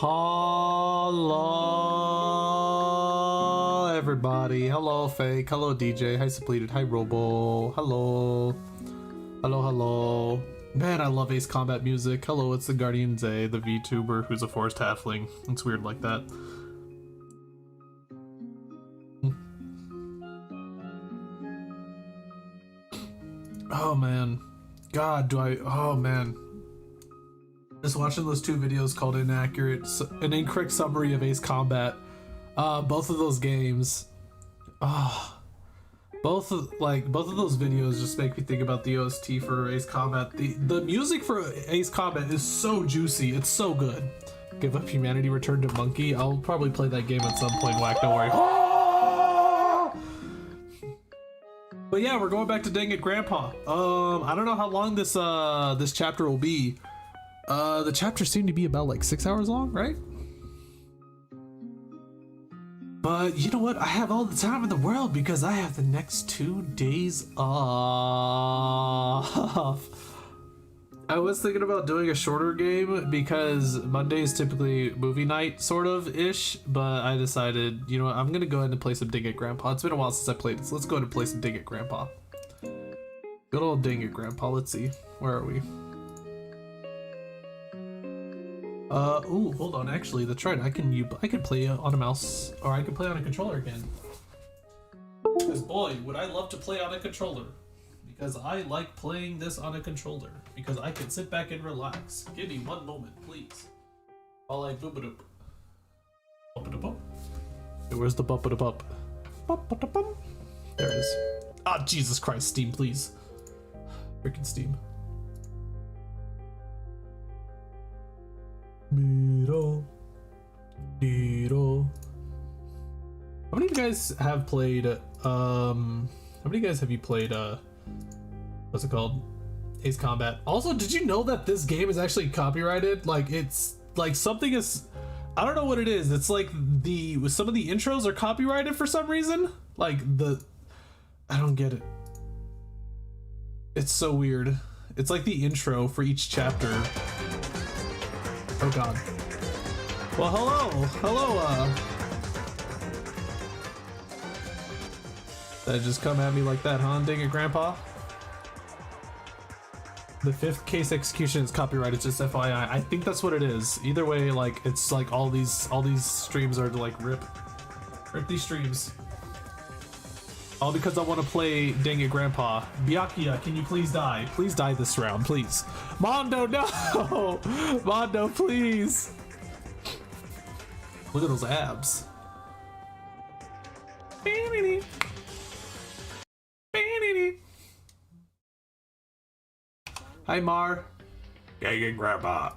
Hello, everybody. Hello, Fake. Hello, DJ. Hi, Suppleted. Hi, Robo. Hello. Hello, hello. Man, I love Ace Combat music. Hello, it's the Guardian Zay, the VTuber who's a forest halfling. It's weird like that. Oh, man. God, oh, man. Just watching those two videos called an incorrect summary of Ace Combat. Both of those games. Both of those videos just make me think about the OST for Ace Combat. The music for Ace Combat is so juicy. It's so good. Give Up Humanity, Return to Monkey. I'll probably play that game at some point, Whack, don't worry. But yeah, we're going back to Dangit Grandpa. I don't know how long this chapter will be. The chapters seem to be about like 6 hours long, right? But you know what? I have all the time in the world because I have the next 2 days off. I was thinking about doing a shorter game because Monday is typically movie night, sort of ish. But I decided, you know what? I'm gonna go ahead and play some Dangit Grandpa. It's been a while since I played it, so let's go ahead and play some Dangit Grandpa. Good old Dangit Grandpa. Let's see. Where are we? Ooh, hold on, actually, that's right, I can play on a mouse, or I can play on a controller again. Because boy, would I love to play on a controller. Because I like playing this on a controller. Because I can sit back and relax. Give me one moment, please. While I boop-a-doop. Bump-a-da-bump. Hey, where's the bump-a-da-bump? Bump-a-da-bump. There it is. Ah, Jesus Christ, Steam, please. Freaking Steam. Miro. Miro. How many of you guys have played, how many of you guys have you played, what's it called? Ace Combat. Also, did you know that this game is actually copyrighted? Like, it's, like, something is, I don't know what it is. It's like some of the intros are copyrighted for some reason. Like, I don't get it. It's so weird. It's like the intro for each chapter. Oh god. Well, hello, Did I just come at me like that, huh, Dangit Grandpa? The 5th case execution is copyrighted, just FYI. I think that's what it is. Either way, like, it's like all these streams are to like rip these streams. All because I want to play Dangit Grandpa. Byakuya, can you please die? Please die this round, please. Mondo, no! Mondo, please! Look at those abs. Hi, Mar. Dangit Grandpa.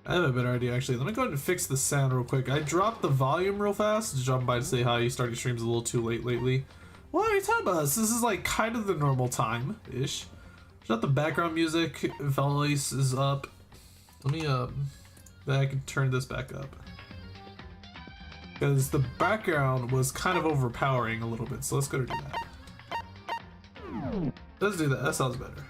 I have a better idea, actually. Let me go ahead and fix the sound real quick. I dropped the volume real fast. Just dropping by to say hi. Starting streams a little too late lately. What are you talking about? This is like kind of the normal time-ish. Shut the background music. Voice is up. Let me, I can turn this back up. Because the background was kind of overpowering a little bit. So let's go to do that. Let's do that. That sounds better.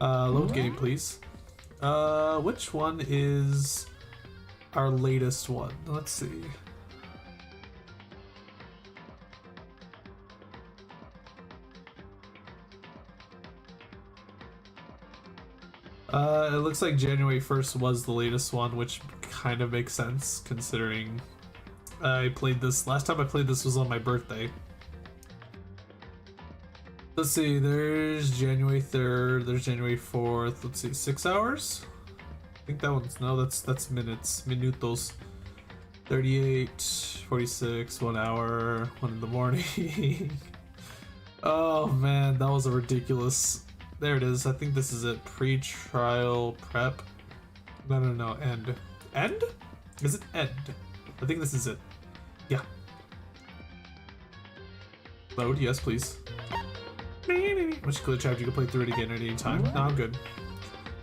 Load game, please. Which one is our latest one? Let's see. It looks like January 1st was the latest one, which kind of makes sense considering I played this last time I played this was on my birthday. Let's see, there's January 3rd, there's January 4th, let's see, 6 hours? I think that one's, no, that's minutes, minutos. 38, 46, 1 hour, 1 in the morning. Oh man, that was a ridiculous, there it is, I think this is it, pre-trial prep. No, end. End? Is it end? I think this is it. Yeah. Load, yes please. Which glitch have you can play through it again at any time? No, I'm good.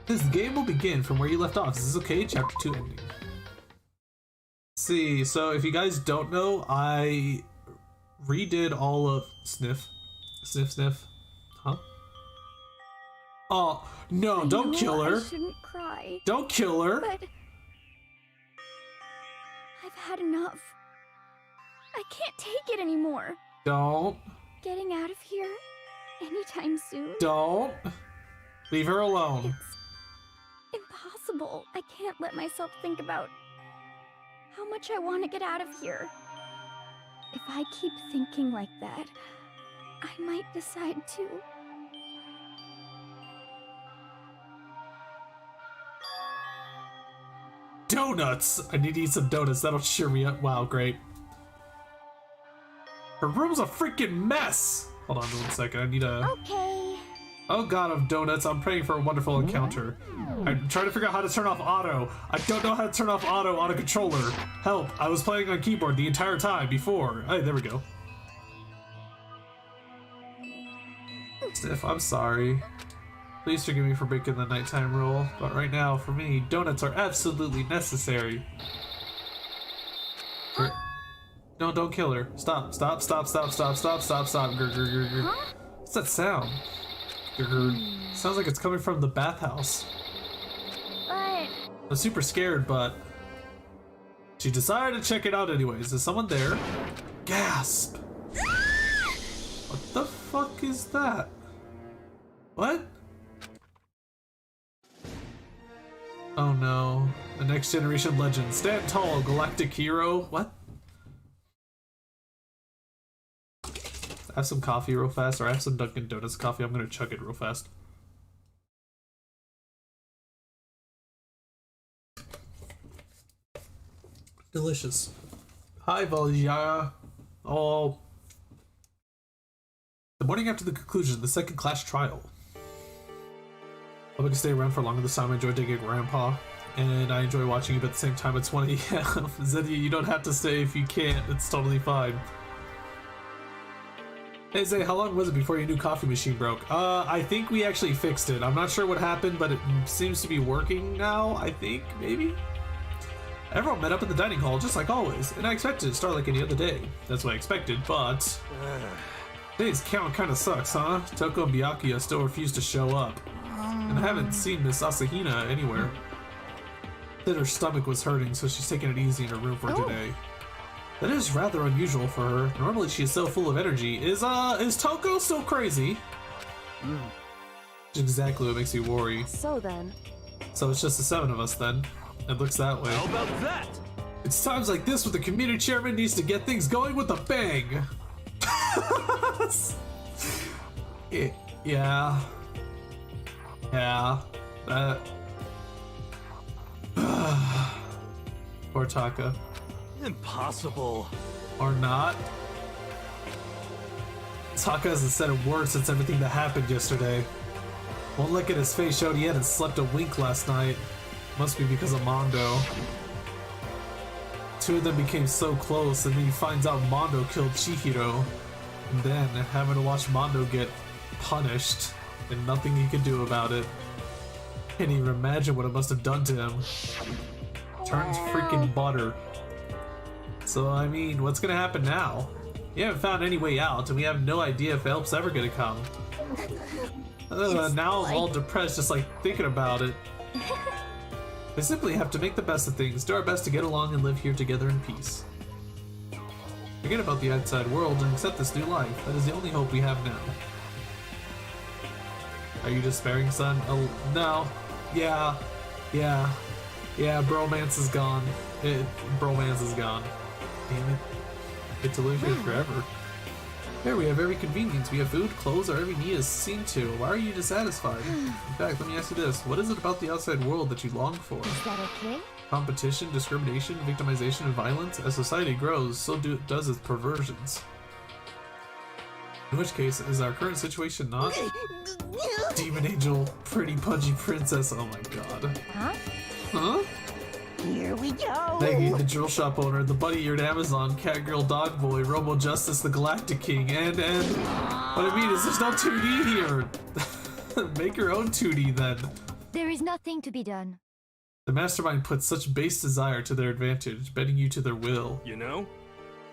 This game will begin from where you left off. Is this okay? Chapter 2 ending. Let's see, so if you guys don't know, I redid all of sniff, sniff. Huh? Oh no! Don't kill her. I shouldn't cry. Don't kill her. But I've had enough. I can't take it anymore. Don't. Getting out of here anytime soon. Don't. Leave her alone. It's impossible. I can't let myself think about how much I want to get out of here. If I keep thinking like that, I might decide to. Donuts! I need to eat some donuts. That'll cheer me up. Wow, great. Her room's a freaking mess! Hold on 1 second. I need a... Okay. Oh god of donuts. I'm praying for a wonderful encounter. I'm trying to figure out how to turn off auto. I don't know how to turn off auto on a controller. Help. I was playing on keyboard the entire time before. Hey, there we go. Sniff, I'm sorry. Please forgive me for breaking the nighttime rule, but right now, for me, donuts are absolutely necessary. No, don't kill her. Stop, stop, stop, stop, stop, stop, stop, stop. Grr, grr, grr, grr. Huh? What's that sound? Grr, grr. Sounds like it's coming from the bathhouse. But I'm super scared, but she decided to check it out anyways. Is someone there? Gasp! What the fuck is that? What? Oh no. The next generation legend. Stand tall, galactic hero. What? I have some coffee real fast, or I have some Dunkin' Donuts coffee. I'm gonna chug it real fast. Delicious. Hi, Valjara. Oh. The morning after the conclusion of the second class trial. I'm gonna stay around for longer this time. I enjoy Dangit Grandpa, and I enjoy watching you, but at the same time it's 1 a.m. Zenny, you don't have to stay if you can't. It's totally fine. Hey Zay, how long was it before your new coffee machine broke? I think we actually fixed it. I'm not sure what happened, but it seems to be working now, I think, maybe? Everyone met up in the dining hall, just like always, and I expected it to start like any other day. That's what I expected, but... Today's count kinda sucks, huh? Toko and Byakuya still refuse to show up. And I haven't seen Miss Asahina anywhere. Then her stomach was hurting, so she's taking it easy in her room for today. That is rather unusual for her. Normally she is so full of energy. Is Toko still crazy? Exactly what makes me worry. So then. So it's just the 7 of us then. It looks that way. How about that? It's times like this where the community chairman needs to get things going with a bang. Yeah. Yeah. Poor Taka. Impossible. Or not. Taka hasn't said a word since everything that happened yesterday. One look at his face showed he hadn't slept a wink last night. Must be because of Mondo. Two of them became so close, and then he finds out Mondo killed Chihiro. And then, having to watch Mondo get punished, and nothing he could do about it. Can't even imagine what it must have done to him. Turns freaking butter. So, I mean, what's gonna happen now? We haven't found any way out, and we have no idea if help's ever gonna come. Now I'm all depressed just like thinking about it. We simply have to make the best of things, do our best to get along and live here together in peace. Forget about the outside world and accept this new life. That is the only hope we have now. Are you despairing, son? Oh, no. Yeah, bromance is gone. Bromance is gone. Damn it. Get to live here forever. Here we have every convenience. We have food, clothes, our every need is seen to. Why are you dissatisfied? In fact, let me ask you this. What is it about the outside world that you long for? Is that okay? Competition, discrimination, victimization, and violence? As society grows, so does its perversions. In which case, is our current situation not? Demon angel, pretty pudgy princess, oh my god. Huh? Huh? Here we go. Maggie, the drill shop owner, the bunny-eared Amazon, Catgirl Dog Boy, Robo Justice, the Galactic King, and what I mean is there's no 2D here. Make your own 2D then. There is nothing to be done. The mastermind puts such base desire to their advantage, bending you to their will. You know?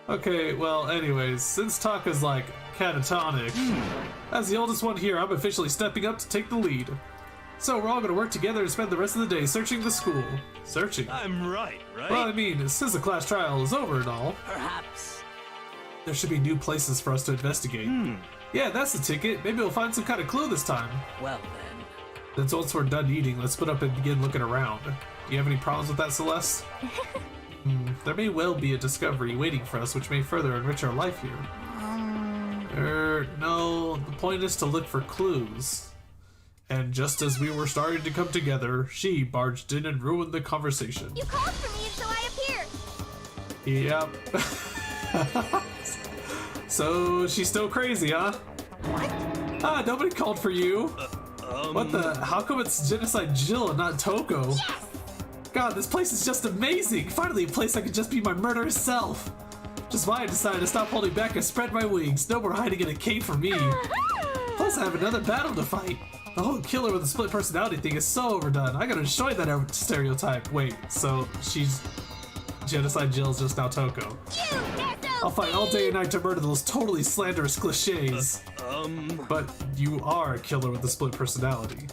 Okay, well, anyways, since Taka's like catatonic, as the oldest one here, I'm officially stepping up to take the lead. So we're all gonna work together and spend the rest of the day searching the school. Searching? I'm right? Well, I mean, since the class trial is over and all, Perhaps. there should be new places for us to investigate. Yeah, that's the ticket. Maybe we'll find some kind of clue this time. Well then. Then once we're done eating, let's split up and begin looking around. Do you have any problems with that, Celeste? There may well be a discovery waiting for us which may further enrich our life here. No, the point is to look for clues. And just as we were starting to come together, she barged in and ruined the conversation. You called for me, and so I appeared. Yep. So, she's still crazy, huh? What? Ah, nobody called for you. What the? How come it's Genocide Jill and not Toko? Yes! God, this place is just amazing! Finally, a place I could just be my murderous self! Just why I decided to stop holding back and spread my wings. No more hiding in a cave for me. Plus, I have another battle to fight. The whole killer with the split personality thing is so overdone. I gotta destroy that stereotype. Wait, so she's Genocide Jill's just now Toko. I'll fight all day and night to murder those totally slanderous cliches. But you are a killer with a split personality.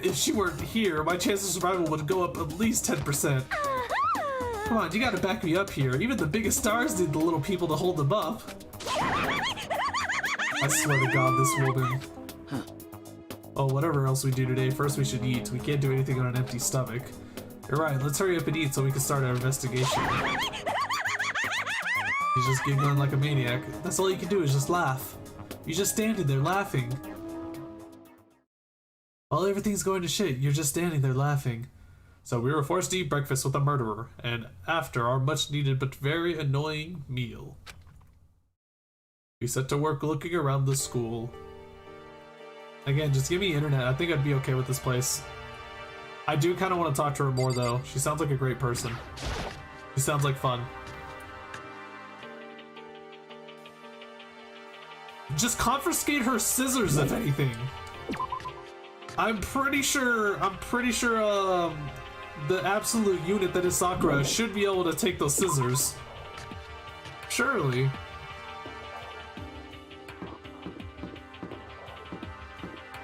If she weren't here, my chance of survival would go up at least 10%. Come on, you gotta back me up here. Even the biggest stars need the little people to hold them up. I swear to God, this woman. Oh, whatever else we do today, first we should eat. We can't do anything on an empty stomach. You're right, let's hurry up and eat so we can start our investigation. He's just giggling like a maniac. That's all you can do is just laugh. You're just standing there laughing. While everything's going to shit, you're just standing there laughing. So we were forced to eat breakfast with a murderer, and after our much needed but very annoying meal, we set to work looking around the school. Again, just give me internet. I think I'd be okay with this place. I do kind of want to talk to her more though. She sounds like a great person. She sounds like fun. Just confiscate her scissors, if anything. I'm pretty sure the absolute unit that is Sakura should be able to take those scissors. Surely.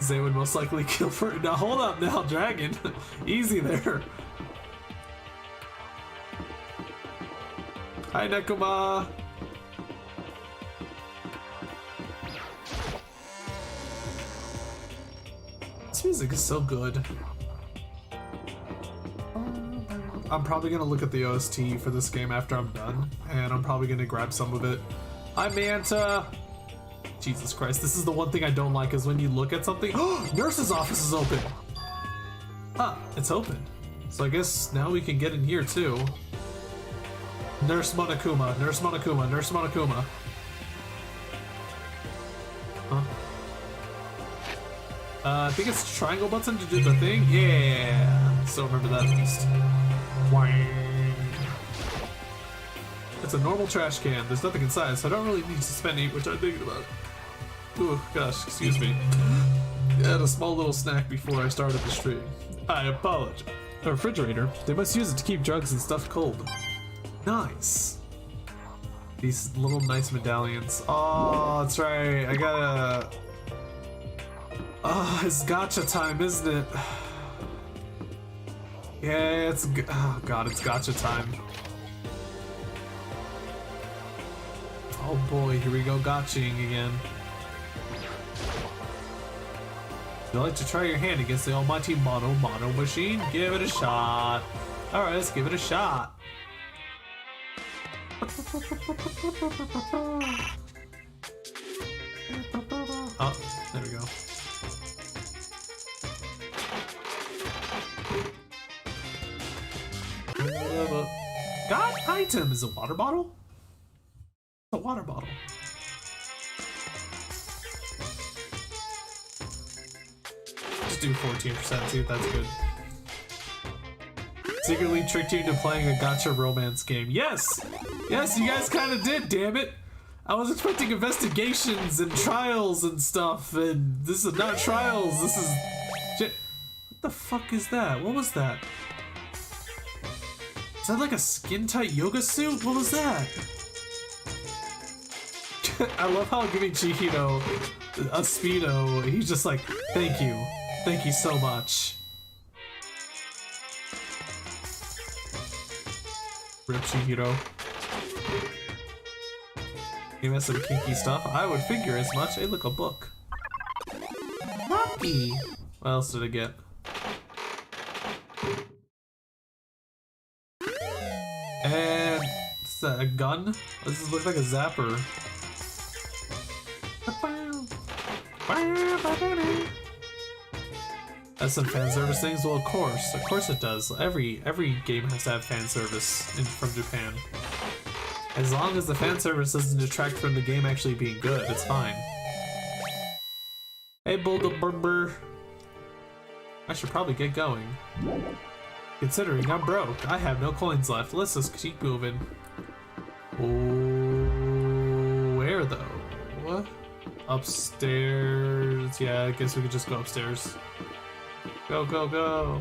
They would most likely kill for it. Now hold up now, dragon. Easy there. Hi, Nekoma. This music is so good. I'm probably gonna look at the OST for this game after I'm done, and I'm probably gonna grab some of it. Hi, Manta. Jesus Christ, this is the one thing I don't like is when you look at something. Nurse's office is open. Huh, it's open. So I guess now we can get in here too. Nurse Monokuma, Nurse Monokuma, Nurse Monokuma. Huh? I think it's triangle button to do the thing. Yeah, still remember that at least. It's a normal trash can. There's nothing inside, so I don't really need to spend it, which I'm thinking about. Ooh, gosh, excuse me. I had a small little snack before I started the stream. I apologize. A refrigerator. They must use it to keep drugs and stuff cold. Nice. These little nice medallions. Oh, that's right. I gotta... Oh, it's gacha time, isn't it? Yeah, it's... Oh, God, it's gacha time. Oh boy, here we go, gotching again. Would you like to try your hand against the almighty Mono machine? Give it a shot. Alright, let's give it a shot. Oh, there we go. God, item is a water bottle? A water bottle. Just do 14%, see if that's good. Secretly tricked you into playing a gacha romance game. Yes! Yes, you guys kind of did, damn it! I was expecting investigations and trials and stuff, and this is not trials, this is... Shit. What the fuck is that? What was that? Is that like a skin-tight yoga suit? What was that? I love how giving Chihiro a Speedo, he's just like, thank you. Thank you so much. Rip Chihiro. You mess some kinky stuff? I would figure as much. Hey, look, a book. Rocky! What else did I get? And is that a gun? Does this look like a zapper? Has some fan service things? Well, of course it does. Every game has to have fan service from Japan. As long as the fan service doesn't detract from the game actually being good, it's fine. Hey, Bulldog, I should probably get going. Considering I'm broke, I have no coins left. Let's just keep moving. Oh, where though? What? Upstairs. Yeah, I guess we could just go upstairs. Go, go, go.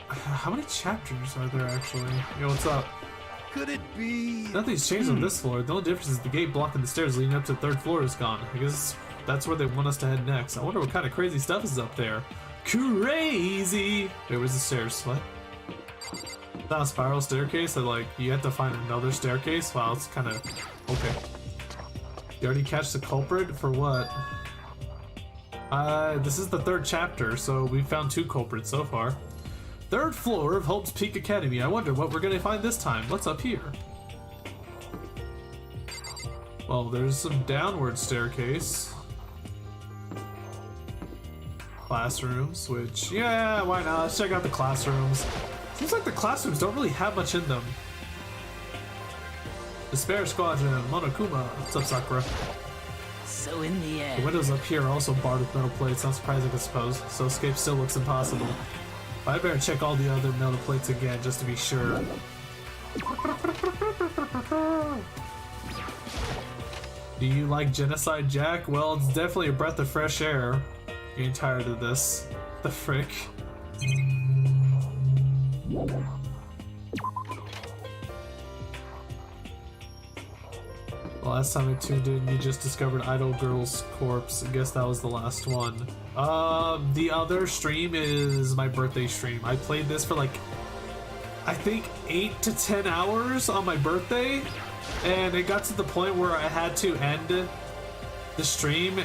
How many chapters are there actually? Yo, what's up? Could it be? Nothing's changed on this floor. The only difference is the gate blocking the stairs leading up to the third floor is gone. I guess that's where they want us to head next. I wonder what kind of crazy stuff is up there. Crazy! Wait, where's the stairs? What? Is that a spiral staircase that, like, you have to find another staircase? Wow, it's kind of... Okay. You already catch the culprit? For what? This is the third chapter, so we found 2 culprits so far. Third floor of Hope's Peak Academy. I wonder what we're gonna find this time. What's up here? Well, there's some downward staircase. Classrooms, which, yeah, why not? Let's check out the classrooms. Seems like the classrooms don't really have much in them. Despair Squadron, Monokuma. What's up, Sakura? So in the The end, windows up here are also barred with metal plates. Not surprising, I suppose. So escape still looks impossible. But I better check all the other metal plates again, just to be sure. Do you like Genocide Jack? Well, it's definitely a breath of fresh air. Getting tired of this. The frick? Last time I tuned in, you just discovered Idol Girl's corpse. I guess that was the last one. The other stream is my birthday stream. I played this for like, I think 8 to 10 hours on my birthday, and it got to the point where I had to end the stream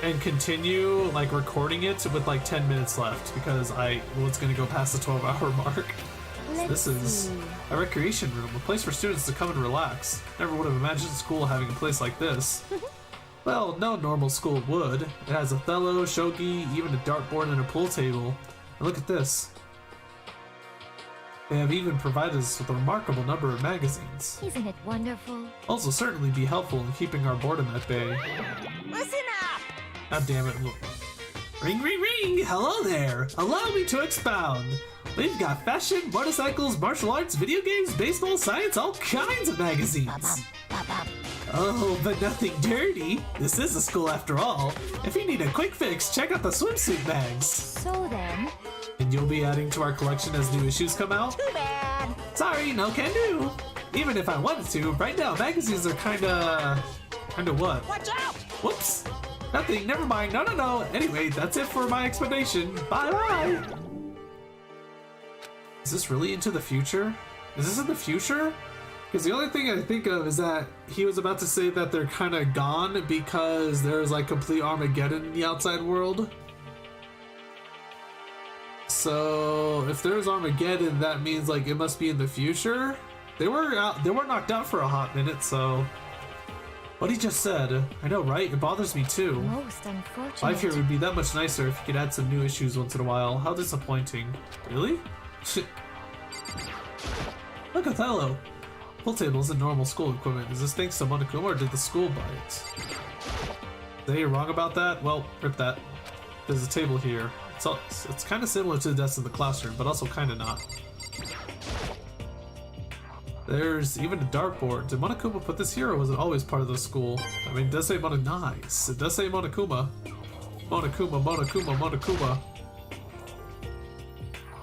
and continue like recording it with like 10 minutes left because I was gonna go past the 12-hour mark. This is a recreation room, a place for students to come and relax. Never would have imagined school having a place like this. Well, no normal school would. It has Othello, shogi, even a dartboard and a pool table. And look at this. They have even provided us with a remarkable number of magazines. Isn't it wonderful? Also certainly be helpful in keeping our boredom at bay. listen up! God damn it. Ring, ring, ring! Hello there! Allow me to expound! We've got fashion, motorcycles, martial arts, video games, baseball, science, all kinds of magazines! Oh, but nothing dirty! This is a school after all. If you need a quick fix, check out the swimsuit bags! So then... And you'll be adding to our collection as new issues come out? Too bad! Sorry, no can do! Even if I wanted to, right now magazines are kinda what? Watch out! Whoops! Nothing, never mind, no. Anyway, that's it for my explanation. Bye-bye! Is this really into the future? Is this in the future? Because the only thing I think of is that he was about to say that they're kind of gone because there's like complete Armageddon in the outside world. So if there's Armageddon, that means like it must be in the future. They were knocked out for a hot minute, so what he just said, I know, right? It bothers me too. Most unfortunate. Life here would be that much nicer if you could add some new issues once in a while. How disappointing. Really? Look, Othello. Pool table isn't normal school equipment. Is this thanks to Monokuma or did the school buy it? They wrong about that? Well, rip that. There's a table here. It's kind of similar to the desk in the classroom, but also kind of not. There's even a dartboard. Did Monokuma put this here, or was it always part of the school? I mean, it does say nice. It does say Monokuma. Monokuma.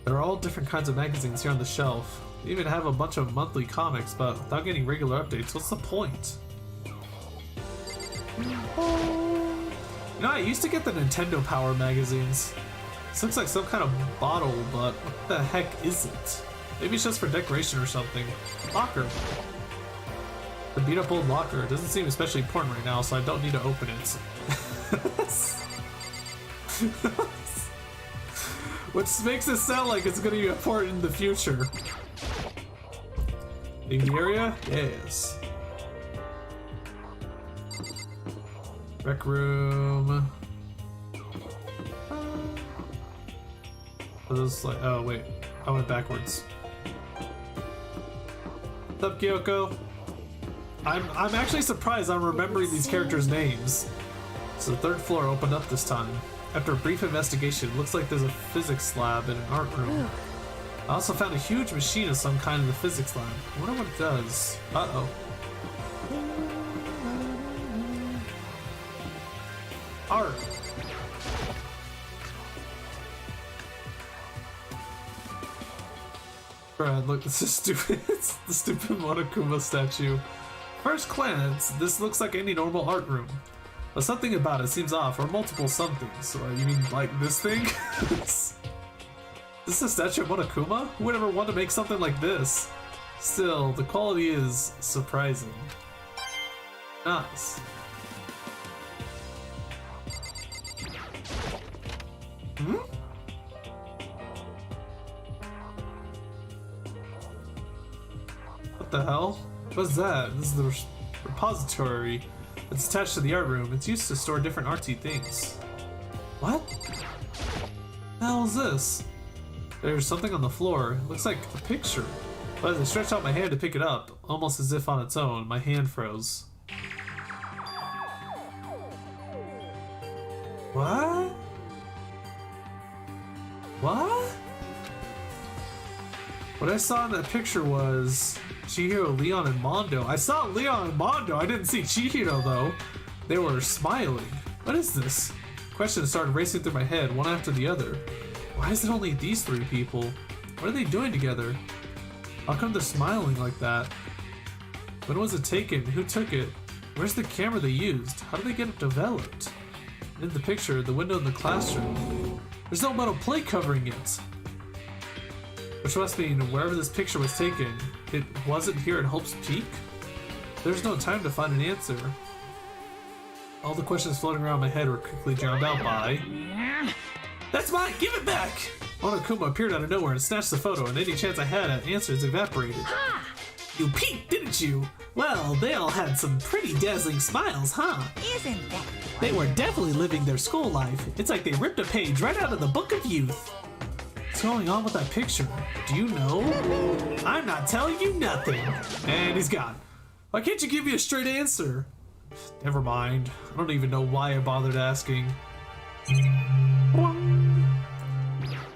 There are all different kinds of magazines here on the shelf. They even have a bunch of monthly comics, but without getting regular updates, what's the point? You know, I used to get the Nintendo Power magazines. This looks like some kind of bottle, but what the heck is it? Maybe it's just for decoration or something. Locker. The beat up old locker. It doesn't seem especially important right now, so I don't need to open it. Which makes it sound like it's going to be important in the future. In the area? Yes. Rec room. Like, oh wait, I went backwards. What's up, Kyoko? I'm actually surprised I'm remembering these characters' names. So the third floor opened up this time. After a brief investigation, it looks like there's a physics lab and an art room. I also found a huge machine of some kind in the physics lab. I wonder what it does. Uh-oh. Art. Brad, look, this is stupid. It's the stupid Monokuma statue. First glance, this looks like any normal art room. But something about it seems off, or multiple somethings. You mean like this thing? Is this a statue of Monokuma? Who would ever want to make something like this? Still, the quality is surprising. Nice. Hmm? What the hell? What's that? This is the repository. It's attached to the art room. It's used to store different artsy things. What? The hell is this? There's something on the floor. It looks like a picture. But as I stretched out my hand to pick it up, almost as if on its own, my hand froze. What? What? What I saw in that picture was Chihiro, Leon, and Mondo. I saw Leon and Mondo. I didn't see Chihiro though. They were smiling. What is this? Questions started racing through my head, one after the other. Why is it only these three people? What are they doing together? How come they're smiling like that? When was it taken? Who took it? Where's the camera they used? How did they get it developed? In the picture, the window in the classroom. There's no metal plate covering it. Which must mean wherever this picture was taken, it wasn't here at Hope's Peak? There's no time to find an answer. All the questions floating around my head were quickly drowned out by... That's mine! Give it back! Monokuma appeared out of nowhere and snatched the photo, and any chance I had at answers evaporated. You peeked, didn't you? Well, they all had some pretty dazzling smiles, huh? Isn't that They were definitely living their school life. It's like they ripped a page right out of the Book of Youth. What's going on with that picture? Do you know? I'm not telling you nothing. And he's gone. Why can't you give me a straight answer? Never mind. I don't even know why I bothered asking.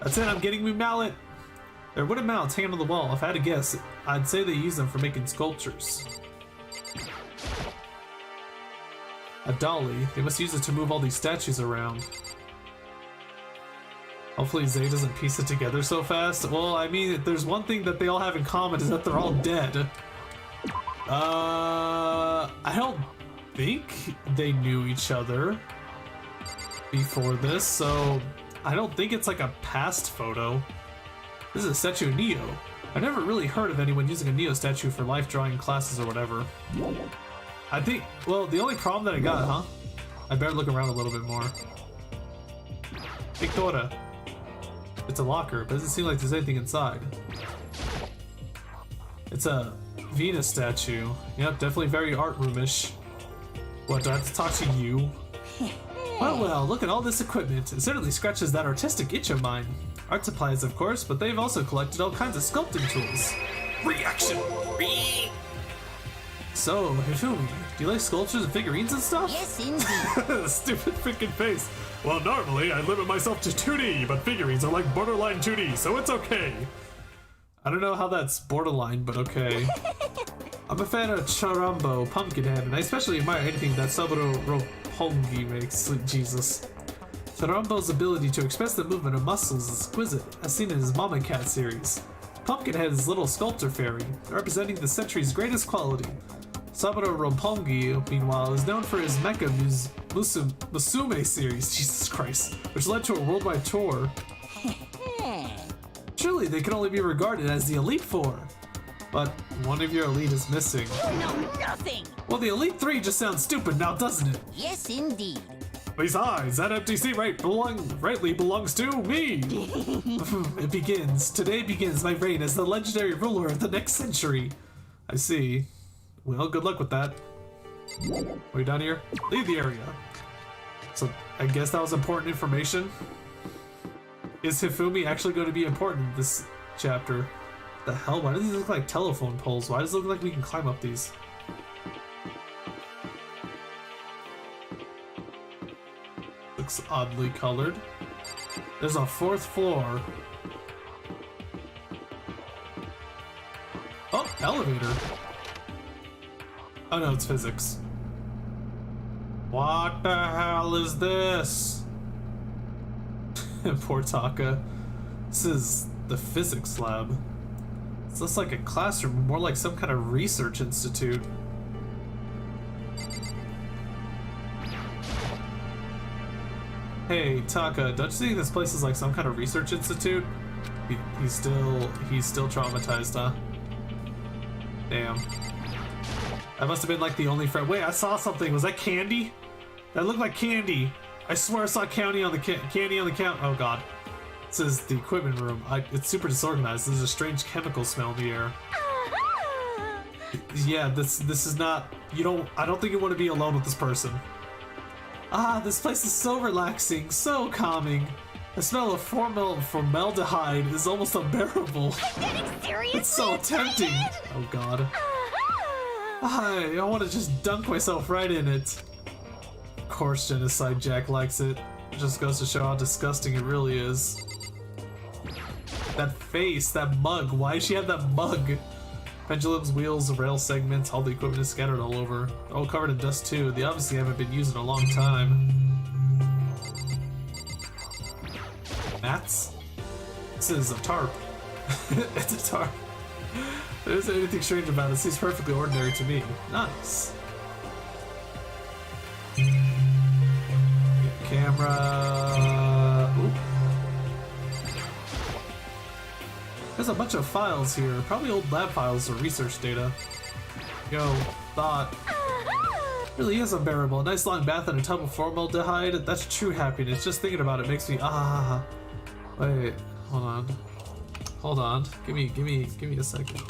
That's it, I'm getting me mallet. There are wooden mallets hanging on the wall. If I had to guess, I'd say they use them for making sculptures. A dolly. They must use it to move all these statues around. Hopefully Zay doesn't piece it together so fast. Well, I mean, if there's one thing that they all have in common is that they're all dead. I don't think they knew each other before this, so I don't think it's like a past photo. This is a statue of Neo. I've never really heard of anyone using a Neo statue for life drawing classes or whatever. I think, well, the only problem that I got, huh? I better look around a little bit more. Victoria. It's a locker, but it doesn't seem like there's anything inside. It's a Venus statue. Yep, definitely very art roomish. What, do I have to talk to you? Well, look at all this equipment. It certainly scratches that artistic itch of mine. Art supplies, of course, but they've also collected all kinds of sculpting tools. Reaction! So, Hifumi, do you like sculptures and figurines and stuff? Yes, indeed. Stupid freaking face. Well, normally I limit myself to 2D, but figurines are like borderline 2D, so it's okay. I don't know how that's borderline, but okay. I'm a fan of Charambo, Pumpkinhead, and I especially admire anything that Saburo Roppongi makes. Sweet Jesus. Chirambo's ability to express the movement of muscles is exquisite, as seen in his Mama Cat series. Pumpkinhead is Little Sculptor Fairy, representing the century's greatest quality. Saburo Roppongi, meanwhile, is known for his Mecha Musume series, Jesus Christ, which led to a worldwide tour. Surely they can only be regarded as the Elite Four. But one of your elite is missing. You know nothing! Well, the Elite Three just sounds stupid now, doesn't it? Yes, indeed. Besides, that empty seat rightly belongs to me. It begins. Today begins my reign as the legendary ruler of the next century. I see. Well, good luck with that. Are you down here? Leave the area. So, I guess that was important information. Is Hifumi actually going to be important in this chapter? The hell? Why do these look like telephone poles? Why does it look like we can climb up these? Looks oddly colored. There's a 4th floor. Oh, elevator. Oh no, it's physics. What the hell is this? Poor Taka. This is the physics lab. It's less like a classroom, more like some kind of research institute. Hey, Taka, don't you think this place is like some kind of research institute? He's still traumatized, huh? Damn. That must have been like the only friend. Wait, I saw something. Was that candy? That looked like candy. I swear I saw candy on the count. Oh god. This is the equipment room. It's super disorganized. There's a strange chemical smell in the air. Yeah, this is not. I don't think you want to be alone with this person. Ah, this place is so relaxing, so calming. The smell of formaldehyde is almost unbearable. I'm getting seriously It's so tempting. Oh god. I want to just dunk myself right in it. Of course, Genocide Jack likes it. It just goes to show how disgusting it really is. That face, that mug. Why does she have that mug? Pendulums, wheels, rail segments, all the equipment is scattered all over. They're all covered in dust too. They obviously haven't been used in a long time. Mats? This is a tarp. It's a tarp. There isn't anything strange about it. It seems perfectly ordinary to me. Nice. Camera. Ooh. There's a bunch of files here. Probably old lab files or research data. Yo, thought. Really is unbearable. A nice long bath in a tub of formaldehyde. That's true happiness. Just thinking about it makes me Wait, hold on. Hold on. Give me a second.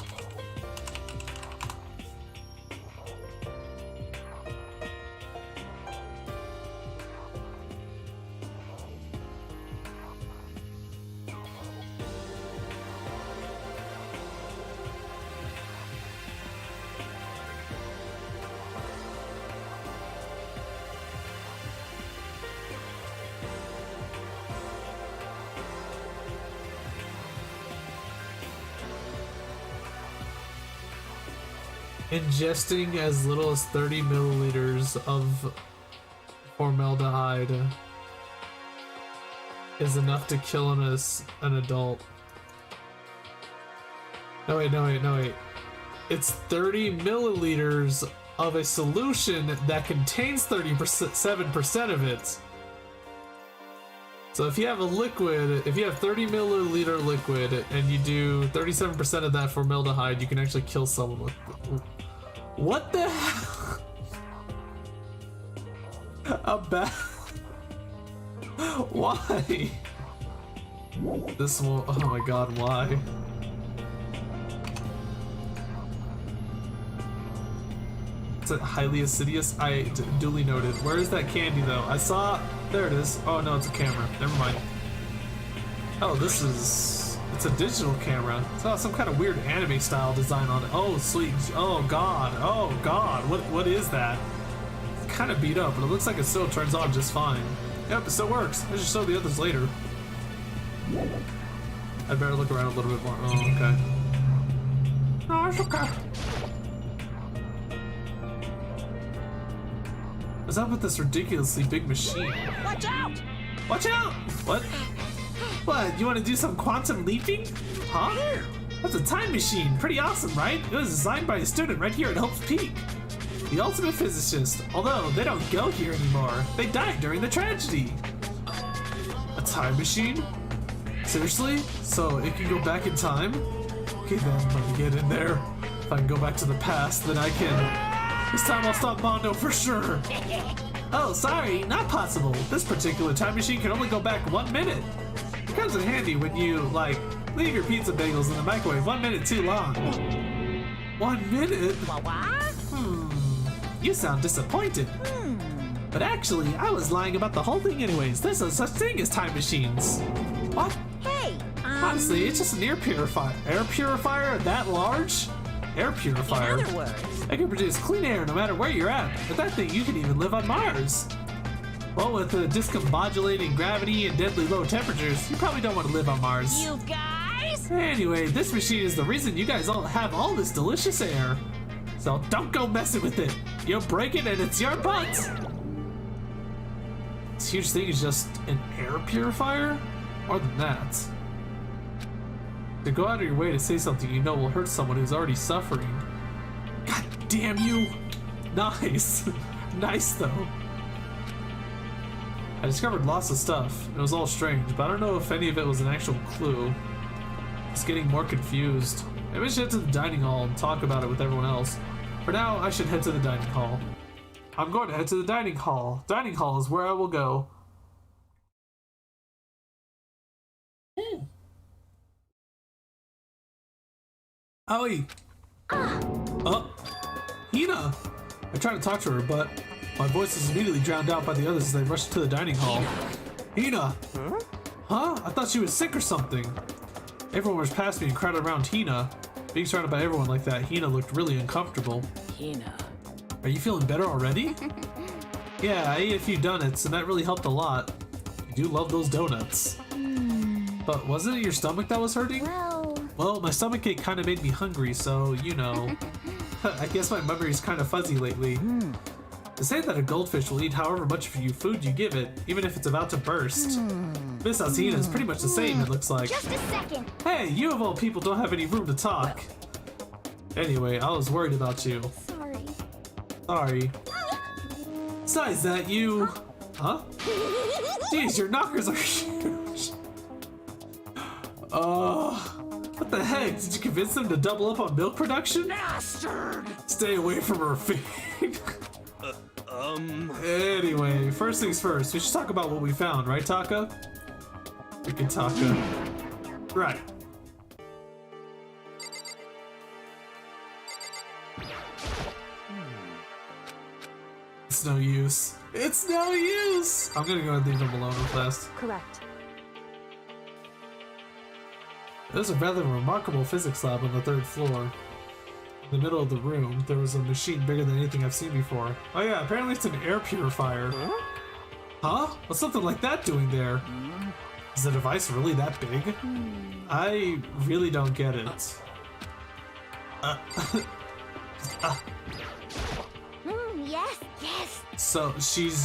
Ingesting as little as 30 milliliters of formaldehyde is enough to kill an adult. No wait. It's 30 milliliters of a solution that contains 37% of it. So if you have a liquid, if you have 30 milliliter liquid and you do 37% of that formaldehyde, you can actually kill someone with. What the hell? A bat? Why? This will. Oh my god, why? It's highly acidious. Duly noted. Where is that candy though? I saw. There it is. Oh no, it's a camera. Never mind. Oh, this is. It's a digital camera. It's got some kind of weird anime style design on it. Oh sweet. Oh god. Oh god. What is that? It's kind of beat up, but it looks like it still turns on just fine. Yep, it still works. I should show the others later. I'd better look around a little bit more. Oh, okay. No, it's okay. What's up with this ridiculously big machine? Watch out! Watch out! What? What, you want to do some quantum leaping? Huh? That's a time machine. Pretty awesome, right? It was designed by a student right here at Hope's Peak. The ultimate physicist, although they don't go here anymore. They died during the tragedy. A time machine? Seriously? So it can go back in time? Okay then, let me get in there. If I can go back to the past, then I can. This time I'll stop Mondo for sure. Oh, sorry, not possible. This particular time machine can only go back 1 minute. It comes in handy when you, like, leave your pizza bagels in the microwave 1 minute too long. 1 minute? You sound disappointed. But actually, I was lying about the whole thing anyways. There's no such thing as time machines. What? Hey, Honestly, it's just an air purifier. Air purifier that large? Air purifier. in other words, It can produce clean air no matter where you're at. With that thing, you can even live on Mars. Well, with the discombobulating gravity and deadly low temperatures, you probably don't want to live on Mars. you guys. Anyway, this machine is the reason you guys all have all this delicious air. So don't go messing with it. You'll break it and it's your butt. This huge thing is just an air purifier? More than that. To go out of your way to say something you know will hurt someone who's already suffering. God damn you! Nice! Nice though. I discovered lots of stuff. It was all strange, but I don't know if any of it was an actual clue. It's getting more confused. Maybe I should head to the dining hall and talk about it with everyone else. For now, I should head to the dining hall. I'm going to head to the dining hall. Dining hall is where I will go. Aoi! Oh! Hina! I tried to talk to her, but my voice is immediately drowned out by the others as they rushed to the dining hall. Hina! Huh? I thought she was sick or something. Everyone was past me and crowded around Hina. Being surrounded by everyone like that, Hina looked really uncomfortable. Hina. Are you feeling better already? Yeah, I ate a few donuts and that really helped a lot. I do love those donuts. But wasn't it your stomach that was hurting? Well, my stomach ache kind of made me hungry, so, you know. I guess my memory's kind of fuzzy lately. They say that a goldfish will eat however much of you food you give it, even if it's about to burst. Miss Alcina is pretty much the same, it looks like. Just a second. Hey, you of all people don't have any room to talk. Anyway, I was worried about you. Sorry. Sorry. Besides that, you... Huh? Jeez, your knockers are huge. What the heck? Did you convince them to double up on milk production? Bastard! Stay away from her feet. Anyway, first things first, we should talk about what we found, right, Taka? We can Taka. Right. It's no use. It's no use! I'm gonna go and leave them alone real fast. Correct. There's a rather remarkable physics lab on the 3rd floor. In the middle of the room, there was a machine bigger than anything I've seen before. Oh yeah, apparently it's an air purifier. Huh? What's something like that doing there? Is the device really that big? I really don't get it. Yes, yes. So she's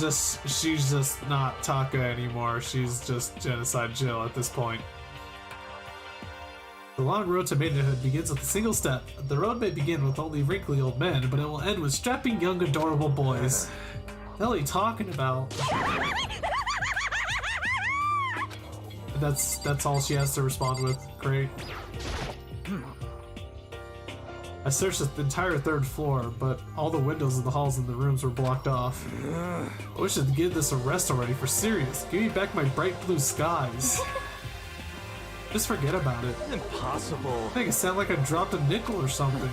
just not Taka anymore. She's just Genocide Jill at this point. The long road to maidenhood begins with a single step. The road may begin with only wrinkly old men, but it will end with strapping young adorable boys. What the hell are you talking about? That's all she has to respond with. Great. I searched the entire 3rd floor, but all the windows in the halls and the rooms were blocked off. I wish I'd give this a rest already, for serious. Give me back my bright blue skies. Just forget about it. Impossible. I think it sounded like I dropped a nickel or something.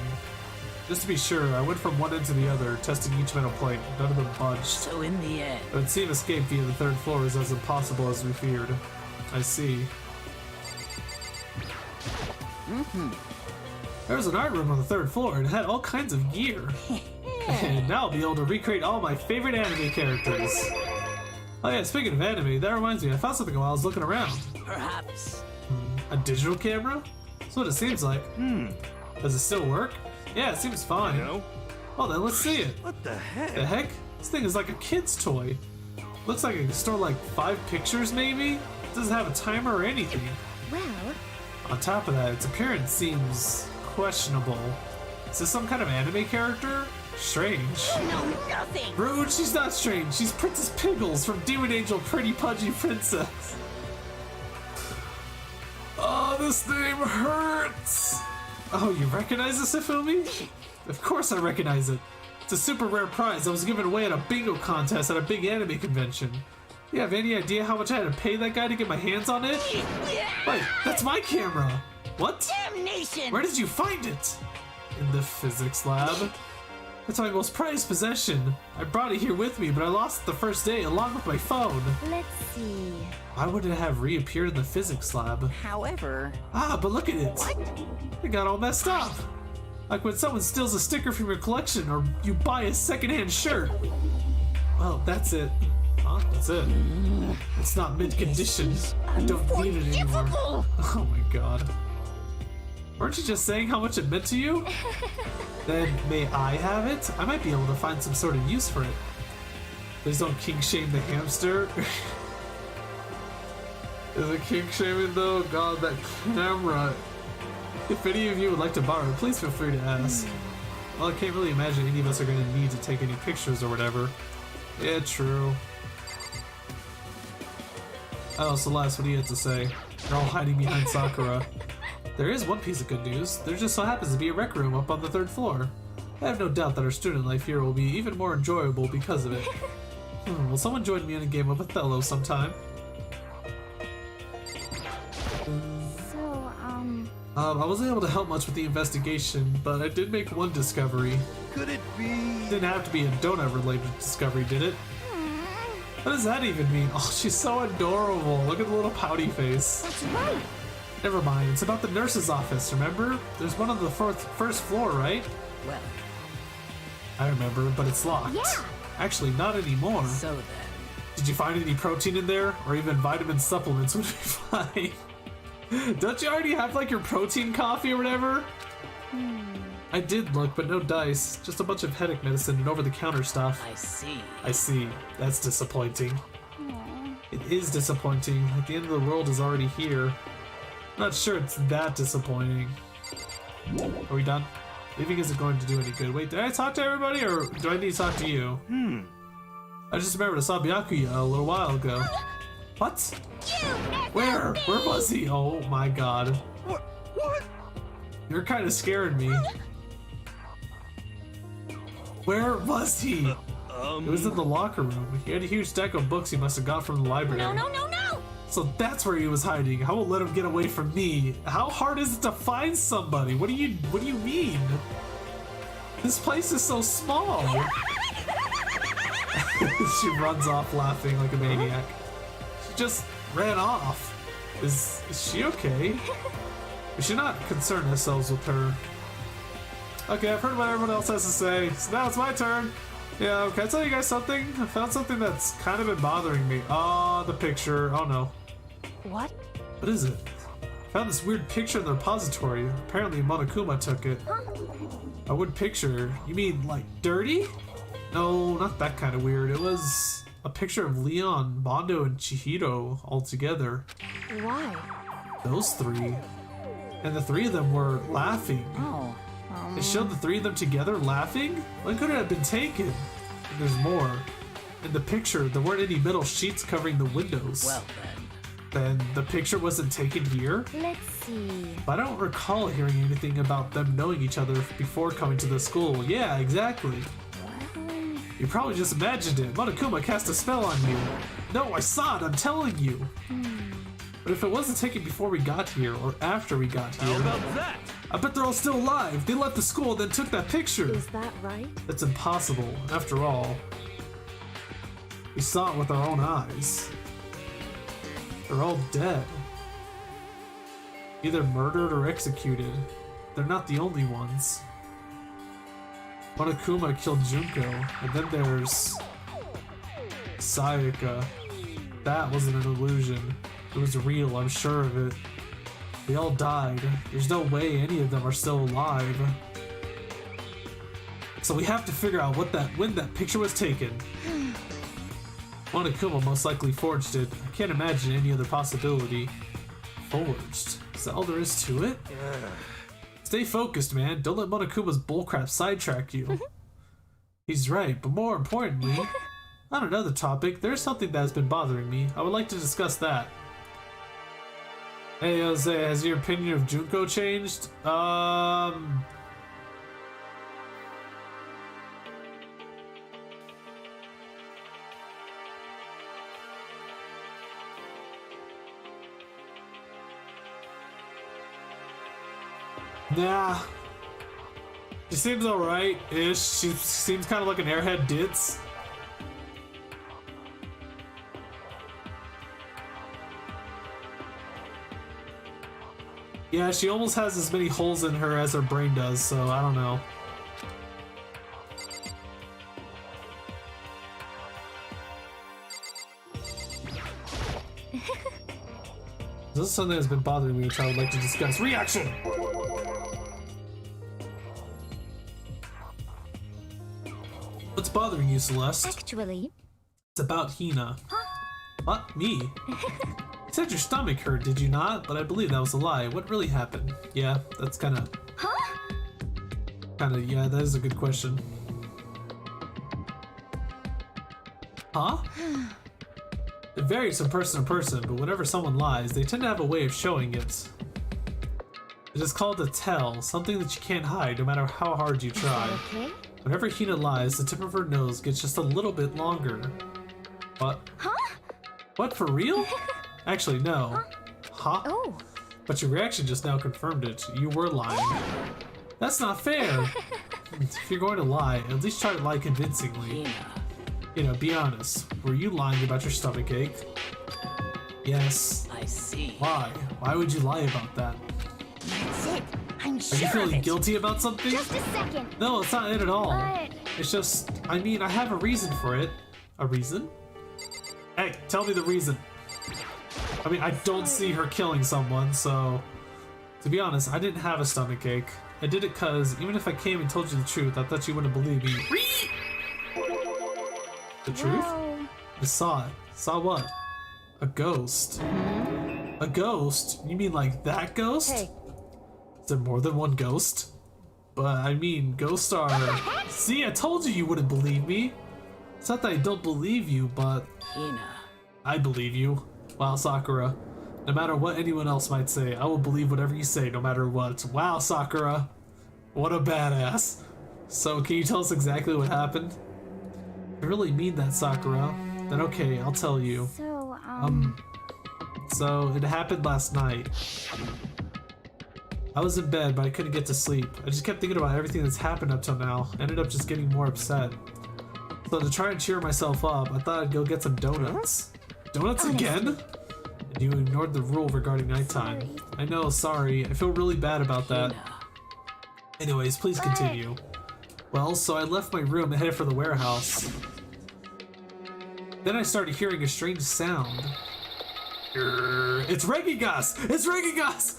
Just to be sure, I went from one end to the other, testing each metal plate. None of them budged. So in the end, But it seemed escape via the 3rd floor is as impossible as we feared. I see. There was an art room on the 3rd floor and it had all kinds of gear. And now I'll be able to recreate all my favorite anime characters. Oh yeah, speaking of anime, that reminds me, I found something while I was looking around. perhaps. A digital camera? That's what it seems like. Does it still work? Yeah, it seems fine. No? Well then, let's see it. What the heck? The heck? This thing is like a kid's toy. Looks like it can store like 5 pictures maybe? It doesn't have a timer or anything. Well, On top of that, its appearance seems questionable. Is this some kind of anime character? Strange. No, nothing. Rude, she's not strange. She's Princess Piggles from Demon Angel Pretty Pudgy Princess. Oh, this name hurts. Oh, you recognize this, Ifumi? Of course I recognize it. It's a super rare prize that was given away at a bingo contest at a big anime convention. You have any idea how much I had to pay that guy to get my hands on it? Wait, that's my camera. What? Damnation. Where did you find it? In the physics lab. It's my most prized possession. I brought it here with me, but I lost it the first day along with my phone. let's see. Why would it have reappeared in the physics lab? However, Ah, but look at it. It got all messed up. Like when someone steals a sticker from your collection or you buy a secondhand shirt. Well, that's it. Huh? That's it. It's not mint condition. I don't need it anymore. Oh my god. Weren't you just saying how much it meant to you? Then may I have it? I might be able to find some sort of use for it. Please don't kink shame the hamster. Is it kink shaming though? God, that camera. If any of you would like to borrow it, please feel free to ask. Well, I can't really imagine any of us are going to need to take any pictures or whatever. Yeah, true. Oh, Celeste, what do you have to say? They're all hiding behind Sakura. There is one piece of good news. There just so happens to be a rec room up on the 3rd floor. I have no doubt that our student life here will be even more enjoyable because of it. Will someone join me in a game of Othello sometime? So, I wasn't able to help much with the investigation, but I did make one discovery. Could it be? Didn't have to be a donut-related discovery, did it? What does that even mean? Oh, she's so adorable. Look at the little pouty face. that's right. Never mind, it's about the nurse's office, remember? There's one on the first floor, right? well, I remember, but it's locked. Yeah. Actually, not anymore. so then. Did you find any protein in there? Or even vitamin supplements would be fine. Don't you already have like your protein coffee or whatever? I did look, but no dice. Just a bunch of headache medicine and over-the-counter stuff. I see. I see. That's disappointing. Aw. It is disappointing. Like the end of the world is already here. I'm not sure it's that disappointing. Are we done? Leaving isn't going to do any good. Wait, did I talk to everybody or do I need to talk to you? I just remembered I saw Byakuya a little while ago. What? Where? Where was he? Oh my god. What? What? You're kind of scaring me. Where was he? It was in the locker room. He had a huge stack of books he must have got from the library. No, no, no, no! So that's where he was hiding. I won't let him get away from me. How hard is it to find somebody? What do you mean? This place is so small. She runs off laughing like a maniac. She just ran off. Is she okay? We should not concern ourselves with her. Okay, I've heard what everyone else has to say, so now it's my turn. Yeah, can I tell you guys something? I found something that's kind of been bothering me. Oh, the picture. Oh no. What? What is it? I found this weird picture in the repository. Apparently Monokuma took it. A weird picture? You mean like dirty? No, not that kind of weird. It was a picture of Leon, Bondo, and Chihiro all together. Why? Those three. And the three of them were laughing. Oh, It showed the three of them together laughing? When could it have been taken? And there's more. In the picture, there weren't any metal sheets covering the windows. well then. Then the picture wasn't taken here? Let's see. I don't recall hearing anything about them knowing each other before coming to the school. Yeah, exactly. You probably just imagined it. Monokuma cast a spell on you. No, I saw it, I'm telling you. But if it wasn't taken before we got here, or after we got here, How about that? I bet they're all still alive. They left the school and then took that picture. Is that right? That's impossible. After all, we saw it with our own eyes. They're all dead. Either murdered or executed. They're not the only ones. Monokuma killed Junko, and then there's Sayaka. That wasn't an illusion. It was real, I'm sure of it. They all died. There's no way any of them are still alive. So we have to figure out when that picture was taken. Monokuma most likely forged it. I can't imagine any other possibility. Forged? Is that all there is to it? Stay focused, man. Don't let Monokuma's bullcrap sidetrack you. He's right, but more importantly, on another topic, there's something that has been bothering me. I would like to discuss that. Hey, Jose, has your opinion of Junko changed? Nah. She seems alright-ish. She seems kind of like an airhead ditz. Yeah, she almost has as many holes in her as her brain does, so I don't know. This is something that's been bothering me, which I would like to discuss. Reaction! What's bothering you, Celeste? Actually, It's about Hina. What? Me? You said your stomach hurt, did you not? But I believe that was a lie. What really happened? Yeah, that's kinda, yeah, that is a good question. Huh? It varies from person to person, but whenever someone lies, they tend to have a way of showing it. It is called a tell, something that you can't hide no matter how hard you try. okay? Whenever Hina lies, the tip of her nose gets just a little bit longer. What? What, for real? Actually, no. Huh? Oh, But your reaction just now confirmed it. You were lying. That's not fair! If you're going to lie, at least try to lie convincingly. You know, be honest. Were you lying about your stomach ache? Yes. I see. Why? Why would you lie about that? that's it. I'm Are sure you of feeling it. guilty about something? Just a second. No, it's not it at all. But It's just, I mean, I have a reason for it. A reason? Hey, tell me the reason. I mean, I don't see her killing someone, so... To be honest, I didn't have a stomach ache. I did it cause, even if I came and told you the truth, I thought you wouldn't believe me. The truth? well, I saw it. Saw what? A ghost. A ghost? You mean like that ghost? Hey, Is there more than one ghost? But I mean, ghosts are... See, I told you you wouldn't believe me. It's not that I don't believe you, but Hina. I believe you. Wow, Sakura. No matter what anyone else might say, I will believe whatever you say, no matter what. Wow, Sakura. What a badass. So, can you tell us exactly what happened? If you really mean that, Sakura, then okay, I'll tell you. so, So, it happened last night. I was in bed, but I couldn't get to sleep. I just kept thinking about everything that's happened up till now. I ended up just getting more upset. So to try and cheer myself up, I thought I'd go get some donuts. Donuts again? And you ignored the rule regarding nighttime. Sorry. I know, sorry. I feel really bad about that. Hina. Anyways, please continue. Well, so I left my room and headed for the warehouse. Then I started hearing a strange sound. It's Regigas! It's Regigas!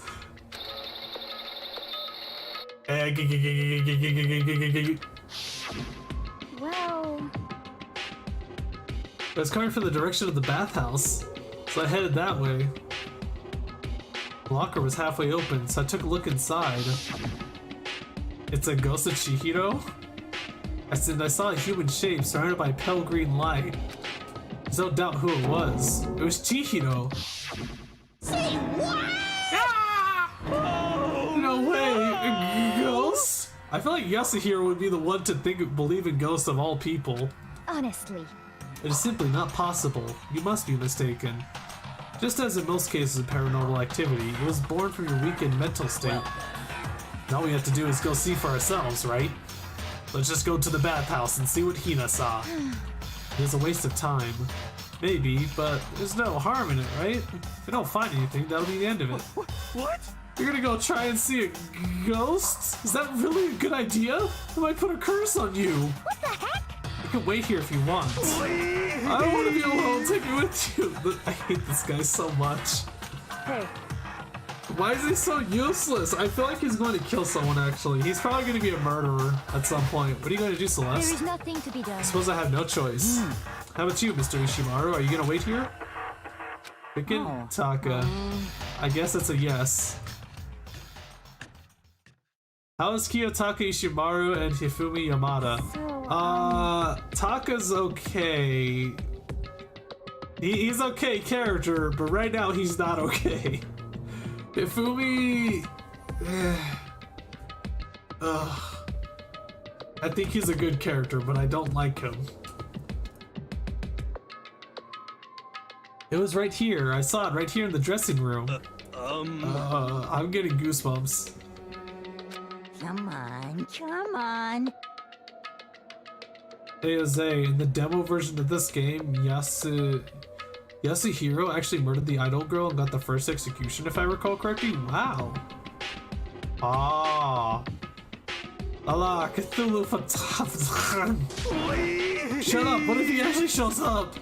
well, It was coming from the direction of the bathhouse, so I headed that way. The locker was halfway open, so I took a look inside. It's a ghost of Chihiro? I saw a human shape surrounded by pale green light. There's no doubt who it was. It was Chihiro. Say what? No way! A ghost? I feel like Yasuhiro would be the one to believe in ghosts of all people. honestly, It is simply not possible. You must be mistaken. Just as in most cases of paranormal activity, it was born from your weakened mental state. Now all we have to do is go see for ourselves, right? Let's just go to the bathhouse and see what Hina saw. It is a waste of time. Maybe, but there's no harm in it, right? If we don't find anything, that'll be the end of it. What? You're gonna go try and see a ghost? Is that really a good idea? I might put a curse on you. what the heck? You can wait here if you want. I don't want to be alone. Take me with you. I hate this guy so much. Hey, Why is he so useless? I feel like he's going to kill someone, actually. He's probably going to be a murderer at some point. What are you going to do, there Celeste? is nothing to be done. I suppose I have no choice. How about you, Mr. Ishimaru? Are you gonna wait here? Picking Oh. Taka. I guess it's a yes. How is Kiyotaka Ishimaru and Hifumi Yamada? So, Taka's okay. He's okay character, but right now he's not okay. Hifumi... I think he's a good character, but I don't like him. It was right here. I saw it right here in the dressing room. I'm getting goosebumps. come on, come on. Hey Jose, in the demo version of this game, Yasuhiro actually murdered the idol girl and got the first execution, if I recall correctly. Wow. Ah. Allah, Cthulhu for top. Shut up, what if he actually shows up?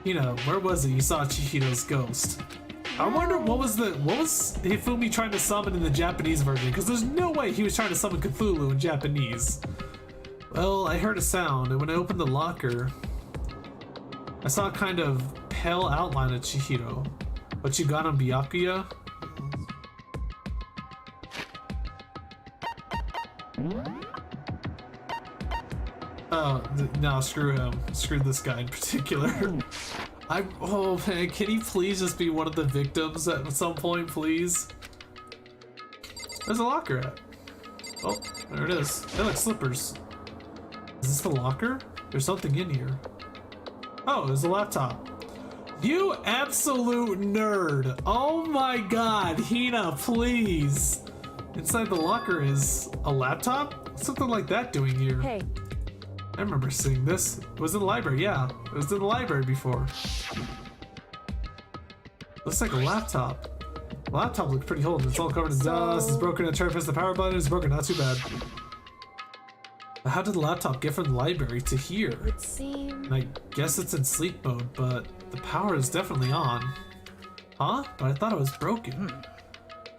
Hina, where was it you saw Chihiro's ghost? I wonder what was Hifumi trying to summon in the Japanese version, because there's no way he was trying to summon Cthulhu in Japanese. Well, I heard a sound, and when I opened the locker, I saw a kind of pale outline of Chihiro. What you got on Byakuya? Oh, no, screw him. Screw this guy in particular. Oh man, can he please just be one of the victims at some point, please? Where's the locker at? Oh, there it is. They look slippers. Is this the locker? There's something in here. Oh, there's a laptop. You absolute nerd. Oh my god, Hina, please. Inside the locker is a laptop? What's something like that doing here? Hey, I remember seeing this. It was in the library, yeah. It was in the library before. Looks like a laptop. The laptop looks pretty old. It's all covered in dust. It's broken. I tried to press the power button. It's broken. Not too bad. But how did the laptop get from the library to here? Would seem. And I guess it's in sleep mode, but the power is definitely on. Huh? But I thought it was broken.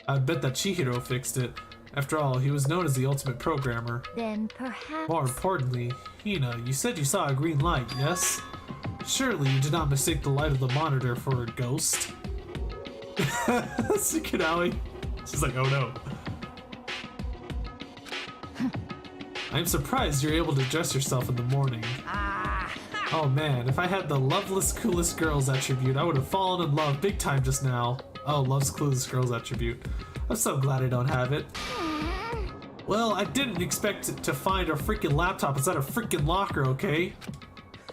I bet that Chihiro fixed it. After all, he was known as the ultimate programmer. then perhaps. More importantly, Hina, you said you saw a green light, yes? Surely you did not mistake the light of the monitor for a ghost? Tsukunawi. She's like, oh no. I'm surprised you're able to dress yourself in the morning. Oh man, if I had the loveless, coolest girls attribute, I would have fallen in love big time just now. Oh, loves coolest girls attribute. I'm so glad I don't have it. Well, I didn't expect to find a freaking laptop inside a freaking locker, okay?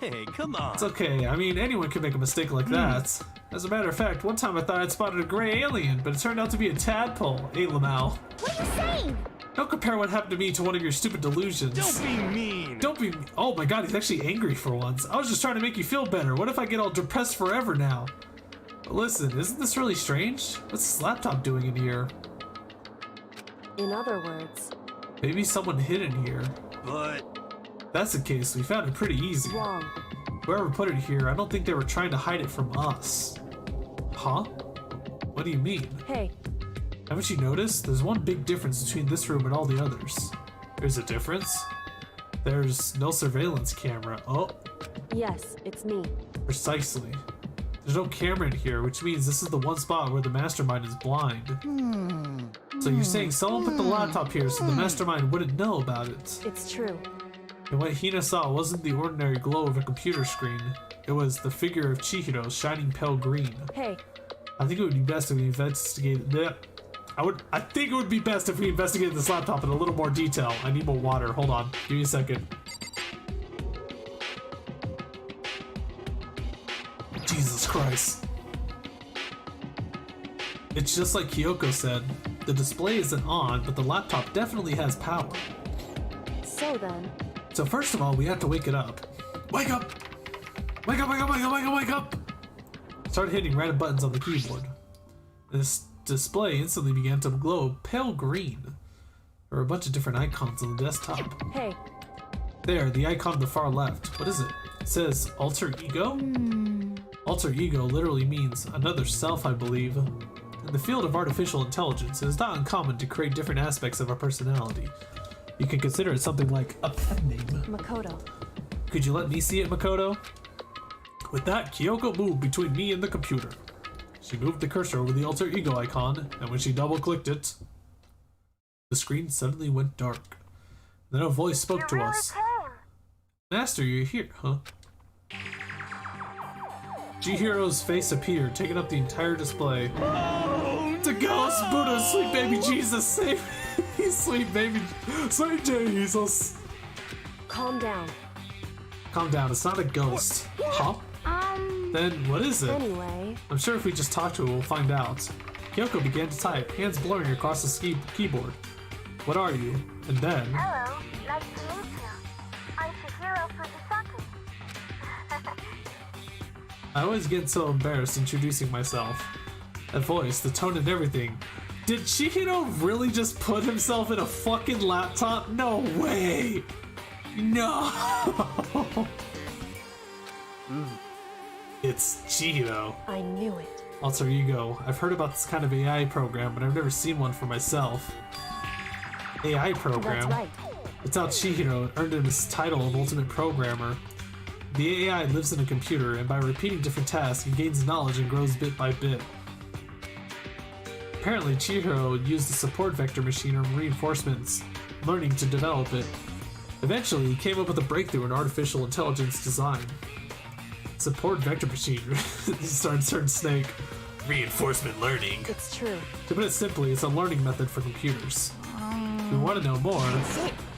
Hey, come on. It's okay, I mean, anyone can make a mistake like that. As a matter of fact, one time I thought I'd spotted a gray alien, but it turned out to be a tadpole. Hey, Lamau. What are you saying? Don't compare what happened to me to one of your stupid delusions. Don't be mean. Don't be. Oh my god, he's actually angry for once. I was just trying to make you feel better. What if I get all depressed forever now? But listen, isn't this really strange? What's this laptop doing in here? In other words, Maybe someone hid in here. But If that's the case, we found it pretty easy. wrong. Whoever put it here, I don't think they were trying to hide it from us. Huh? What do you mean? Hey, Haven't you noticed? There's one big difference between this room and all the others. There's a difference? There's no surveillance camera. Oh, yes, it's me. precisely. There's no camera in here, which means this is the one spot where the mastermind is blind. So you're saying someone put the laptop here so the mastermind wouldn't know about it. It's true. And what Hina saw wasn't the ordinary glow of a computer screen. It was the figure of Chihiro shining pale green. Hey, I think it would be best if we investigated that. I think it would be best if we investigated this laptop in a little more detail. I need more water. Hold on. Give me a second. Jesus Christ. It's just like Kyoko said. The display isn't on, but the laptop definitely has power. so then, So first of all, we have to wake it up. Wake up! Wake up, wake up, wake up, wake up, wake up! Start hitting random buttons on the keyboard. This display instantly began to glow pale green. There are a bunch of different icons on the desktop. hey, There, the icon on the far left. What is it? It says alter ego? Alter ego literally means another self, I believe. In the field of artificial intelligence, it is not uncommon to create different aspects of our personality. You can consider it something like a pet name. Makoto. Could you let me see it, Makoto? With that, Kyoko moved between me and the computer. She moved the cursor over the alter ego icon, and when she double-clicked it, the screen suddenly went dark. Then a voice spoke to us. Master, you're here, huh? Chihiro's face appeared, taking up the entire display. It's a ghost! Buddha, sweet baby Jesus, save me! Sweet baby, sweet Jesus! Calm down. Calm down, it's not a ghost. Huh? Then what is it? Anyway, I'm sure if we just talk to her, we'll find out. Kyoko began to type, hands blurring across the keyboard. What are you? And then... Hello, nice to meet you. I'm Chihiro Fujisaki. I always get so embarrassed introducing myself. That voice, the tone and everything. Did Chihiro really just put himself in a fucking laptop? No way! No! It's Chihiro. I knew it. Alter Ego. I've heard about this kind of AI program, but I've never seen one for myself. AI program? That's right. It's how Chihiro earned his title of Ultimate Programmer. The AI lives in a computer, and by repeating different tasks, it gains knowledge and grows bit by bit. Apparently, Chihiro used a support vector machine or reinforcements learning to develop it. Eventually, he came up with a breakthrough in artificial intelligence design. Support vector machine. He started Snake. Reinforcement learning. It's true. To put it simply, it's a learning method for computers. If you want to know more,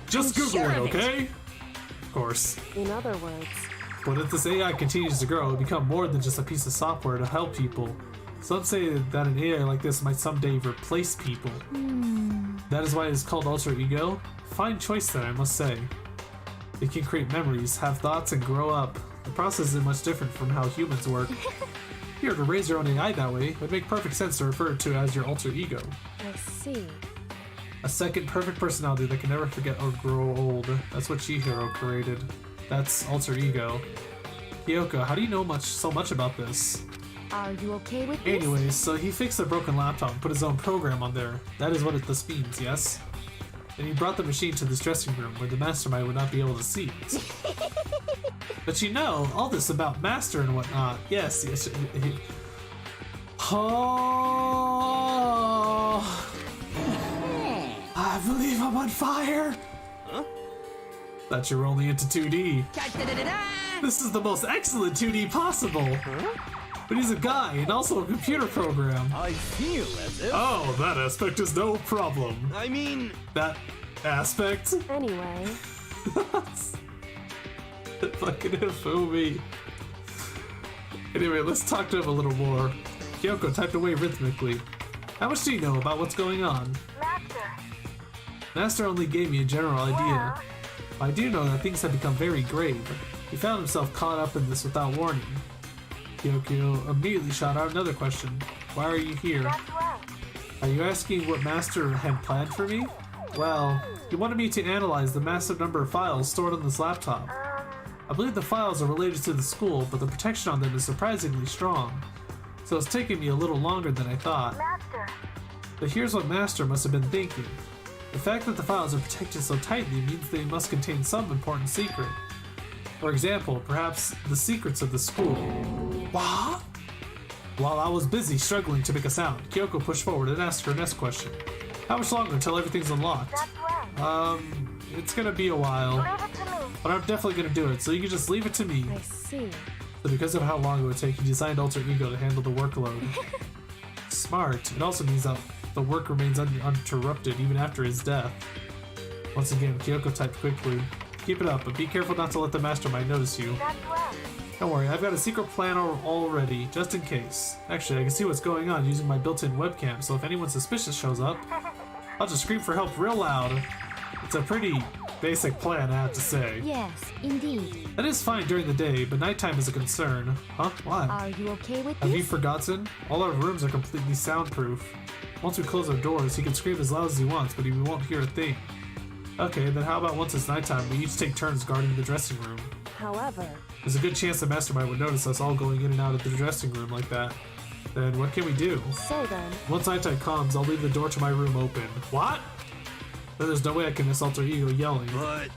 just Google it, okay? Of course. In other words, But if this AI continues to grow, it'll become more than just a piece of software to help people. Some say that an AI like this might someday replace people. That is why it's called Alter Ego. Fine choice then, I must say. It can create memories, have thoughts, and grow up. The process isn't much different from how humans work. Here, to raise your own AI that way, it would make perfect sense to refer to it as your alter ego. I see. A second perfect personality that can never forget or grow old. That's what Chihiro created. That's alter ego. Kyoko, how do you know so much about this? Are you okay with this? Anyways, so he fixed a broken laptop and put his own program on there. That is what this means, yes? And he brought the machine to this dressing room where the mastermind would not be able to see it. But you know, all this about master and whatnot. Yes. Oh, I believe I'm on fire. Huh? Thought you were only into 2D. Da-da-da-da! This is the most excellent 2D possible. But he's a guy and also a computer program. I feel as if... Oh, that aspect is no problem. I mean... That aspect? Anyway, Fucking Hifumi. Anyway, let's talk to him a little more. Kyoko typed away rhythmically. How much do you know about what's going on? Master. Master only gave me a general idea. Well, I do know that things have become very grave. He found himself caught up in this without warning. Kyoko immediately shot out another question. Why are you here? that's right. Are you asking what Master had planned for me? Well, he wanted me to analyze the massive number of files stored on this laptop. I believe the files are related to the school, but the protection on them is surprisingly strong. So it's taking me a little longer than I thought. Master. But here's what Master must have been thinking. The fact that the files are protected so tightly means they must contain some important secret. For example, perhaps the secrets of the school. What? While I was busy struggling to make a sound, Kyoko pushed forward and asked her next question. How much longer until everything's unlocked? That's right. It's gonna be a while, Leave it to me. but I'm definitely gonna do it, so you can just leave it to me. I see. So because of how long it would take, he designed Alter Ego to handle the workload. Smart. It also means that the work remains uninterrupted even after his death. Once again, Kyoko typed quickly. Keep it up, but be careful not to let the mastermind notice you. That's right. Don't worry, I've got a secret plan already, just in case. Actually, I can see what's going on using my built-in webcam, so if anyone suspicious shows up, I'll just scream for help real loud. It's a pretty basic plan, I have to say. Yes, indeed. That is fine during the day, but nighttime is a concern. Huh? Why? Are you okay with Have you this? forgotten? All our rooms are completely soundproof. Once we close our doors, he can scream as loud as he wants, but he won't hear a thing. Okay, then how about once it's nighttime, we each take turns guarding the dressing room. However, There's a good chance the mastermind would notice us all going in and out of the dressing room like that. Then what can we do? so then, Once nighttime comes, I'll leave the door to my room open. What? Then there's no way I can miss Alter Ego yelling. But...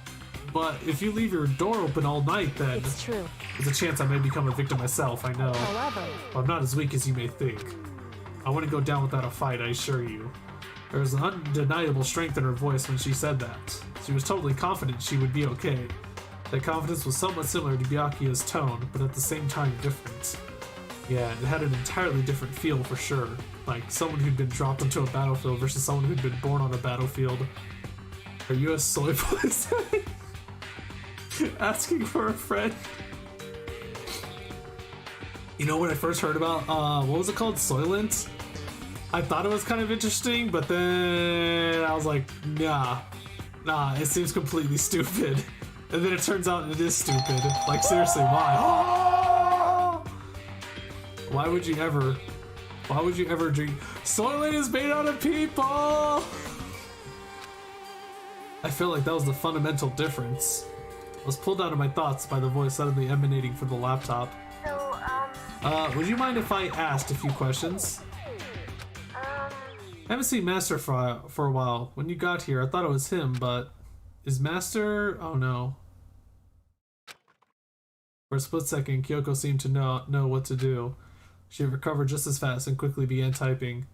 But if you leave your door open all night, then It's true. there's a chance I may become a victim myself, I know. However, But I'm not as weak as you may think. I wouldn't go down without a fight, I assure you. There was an undeniable strength in her voice when she said that. She was totally confident she would be okay. That confidence was somewhat similar to Byakuya's tone, but at the same time different. Yeah, it had an entirely different feel for sure. Like someone who'd been dropped into a battlefield versus someone who'd been born on a battlefield. Are you a soy boy? Asking for a friend? You know, when I first heard about, what was it called? Soylent? I thought it was kind of interesting, but then I was like, nah, it seems completely stupid. And then it turns out it is stupid. Like, seriously, why? Why would you ever drink? Soylent is made out of people! I feel like that was the fundamental difference. I was pulled out of my thoughts by the voice suddenly emanating from the laptop. So, Would you mind if I asked a few questions? I haven't seen Master for a while. When you got here, I thought it was him, but is Master? Oh no. For a split second, Kyoko seemed to know what to do. She recovered just as fast and quickly began typing.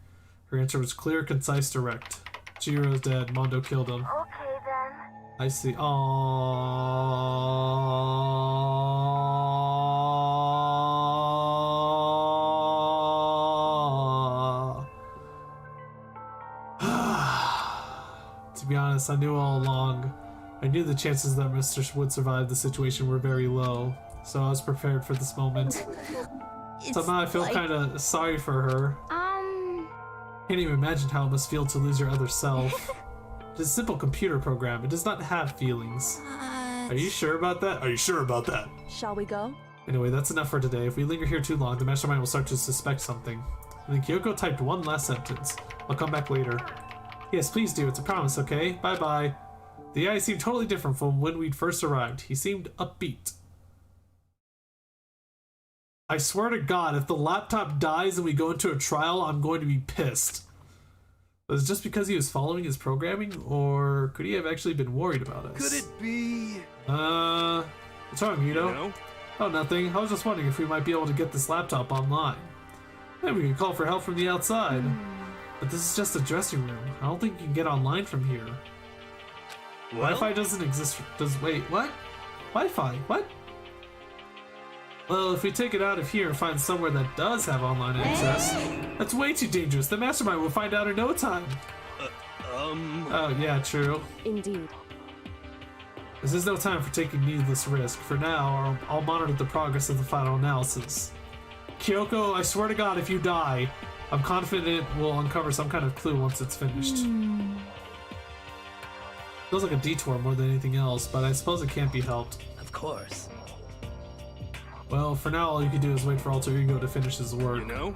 Her answer was clear, concise, direct. Chihiro's dead. Mondo killed him. okay then. I see. To be honest, I knew all along. I knew the chances that Mr. would survive the situation were very low, so I was prepared for this moment. Somehow I feel kind of sorry for her. Can't even imagine how it must feel to lose your other self. It is a simple computer program. It does not have feelings. Are you sure about that? Are you sure about that? shall we go? Anyway, that's enough for today. If we linger here too long, the mastermind will start to suspect something. And then Kyoko typed one last sentence. I'll come back later. Yes, please do. It's a promise, okay? Bye-bye. The guy seemed totally different from when we'd first arrived. He seemed upbeat. I swear to God, if the laptop dies and we go into a trial, I'm going to be pissed. Was it just because he was following his programming, or could he have actually been worried about us? Could it be? What's wrong, Yuto? No? Oh, nothing. I was just wondering if we might be able to get this laptop online. Maybe we can call for help from the outside. But this is just a dressing room. I don't think you can get online from here. Well, Wi-Fi doesn't exist. Wait, what? Wi-Fi? What? Well, if we take it out of here and find somewhere that does have online access, that's way too dangerous. The mastermind will find out in no time. Oh, yeah, true. Indeed. This is no time for taking needless risk. For now, I'll monitor the progress of the final analysis. Kyoko, I swear to God, if you die, I'm confident we'll uncover some kind of clue once it's finished. Feels like a detour more than anything else, but I suppose it can't be helped. of course. Well, for now, all you can do is wait for Alter Ego to finish his work. You know?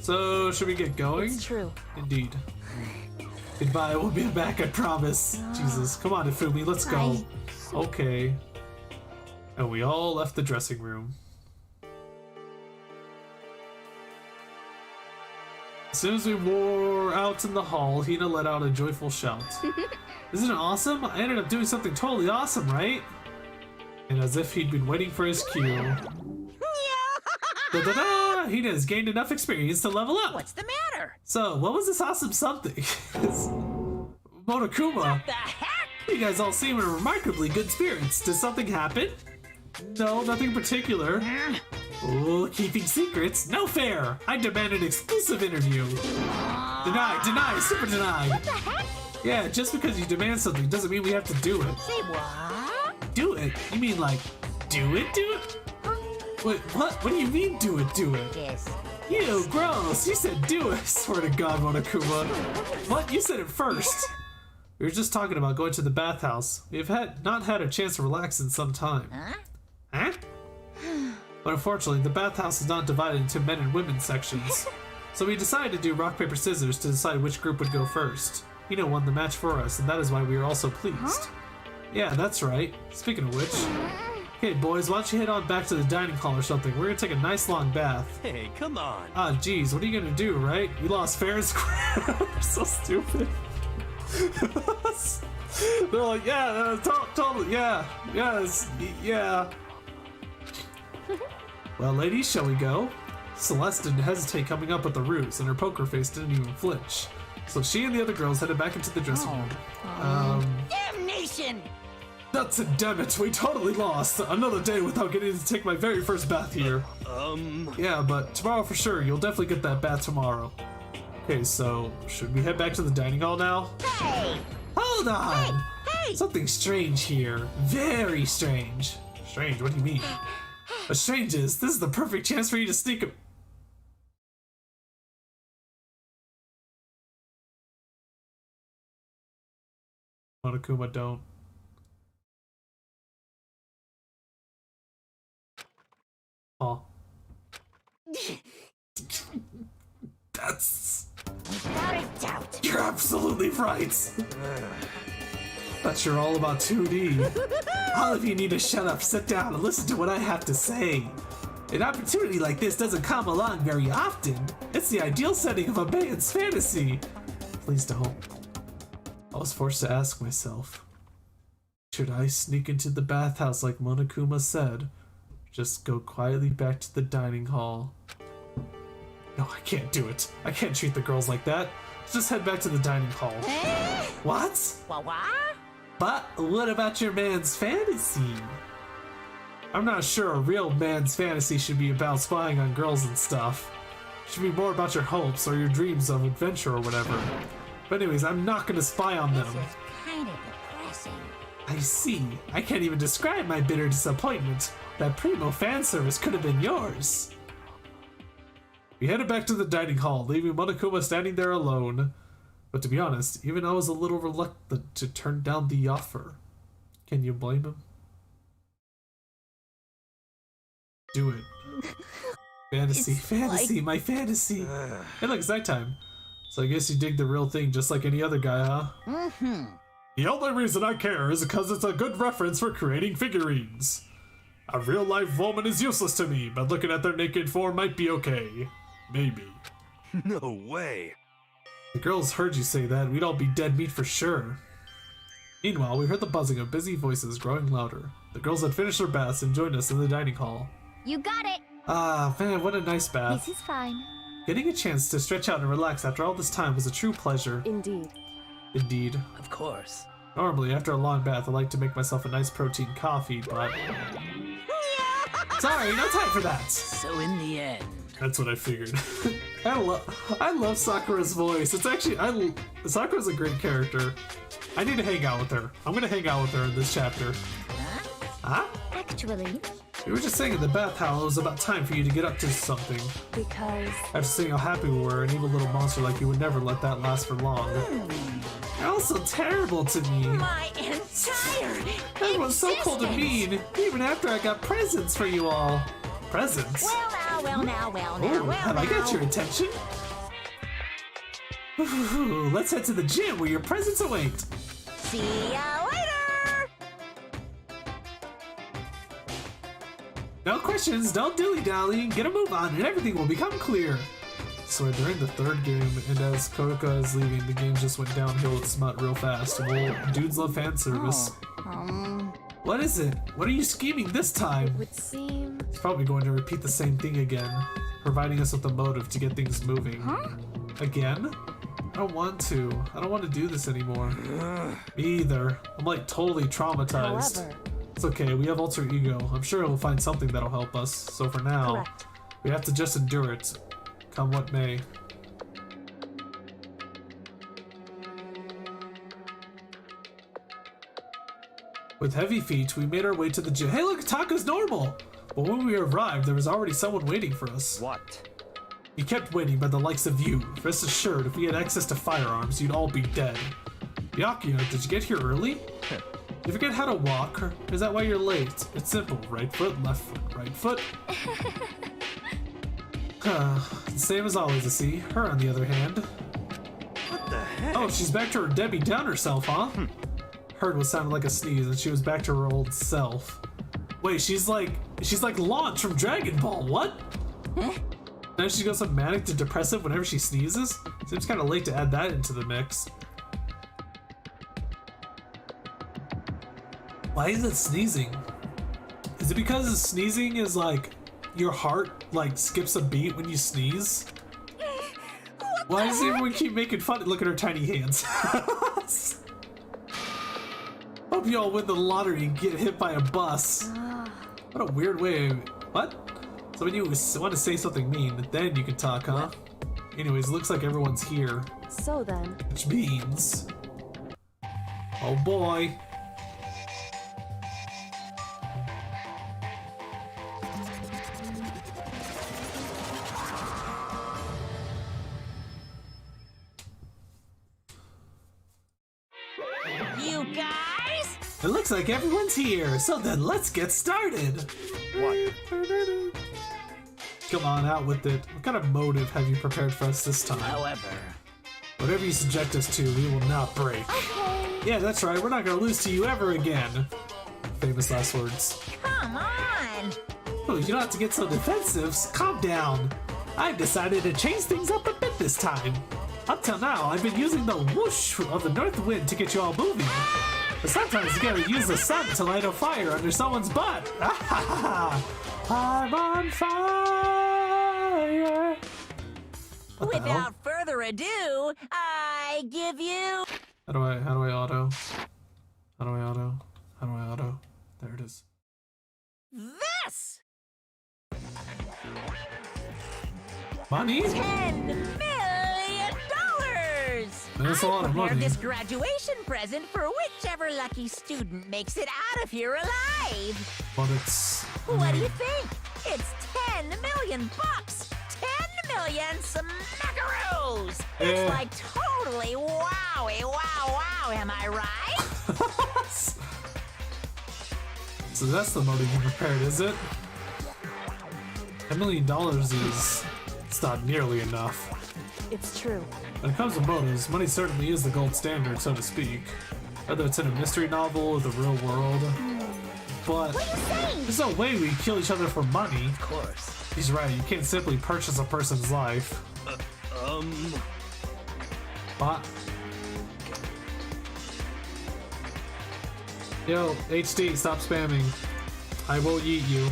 So, should we get going? It's true. Indeed. Goodbye, we'll be back, I promise. Jesus, come on, Ifumi, let's go. Bye. Okay. And we all left the dressing room. As soon as we were out in the hall, Hina let out a joyful shout. Isn't it awesome? I ended up doing something totally awesome, right? And as if he'd been waiting for his cue. Da-da-da! Hina has gained enough experience to level up. What's the matter? So, what was this awesome something? Monokuma, The heck? you guys all seem in remarkably good spirits. Did something happen? No, nothing particular. Oh, keeping secrets? No fair! I demand an exclusive interview. Denied, super denied. What the heck? Yeah, just because you demand something doesn't mean we have to do it. Say what? Do it? You mean like, do it? Wait, what? What do you mean do it? Yes. Ew, gross! You said do it! Swear to God, Monokuma. What? You said it first! We were just talking about going to the bathhouse. We've not had a chance to relax in some time. Huh? Huh? But unfortunately, the bathhouse is not divided into men and women sections. So we decided to do rock, paper, scissors to decide which group would go first. Hina won the match for us, and that is why we are also pleased. Yeah, that's right. Speaking of which... Okay, boys, why don't you head on back to the dining hall or something? We're gonna take a nice long bath. Hey, come on. Ah, geez, what are you gonna do, right? We lost fair and square. We're so stupid. They're like, yeah, totally, yeah, yes, yeah. Well, ladies, shall we go? Celeste didn't hesitate coming up with the ruse, and her poker face didn't even flinch. So she and the other girls headed back into the dressing room. Damnation! Nuts and damn it, we totally lost. Another day without getting to take my very first bath here. Yeah, but tomorrow for sure, you'll definitely get that bath tomorrow. Okay, so should we head back to the dining hall now? Hey! Hold on! Hey! Something strange here. Very strange. Strange? What do you mean? What's strange is, this is the perfect chance for you to sneak a- Monokuma, don't. Oh. That's... Without a doubt. You're absolutely right! But you're all about 2D. All of you need to shut up, sit down, and listen to what I have to say. An opportunity like this doesn't come along very often. It's the ideal setting of a man's fantasy. Please don't. I was forced to ask myself, should I sneak into the bathhouse like Monokuma said? Just go quietly back to the dining hall. No, I can't do it. I can't treat the girls like that. Let's just head back to the dining hall. What? What? But what about your man's fantasy? I'm not sure a real man's fantasy should be about spying on girls and stuff. It should be more about your hopes or your dreams of adventure or whatever. But anyways, I'm not gonna spy on them. This is kind of depressing. I see. I can't even describe my bitter disappointment. That primo fan service could have been yours. We headed back to the dining hall, leaving Monokuma standing there alone. But to be honest, even I was a little reluctant to turn down the offer. Can you blame him? Do it. Fantasy, It's fantasy, like- my fantasy. Hey look, it's nighttime. So I guess you dig the real thing just like any other guy, huh? Mm-hmm. The only reason I care is because it's a good reference for creating figurines. A real-life woman is useless to me, but looking at their naked form might be okay. Maybe. No way. The girls heard you say that, we'd all be dead meat for sure. Meanwhile, we heard the buzzing of busy voices growing louder. The girls had finished their baths and joined us in the dining hall. You got it. Ah, man, what a nice bath. This is fine. Getting a chance to stretch out and relax after all this time was a true pleasure. Indeed. Indeed. Of course. Normally, after a long bath, I like to make myself a nice protein coffee, but... Sorry, no time for that! So in the end. That's what I figured. I love Sakura's voice. It's actually, Sakura's a great character. I need to hang out with her. I'm gonna hang out with her in this chapter. Huh? Actually, We were just saying in the bath how it was about time for you to get up to something. Because After seeing how happy we were, an evil little monster like you would never let that last for long. You're all so terrible to me. My entire Everyone's so cold and mean, even after I got presents for you all. Presents? Ooh, have I got your attention? Ooh, let's head to the gym where your presents await. See ya later! No questions, don't dilly-dally, get a move on and everything will become clear. So during the third game, and as Kotoka is leaving, the game just went downhill with smut real fast. Well, dudes love fan service. What is it? What are you scheming this time? it would seem He's probably going to repeat the same thing again, providing us with a motive to get things moving. Again? I don't want to. I don't want to do this anymore. Me either. I'm like totally traumatized. however. It's okay, we have alter ego. I'm sure he'll find something that'll help us. So for now, Correct. we have to just endure it. Come what may. With heavy feet, we made our way to the gym. Hey look, Taka's normal! But when we arrived, there was already someone waiting for us. What? You kept waiting by the likes of you. Rest assured, if we had access to firearms, you'd all be dead. Byakuya, did you get here early? You forget how to walk, or is that why you're late? It's simple. Right foot, left foot, right foot. Same as always, I see. Her, on the other hand. What the heck? Oh, she's back to her Debbie Downer self, huh? Heard what sounded like a sneeze, and she was back to her old self. Wait, she's like Launch from Dragon Ball. What? Now she goes from manic to depressive whenever she sneezes? Seems kind of late to add that into the mix. Why is it sneezing? Is it because sneezing is like your heart like skips a beat when you sneeze? Why does everyone keep making fun? Look at her tiny hands. Hope you all win the lottery and get hit by a bus. What a weird way. What? So when you want to say something mean, then you can talk, huh? Anyways, looks like everyone's here. So then, Which means... Oh boy. You guys? It looks like everyone's here, so then let's get started. What? Come on, out with it. What kind of motive have you prepared for us this time? However, Whatever you subject us to, we will not break. Yeah, that's right. We're not gonna lose to you ever again. Famous last words. Come on. Oh, you don't have to get so defensive. Calm down. I've decided to change things up a bit this time. Up till now, I've been using the whoosh of the north wind to get you all moving. But sometimes you gotta use the sun to light a fire under someone's butt. I'm on fire. What the hell? Without further ado, I give you How do I auto? How do I auto? How do I auto? There it is. this Money? $10 million. That's a lot of Prepare money. this graduation present for whichever lucky student makes it out of here alive. But it's... What do you think? It's 10 million bucks. 10 million smackaroos. Yeah. It's like totally wowie, wow, am I right? So that's the motive you prepared, is it? $10 million is... It's not nearly enough. it's true. When it comes to motives, money certainly is the gold standard, so to speak. Whether it's in a mystery novel or the real world. But there's no way we kill each other for money. of course. He's right, you can't simply purchase a person's life. What? Yo, HD, stop spamming. I will eat you.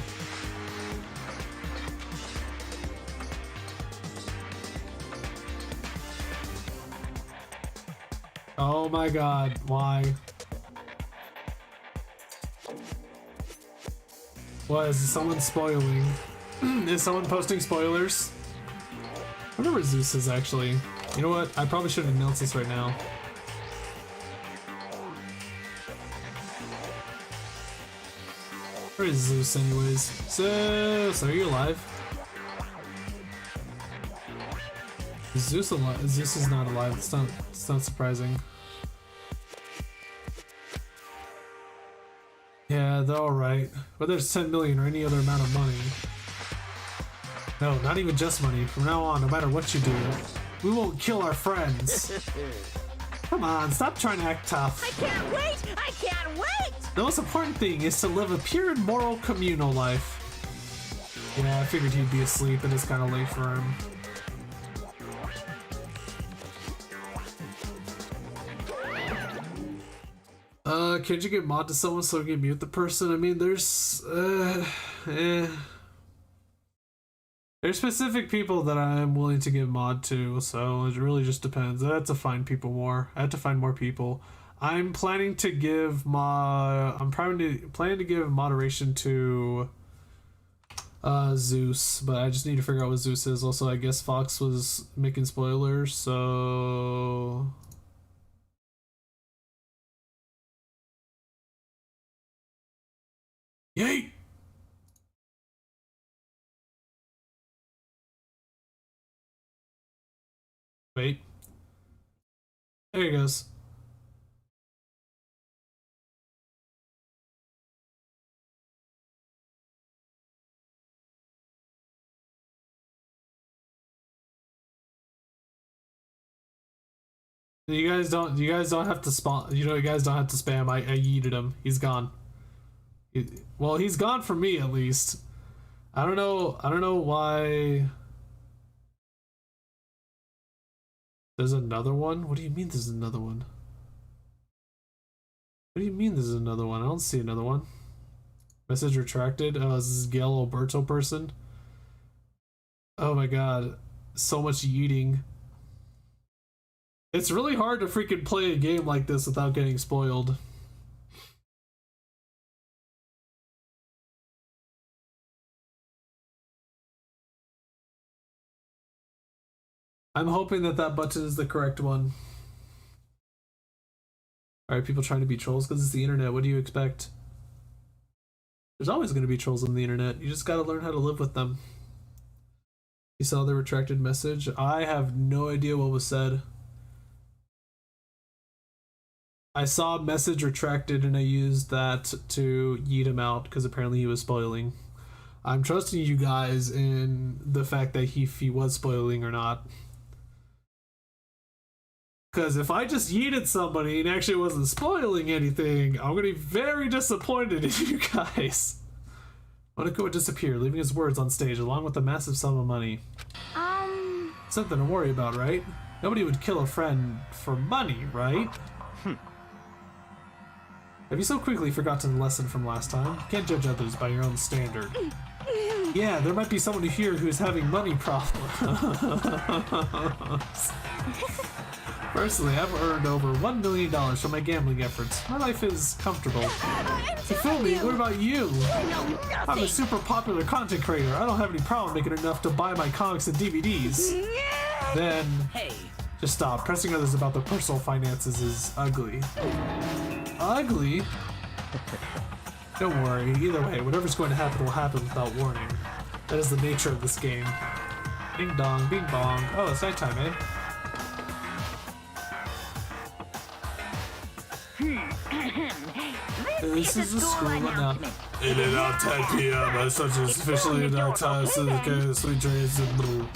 Oh my god, why? What, is someone spoiling? Is someone posting spoilers? I wonder where Zeus is actually. You know what? I probably shouldn't announce this right now. Where is Zeus anyways? Zeus, are you alive? Is Zeus alive? Zeus is not alive. It's not surprising. Yeah, they're alright. Whether it's 10 million or any other amount of money. No, not even just money. From now on, no matter what you do, we won't kill our friends. Come on, stop trying to act tough. I can't wait! I can't wait! The most important thing is to live a pure and moral communal life. Yeah, I figured he'd be asleep and it's kind of late for him. Can't you get mod to someone so we can mute the person? I mean, there's, There's specific people that I'm willing to give mod to, so it really just depends. I have to find people more. I have to find more people. I'm planning to give planning to give moderation to Zeus, but I just need to figure out what Zeus is. Also, I guess Fox was making spoilers, so yay! Wait. There he goes. You guys don't have to spawn. You guys don't have to spam. I yeeted him. He's gone. Well, he's gone for me at least. I don't know why. There's another one? What do you mean there's another one? What do you mean there's another one? I don't see another one. Message retracted. Oh, is this Gail Alberto person? Oh my god. So much yeeting. It's really hard to freaking play a game like this without getting spoiled. I'm hoping that that button is the correct one. Alright, people trying to be trolls because it's the internet. What do you expect? There's always going to be trolls on the internet. You just got to learn how to live with them. You saw the retracted message? I have no idea what was said. I saw a message retracted and I used that to yeet him out because apparently he was spoiling. I'm trusting you guys in the fact that if he was spoiling or not. Because if I just yeeted somebody and actually wasn't spoiling anything, I'm going to be very disappointed in you guys. Monoko would disappear, leaving his words on stage along with a massive sum of money. Something to worry about, right? Nobody would kill a friend for money, right? Have you so quickly forgotten the lesson from last time? You can't judge others by your own standard. Yeah, there might be someone here who's having money problems. Personally, I've earned over $1 million from my gambling efforts. My life is comfortable. You feel me? What about you? I'm a super popular content creator. I don't have any problem making enough to buy my comics and DVDs. Then, just stop. Pressing others about their personal finances is ugly. Ugly? Don't worry. Either way, whatever's going to happen will happen without warning. That is the nature of this game. Ding dong, bing bong. Oh, it's nighttime, eh? This is a school announcement. In and out 10 p.m. Such as officially night time, so the sweet dreams and blue.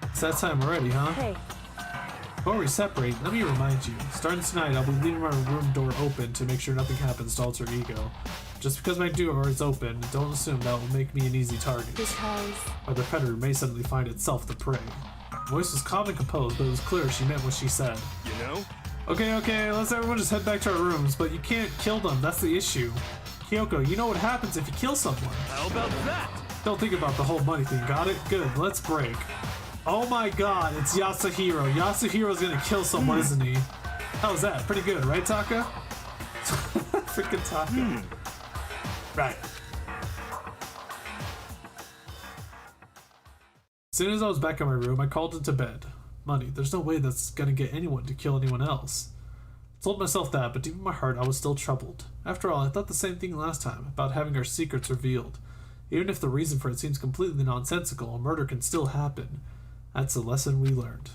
It's that time already, huh? Hey. Before we separate, let me remind you. Starting tonight, I'll be leaving my room door open to make sure nothing happens to Alter Ego. Just because my door is open, don't assume that will make me an easy target. Because... Or the predator may suddenly find itself the prey. Voice was calm and composed, but it was clear she meant what she said. You know? Okay, let's everyone just head back to our rooms, but you can't kill them, that's the issue. Kyoko, you know what happens if you kill someone. How about that? Don't think about the whole money thing, got it? Good, let's break. Oh my god, it's Yasuhiro. Yasuhiro's gonna kill someone, isn't he? How's that? Pretty good, right, Taka? Freaking Taka. Right. As soon as I was back in my room, I called into bed. Money, there's no way that's gonna get anyone to kill anyone else. I told myself that, but deep in my heart, I was still troubled. After all, I thought the same thing last time, about having our secrets revealed. Even if the reason for it seems completely nonsensical, a murder can still happen. That's a lesson we learned.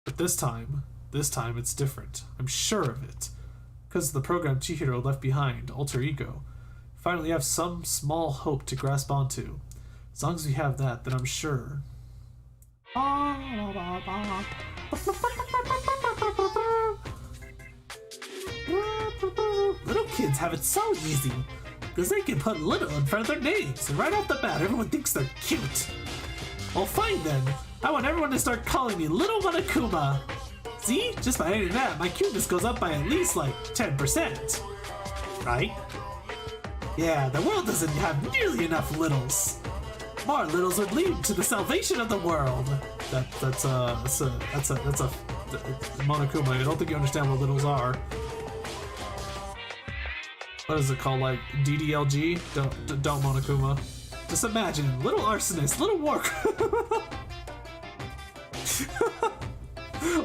But this time it's different. I'm sure of it. Because of the program Chihiro left behind, Alter Ego. Finally have some small hope to grasp onto. As long as we have that, then I'm sure. Little kids have it so easy. Because they can put little in front of their names, and right off the bat, everyone thinks they're cute. Well, fine then. I want everyone to start calling me Little Monokuma. See? Just by adding that, my cuteness goes up by at least like 10%. Right? Yeah, the world doesn't have nearly enough littles. More littles would lead to the salvation of the world. That's a Monokuma. I don't think you understand what littles are. What is it called? Like DDLG? Don't Monokuma. Just imagine, little arsonist, little war.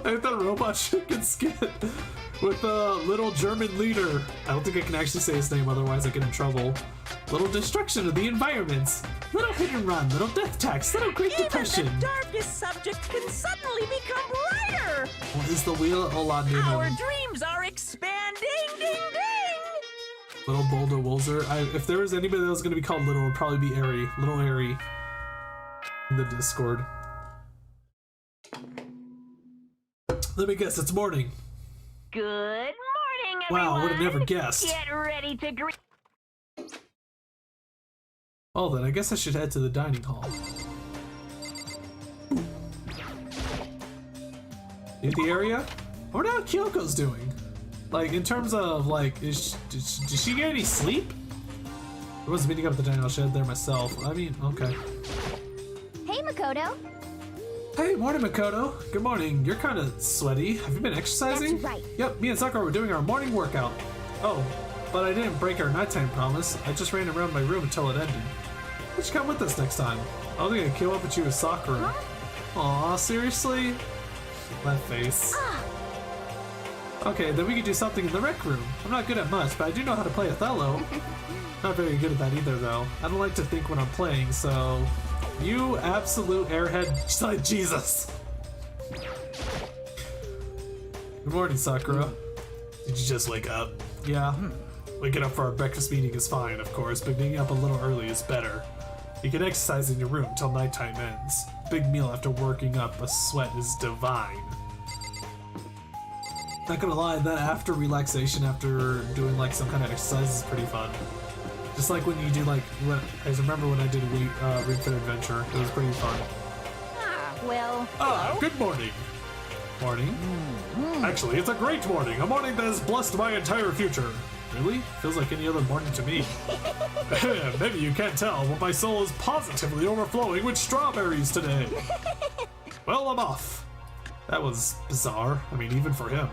Like that robot chicken skit with a little German leader. I don't think I can actually say his name, otherwise I get in trouble. Little destruction of the environments. Little hit and run, little death tax, little Great Depression. Even the darkest subject can suddenly become brighter. What is the wheel of Ola Our dreams are expanding, ding ding. Little Boulder Wolzer. If there was anybody that was going to be called Little, it would probably be Airy. Little Airy. In the Discord. Let me guess, it's morning. Good morning, everyone. Wow, I would have never guessed. Get ready to greet. Well then, I guess I should head to the dining hall. Need the area? I wonder how Kyoko's doing. Like, in terms of, like, did she get any sleep? I was meeting up at the Daniel shed there myself. I mean, okay. Hey, Makoto. Hey, morning, Makoto. Good morning. You're kind of sweaty. Have you been exercising? That's right. Yep, me and Sakura were doing our morning workout. Oh, but I didn't break our nighttime promise. I just ran around my room until it ended. Why don't you come with us next time? I was gonna kill up with you with Sakura. Aw, seriously? My face. Okay, then we could do something in the rec room. I'm not good at much, but I do know how to play Othello. Not very good at that either, though. I don't like to think when I'm playing, so... You absolute airhead Jesus! Good morning, Sakura. Did you just wake up? Yeah. Waking up for our breakfast meeting is fine, of course, but being up a little early is better. You can exercise in your room till nighttime ends. Big meal after working up a sweat is divine. Not gonna lie, that after relaxation, after doing like some kind of exercise is pretty fun. Just like when you do like, I remember when I did Ring Fit Adventure, it was pretty fun. Hello? Good morning. Morning? Actually, it's a great morning. A morning that has blessed my entire future. Really? Feels like any other morning to me. Maybe you can't tell, but my soul is positively overflowing with strawberries today. Well, I'm off. That was bizarre. I mean, even for him.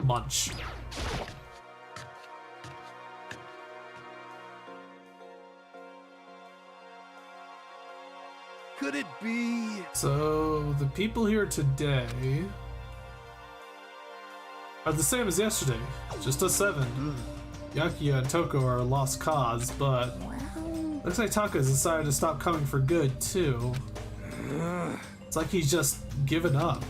Munch. Could it be? So, the people here today are the same as yesterday, just us 7. Yakuya and Toko are a lost cause, but looks like Taka's decided to stop coming for good, too. It's like he's just given up.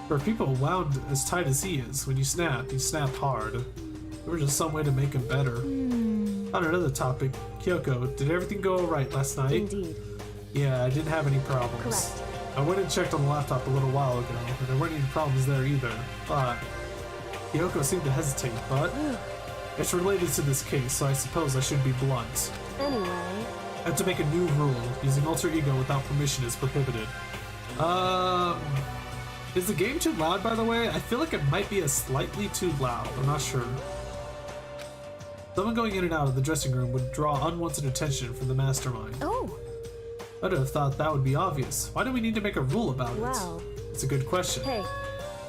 For people wound as tight as he is, when you snap hard. There was just some way to make him better. On another topic, Kyoko, did everything go alright last night? Indeed. Yeah, I didn't have any problems. Correct. I went and checked on the laptop a little while ago, and there weren't any problems there either. But Kyoko seemed to hesitate, but it's related to this case, so I suppose I should be blunt. Anyway, I have to make a new rule. Using alter ego without permission is prohibited. Is the game too loud, by the way? I feel like it might be slightly too loud. I'm not sure. Someone going in and out of the dressing room would draw unwanted attention from the mastermind. Oh, I'd have thought that would be obvious. Why do we need to make a rule about well. it? It's a good question. Hey, Do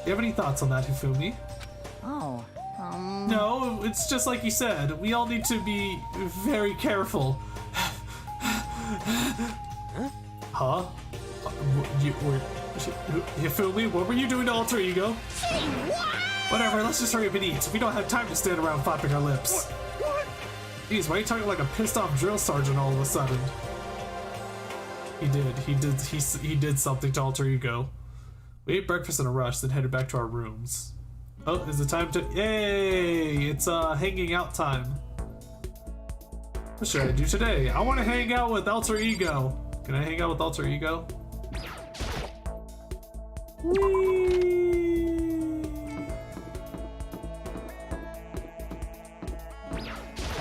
you have any thoughts on that, Hifumi? Oh, No, it's just like you said. We all need to be very careful. Huh? Hifumi, what were you doing to alter ego? Whatever, let's just hurry up and eat. We don't have time to stand around flapping our lips. What? Jeez, why are you talking like a pissed off drill sergeant all of a sudden? He did something to alter ego. We ate breakfast in a rush, then headed back to our rooms. Oh, is it time to... Yay! It's hanging out time. What should I do today? I want to hang out with alter ego. Can I hang out with alter ego? Whee!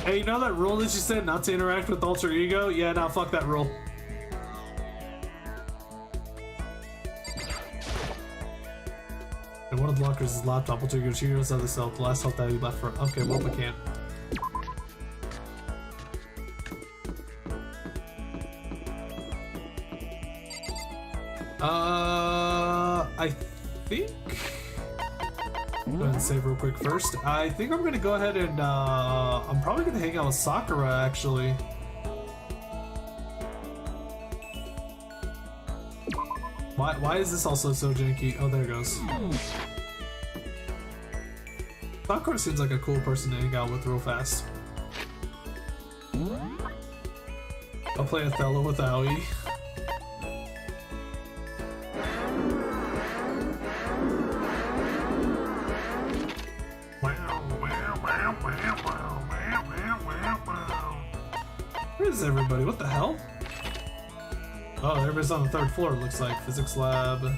Hey, you know that rule that you said not to interact with alter ego? Yeah, nah, fuck that rule. And one of the lockers is laptop. Alter ego cheers other self. The last health that he left for. Okay, well, we can't. I think. Go ahead and save real quick first. I think I'm gonna go ahead and I'm probably gonna hang out with Sakura actually. Why is this also so janky? Oh, there it goes. Sakura seems like a cool person to hang out with real fast. I'll play Othello with Aoi. Where is everybody? What the hell? Oh, everybody's on the 3rd floor, it looks like. Physics lab. I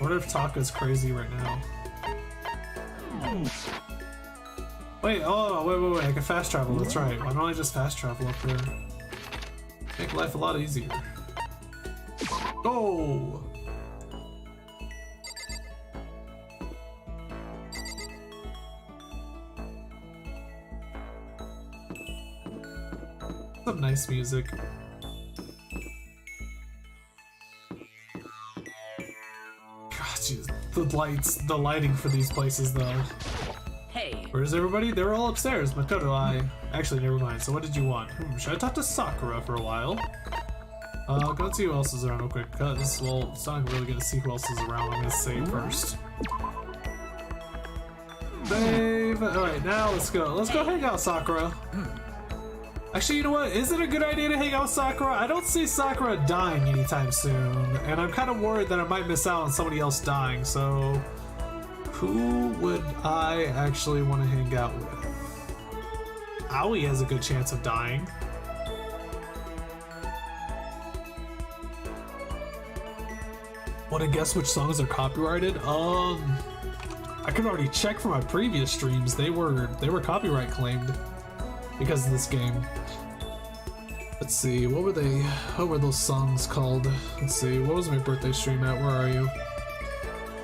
wonder if Taka's crazy right now. Wait, oh, wait, I can fast travel, that's right. Why don't I just fast travel up there? Make life a lot easier. Go! Some nice music. God, geez, the lighting for these places though. Hey, Where's everybody? They were all upstairs. Makoto, actually, never mind. So what did you want? Should I talk to Sakura for a while? Go see who else is around real quick, because, well, it's not really gonna see who else is around. I'm gonna save first. Save! Alright, now let's go. Let's go hang out, Sakura. Actually, you know what? Is it a good idea to hang out with Sakura? I don't see Sakura dying anytime soon, and I'm kind of worried that I might miss out on somebody else dying, so... Who would I actually want to hang out with? Aoi has a good chance of dying. Want to guess which songs are copyrighted? I could already check for my previous streams. They were copyright claimed because of this game. Let's see, what were those songs called? Let's see, what was my birthday stream at? Where are you?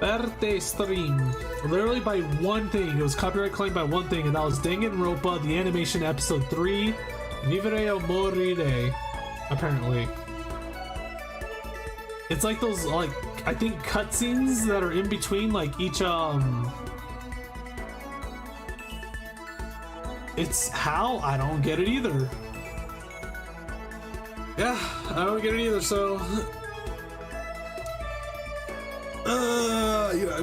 Birthday stream. Literally by one thing. It was copyright claimed by one thing, and that was Dangit Grandpa, the animation episode 3, Vivere o Morire, apparently. It's like those, like, I think cutscenes that are in between, like, each, It's how? I don't get it either. Yeah, I don't get it either, so...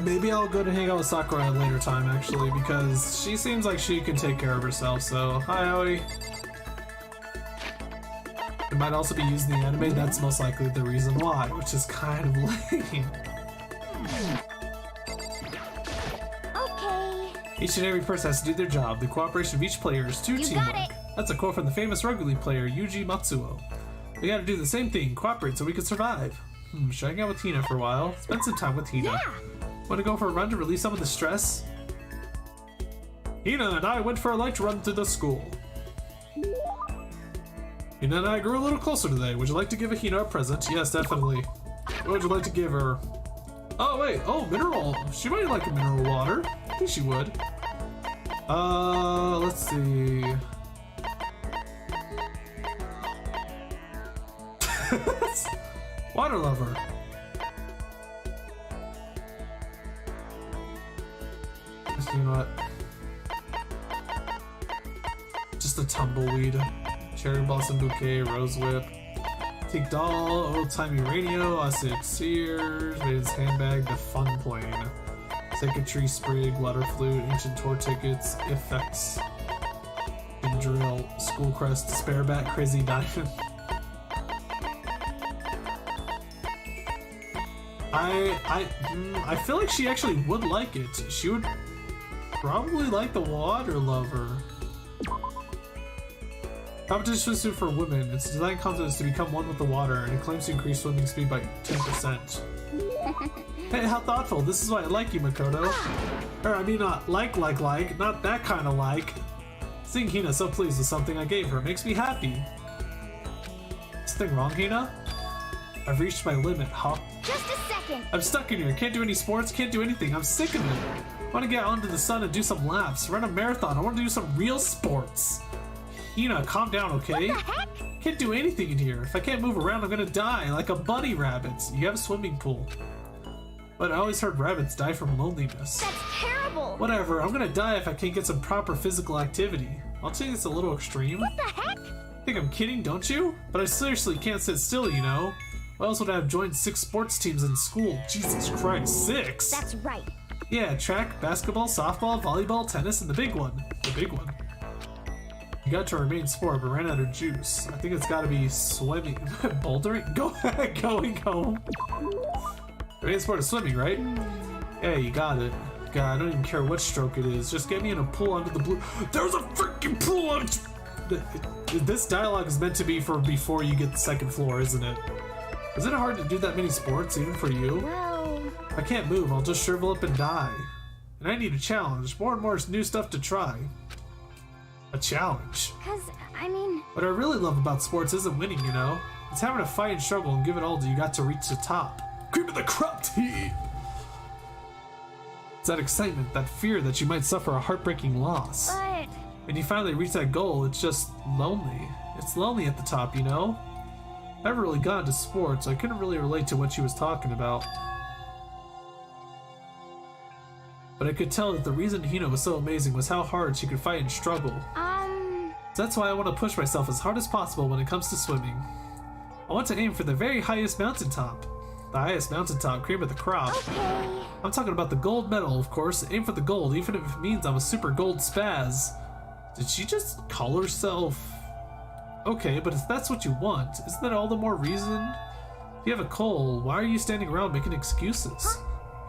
maybe I'll go to hang out with Sakura at a later time, actually, because she seems like she can take care of herself, so... Hi, Aoi. It might also be used in the anime, that's most likely the reason why, which is kind of lame. Okay. Each and every person has to do their job. The cooperation of each player is true teamwork. That's a quote from the famous rugby league player Yuji Matsuo. We gotta do the same thing, cooperate so we can survive. Should I hang out with Hina for a while? Spend some time with Hina. Yeah. Want to go for a run to release some of the stress? Hina and I went for a light run through the school. Hina and I grew a little closer today. Would you like to give Hina a present? Yes, definitely. What would you like to give her? Oh, wait. Oh, mineral. She might like a mineral water. I think she would. Let's see. Water lover. You know what? Just a tumbleweed. Cherry blossom bouquet, rose whip. Take doll, old-timey radio, acid sears, Maiden's handbag, the fun plane. Sacred tree sprig, water flute, ancient tour tickets, effects. And drill, school crest, spare bat, crazy diamond. I feel like she actually would like it. She would probably like the water lover. Competition suit for women. Its design contest to become one with the water, and it claims to increase swimming speed by 10%. Hey, how thoughtful. This is why I like you, Makoto. Or, I mean, not like, not that kind of like. Seeing Hina so pleased with something I gave her makes me happy. Is something wrong, Hina? I've reached my limit, huh? Just a second. I'm stuck in here. Can't do any sports, can't do anything. I'm sick of it. I want to get out into the sun and do some laps, run a marathon. I want to do some real sports. Hina, calm down, okay? What the heck? Can't do anything in here. If I can't move around, I'm gonna die like a bunny rabbit. You have a swimming pool. But I always heard rabbits die from loneliness. That's terrible. Whatever, I'm gonna die if I can't get some proper physical activity. I'll say it's a little extreme. What the heck? Think I'm kidding, don't you? But I seriously can't sit still, you know? Why else would I have joined 6 sports teams in school? Jesus Christ, 6? That's right. Yeah, track, basketball, softball, volleyball, tennis, and the big one. The big one. You got to remain sport, but ran out of juice. I think it's gotta be swimming. Bouldering? Going home. The main sport is swimming, right? Yeah, you got it. God, I don't even care what stroke it is. Just get me in a pool under the blue. There's a freaking pool on. This dialogue is meant to be for before you get the 2nd floor, isn't it? Isn't it hard to do that many sports, even for you? Well, If I can't move, I'll just shrivel up and die. And I need a challenge. More and more new stuff to try. A challenge. I mean, What I really love about sports isn't winning, you know? It's having a fight and struggle and give it all till you got to reach the top. Cream of the crop team! It's that excitement, that fear that you might suffer a heartbreaking loss. But When you finally reach that goal, it's just lonely. It's lonely at the top, you know? I never really got into sports, so I couldn't really relate to what she was talking about. But I could tell that the reason Hina was so amazing was how hard she could fight and struggle. So that's why I want to push myself as hard as possible when it comes to swimming. I want to aim for the very highest mountaintop. The highest mountaintop, cream of the crop. okay. I'm talking about the gold medal, of course. Aim for the gold, even if it means I'm a super gold spaz. Did she just call herself? Okay, but if that's what you want, isn't that all the more reason? If you have a goal, why are you standing around making excuses?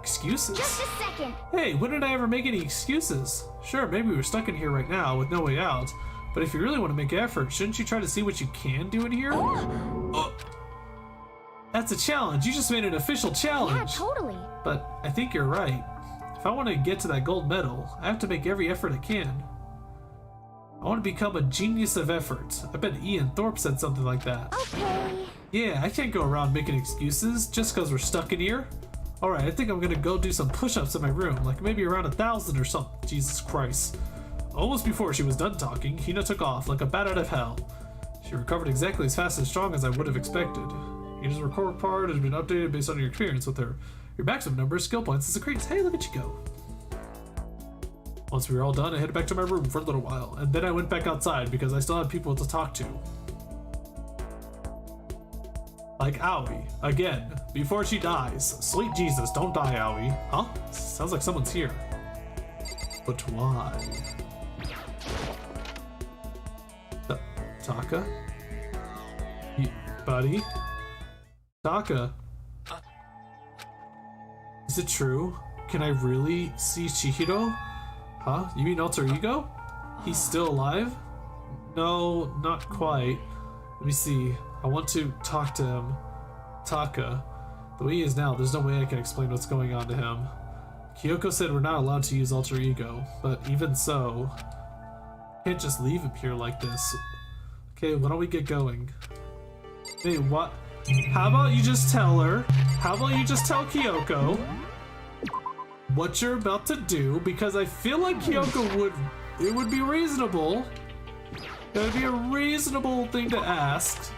Excuses? Just a second. Hey, when did I ever make any excuses? Sure, maybe we're stuck in here right now with no way out, but if you really want to make effort, shouldn't you try to see what you can do in here? Oh. That's a challenge. You just made an official Yeah, challenge. totally. But I think you're right. If I want to get to that gold medal, I have to make every effort I can. I want to become a genius of effort. I bet Ian Thorpe said something like that. Okay. Yeah, I can't go around making excuses just because we're stuck in here. Alright, I think I'm gonna go do some push-ups in my room, like maybe around 1,000 or something. Jesus Christ. Almost before she was done talking, Hina took off like a bat out of hell. She recovered exactly as fast and strong as I would have expected. Hina's record part has been updated based on your experience with her. Your maximum number of skill points is increased. Hey, look at you go. Once we were all done, I headed back to my room for a little while, and then I went back outside because I still had people to talk to. Like Aoi, again, before she dies. Sweet Jesus, don't die, Aoi. Huh? Sounds like someone's here. But why? Taka? Buddy? Taka? Is it true? Can I really see Chihiro? Huh? You mean alter ego? He's still alive? No, not quite. Let me see. I want to talk to him. Taka. The way he is now, there's no way I can explain what's going on to him. Kyoko said we're not allowed to use alter ego, but even so, can't just leave him here like this. Okay, why don't we get going? Hey, what? How about you just tell her? How about you just tell Kyoko what you're about to do? Because I feel like Kyoko would be reasonable. It would be a reasonable thing to ask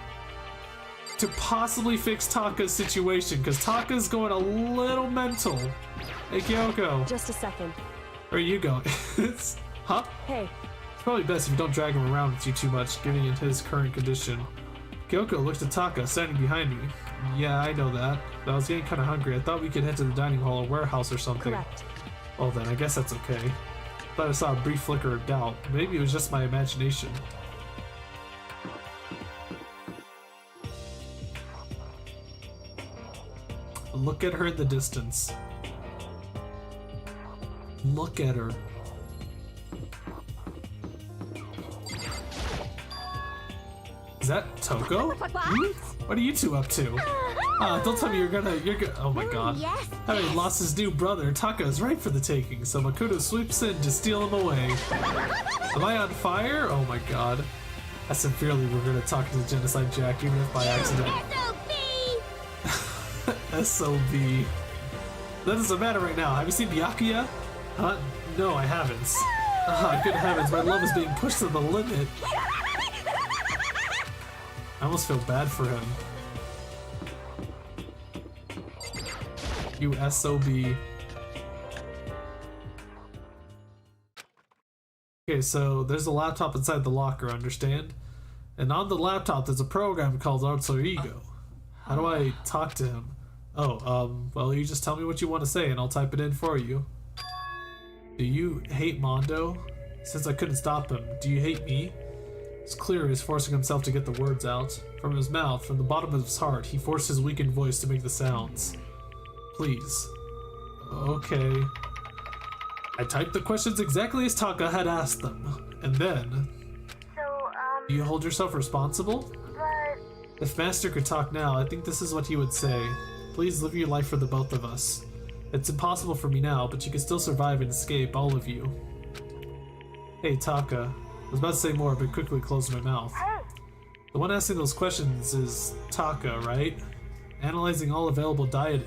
to possibly fix Taka's situation, because Taka's going a little mental. Hey, Kyoko. Just a second. Where are you going? Huh? Hey, It's probably best if you don't drag him around with you too much, given in his current condition. Kyoko looked at Taka, standing behind me. Yeah, I know that. But I was getting kind of hungry. I thought we could head to the dining hall or warehouse or something. correct. Well then, I guess that's okay. Thought I saw a brief flicker of doubt. Maybe it was just my imagination. Look at her in the distance. Look at her. Is that Toko? What are you two up to? Don't tell me you're gonna. Oh my god. Yes. Having lost his new brother, Taka is ripe for the taking, so Makoto sweeps in to steal him away. Am I on fire? Oh my god. I severely were gonna talk to the Genocide Jack, even if by accident. SOB. That doesn't matter right now. Have you seen Byakuya? Huh? No, I haven't. Good heavens, my love is being pushed to the limit. I almost feel bad for him. You SOB. Okay, so there's a laptop inside the locker, understand? And on the laptop there's a program called Alter Ego. How do I talk to him? Oh, well, you just tell me what you want to say and I'll type it in for you. Do you hate Mondo? Since I couldn't stop him, do you hate me? It's clear he's forcing himself to get the words out. From his mouth, from the bottom of his heart, he forced his weakened voice to make the sounds. Please. Okay. I typed the questions exactly as Taka had asked them. And then... So, Do you hold yourself responsible? but If Master could talk now, I think this is what he would say. Please live your life for the both of us. It's impossible for me now, but you can still survive and escape, all of you. Hey, Taka. I was about to say more, but quickly closed my mouth. hey, The one asking those questions is Taka, right? Analyzing all available data.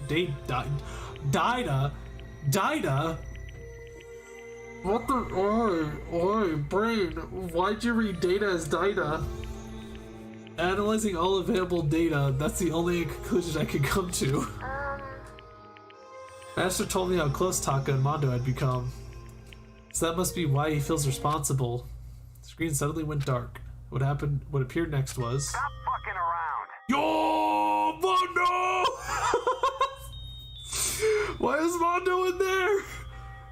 What the? Oi, brain. Why'd you read data as data? Analyzing all available data. That's the only conclusion I could come to. Master told me how close Taka and Mondo had become. So that must be why he feels responsible. The screen suddenly went dark. What happened? What appeared next was... Stop fucking around! Yo, Mondo! Why is Mondo in there?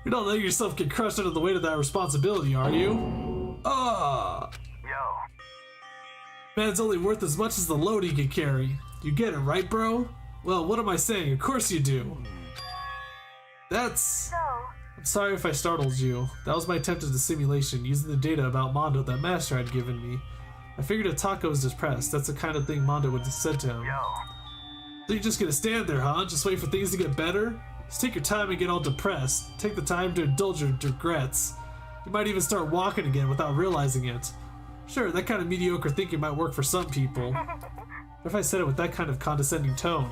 You're not letting yourself get crushed under the weight of that responsibility, are you? Yo. Man's only worth as much as the load he can carry. You get it, right, bro? Well, what am I saying? Of course you do. That's... I'm sorry if I startled you. That was my attempt at a simulation, using the data about Mondo that Master had given me. I figured if Taka was depressed, that's the kind of thing Mondo would have said to him. So you're just gonna stand there, huh? Just wait for things to get better? Just take your time and get all depressed. Take the time to indulge your regrets. You might even start walking again without realizing it. Sure, that kind of mediocre thinking might work for some people. But if I said it with that kind of condescending tone...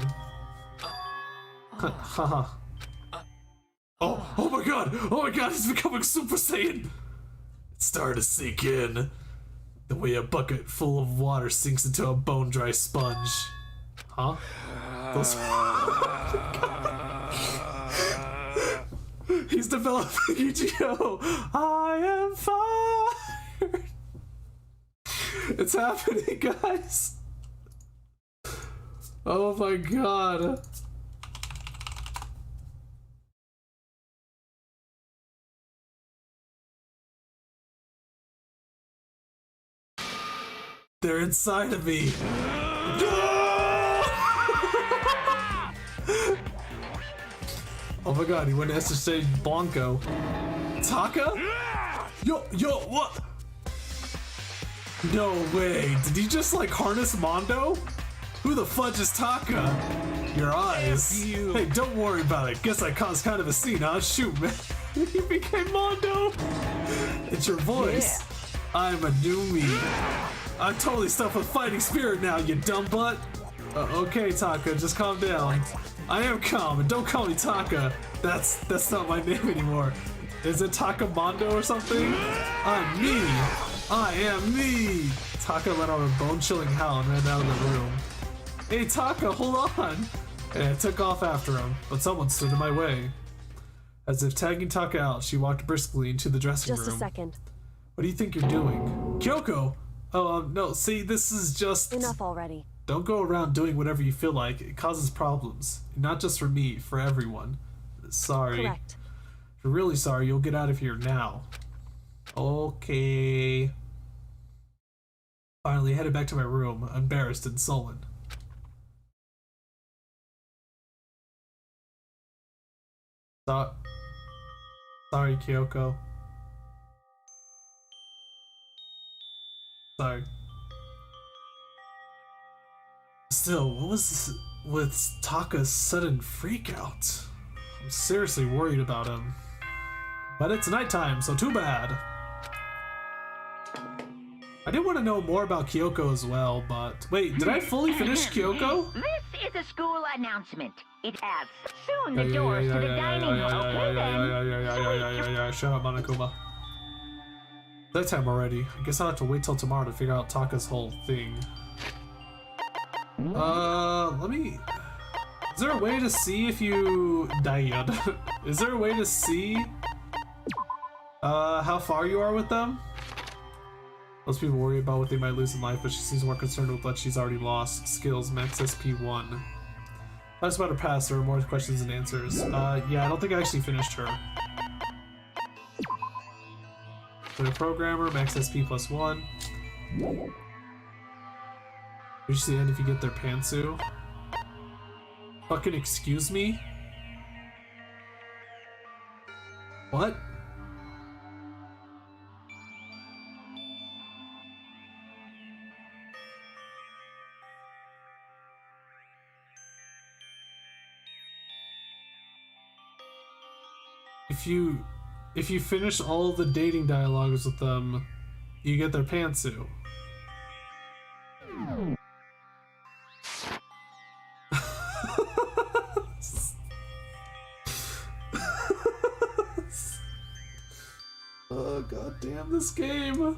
Haha. Oh my god! Oh my god, he's becoming Super Saiyan! It's starting to sink in. The way a bucket full of water sinks into a bone-dry sponge. Huh? Those... He's developing EGO! I am fired! It's happening, guys! Oh my god. They're inside of me. Oh my god, he went to say Blanco. Taka? Yo, what? No way. Did he just like harness Mondo? Who the fudge is Taka? Your eyes. Hey, don't worry about it. Guess I caused kind of a scene, huh? Shoot, man. He became Mondo. It's your voice. Yeah. I'm a new me. I'm totally stuffed with fighting spirit now, you dumb butt. Okay, Taka, just calm down. I am calm, and don't call me Taka. That's not my name anymore. Is it Taka Mondo or something? I'm me. I am me. Taka let out a bone-chilling howl and ran out of the room. Hey, Taka, hold on. And I took off after him, but someone stood in my way. As if tagging Taka out, she walked briskly into the dressing room. Just a second. What do you think you're doing? Kyoko! Oh, no, see, this is just... Enough already. Don't go around doing whatever you feel like. It causes problems. Not just for me, for everyone. Sorry. Correct. If you're really sorry, you'll get out of here now. Okay. Finally, I headed back to my room, embarrassed and sullen. Sorry, Kyoko. Sorry. Still, what was this with Taka's sudden freakout? I'm seriously worried about him. But it's nighttime, so too bad. I did want to know more about Kyoko as well, but... Wait, did I fully finish Kyoko? This is a school announcement. It has soon the doors to the dining room. Okay then. Shut up, Monokuma. Nighttime already. I guess I'll have to wait till tomorrow to figure out Taka's whole thing. Let me... Is there a way to see if you... died? Is there a way to see... how far you are with them? Most people worry about what they might lose in life, but she seems more concerned with what she's already lost. Skills, max SP1. I just about to pass, there are more questions than answers. Yeah, I don't think I actually finished her. For a programmer, max SP +1. Reach the end if you get their pantsu. Fucking excuse me? What? If you finish all the dating dialogues with them, you get their pantsu. this game.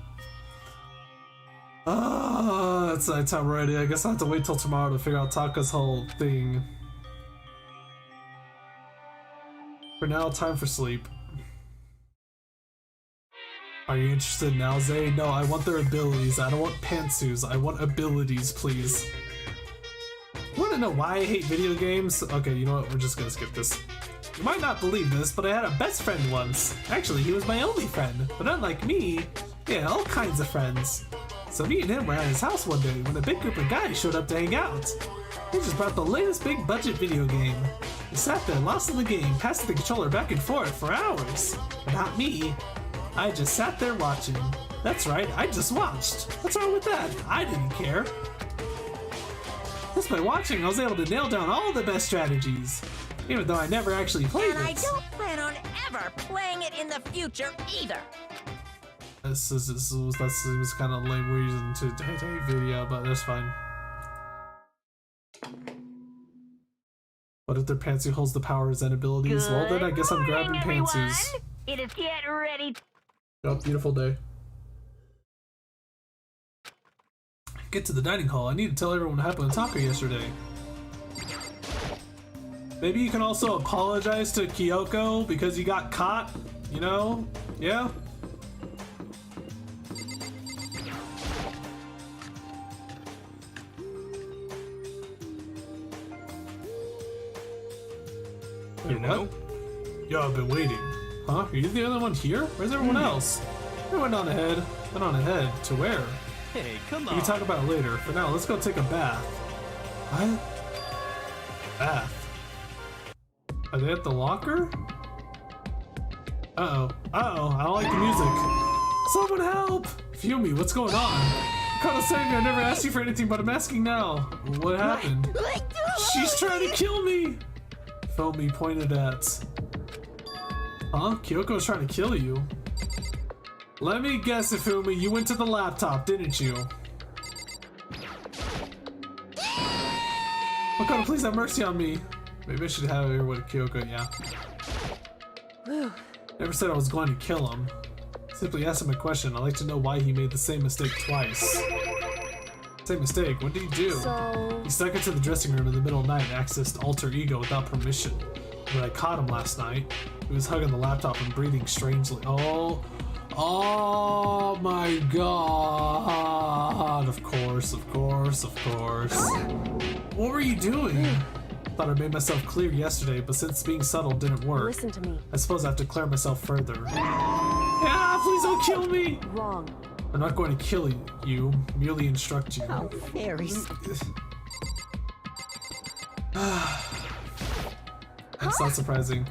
It's nighttime already. I guess I'll have to wait till tomorrow to figure out Taka's whole thing. For now, time for sleep. Are you interested now, Zay? No, I want their abilities. I don't want pantsuits. I want abilities, please. You wanna know why I hate video games? Okay, you know what? We're just gonna skip this. You might not believe this, but I had a best friend once. Actually, he was my only friend. But unlike me, he had all kinds of friends. So me and him were at his house one day when a big group of guys showed up to hang out. He just brought the latest big budget video game. He sat there lost in the game, passing the controller back and forth for hours. But not me. I just sat there watching. That's right, I just watched. What's wrong with that? I didn't care. Just by watching, I was able to nail down all the best strategies. Even though I never actually played And I it. don't plan on ever playing it in the future either. That seems kind of lame reason to hate video, but that's fine. What if their pantsuit holds the powers and abilities? Well then I guess I'm grabbing pantsuits. It is get ready. Oh, beautiful day. Get to the dining hall. I need to tell everyone what happened to Taka yesterday. Maybe you can also apologize to Kyoko because you got caught, you know? Yeah? Wait, what? Yo, I've been waiting. Huh? Are you the only one here? Where's everyone else? I went on ahead. Went on ahead. To where? Hey, come We on. can talk about it later. For now, let's go take a bath. What? Bath? Are they at the locker? Uh-oh. Uh-oh. I don't like the music. Someone help! Fumi, what's going on? Kata saying I never asked you for anything, but I'm asking now. What happened? She's trying to kill me! Fumi pointed at... Huh? Kyoko's trying to kill you? Let me guess, Ifumi, you went to the laptop, didn't you? Makoto, please have mercy on me. Maybe I should have her with Kyoko, yeah. Never said I was going to kill him. Simply asked him a question. I'd like to know why he made the same mistake twice. Same mistake? What did he do? So... He snuck into the dressing room in the middle of the night and accessed Alter Ego without permission. When I caught him last night, he was hugging the laptop and breathing strangely. Oh my god! Of course. What were you doing? Thought I made myself clear yesterday, but since being subtle didn't work, Listen to me. I suppose I have to clear myself further. Yeah, please don't kill me! Wrong. I'm not going to kill you, merely instruct you. Oh, very. That's not surprising.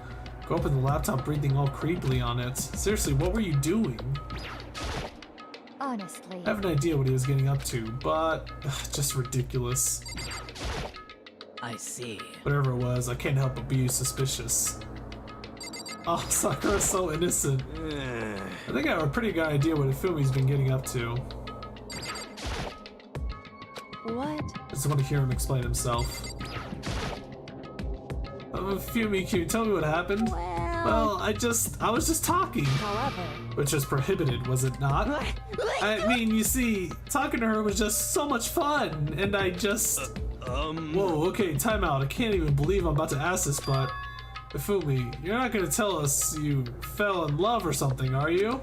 Go open the laptop breathing all creepily on it. Seriously, what were you doing? Honestly. I have an idea what he was getting up to, but just ridiculous. I see. Whatever it was, I can't help but be suspicious. Oh, Sakura's so innocent. I think I have a pretty good idea what Ifumi's been getting up to. What? I just want to hear him explain himself. Fumi, can you tell me what happened? Well, I was just talking. However... Which was prohibited, was it not? I mean, you see, talking to her was just so much fun, and I just... Whoa, okay, time out. I can't even believe I'm about to ask this, but... Ifumi, you're not gonna tell us you fell in love or something, are you?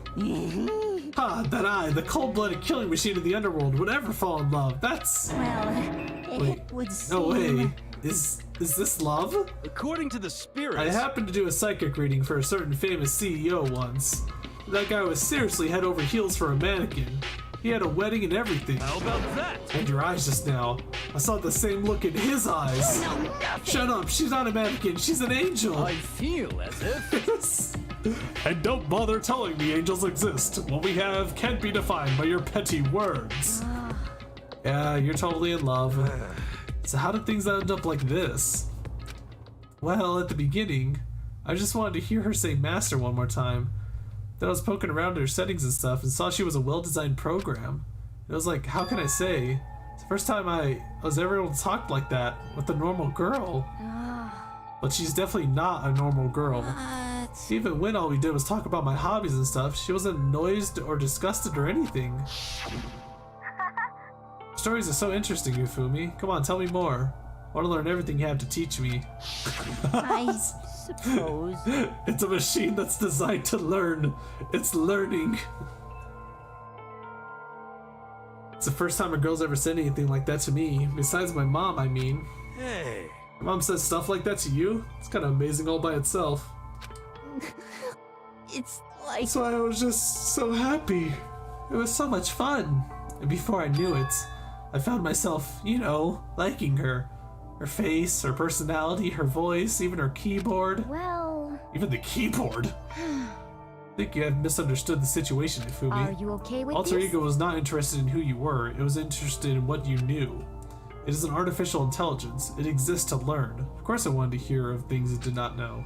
Ha, that I, the cold-blooded killing machine of the underworld, would ever fall in love. That's... Well, Wait, it would no seem... way. Is this love? According to the spirits. I happened to do a psychic reading for a certain famous CEO once. That guy was seriously head over heels for a mannequin. He had a wedding and everything. How about that? And your eyes just now. I saw the same look in his eyes. Shut up, she's not a mannequin, she's an angel. I feel as if. And don't bother telling me angels exist. What we have can't be defined by your petty words. Yeah, you're totally in love. So how did things end up like this? Well, at the beginning, I just wanted to hear her say master one more time. Then I was poking around her settings and stuff and saw she was a well-designed program. It was like, how can I say? It's the first time I was ever talked like that with a normal girl. But she's definitely not a normal girl. Even when all we did was talk about my hobbies and stuff, she wasn't annoyed or disgusted or anything. Stories are so interesting, Yufumi. Come on, tell me more. I want to learn everything you have to teach me. I suppose. It's a machine that's designed to learn. It's learning. It's the first time a girl's ever said anything like that to me. Besides my mom, I mean. Hey. Your mom says stuff like that to you? It's kind of amazing all by itself. It's like. So I was just so happy. It was so much fun. And before I knew it, I found myself, you know, liking her. Her face, her personality, her voice, even her keyboard. Well, Even the keyboard. I think you have misunderstood the situation, Ifumi. Are you okay with Alter this? Ego was not interested in who you were, it was interested in what you knew. It is an artificial intelligence. It exists to learn. Of course I wanted to hear of things it did not know.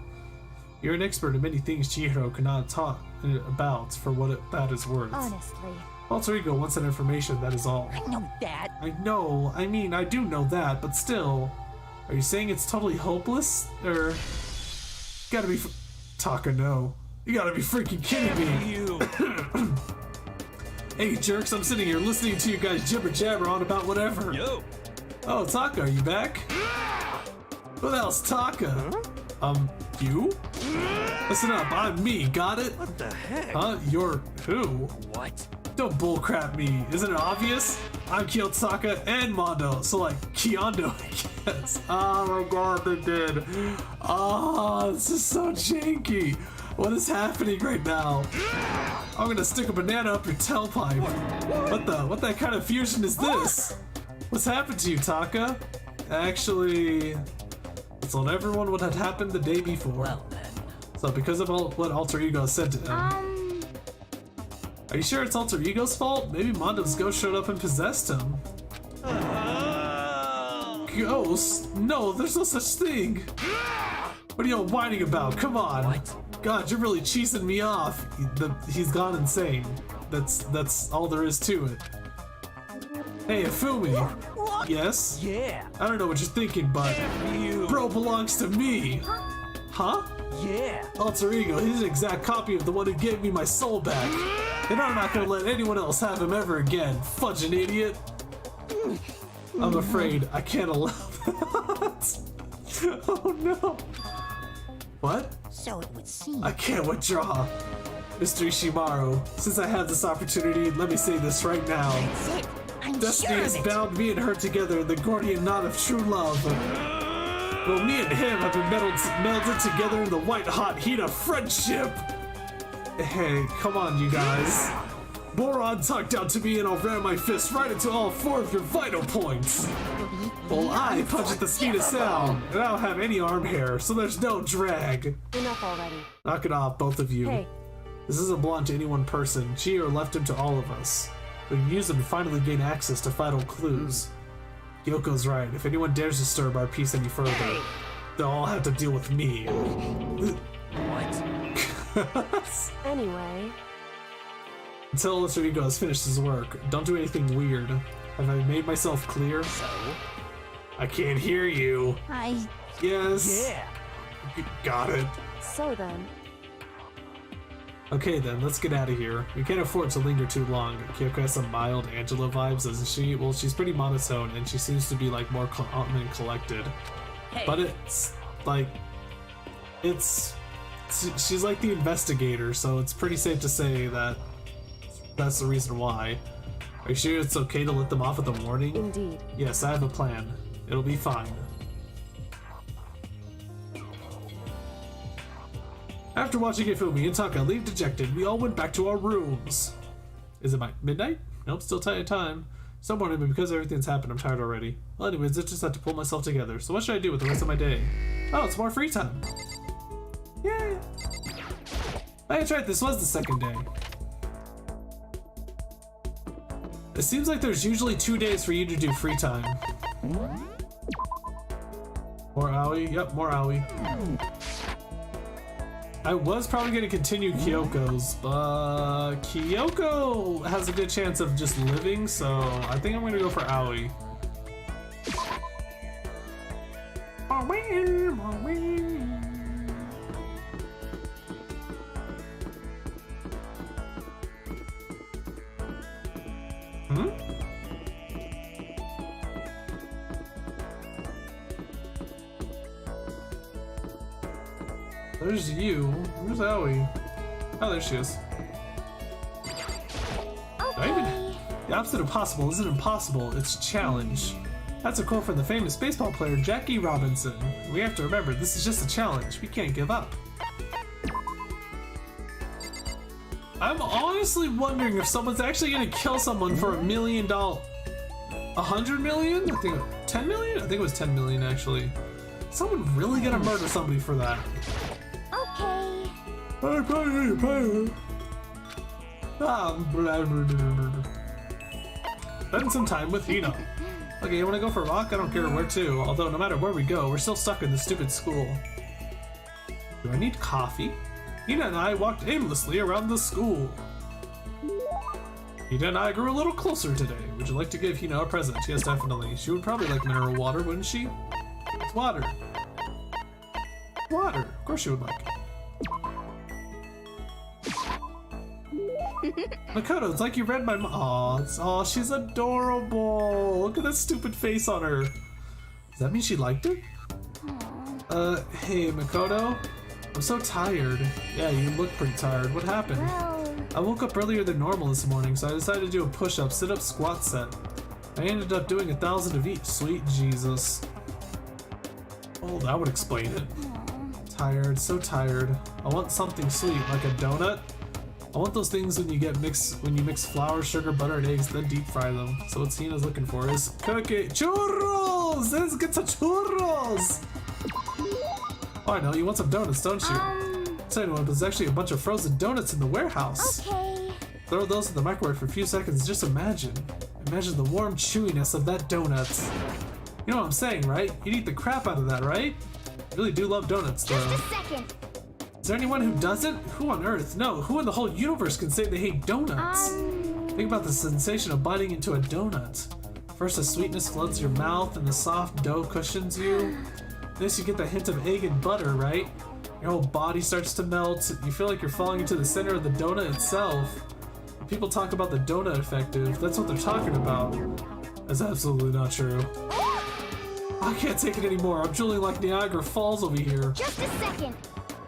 You're an expert in many things Chihiro cannot talk about for what that is worth. Honestly. Alter Ego wants that information, that is all. I know that. I know, I mean, I do know that, but still. Are you saying it's totally hopeless? Or... Gotta be Taka, no. You gotta be freaking kidding me. You. Hey jerks, I'm sitting here listening to you guys jibber jabber on about whatever. Yo. Oh, Taka, are you back? Who the hell's Taka? You? Listen up, I'm me, got it? What the heck? Huh? You're who? What? Don't bullcrap me. Isn't it obvious? I'm Kiyotaka and Mondo, so like Kyondo, I guess. Oh my god, they did. Oh, this is so janky. What is happening right now? I'm gonna stick a banana up your tailpipe. What that kind of fusion is this? What's happened to you, Taka? Actually, I told everyone what had happened the day before. Well then. So because of what Alter Ego said to him. Are you sure it's Alter Ego's fault? Maybe Mondo's ghost showed up and possessed him. Ghost? No, there's no such thing. What are you all whining about? Come on. What? God, you're really cheesing me off. He's gone insane. That's all there is to it. Hey, Ifumi. Yes? Yeah. I don't know what you're thinking, but You. bro belongs to me. Huh? Yeah. Alter Ego, he's an exact copy of the one who gave me my soul back. And I'm not gonna let anyone else have him ever again, fudging idiot. I'm afraid I can't allow that. Oh no. What? So it would seem. I can't withdraw. Mr. Ishimaru, since I have this opportunity, let me say this right now. That's it. I'm Destiny sure has of it. bound me and her together in the Gordian knot of true love. Well, me and him have been melded together in the white-hot heat of friendship. Hey, come on, you guys. Boron tucked out to me and I'll ram my fist right into all 4 of your vital points. Well, I punch at the speed of sound, and I don't have any arm hair, so there's no drag. Enough already. Knock it off, both of you. Hey, This isn't belong to any one person. Chihiro left him to all of us. We can use them to finally gain access to vital clues. Yoko's right. If anyone dares disturb our peace any further, they'll all have to deal with me. What? anyway, Until Alter Ego has finished his work, don't do anything weird. Have I made myself clear? So? I can't hear you. Yes. Yeah. Got it. so then, Okay then, let's get out of here. We can't afford to linger too long. Kyoko has some mild Angela vibes, doesn't she? Well, she's pretty monotone, and she seems to be like more calm and collected. Hey. But it's like, she's like the investigator, so it's pretty safe to say that that's the reason why. Are you sure it's okay to let them off with a warning? indeed. Yes, I have a plan. It'll be fine. After watching Ifumi and Taka leave dejected, we all went back to our rooms. Is it midnight? Nope, still tight time. Some morning, but because everything's happened, I'm tired already. Well, anyways, I just have to pull myself together. So what should I do with the rest of my day? Oh, it's more free time. Yay! That's right, this was the second day. It seems like there's usually 2 days for you to do free time. More Aoi? Yep, more Aoi. I was probably going to continue Kyoko's, but Kyoko has a good chance of just living, so I think I'm going to go for Aoi. There's you. Where's Aoi? Oh, there she is. Okay. The opposite of possible isn't impossible, it's challenge. That's a quote from the famous baseball player Jackie Robinson. We have to remember, this is just a challenge. We can't give up. I'm honestly wondering if someone's actually gonna kill someone for $1 million. 100 million? I think 10 million? I think it was 10 million actually. Someone really gonna murder somebody for that? Okay. Spend some time with Hina. Okay, you wanna go for a walk? I don't care where to. Although no matter where we go, we're still stuck in this stupid school. Do I need coffee? Hina and I walked aimlessly around the school. Hina and I grew a little closer today. Would you like to give Hina a present? Yes, definitely. She would probably like mineral water, wouldn't she? It's water. Water. Of course she would like it. Makoto, it's like you read my Aw, she's adorable. Look at that stupid face on her. Does that mean she liked it? Hey, Makoto. I'm so tired. Yeah, you look pretty tired. What happened? Well, I woke up earlier than normal this morning, so I decided to do a push-up, sit-up, squat set. I ended up doing 1,000 of each. Sweet Jesus. Oh, that would explain it. Tired, so tired. I want something sweet, like a donut. I want those things when you mix flour, sugar, butter, and eggs, then deep fry them. So what Hina's looking for is cookie churros. Let's get some churros. Oh, I know you want some donuts, don't you? Tell you what, there's actually a bunch of frozen donuts in the warehouse. okay. Throw those in the microwave for a few seconds. Just imagine the warm chewiness of that donut. You know what I'm saying, right? You'd eat the crap out of that, right? I really do love donuts, though. Just a second. Is there anyone who doesn't? Who on earth? No, who in the whole universe can say they hate donuts? Think about the sensation of biting into a donut. First the sweetness floods your mouth and the soft dough cushions you. Next you get the hint of egg and butter, right? Your whole body starts to melt. You feel like you're falling into the center of the donut itself. When people talk about the donut effect, that's what they're talking about. That's absolutely not true. I can't take it anymore. I'm drooling like Niagara Falls over here. Just a second.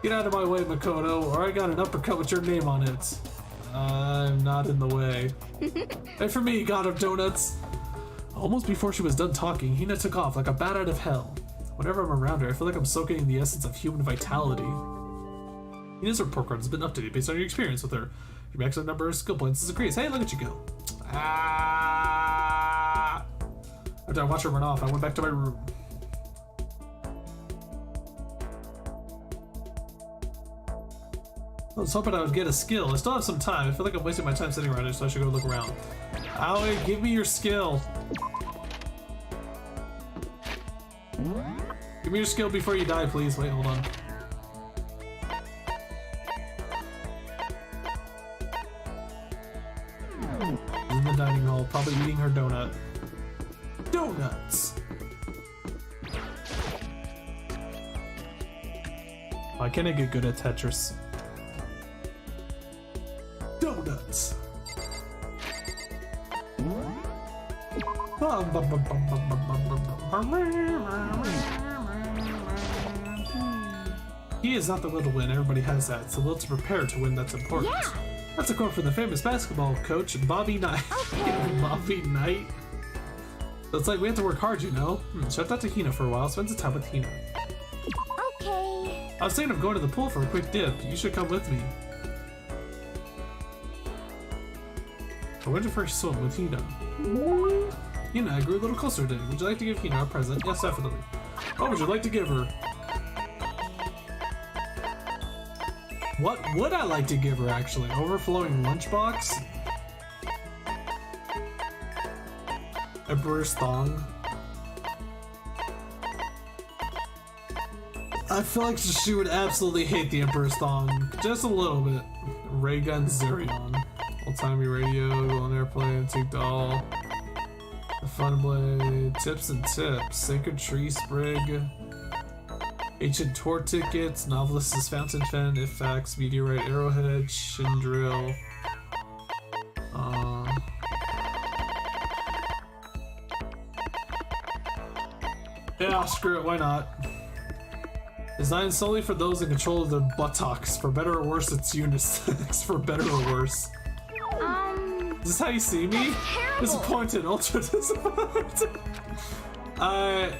Get out of my way, Makoto, or I got an uppercut with your name on it. I'm not in the way. And for me, God of Donuts. Almost before she was done talking, Hina took off like a bat out of hell. Whenever I'm around her, I feel like I'm soaking in the essence of human vitality. Hina's report card has been updated based on your experience with her. Your maximum number of skill points has increased. Hey, look at you go. Ah! After I watched her run off, I went back to my room. I was hoping I would get a skill. I still have some time. I feel like I'm wasting my time sitting around here, so I should go look around. Aoi, give me your skill. Give me your skill before you die, please. Wait, hold on. In the dining hall, probably eating her donut. Donuts! Why can't I get good at Tetris? Donuts! He is not the will to win, everybody has that. It's the will to prepare to win that's important. Yeah. That's a quote from the famous basketball coach, Bobby Knight. Okay. Bobby Knight? So it's like we have to work hard, you know? Shout out to Hina for a while, spend some time with Hina. Okay. I was thinking of going to the pool for a quick dip. You should come with me. I went to first swim with Hina. Hina, I grew a little closer today. Would you like to give Hina a present? Yes, definitely. What would you like to give her? What would I like to give her, actually? Overflowing lunchbox? Emperor's thong? I feel like she would absolutely hate the Emperor's thong. Just a little bit. Ray gun Zerion. Old-timey radio, go on airplane, antique doll. The fun blade, tips and tips, sacred tree sprig. Ancient tour tickets, novelist's fountain pen, Ifax, meteorite arrowhead, shin drill. Yeah, screw it, why not? Designed solely for those in control of their buttocks. For better or worse, it's unisex. For better or worse. Is this how you see me? terrible. Disappointed, ultra disappointed. I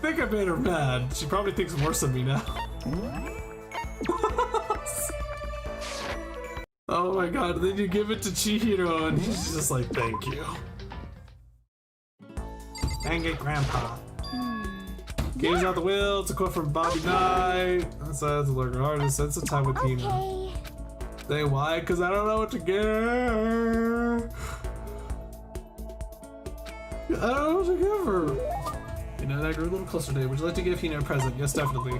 think I made her mad. She probably thinks worse of me now. Oh my god, then you give it to Chihiro and he's just like, thank you. Dangit Grandpa. Game's out the will, it's a quote from Bobby Knight. That's a lurker artist, that's a time with Hina. Okay. Say why? Because I don't know what to get her. I don't know what to give her. You know, I grew a little closer today. Would you like to give Hina a present? Yes, definitely.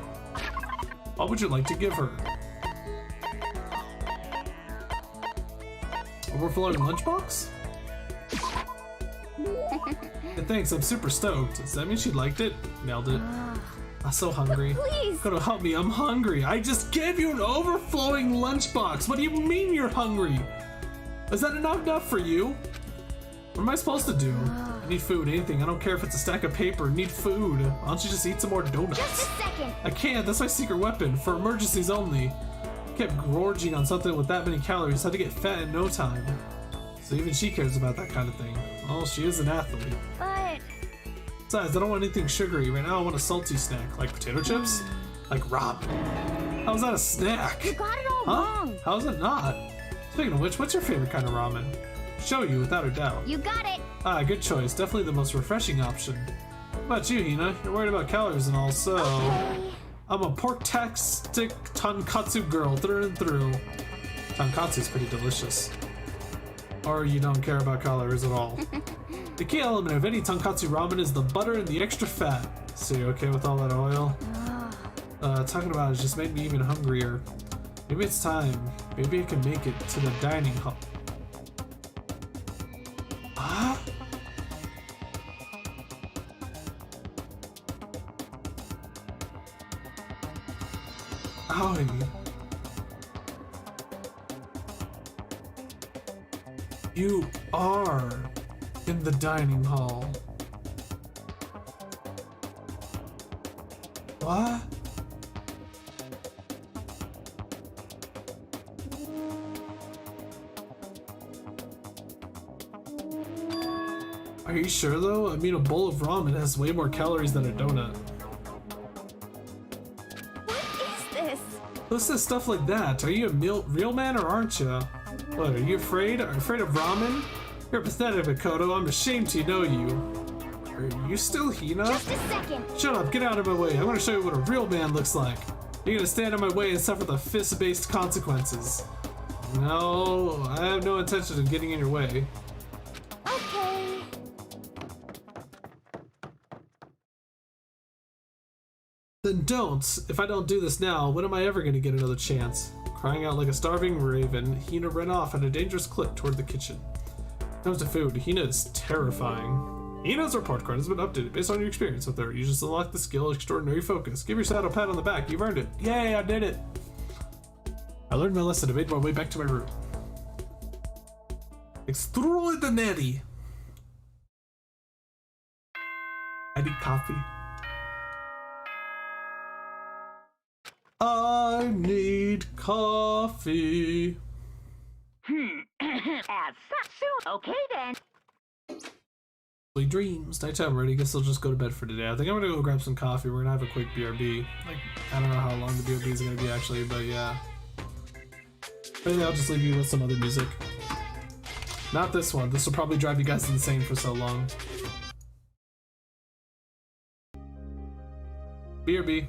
What would you like to give her? Overflowing lunchbox? And thanks, I'm super stoked. Does that mean she liked it? Nailed it. I'm so hungry. Please. Gotta help me, I'm hungry. I just gave you an overflowing lunchbox. What do you mean you're hungry? Is that not enough for you? What am I supposed to do? I need food, anything. I don't care if it's a stack of paper. I need food. Why don't you just eat some more donuts? Just a second. I can't, that's my secret weapon. For emergencies only. I kept gorging on something with that many calories. Had to get fat in no time. So even she cares about that kind of thing. Well, she is an athlete. But Besides, I don't want anything sugary. Right now I want a salty snack. Like potato chips? Like ramen. How's that a snack? you got it all Huh? wrong. How's it not? Speaking of which, what's your favorite kind of ramen? Show you, without a doubt. You got it. Ah, good choice. Definitely the most refreshing option. What about you, Hina? You're worried about calories and all, so... Okay. I'm a pork tack stick tonkatsu girl through and through. Tonkatsu's pretty delicious. Or you don't care about calories at all. The key element of any tonkatsu ramen is the butter and the extra fat. So you okay with all that oil? Talking about it just made me even hungrier. Maybe it's time. Maybe I can make it to the dining hall. Ah? Owie. You are in the dining hall. What? Are you sure though? I mean, a bowl of ramen has way more calories than a donut. What is this? Who says stuff like that? Are you a real man or aren't you? What, are you afraid? Are you afraid of ramen? You're pathetic, Makoto. I'm ashamed to know you. Are you still Hina? Just a second. Shut up, get out of my way. I want to show you what a real man looks like. You're gonna stand in my way and suffer the fist-based consequences. No, I have no intention of getting in your way. Okay. Then don't. If I don't do this now, when am I ever gonna get another chance? Crying out like a starving raven, Hina ran off at a dangerous clip toward the kitchen. When it comes to food, Hina is terrifying. Hina's report card has been updated based on your experience with her. You just unlocked the skill Extraordinary Focus. Give yourself a pat on the back. You've earned it. Yay, I did it. I learned my lesson and made my way back to my room. Extraordinary. I need coffee. I need coffee. As such, soon. Okay then. Sweet dreams. Nighttime already. Guess I'll just go to bed for today. I think I'm gonna go grab some coffee. We're gonna have a quick BRB. Like, I don't know how long the BRB is gonna be actually, but yeah. Maybe I'll just leave you with some other music. Not this one. This will probably drive you guys insane for so long. BRB.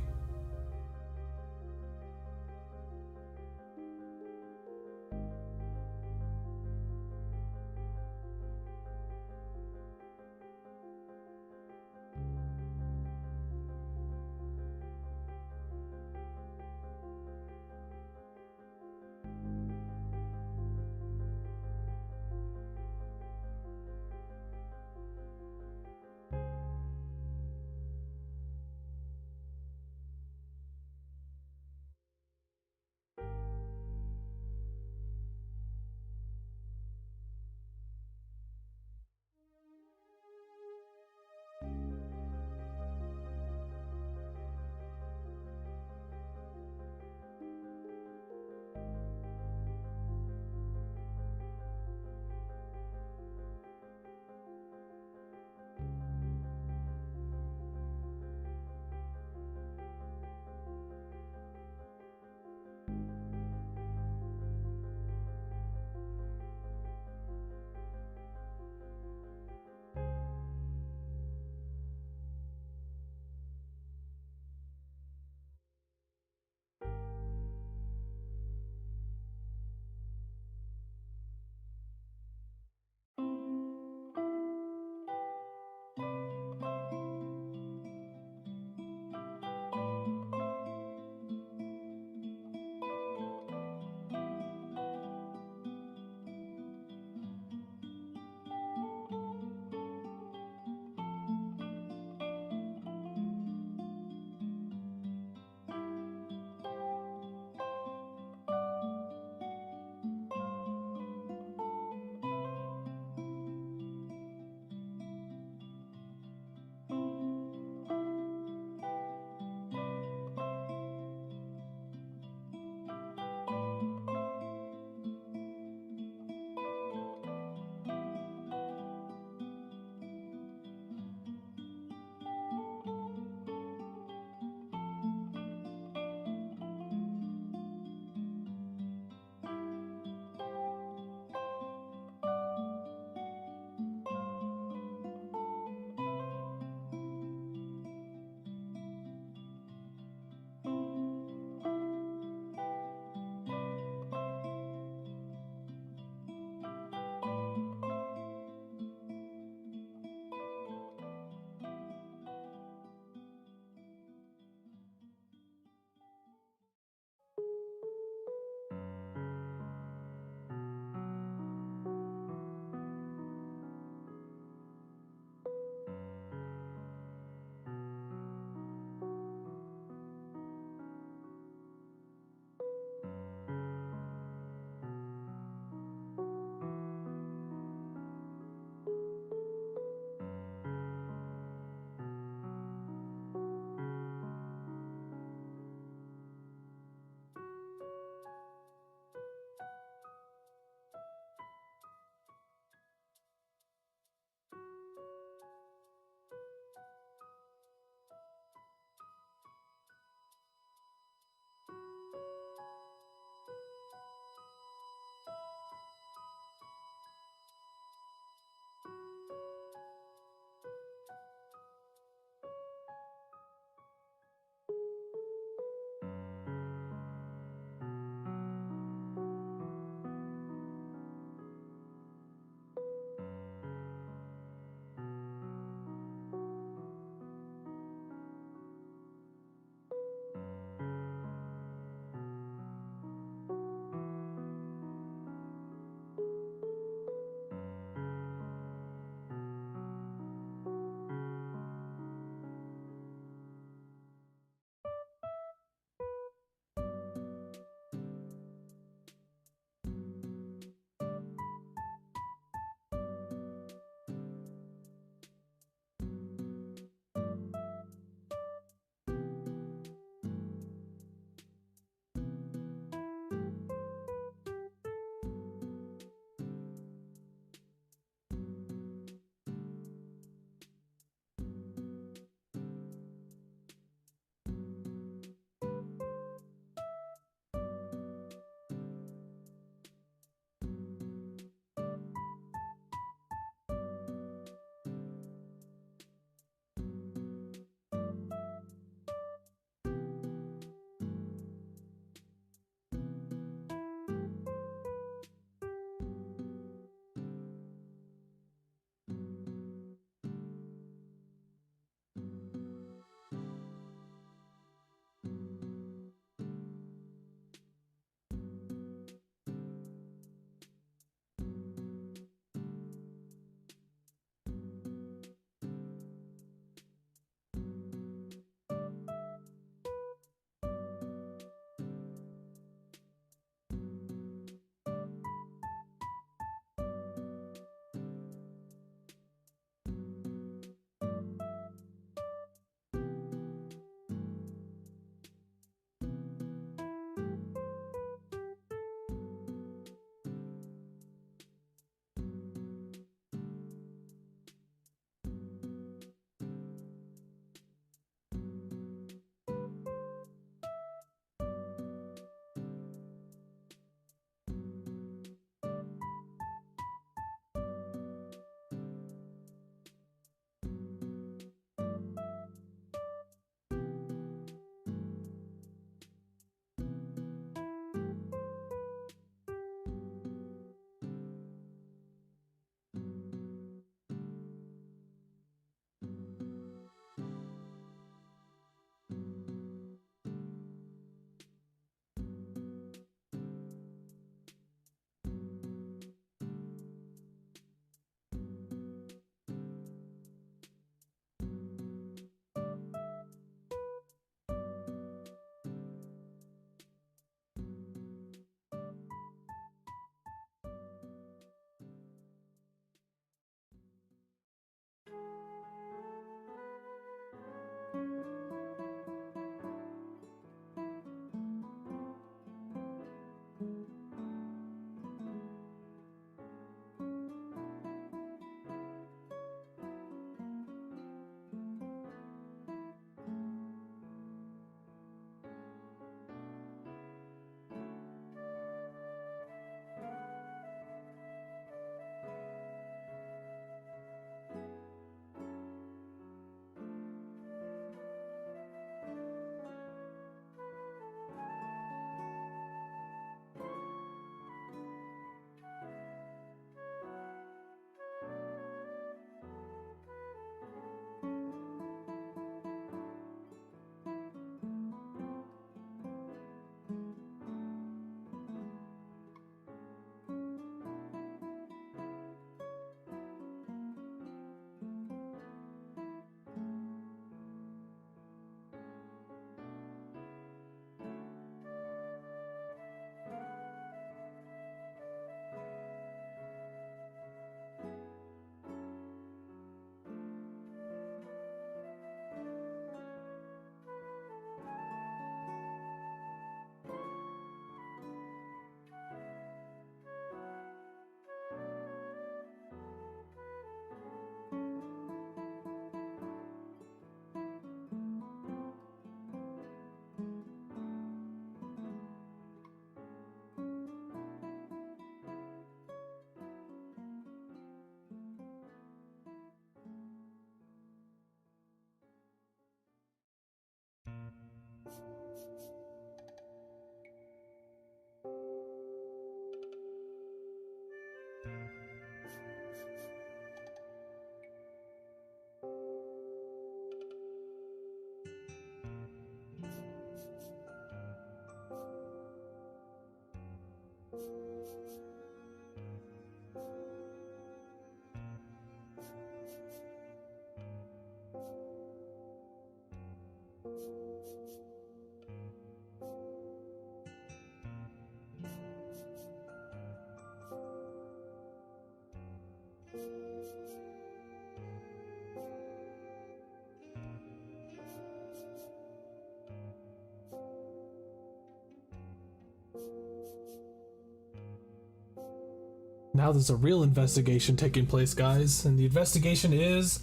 Now there's a real investigation taking place, guys, and the investigation is,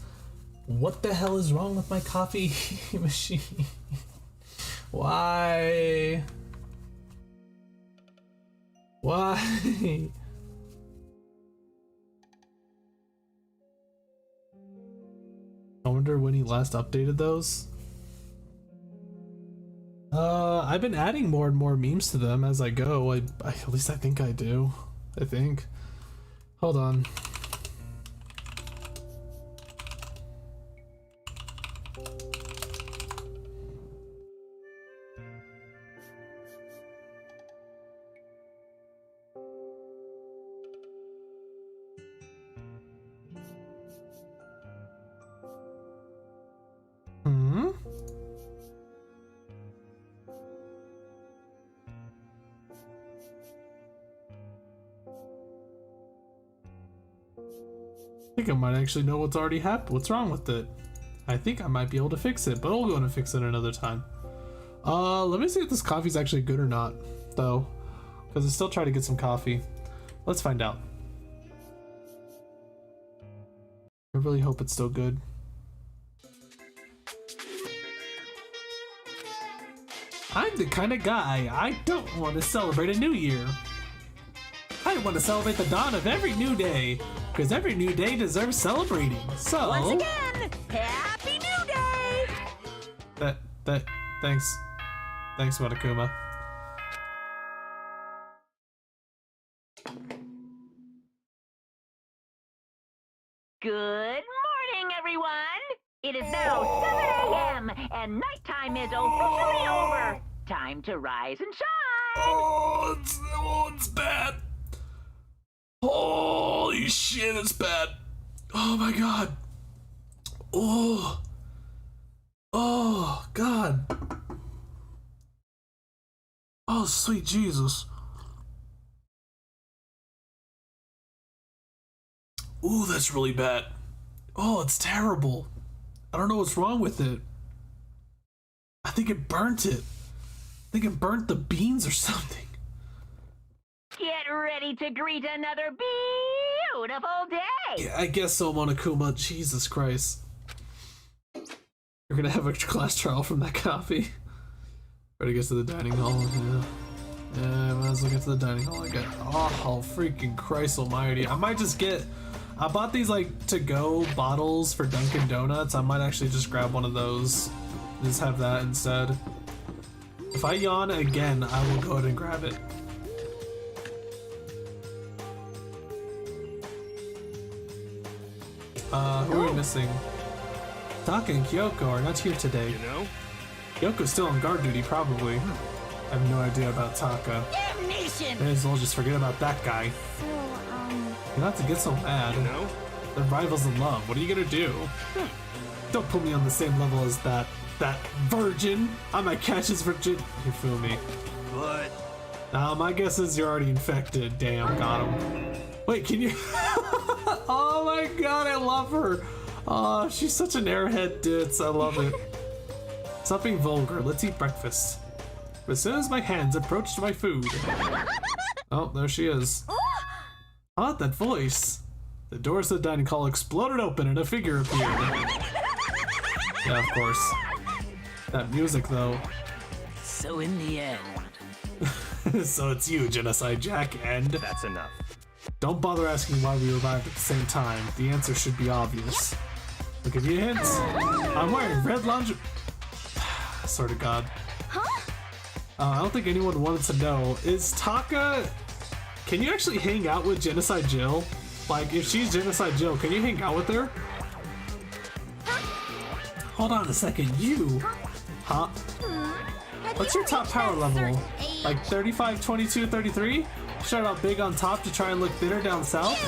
what the hell is wrong with my coffee machine? Why? Why? I wonder when he last updated those. I've been adding more and more memes to them as I go. At least I think I do. I think. Hold on. I think I might actually know what's already happened. What's wrong with it? I think I might be able to fix it, but I'll go and fix it another time. Let me see if this coffee's actually good or not, though, because I still try to get some coffee. Let's find out. I really hope it's still good. I'm the kind of guy I don't want to celebrate a new year. I want to celebrate the dawn of every new day, because every new day deserves celebrating. So Once again, Happy New Day! Thanks, Watakuma. Good morning, everyone! It is now 7 a.m. and nighttime is officially over. Time to rise and shine! Oh, it's bad. Holy shit, it's bad. Oh my god. Oh, god. Oh, sweet Jesus. Ooh, that's really bad. Oh, it's terrible. I don't know what's wrong with it. I think it burnt it. I think it burnt the beans or something. Get ready to greet another beautiful day! Yeah, I guess so, Monokuma. Jesus Christ. You're gonna have a class trial from that coffee. Ready to get to the dining hall? Yeah, I might as well get to the dining hall again. Oh, freaking Christ almighty. I might just get... I bought these, like, to-go bottles for Dunkin' Donuts. I might actually just grab one of those. Just have that instead. If I yawn again, I will go ahead and grab it. Who are we missing? Taka and Kyoko are not here today. You know? Kyoko's still on guard duty, probably. I have no idea about Taka. Damnation! May as well just forget about that guy. So, You don't have to get so mad. You know? They're rivals in love. What are you gonna do? Don't put me on the same level as that virgin. I might catch his virgin. You feel me? But My guess is you're already infected. Damn, got him. Wait, can you? Oh my god, I love her. Oh, she's such an airhead ditz. I love it. Stop being vulgar. Let's eat breakfast. As soon as my hands approached my food. Oh, there she is. Ah, that voice. The doors of the dining hall exploded open and a figure appeared. Yeah, of course. That music, though. so in the end, So it's you, Genocide Jack, and... that's enough. Don't bother asking why we arrived at the same time. The answer should be obvious. I'll give you hints. I'm wearing red lingerie. Swear to God. I don't think anyone wanted to know. Is Taka... Can you actually hang out with Genocide Jill? Like, if she's Genocide Jill, can you hang out with her? Hold on a second, you... Huh? What's your top power level? Like 35, 22, 33? Start out big on top to try and look thinner down south?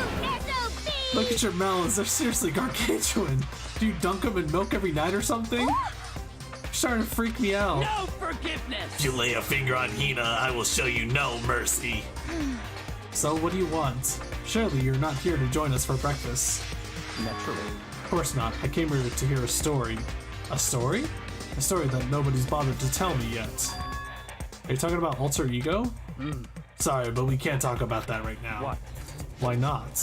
Look at your melons, they're seriously gargantuan. Do you dunk them in milk every night or something? You're starting to freak me out. No forgiveness! If you lay a finger on Hina, I will show you no mercy. So what do you want? Surely you're not here to join us for breakfast. Naturally. Of course not. I came here to hear a story. A story? A story that nobody's bothered to tell me yet. Are you talking about alter ego? Sorry, but we can't talk about that right now. What? Why not?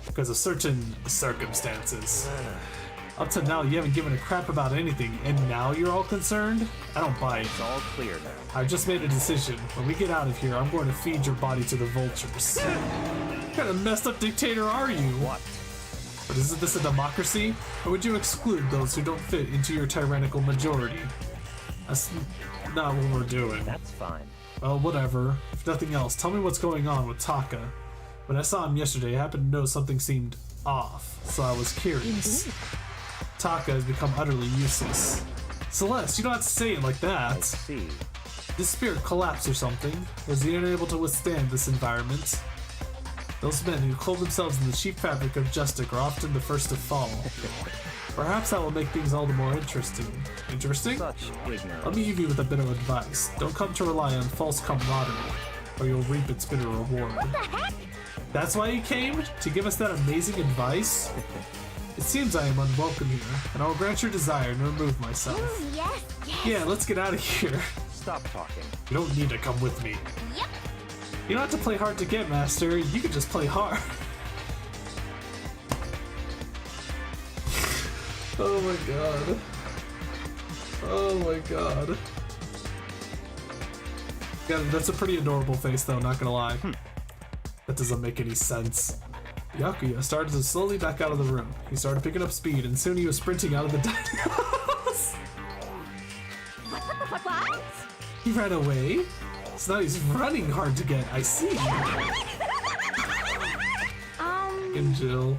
Because of certain circumstances. Up to now, you haven't given a crap about anything, and now you're all concerned? I don't buy it. It's all clear now. I've just made a decision. When we get out of here, I'm going to feed your body to the vultures. What kind of messed up dictator are you? What? But isn't this a democracy? Or would you exclude those who don't fit into your tyrannical majority? That's not what we're doing. That's fine. Well, whatever. If nothing else, tell me what's going on with Taka. When I saw him yesterday, I happened to know something seemed off, so I was curious. Taka has become utterly useless. Celeste, you don't have to say it like that. I see. This spirit collapsed or something. Was he unable to withstand this environment? Those men who clothe themselves in the cheap fabric of Justic are often the first to fall. Perhaps that will make things all the more interesting. Interesting? Such ignorance. Let me give you with a bit of advice. Don't come to rely on false camaraderie, or you'll reap its bitter reward. What the heck? That's why you came? To give us that amazing advice? It seems I am unwelcome here, and I will grant your desire and remove myself. Yes, yes. Yeah, let's get out of here. Stop talking. You don't need to come with me. Yep. You don't have to play hard to get, Master. You can just play hard. Oh my god. Oh my god. Yeah, that's a pretty adorable face though, not gonna lie. That doesn't make any sense. Byakuya started to slowly back out of the room. He started picking up speed and soon he was sprinting out of the dining house. What? He ran away? So now he's running hard to get. I see. And Jill.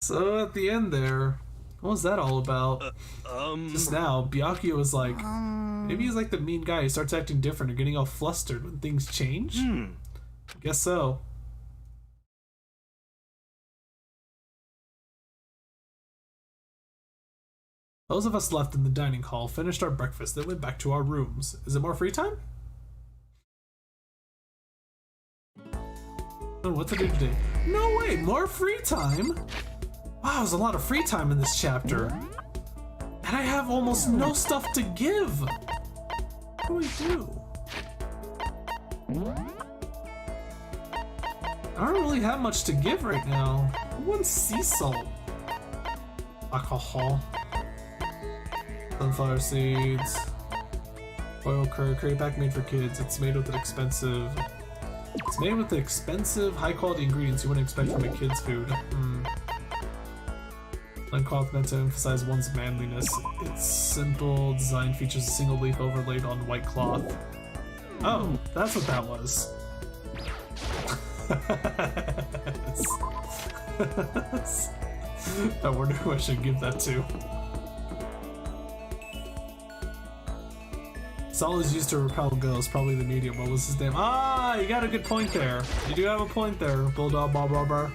So at the end there, what was that all about? Just now, Byakuya was like, maybe he's like the mean guy who starts acting different or getting all flustered when things change? Guess so. Those of us left in the dining hall finished our breakfast, then went back to our rooms. Is it more free time? Oh, what to do today? No way, more free time? Wow, there's a lot of free time in this chapter. And I have almost no stuff to give. What do we do? I don't really have much to give right now. Who wants sea salt? Alcohol. Sunflower seeds. Oil curd, crate pack made for kids. It's made with an expensive... It's made with the expensive, high-quality ingredients you wouldn't expect from a kid's food. Uncloth meant to emphasize one's manliness. Its simple design features a single leaf overlaid on white cloth. Oh, that's what that was. I wonder who I should give that to. Salt is used to repel ghosts, probably the medium. What was his name? Ah, you got a good point there. You do have a point there, Bulldog Bob Robber.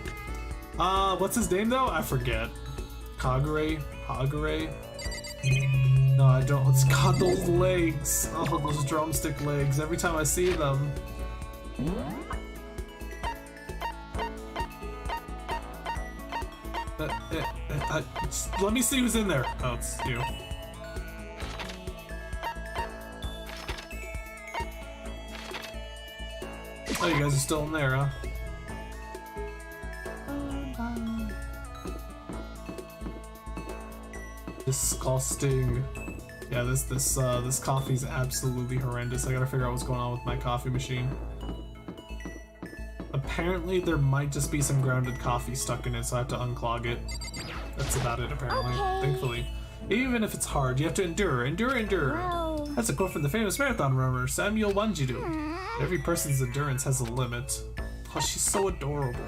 What's his name though? I forget. Kagure? Hagure? No, I don't. It's God, those legs. Oh, those drumstick legs. Every time I see them. Let me see who's in there. Oh, it's you. Oh, you guys are still in there, huh? Disgusting. Yeah, this coffee's absolutely horrendous. I gotta figure out what's going on with my coffee machine. Apparently, there might just be some grounded coffee stuck in it, so I have to unclog it. That's about it, apparently. Okay. Thankfully. Even if it's hard, you have to endure, endure, endure. Wow. That's a quote from the famous marathon runner, Samuel Wanjiru. Every person's endurance has a limit. Oh, she's so adorable.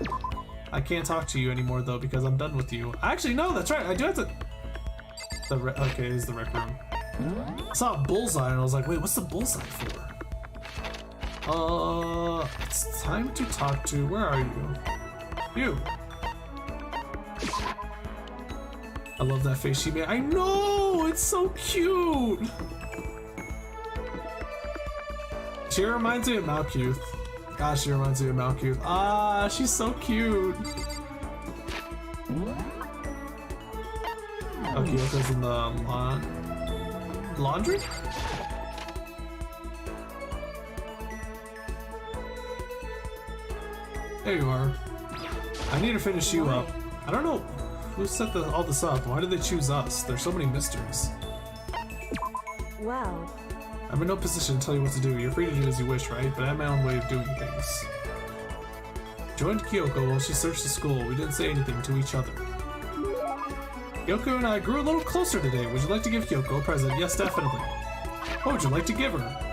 I can't talk to you anymore, though, because I'm done with you. Actually, no, that's right. I do have to... Okay, this is the rec room. I saw a bullseye, and I was like, wait, what's the bullseye for? It's time to talk to... Where are you? You. I love that face she made. I know! It's so cute! She reminds me of Malkuth. Gosh, she reminds me of Malkuth. Ah, she's so cute! Okay, Kyoko's in the laundry? There you are. I need to finish you Why? up. I don't know who set all this up. Why did they choose us? There's so many mysteries. Well, I'm in no position to tell you what to do. You're free to do as you wish, right? But I have my own way of doing things. Joined Kyoko while she searched the school. We didn't say anything to each other. Kyoko and I grew a little closer today. Would you like to give Kyoko a present? Yes, definitely. What would you like to give her?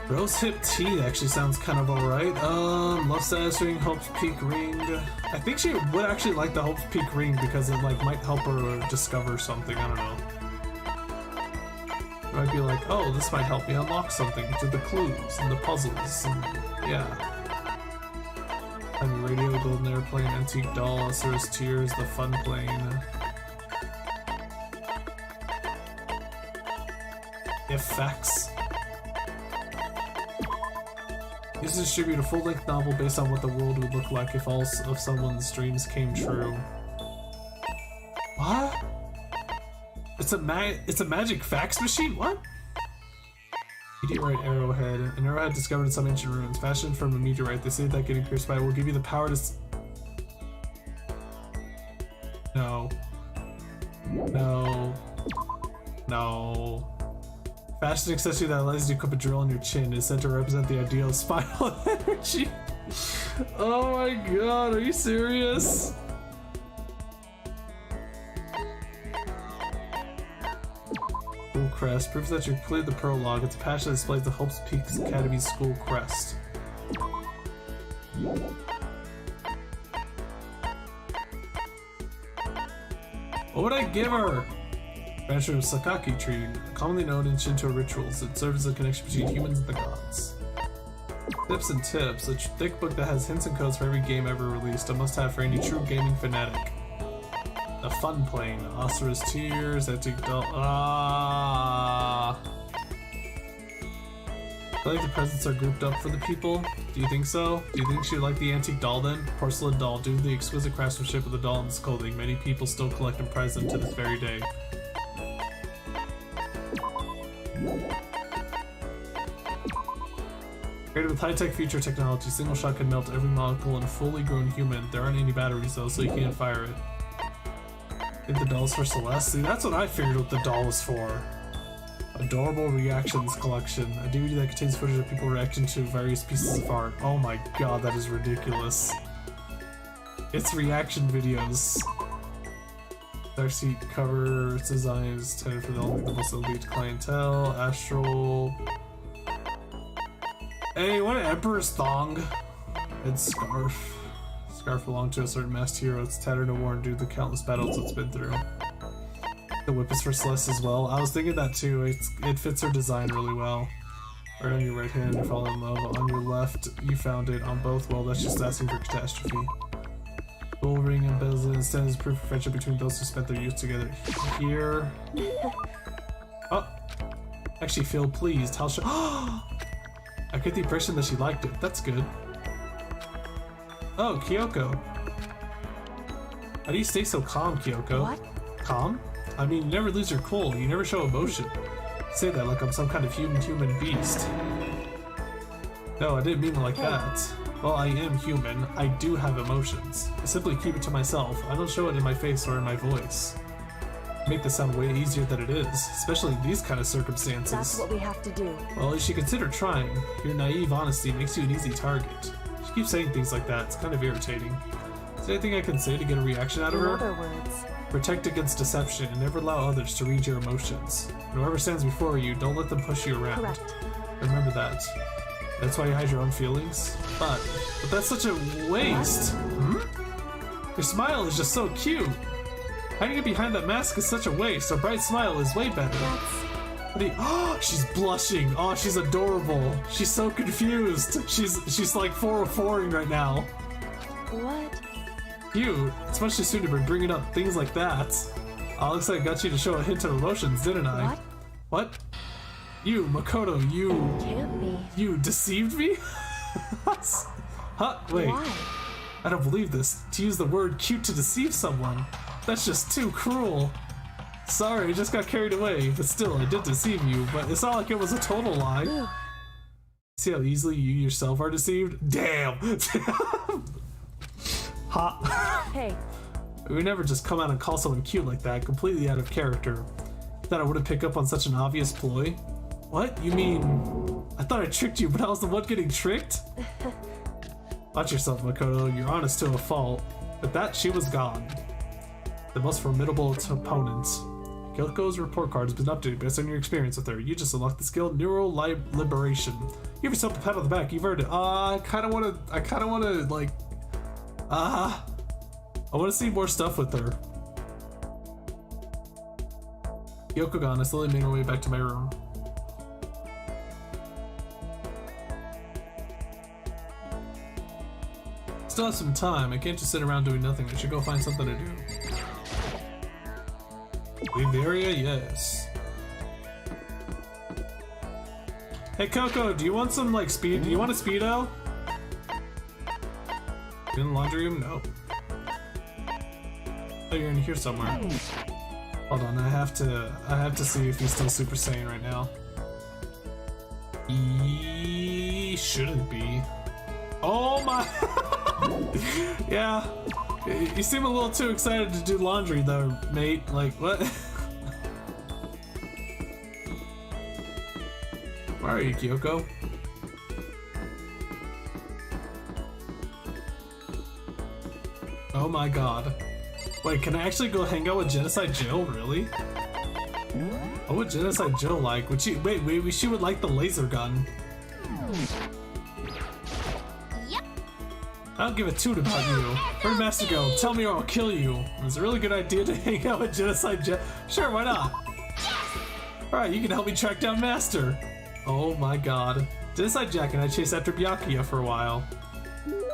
Rose hip tea actually sounds kind of alright. Love status ring, Hope's Peak ring. I think she would actually like the Hope's Peak ring because it like might help her discover something. I don't know. It might be like, oh, this might help me unlock something through the clues and the puzzles. And, yeah. And radio, golden airplane, antique doll, Sir's tears, the fun plane. Effects. Used to distribute a full-length novel based on what the world would look like if all of someone's dreams came true. What? It's a magic fax machine? What? Meteorite arrowhead. An arrowhead discovered in some ancient ruins. Fashioned from a meteorite. They say that getting pierced by it will give you the power to No. No. No. Fashion accessory that allows you to equip a drill on your chin is said to represent the ideal of spinal energy. Oh my god, are you serious? School crest proves that you've cleared the prologue. It's a patch that displays the Hope's Peaks Academy school crest. What would I give her? Branch of Sakaki tree, commonly known in Shinto rituals. It serves as a connection between humans and the gods. Tips and Tips, a thick book that has hints and codes for every game ever released. A must-have for any true gaming fanatic. A fun plane, Asura's Tears, Antique Doll. Ah. I feel like the presents are grouped up for the people. Do you think so? Do you think she would like the antique doll then? Porcelain doll, due to the exquisite craftsmanship of the doll and its clothing, many people still collect and prize them to this very day. Created with high-tech future technology, single shot can melt every molecule in a fully grown human. There aren't any batteries though, so you can't fire it. Think the doll's for Celeste? See, that's what I figured what the doll was for. Adorable Reactions Collection. A DVD that contains footage of people reacting to various pieces of art. Oh my god, that is ridiculous. It's reaction videos. Dark seat cover designs tended for the most elite clientele. Astral. Hey, what an Emperor's thong. And scarf. Scarf belonged to a certain masked hero. It's tattered and worn due to the countless battles it's been through. The whip is for Celeste as well. I was thinking that too. It fits her design really well. Right on your right hand, you fall in love. On your left, you found it. On both, well, that's just asking for catastrophe. Gold ring and bezel instead is proof of friendship between those who spent their youth together. Here. Oh. Actually feel pleased. How should I get the impression that she liked it. That's good. Oh, Kyoko. How do you stay so calm, Kyoko? What? Calm? I mean, you never lose your cool. You never show emotion. Say that like I'm some kind of human beast. No, I didn't mean it like that. Well, I am human. I do have emotions. I simply keep it to myself. I don't show it in my face or in my voice. Make this sound way easier than it is, especially in these kind of circumstances. That's what we have to do. Well, you should consider trying. Your naive honesty makes you an easy target. She keeps saying things like that. It's kind of irritating. Is there anything I can say to get a reaction out of her? In other words, protect against deception and never allow others to read your emotions. And whoever stands before you, don't let them push you around. correct. Remember that. That's why you hide your own feelings. But that's such a waste. Hmm? Your smile is just so cute. Hiding it behind that mask is such a waste. A bright smile is way better. What do you, oh, she's blushing. Oh, she's adorable. She's so confused. She's like 404ing right now. What? Cute. It's much too soon to be bringing up things like that. Oh, looks like I got you to show a hint of emotions, didn't I? What? What? You, Makoto, Can't be. you deceived me? Huh? Wait. Why? I don't believe this. To use the word cute to deceive someone. That's just too cruel. Sorry, I just got carried away. But still, I did deceive you. But it's not like it was a total lie. See how easily you yourself are deceived? Damn! Ha! Hey, We would never just come out and call someone cute like that, completely out of character. Thought I wouldn't pick up on such an obvious ploy? What? You mean... I thought I tricked you, but I was the one getting tricked? Watch yourself, Makoto. You're honest to a fault. With that, she was gone. The most formidable opponent. Kyoko's report card has been updated based on your experience with her. You just unlocked the skill Neural Liberation. Give yourself a pat on the back. You've earned it. I kind of want to, like... I want to see more stuff with her. Kyoko gone. I slowly made my way back to my room. Still have some time. I can't just sit around doing nothing. I should go find something to do. Leave the area? Yes. Hey Coco, do you want some like speed? Do you want a speedo? In the laundry room? No. Oh, you're in here somewhere. Hold on, I have to see if he's still Super Saiyan right now. He shouldn't be. Oh my! Yeah, you seem a little too excited to do laundry though, mate. Like, what? Where are you, Kyoko? Oh my god. Wait, can I actually go hang out with Genocide Jill? Really? What would Genocide Jill like? Would she- wait, she would like the laser gun. I don't give a toot about you. Where'd Master go? Tell me or I'll kill you. It's a really good idea to hang out with Genocide Jill. Sure, why not? Alright, you can help me track down Master. Oh my god. Genocide Jack and I chased after Byakuya for a while. Did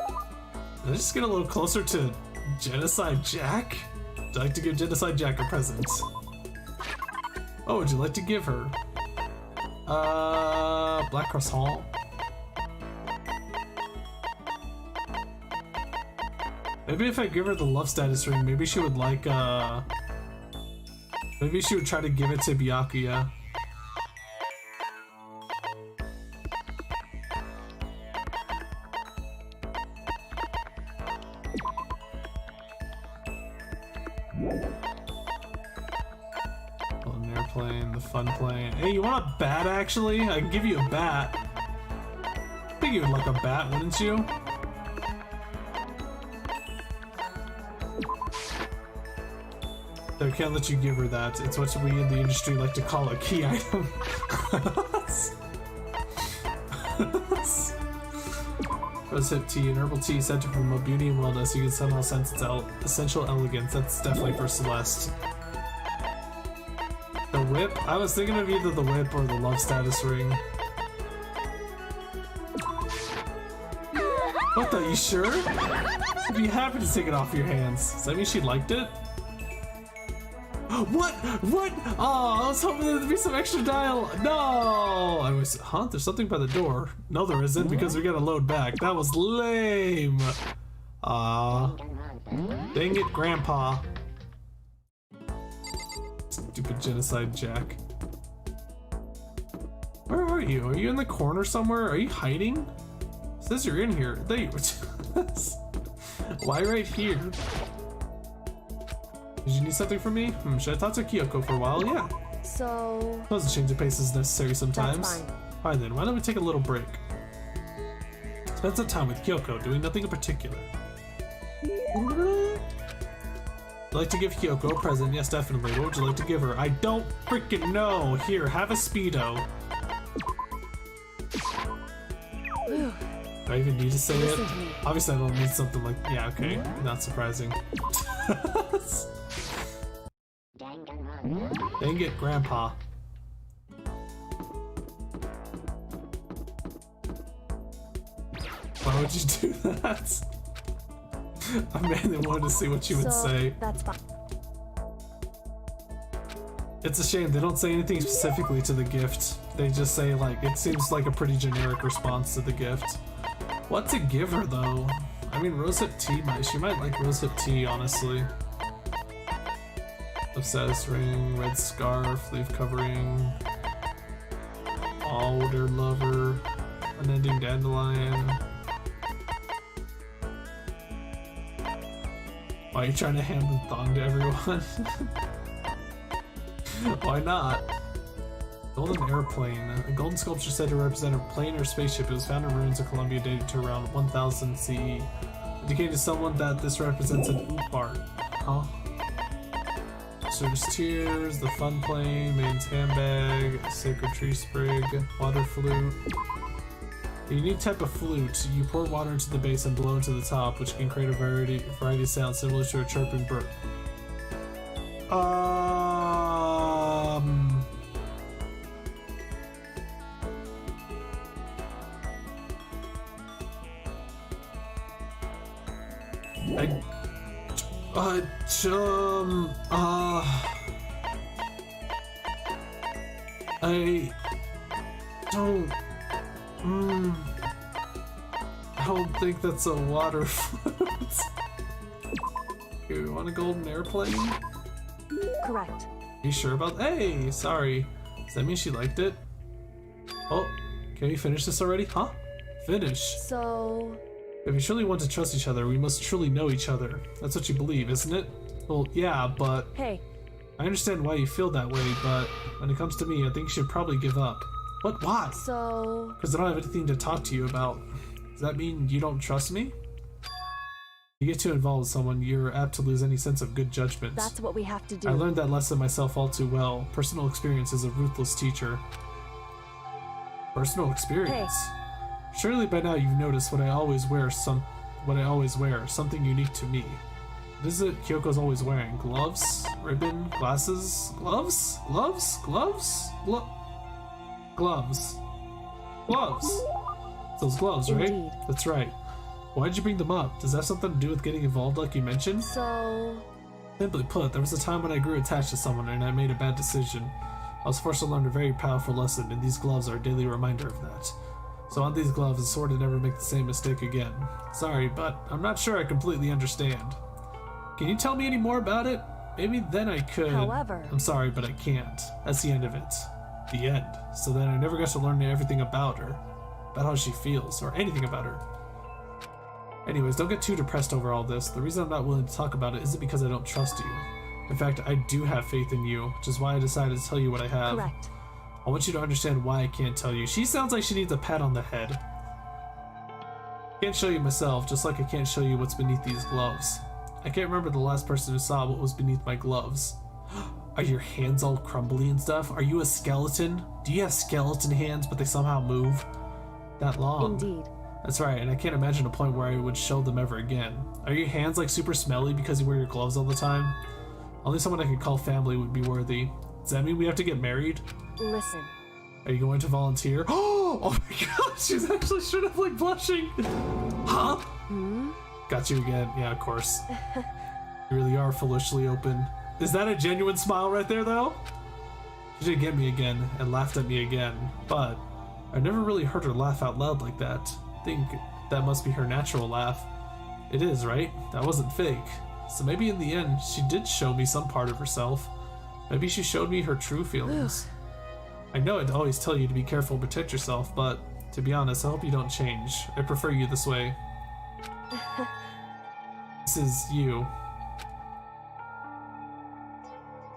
I just get a little closer to Genocide Jack? Would you like to give Genocide Jack a present? Oh, would you like to give her? Black Croissant? Maybe if I give her the love status ring, maybe she would like, maybe she would try to give it to Byakuya. An airplane, the fun plane. Hey, you want a bat actually? I can give you a bat. I think you would like a bat, wouldn't you? I can't let you give her that. It's what we in the industry like to call a key item. Rosehip tea, an herbal tea scented for more beauty and wellness. You can somehow sense its essential elegance. That's definitely for Celeste. The whip? I was thinking of either the whip or the love status ring. What the? You sure? I'd be happy to take it off your hands. Does that mean she liked it? What? What? Oh, I was hoping there'd be some extra dialogue. No! I was, huh? There's something by the door. No, there isn't because we gotta load back. That was lame. Dangit Grandpa. Stupid Genocide Jack. Where are you? Are you in the corner somewhere? Are you hiding? It says you're in here. There you Why right here? Did you need something from me? Should I talk to Kyoko for a while? Yeah. So... Suppose a change of pace is necessary sometimes. That's fine. Alright then, why don't we take a little break? Spend some time with Kyoko, doing nothing in particular. I'd like to give Kyoko a present. Yes, definitely. What would you like to give her? I don't freaking know. Here, have a Speedo. Do I even need to say it? Listen to me. Obviously I don't need something like... Yeah, okay. Not surprising. Dangit Grandpa. Why would you do that? I mainly wanted to see what you would say. That's fine. It's a shame they don't say anything specifically to the gift. They just say like, it seems like a pretty generic response to the gift. What to give her though? I mean, rosehip tea she might like rosehip tea, honestly. Obsessed ring, red scarf, leaf covering, older lover. unending dandelion. Why are you trying to hand the thong to everyone? Why not? Golden airplane. A golden sculpture said to represent a plane or spaceship. It was found in ruins of Columbia dated to around 1000 CE. Indicating to someone that this represents an oop art. Huh? Service tears, the fun plane, maiden's handbag, sacred tree sprig, water flute. A unique type of flute. You pour water into the base and blow into the top, which can create a variety of sounds similar to a chirping bird. I don't think that's a water flute. Okay, we want a golden airplane? Correct. Are you sure about that? Hey, sorry. Does that mean she liked it? Oh, can we finish this already? Huh? Finish. So... If we truly want to trust each other, we must truly know each other. That's what you believe, isn't it? Well, yeah, but... Hey. I understand why you feel that way, but when it comes to me, I think you should probably give up. What? Why? So... Because I don't have anything to talk to you about. Does that mean you don't trust me? You get too involved with someone, you're apt to lose any sense of good judgment. That's what we have to do. I learned that lesson myself all too well. Personal experience is a ruthless teacher. Personal experience? Hey. Surely by now you've noticed what I always wear, something unique to me. What is it Kyoko's always wearing? Gloves? Ribbon? Glasses? Gloves? Gloves? Gloves? Gloves. Gloves. Those gloves, right? Indeed. That's right. Why'd you bring them up? Does that have something to do with getting involved like you mentioned? So... Simply put, there was a time when I grew attached to someone and I made a bad decision. I was forced to learn a very powerful lesson, and these gloves are a daily reminder of that. So on these gloves, it's sworn to never make the same mistake again. Sorry, but I'm not sure I completely understand. Can you tell me any more about it? Maybe then I could. However... I'm sorry, but I can't. That's the end of it. The end. So then I never got to learn everything about her. About how she feels, or anything about her. Anyways, don't get too depressed over all this. The reason I'm not willing to talk about it isn't because I don't trust you. In fact, I do have faith in you, which is why I decided to tell you what I have. Correct. I want you to understand why I can't tell you. She sounds like she needs a pat on the head. Can't show you myself, just like I can't show you what's beneath these gloves. I can't remember the last person who saw what was beneath my gloves. Are your hands all crumbly and stuff? Are you a skeleton? Do you have skeleton hands, but they somehow move that long? Indeed. That's right, and I can't imagine a point where I would show them ever again. Are your hands like super smelly because you wear your gloves all the time? Only someone I could call family would be worthy. Does that mean we have to get married? Listen. Are you going to volunteer? Oh my god, she's actually straight up like blushing. Huh? Hmm? Got you again. Yeah, of course. You really are foolishly open. Is that a genuine smile right there, though? She did get me again and laughed at me again, but I never really heard her laugh out loud like that. I think that must be her natural laugh. It is, right? That wasn't fake. So maybe in the end, she did show me some part of herself. Maybe she showed me her true feelings. I know I'd always tell you to be careful and protect yourself, but to be honest, I hope you don't change. I prefer you this way. This is you.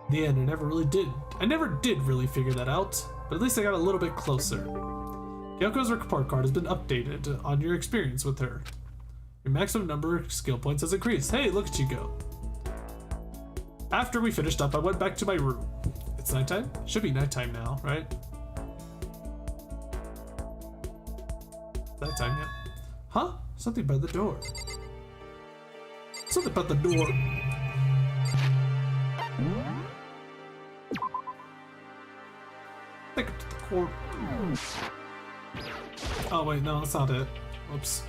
In the end, I never did really figure that out, but at least I got a little bit closer. Kyoko's report card has been updated on your experience with her. Your maximum number of skill points has increased. Hey, look at you go. After we finished up, I went back to my room. It's nighttime? Should be nighttime now, right? Nighttime, yeah. Huh? Something by the door. Something by the door. Take it to the court. Oh wait, no, that's not it. Whoops.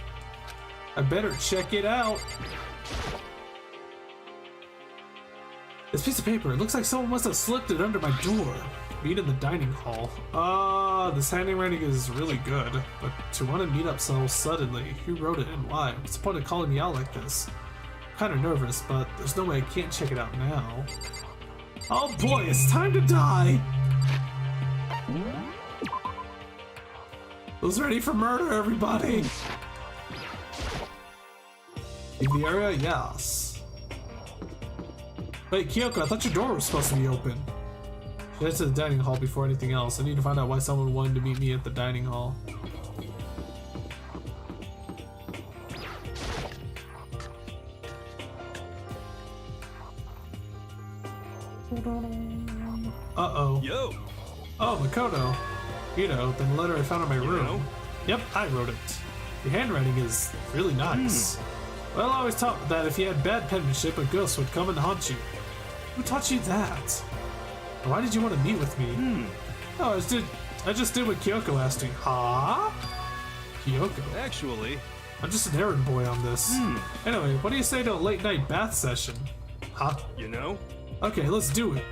I better check it out. This piece of paper, it looks like someone must have slipped it under my door. Meet in the dining hall. This handwriting is really good, but to want to meet up so suddenly, who wrote it and why? What's the point of calling me out like this? I'm kind of nervous, but there's no way I can't check it out now. Oh boy, it's time to die! Who's ready for murder, everybody? Leave the area? Yes. Wait, Kyoko, I thought your door was supposed to be open. Get to the dining hall before anything else. I need to find out why someone wanted to meet me at the dining hall. Uh-oh. Yo. Oh, Makoto. You know, the letter I found in my room. know? Yep, I wrote it. Your handwriting is really nice. Well, I always taught that if you had bad penmanship, a ghost would come and haunt you. Who taught you that? Why did you want to meet with me? Oh, I just did what Kyoko asked me. Huh? Kyoko? Actually, I'm just an errand boy on this. Anyway, what do you say to a late night bath session? Huh? you know? Okay, let's do it.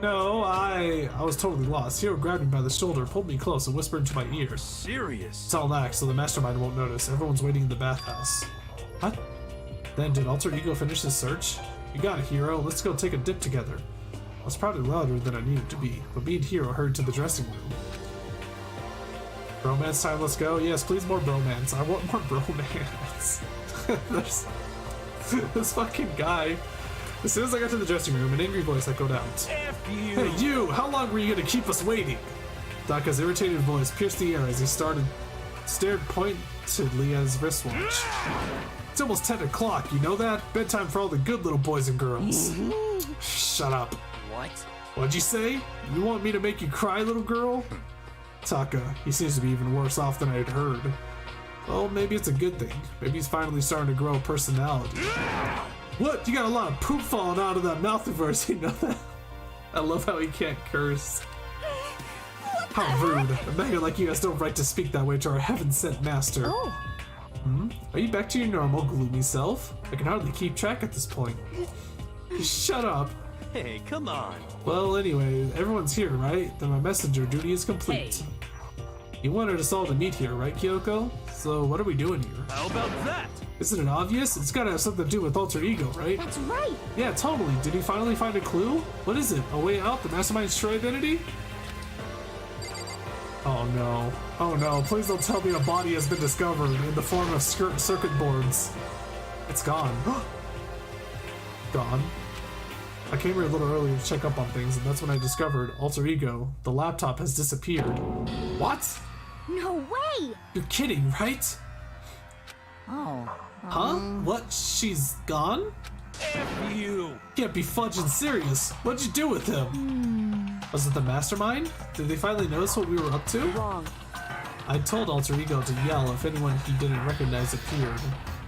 No, I was totally lost. Hiro grabbed me by the shoulder, pulled me close, and whispered into my ear. Serious. It's all an act, so the mastermind won't notice. Everyone's waiting in the bathhouse. What? Then did Alter Ego finish his search? You got it, Hiro. Let's go take a dip together. I was probably louder than I needed to be, but me and Hiro hurried to the dressing room. Bromance time, let's go. Yes, please, more bromance. I want more bromance. There's this fucking guy. As soon as I got to the dressing room, an angry voice echoed out. F you. Hey, you! How long were you gonna keep us waiting? Daka's irritated voice pierced the air as he stared pointedly at his wristwatch. It's almost 10 o'clock, you know that? Bedtime for all the good little boys and girls. Shut up. What? What'd you say? You want me to make you cry, little girl? Taka, he seems to be even worse off than I had heard. Well, maybe it's a good thing. Maybe he's finally starting to grow a personality. What? You got a lot of poop falling out of that mouth of yours, you know that? I love how he can't curse. How rude. A beggar like you has no right to speak that way to our heaven-sent master. Oh, Are you back to your normal, gloomy self? I can hardly keep track at this point. Shut up. Hey, come on. Well, anyway, everyone's here, right? Then my messenger duty is complete. You wanted us all to meet here, right, Kyoko? So what are we doing here? How about that? Isn't it obvious? It's gotta have something to do with Alter Ego, right? That's right. Yeah, totally. Did he finally find a clue? What is it? A way out? The mastermind's true identity? Oh no. Oh no, please don't tell me a body has been discovered in the form of circuit boards. It's gone. Gone. I came here a little earlier to check up on things, and that's when I discovered Alter Ego. The laptop has disappeared. What? No way! You're kidding, right? Oh. Huh? What? She's gone? F you. Can't be fudging serious. What'd you do with him? Was it the mastermind? Did they finally notice what we were up to? wrong. I told Alter Ego to yell if anyone he didn't recognize appeared.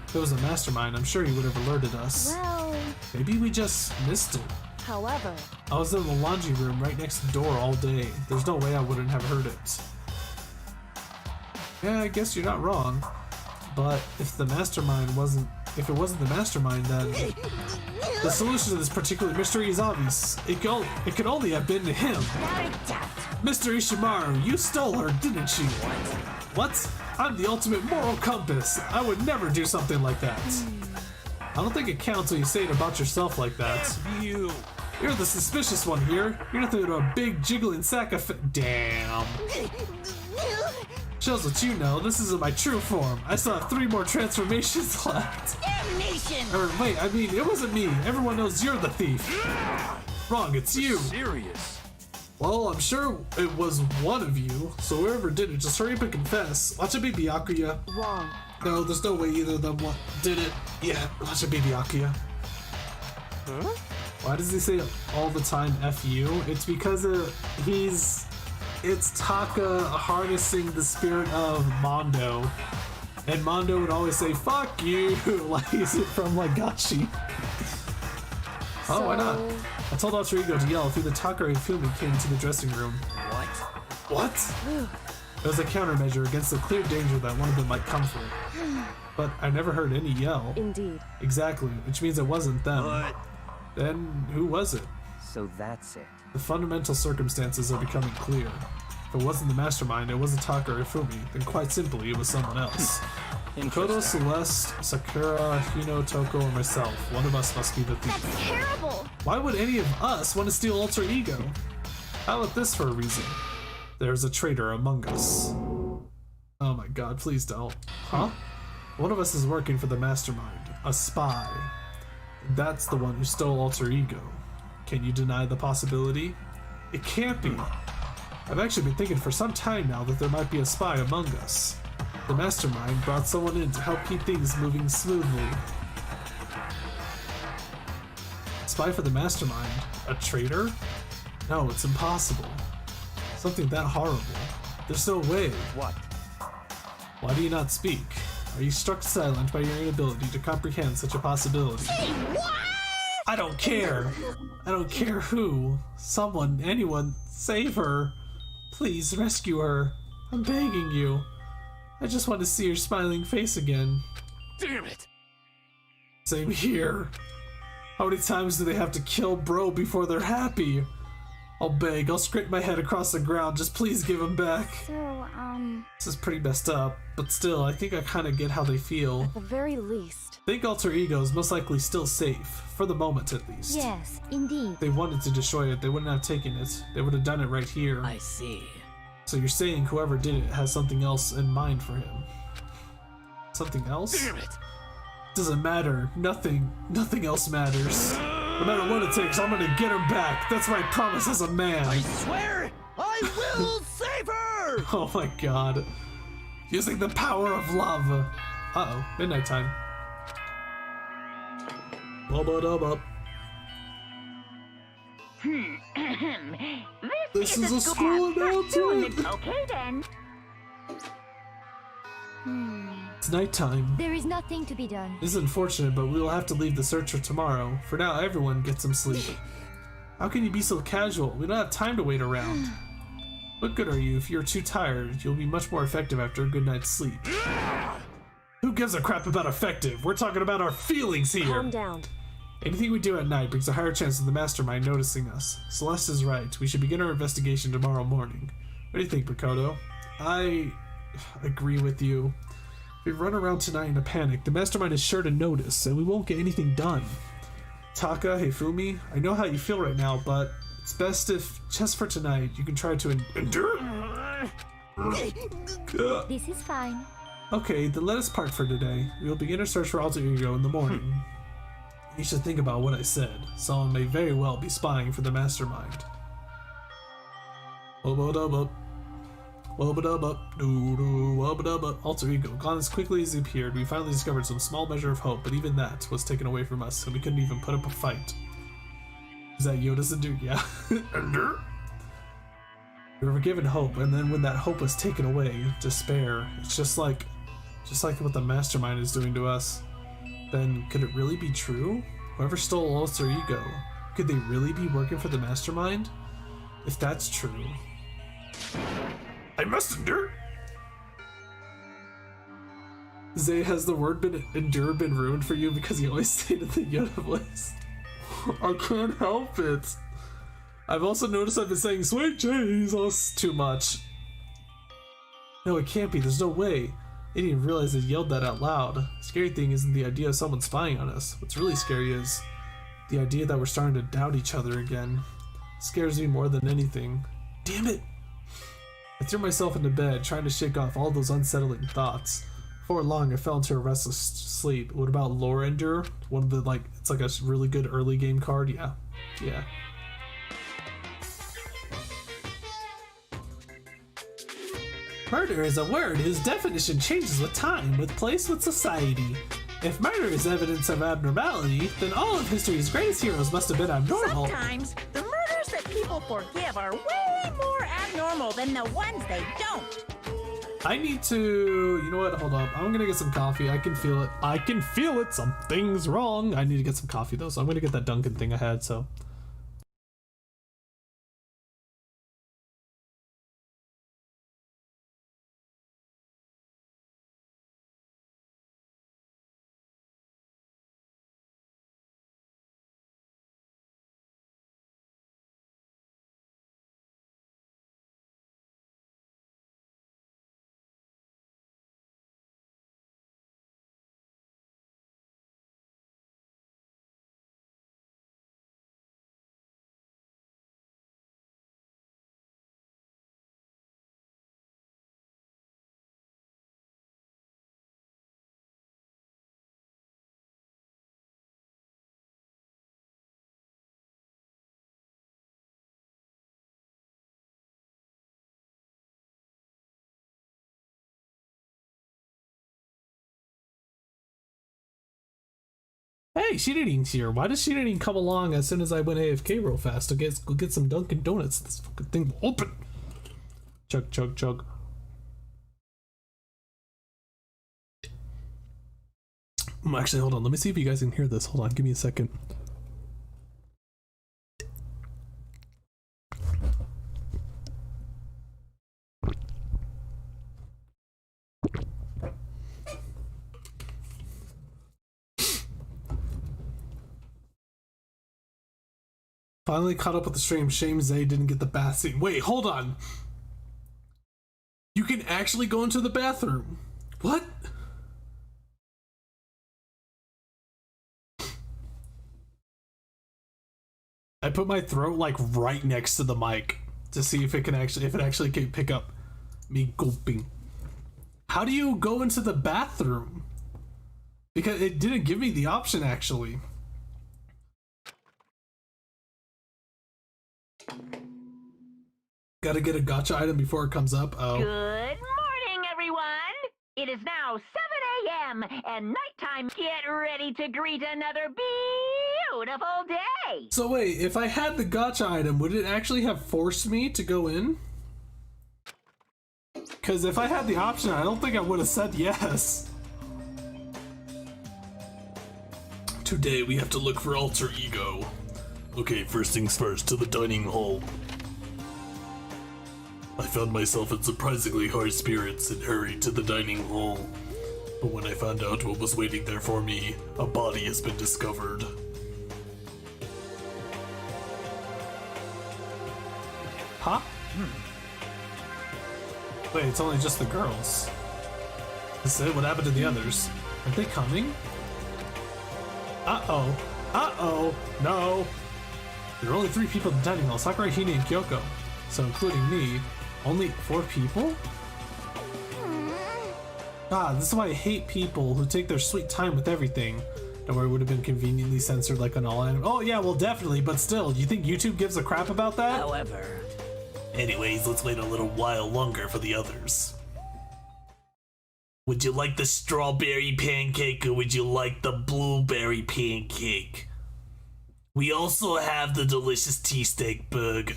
If it was a mastermind, I'm sure he would have alerted us. Well, Maybe we just missed it. However, I was in the laundry room right next to the door all day. There's no way I wouldn't have heard it. Yeah, I guess you're not wrong. But if it wasn't the mastermind, then the solution to this particular mystery is obvious. It could only have been him. Mr. Ishimaru, you stole her, didn't you? What? I'm the ultimate moral compass. I would never do something like that. I don't think it counts when you say it about yourself like that. F you. You're the suspicious one here. You're nothing but a big jiggling sack of Damn. Shows what you know. This isn't my true form. I still have 3 more transformations left. Damnation! Or wait, I mean, it wasn't me. Everyone knows you're the thief. Wrong, it's you. Serious. Well, I'm sure it was one of you. So whoever did it, just hurry up and confess. Watch it be Byakuya. wrong. No, there's no way either of them did it. Yeah, watch it be Byakuya. Huh? Why does he say all the time F you? It's because it's Taka harnessing the spirit of Mondo. And Mondo would always say, fuck you, like he's from Gachi. Oh, why not? I told Alter Ego to yell if either Taka or Ifumi came into the dressing room. What? It was a countermeasure against the clear danger that one of them might come from. But I never heard any yell. Indeed. Exactly, which means it wasn't them. But Then who was it? So that's it. The fundamental circumstances are becoming clear. If it wasn't the mastermind, it wasn't Taka or Ifumi, then quite simply it was someone else. Kodo, Celeste, Sakura, Hino, Toko, or myself. One of us must be the thief. that's terrible! Why would any of us want to steal Alter Ego? How about this for a reason? There's a traitor among us. Oh my god, please don't. Huh? One of us is working for the mastermind. A spy. That's the one who stole Alter Ego. Can you deny the possibility? It can't be. I've actually been thinking for some time now that there might be a spy among us. The mastermind brought someone in to help keep things moving smoothly. Spy for the mastermind? A traitor? No, it's impossible. Something that horrible. There's no way. What? Why do you not speak? Are you struck silent by your inability to comprehend such a possibility? Say what? I don't care. I don't care who. Someone, anyone, save her. Please rescue her. I'm begging you. I just want to see your smiling face again. Damn it! Same here. How many times do they have to kill bro before they're happy? I'll beg. I'll scrape my head across the ground. Just please give him back. So, This is pretty messed up, but still, I think I kind of get how they feel. At the very least. I think Alter Ego is most likely still safe, for the moment at least. Yes, indeed. If they wanted to destroy it, they wouldn't have taken it. They would have done it right here. I see. So you're saying whoever did it has something else in mind for him? Something else? Damn it! Doesn't matter. Nothing else matters. No matter what it takes, I'm gonna get him back. That's my promise as a man. I swear, I will save her! Oh my god. Using the power of love. Uh-oh, midnight time. Bubba-dubba. This is a scoop school of not doing it. announcement. Okay then. It's nighttime. There is nothing to be done. This is unfortunate, but we will have to leave the search for tomorrow. For now, everyone get some sleep. How can you be so casual? We don't have time to wait around. What good are you if you're too tired? You'll be much more effective after a good night's sleep. Who gives a crap about effective? We're talking about our feelings here. Calm down. Anything we do at night brings a higher chance of the mastermind noticing us. Celeste is right. We should begin our investigation tomorrow morning. What do you think, Makoto? I agree with you. If we run around tonight in a panic, the mastermind is sure to notice, and we won't get anything done. Taka, Hifumi, I know how you feel right now, but it's best if, just for tonight, you can try to endure. This is fine. Okay, then let us part for today. We will begin our search for Alter Ego in the morning. You should think about what I said. Someone may very well be spying for the mastermind. Wubba-dubba. Wubba-dubba. Doo-doo. Wubba-dubba. Alter Ego. Gone as quickly as he appeared, we finally discovered some small measure of hope, but even that was taken away from us, and we couldn't even put up a fight. Is that Yoda's Endure? Yeah. Endure? We were given hope, and then when that hope was taken away, despair. It's just like what the mastermind is doing to us. Then, could it really be true? Whoever stole Alter Ego, could they really be working for the mastermind? If that's true, I must endure. Zay, has the word endure been ruined for you because you always stayed in the Yoda voice? I can't help it. I've also noticed I've been saying sweet Jesus too much. No, it can't be. There's no way. I didn't even realize I yelled that out loud. The scary thing isn't the idea of someone spying on us. What's really scary is the idea that we're starting to doubt each other again. It scares me more than anything. Damn it! I threw myself into bed, trying to shake off all those unsettling thoughts. Before long, I fell into a restless sleep. What about Lore Endure? One of the, it's like a really good early game card? Yeah. Yeah. Murder is a word whose definition changes with time, with place, with society. If murder is evidence of abnormality, then all of history's greatest heroes must have been abnormal. Sometimes the murders that people forgive are way more abnormal than the ones they don't. I need to... You know what? Hold up. I'm gonna get some coffee. I can feel it. I can feel it. Something's wrong. I need to get some coffee, though, so I'm gonna get that Dunkin' thing I had, so... Hey, Shit Eating's here. Why does Shit Eating come along as soon as I went AFK real fast to get some Dunkin' Donuts? This fucking thing will open. Chug, chug, chug. Actually, hold on. Let me see if you guys can hear this. Hold on. Give me a second. Finally caught up with the stream. Shame Zay didn't get the bath scene. Wait, hold on. You can actually go into the bathroom. What? I put my throat like right next to the mic to see if it actually can pick up me gulping. How do you go into the bathroom? Because it didn't give me the option actually. Gotta get a gotcha item before it comes up. Oh. Good morning, everyone. It is now 7 a.m. and nighttime. Get ready to greet another beautiful day. So wait, if I had the gotcha item, would it actually have forced me to go in? Because if I had the option, I don't think I would have said yes. Today we have to look for alter ego. Okay, first things first, to the dining hall. I found myself in surprisingly high spirits and hurried to the dining hall. But when I found out what was waiting there for me, a body has been discovered. Huh? Wait, it's only just the girls. This is it? What happened to the others? Are they coming? Uh-oh. Uh-oh. No. There are only 3 people in the dining hall, Sakurai, Hina, and Kyoko. So including me, only 4 people? God, this is why I hate people who take their sweet time with everything. Don't worry, it would have been conveniently censored like on all anime. Oh yeah, well definitely, but still, you think YouTube gives a crap about that? However. Anyways, let's wait a little while longer for the others. Would you like the strawberry pancake or would you like the blueberry pancake? We also have the delicious tea steak burger.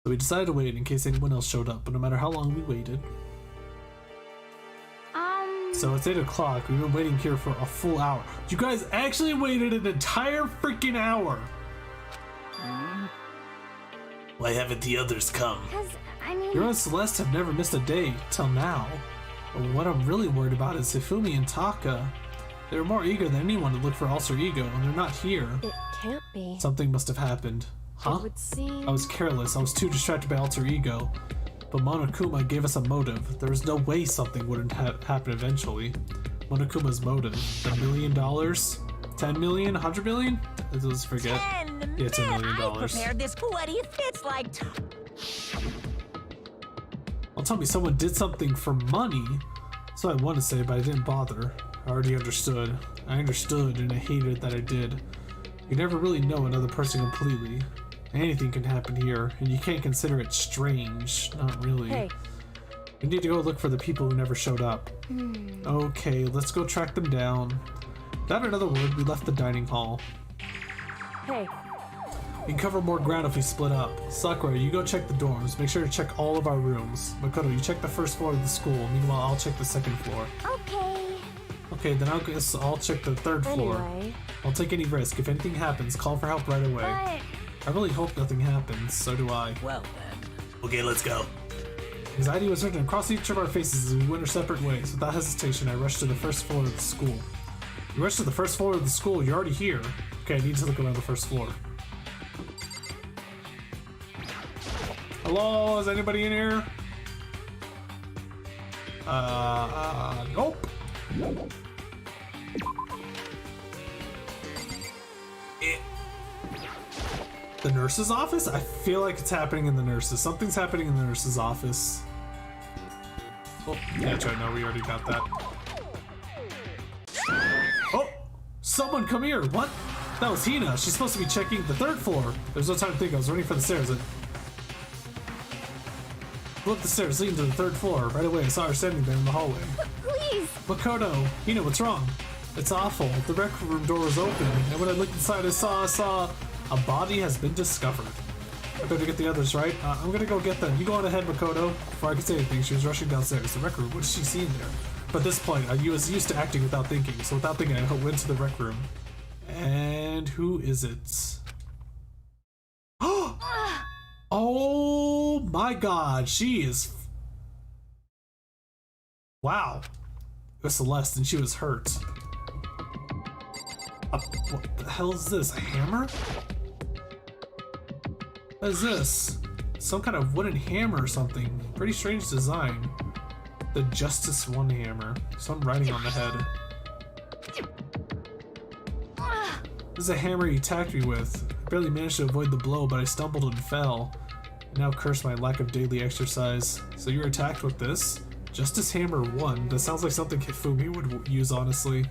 So we decided to wait in case anyone else showed up, but no matter how long we waited. So it's 8 o'clock, we've been waiting here for a full hour. You guys actually waited an entire freaking hour! Why haven't the others come? Because, I mean... Hiro and Celeste have never missed a day, till now. But what I'm really worried about is Hifumi and Taka. They're more eager than anyone to look for alter ego, and they're not here. It can't be. Something must have happened. Huh? It would seem... I was careless, I was too distracted by alter ego. But Monokuma gave us a motive. There was no way something wouldn't happen eventually. Monokuma's motive. $1 million? 10 million? 100 million? Let's forget. 10 Yeah, $10 million. I prepared this. What do you think? It's like... Well, tell me someone did something for money. That's what I wanted to say, but I didn't bother. I already understood. I understood, and I hated that I did. You never really know another person completely. Anything can happen here, and you can't consider it strange. Not really. Hey. We need to go look for the people who never showed up. Okay, let's go track them down. Without another word, we left the dining hall. Hey, We can cover more ground if we split up. Sakura, you go check the dorms. Make sure to check all of our rooms. Makoto, you check the first floor of the school. Meanwhile, I'll check the second floor. Okay. Okay, then I'll check the third floor. anyway. I'll take any risk. If anything happens, call for help right away. But... I really hope nothing happens, so do I. Well then. Okay, let's go. Anxiety was written across each of our faces as we went our separate ways. Without hesitation, I rushed to the first floor of the school. You rushed to the first floor of the school? You're already here. Okay, I need to look around the first floor. Hello, is anybody in here? Nope. The nurse's office? I feel like it's happening in the nurse's. Something's happening in the nurse's office. Oh, catch right now. We already got that. Oh! Someone come here! What? That was Hina. She's supposed to be checking the third floor. There's no time to think. I was running for the stairs. Go up the stairs leading to the third floor. Right away, I saw her standing there in the hallway. Please! Makoto! Hina, what's wrong? It's awful. The rec room door was open, and when I looked inside, I saw a body has been discovered. I better get the others, right? I'm gonna go get them. You go on ahead, Makoto. Before I could say anything, she was rushing downstairs. The rec room. What did she see in there? But at this point, I was used to acting without thinking, so without thinking, I went to the rec room. And who is it? Oh my god, she is... Wow. It was Celeste, and she was hurt. What the hell is this? A hammer? What is this? Some kind of wooden hammer or something. Pretty strange design. The Justice 1 hammer. Some writing on the head. This is a hammer he attacked me with. I barely managed to avoid the blow, but I stumbled and fell. I now curse my lack of daily exercise. So you were attacked with this? Justice Hammer 1. That sounds like something Hifumi would use, honestly.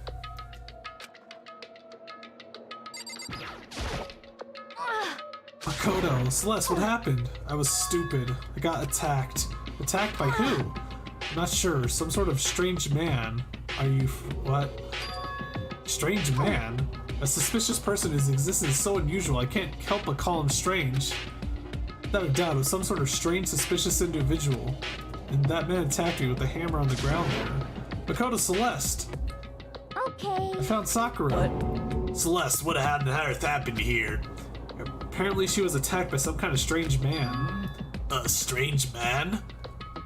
Makoto, Celeste, what happened? I was stupid. I got attacked. Attacked by who? I'm not sure. Some sort of strange man. Are you... what? Strange man? A suspicious person whose existence is so unusual I can't help but call him strange. Without a doubt, it was some sort of strange, suspicious individual. And that man attacked me with the hammer on the ground there. Makoto, Celeste! Okay. I found Sakura. What? Celeste, what on earth happened here? Apparently she was attacked by some kind of strange man. A strange man?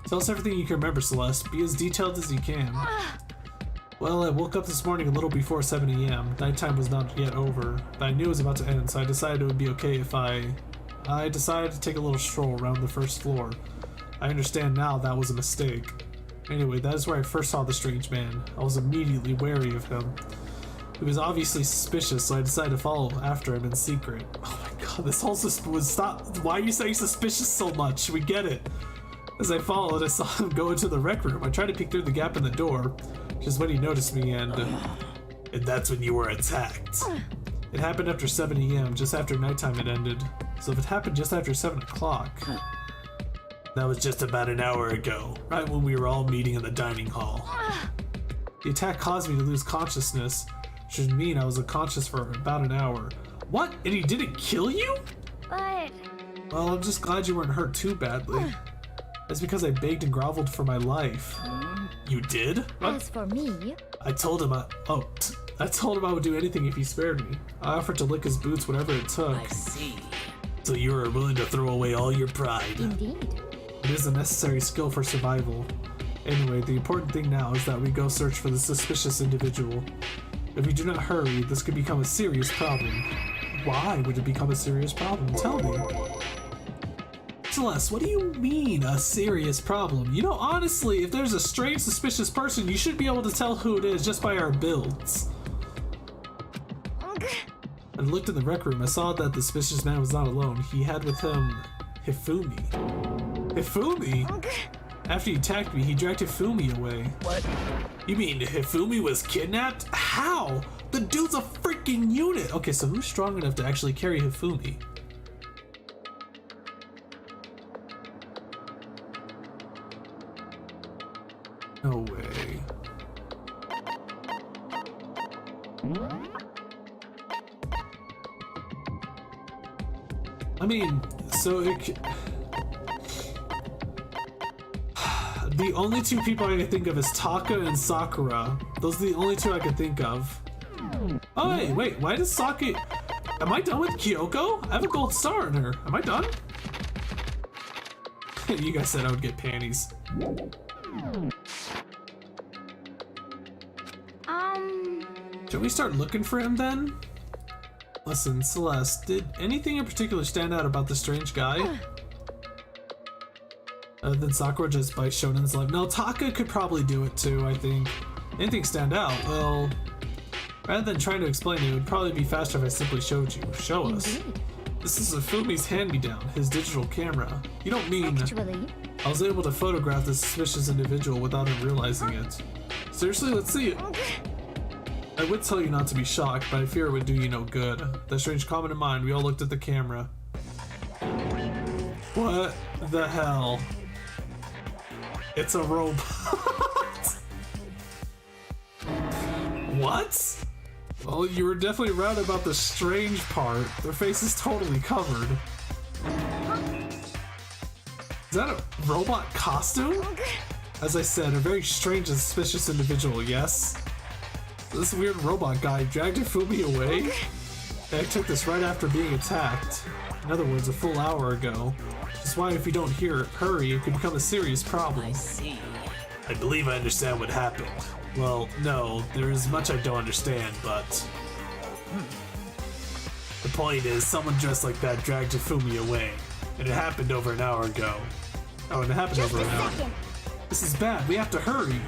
Tell us everything you can remember, Celeste. Be as detailed as you can. Well, I woke up this morning a little before 7 AM. Nighttime was not yet over, but I knew it was about to end, so I decided it would be okay if I decided to take a little stroll around the first floor. I understand now that was a mistake. Anyway, that is where I first saw the strange man. I was immediately wary of him. He was obviously suspicious, so I decided to follow after him in secret. Oh my god, this whole was stop. Why are you saying suspicious so much? We get it. As I followed, I saw him go into the rec room. I tried to peek through the gap in the door, just when he noticed me, and that's when you were attacked. It happened after 7 AM, just after nighttime had ended. So if it happened just after 7 o'clock, that was just about an hour ago, right when we were all meeting in the dining hall. The attack caused me to lose consciousness, which would mean I was unconscious for about an hour. What? And he didn't kill you? But... Well, I'm just glad you weren't hurt too badly. That's because I begged and groveled for my life. You did? What? As for me... I told him I would do anything if he spared me. I offered to lick his boots, whatever it took. I see. So you were willing to throw away all your pride. Indeed. It is a necessary skill for survival. Anyway, the important thing now is that we go search for the suspicious individual. If we do not hurry, this could become a serious problem. Why would it become a serious problem? Tell me. Celeste, what do you mean, a serious problem? You know, honestly, if there's a strange, suspicious person, you should be able to tell who it is just by our builds. I looked in the rec room. I saw that the suspicious man was not alone. He had with him Hifumi. Hifumi? After he attacked me, he dragged Hifumi away. What? You mean Hifumi was kidnapped? How? The dude's a freaking unit! Okay, so who's strong enough to actually carry Hifumi? No way. I mean, so it... The only two people I can think of is Taka and Sakura. Those are the only two I could think of. Oh, hey, wait, why does Saki... Am I done with Kyoko? I have a gold star in her. Am I done? You guys said I would get panties. Should we start looking for him then? Listen, Celeste, did anything in particular stand out about the strange guy? Other than Sakura just by Shonen's life. No, Taka could probably do it too, I think. Anything stand out? Well, rather than trying to explain it would probably be faster if I simply showed you. Show us. Indeed. This is Fumi's hand-me-down, his digital camera. You don't mean... Actually... I was able to photograph the suspicious individual without him realizing it. Seriously, let's see it. I would tell you not to be shocked, but I fear it would do you no good. That strange comment in mind, we all looked at the camera. What the hell? It's a robot. What? Well, you were definitely right about the strange part. Their face is totally covered. Is that a robot costume? As I said, a very strange and suspicious individual, yes? This weird robot guy dragged Hifumi away? I took this right after being attacked. In other words, a full hour ago. That's why if you don't hurry, it could become a serious problem. I see. I believe I understand what happened. Well, no, there is much I don't understand, but... The point is, someone dressed like that dragged Hifumi away. And it happened over an hour ago. Oh, and it happened over an hour. This is bad, we have to hurry!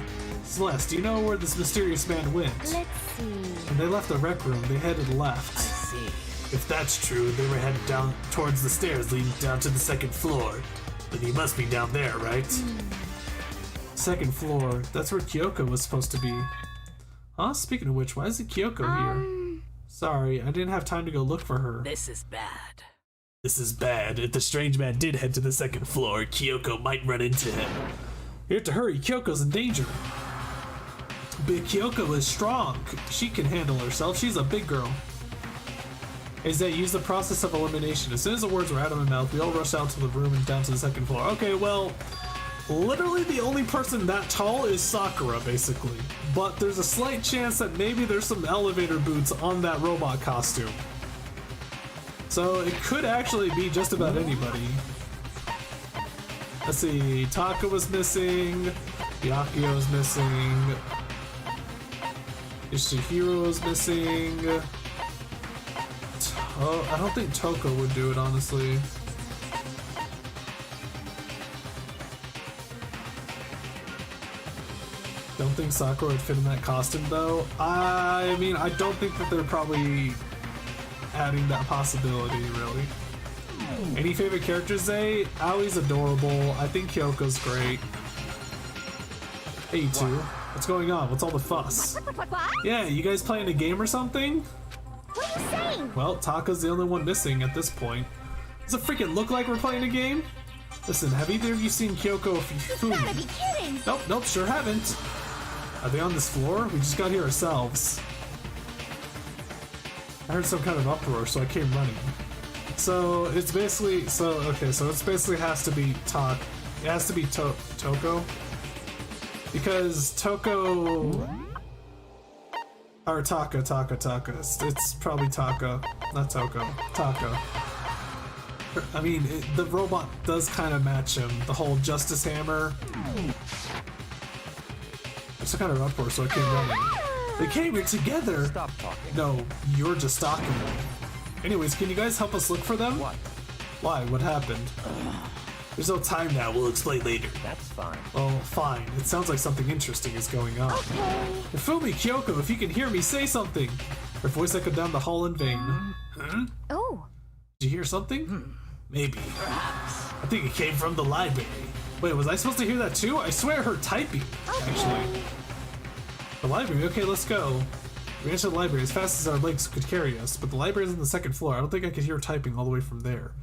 Celeste, do you know where this mysterious man went? Let's see. When they left the rec room, they headed left. I see. If that's true, they were headed down towards the stairs leading down to the second floor. Then he must be down there, right? Second floor, that's where Kyoko was supposed to be. Huh? Speaking of which, why is it Kyoko here? Sorry, I didn't have time to go look for her. This is bad. This is bad. If the strange man did head to the second floor, Kyoko might run into him. You have to hurry, Kyoko's in danger. But Kyoko is strong. She can handle herself. She's a big girl. Is that use the process of elimination. As soon as the words were out of my mouth, we all rushed out to the room and down to the second floor. Okay, well, literally the only person that tall is Sakura, basically. But there's a slight chance that maybe there's some elevator boots on that robot costume. So it could actually be just about anybody. Let's see, Taka was missing, Yakio was missing, Ishihiro was missing. Oh, I don't think Toko would do it, honestly. Don't think Sakura would fit in that costume, though. I mean, I don't think that they're probably adding that possibility, really. Any favorite characters, Zay? Aoi's adorable. I think Kyoko's great. Hey, you two. What's going on? What's all the fuss? Yeah, you guys playing a game or something? What are you saying? Well, Taka's the only one missing at this point. Does it freaking look like we're playing a game? Listen, have either of you seen Kyoko Hifumi? You gotta be kidding! Nope, sure haven't. Are they on this floor? We just got here ourselves. I heard some kind of uproar, so I came running. So it's basically it's basically has to be It has to be Toko, because Toko or Taka. It's probably Taka, not Toko. Taka. I mean, the robot does kind of match him. The whole Justice Hammer. It's a kind of uproar, so I came running. They came here together. Stop talking. No, you're just stalking them. Anyways, can you guys help us look for them? What? Why? What happened? There's no time now. We'll explain later. That's fine. Oh, fine. It sounds like something interesting is going on. Okay. Hifumi, Kyoko, if you can hear me, say something. Her voice echoed down the hall in vain. Huh? Oh. Did you hear something? Maybe. Perhaps. I think it came from the library. Wait, was I supposed to hear that too? I swear I heard typing, actually. The library? Okay, let's go. We entered the library as fast as our legs could carry us, but the library is on the second floor. I don't think I could hear typing all the way from there.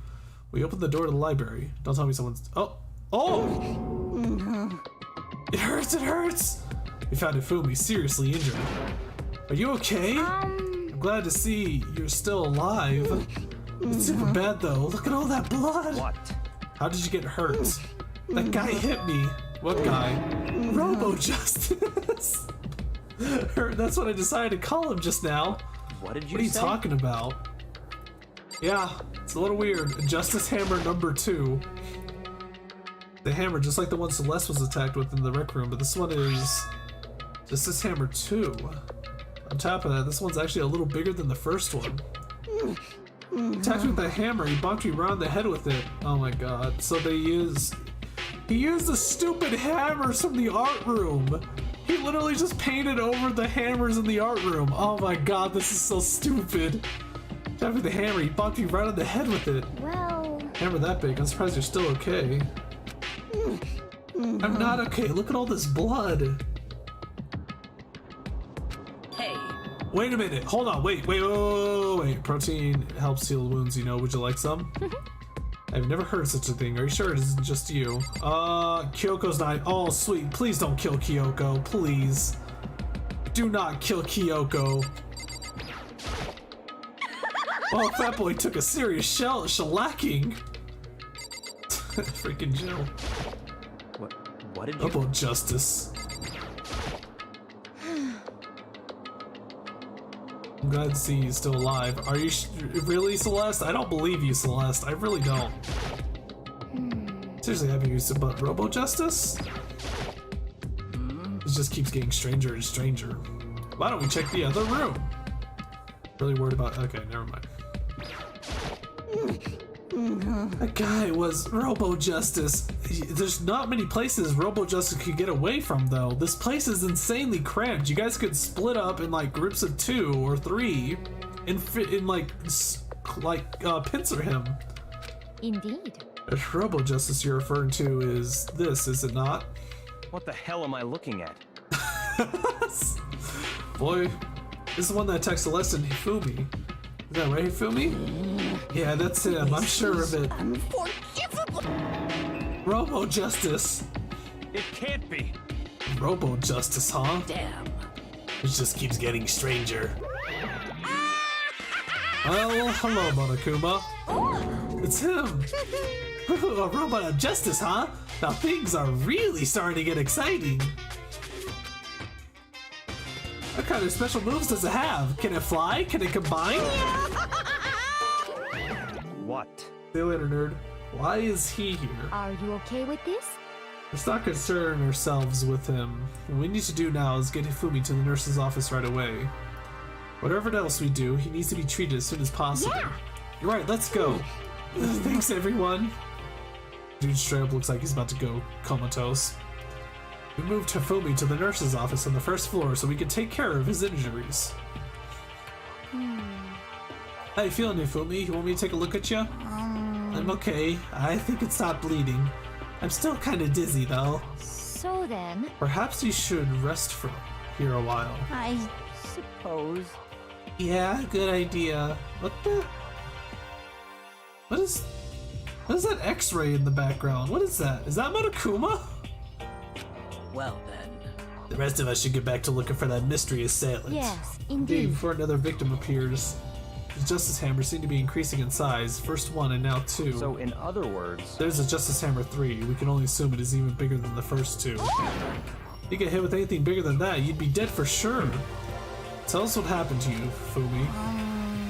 We opened the door to the library. Don't tell me someone's... Oh! It hurts! We found Hifumi seriously injured. Are you okay? I'm glad to see you're still alive. It's super bad though. Look at all that blood! What? How did you get hurt? That guy hit me. What guy? Robo Justice! That's what I decided to call him just now. What did you What are you say? talking about? Yeah, it's a little weird. Justice Hammer number 2. The hammer, just like the one Celeste was attacked with in the rec room, but this one is Justice Hammer 2. On top of that, this one's actually a little bigger than the first one. Attacked with the hammer, he bonked me around the head with it. Oh my god. So he used the stupid hammers from the art room. He literally just painted over the hammers in the art room. Oh my god, this is so stupid. Attacked with the hammer, he bonked me right on the head with it. Well... Hammer that big, I'm surprised you're still okay. I'm not okay, look at all this blood. Hey. Wait a minute, hold on, wait. Protein helps heal wounds, you know, would you like some? I've never heard of such a thing, are you sure it isn't just you? Kyoko's not, oh sweet, please don't kill Kyoko, please. Do not kill Kyoko. Oh, Fat Boy took a serious shellacking. Freaking Jill. What did you... Robo Justice. I'm glad to see he's still alive. Are you really, Celeste? I don't believe you, Celeste. I really don't. Seriously, have you used about Robo Justice? It just keeps getting stranger and stranger. Why don't we check the other room? Really worried about... Okay, never mind. That guy was Robo Justice. There's not many places Robo Justice could get away from, though. This place is insanely cramped. You guys could split up in like groups of 2 or 3 and fit in pincer him. Indeed. The Robo Justice you're referring to is this, is it not? What the hell am I looking at? Boy, this is the one that attacks Celeste and Hifumi. Is that right, Hifumi? Yeah, that's him. I'm sure of it. Unforgivable! Robo Justice. It can't be. Robo Justice, huh? Damn. It just keeps getting stranger. Well, hello, Monokuma. It's him. A robot of justice, huh? Now things are really starting to get exciting. What kind of special moves does it have? Can it fly? Can it combine? What? See you later, nerd. Why is he here? Are you okay with this? Let's not concern ourselves with him. What we need to do now is get Hifumi to the nurse's office right away. Whatever else we do, he needs to be treated as soon as possible. Yeah. You're right, let's go. Thanks, everyone. Dude straight up looks like he's about to go comatose. We moved Hifumi to the nurse's office on the first floor so we could take care of his injuries. How you feeling, Hifumi? You want me to take a look at you? I'm okay. I think it stopped bleeding. I'm still kind of dizzy, though. So then, Perhaps you should rest for here a while. I suppose. Yeah, good idea. What the? What is that X-ray in the background? What is that? Is that Monokuma? Well then. The rest of us should get back to looking for that mystery assailant. yes, Indeed, indeed. before another victim appears. The Justice Hammer seem to be increasing in size. First 1 and now 2. So in other words... There's a Justice Hammer 3. We can only assume it is even bigger than the first 2. You get hit with anything bigger than that, you'd be dead for sure. Tell us what happened to you, Fumi.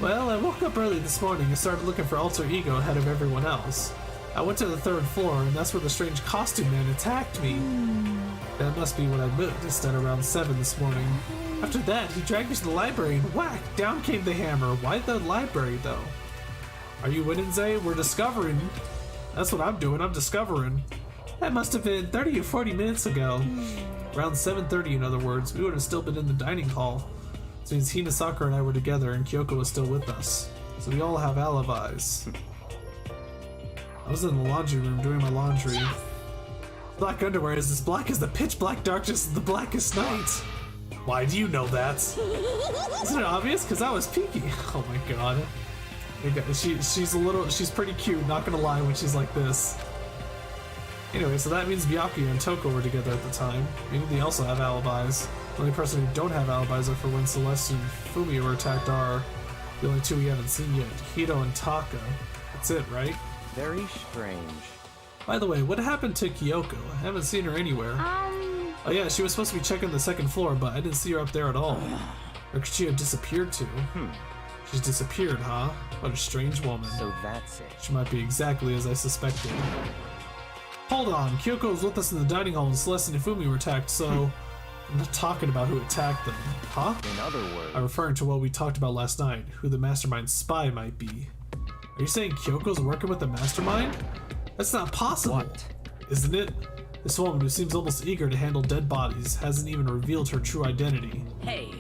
Well, I woke up early this morning and started looking for Alter Ego ahead of everyone else. I went to the 3rd floor, and that's where the strange costume man attacked me. That must be what I noticed at around 7 this morning. After that, he dragged me to the library and whack! Down came the hammer. Why the library, though? Are you winning, Zay? We're discovering. That's what I'm doing. I'm discovering. That must have been 30 or 40 minutes ago. Around 7:30, in other words. We would have still been in the dining hall. This means Hinasaka and I were together and Kyoko was still with us. So we all have alibis. I was in the laundry room doing my laundry. Black underwear is as black as the pitch black darkness of the blackest night. Why do you know that? Isn't it obvious? Because I was peeking. Oh my god. She's pretty cute, not gonna lie, when she's like this. Anyway, so that means Byakuya and Toko were together at the time. Maybe they also have alibis. The only person who don't have alibis are for when Celeste and Fumi were attacked are the only 2 we haven't seen yet, Hito and Taka. That's it, right? Very strange. By the way, what happened to Kyoko? I haven't seen her anywhere. Oh yeah, she was supposed to be checking the 2nd floor, but I didn't see her up there at all. Or could she have disappeared too? She's disappeared, huh? What a strange woman. So that's it. She might be exactly as I suspected. Hold on, Kyoko was with us in the dining hall and Celeste and Hifumi were attacked, so... I'm not talking about who attacked them. Huh? In other words... I'm referring to what we talked about last night, who the mastermind spy might be. Are you saying Kyoko's working with the mastermind? That's not possible. What? Isn't it? This woman, who seems almost eager to handle dead bodies, hasn't even revealed her true identity. Hey.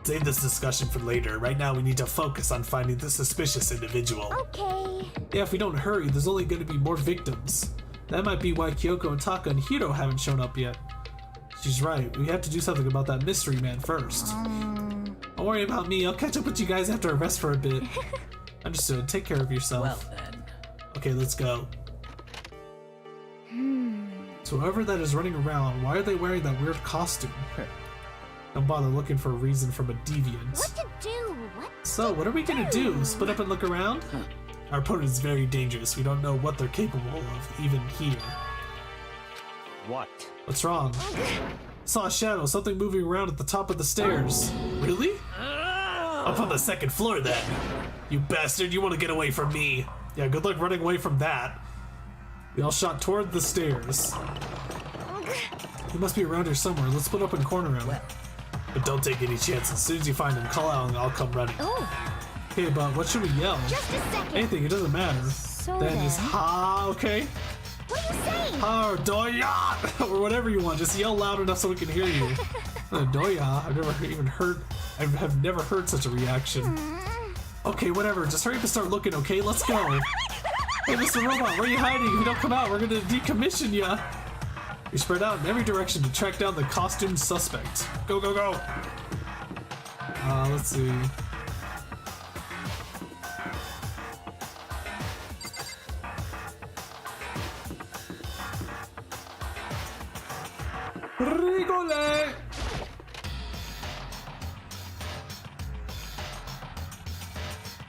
Save this discussion for later. Right now we need to focus on finding the suspicious individual. Okay. Yeah, if we don't hurry, there's only going to be more victims. That might be why Kyoko and Taka and Hiro haven't shown up yet. She's right. We have to do something about that mystery man first. Don't worry about me. I'll catch up with you guys after I rest for a bit. Understood. Take care of yourself. Well then. Okay, let's go. So whoever that is running around, why are they wearing that weird costume? Don't bother looking for a reason from a deviant. What to do? What? So, what are we gonna do? Split up and look around? Our opponent is very dangerous. We don't know what they're capable of, even here. What? What's wrong? Saw a shadow, something moving around at the top of the stairs. Really? Up on the second floor then. You bastard, you want to get away from me. Yeah, good luck running away from that. We all shot toward the stairs. He must be around here somewhere. Let's split up and corner him. But don't take any chances. As soon as you find him, call out and I'll come running. Okay, but what should we yell? Just a second. Anything, it doesn't matter. So Then then, just ha, okay? What are you saying? Ha, doya! Or whatever you want. Just yell loud enough so we can hear you. Doya. I've never even heard. I have never heard such a reaction. Okay, whatever. Just hurry up and start looking, okay? Let's go. Hey, Mr. Robot, where are you hiding? If you don't come out, we're gonna decommission ya. We spread out in every direction to track down the costumed suspect. Go, go, go! Let's see. Rigole!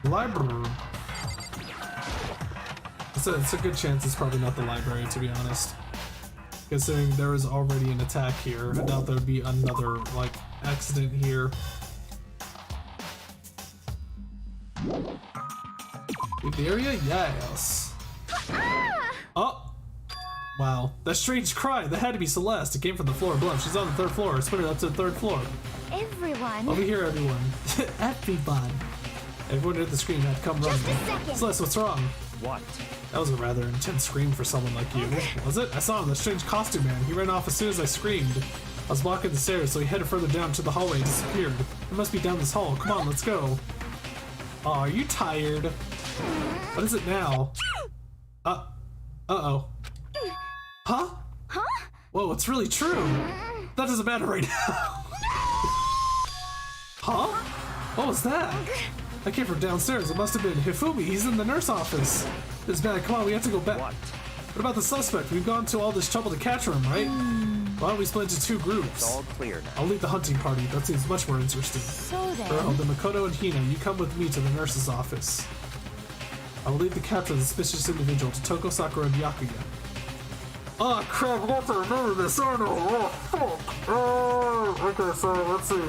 Library. It's a good chance it's probably not the library, to be honest. Considering there is already an attack here, I doubt there would be another, like, accident here. Leave the area? Yes. Oh! Wow. That strange cry, that had to be Celeste. It came from the floor above. She's on the third floor. Spin her up to the third floor. everyone. Over here, everyone. Everyone. Everyone at the screen had come running. Just a second. Celeste, what's wrong? What? That was a rather intense scream for someone like you. Was it? I saw him, the strange costume man. He ran off as soon as I screamed. I was blocking the stairs, so he headed further down to the hallway and disappeared. It must be down this hall. Come on, let's go. Oh, are you tired? What is it now? Uh-oh. Huh? Huh? Whoa, it's really true. That doesn't matter right now. Huh? What was that? I came from downstairs. It must have been Hifumi. He's in the nurse office. This bad. Come on, we have to go back. What about the suspect? We've gone to all this trouble to capture him, right? Why don't we split into two groups? It's all clear now. I'll lead the hunting party. That seems much more interesting. So then, Earl, the Makoto and Hina, you come with me to the nurse's office. I will lead the capture of the suspicious individual to Toko Sakura and Byakuya. Oh crap, I have to remember this. Oh no, oh fuck. Okay, so let's see.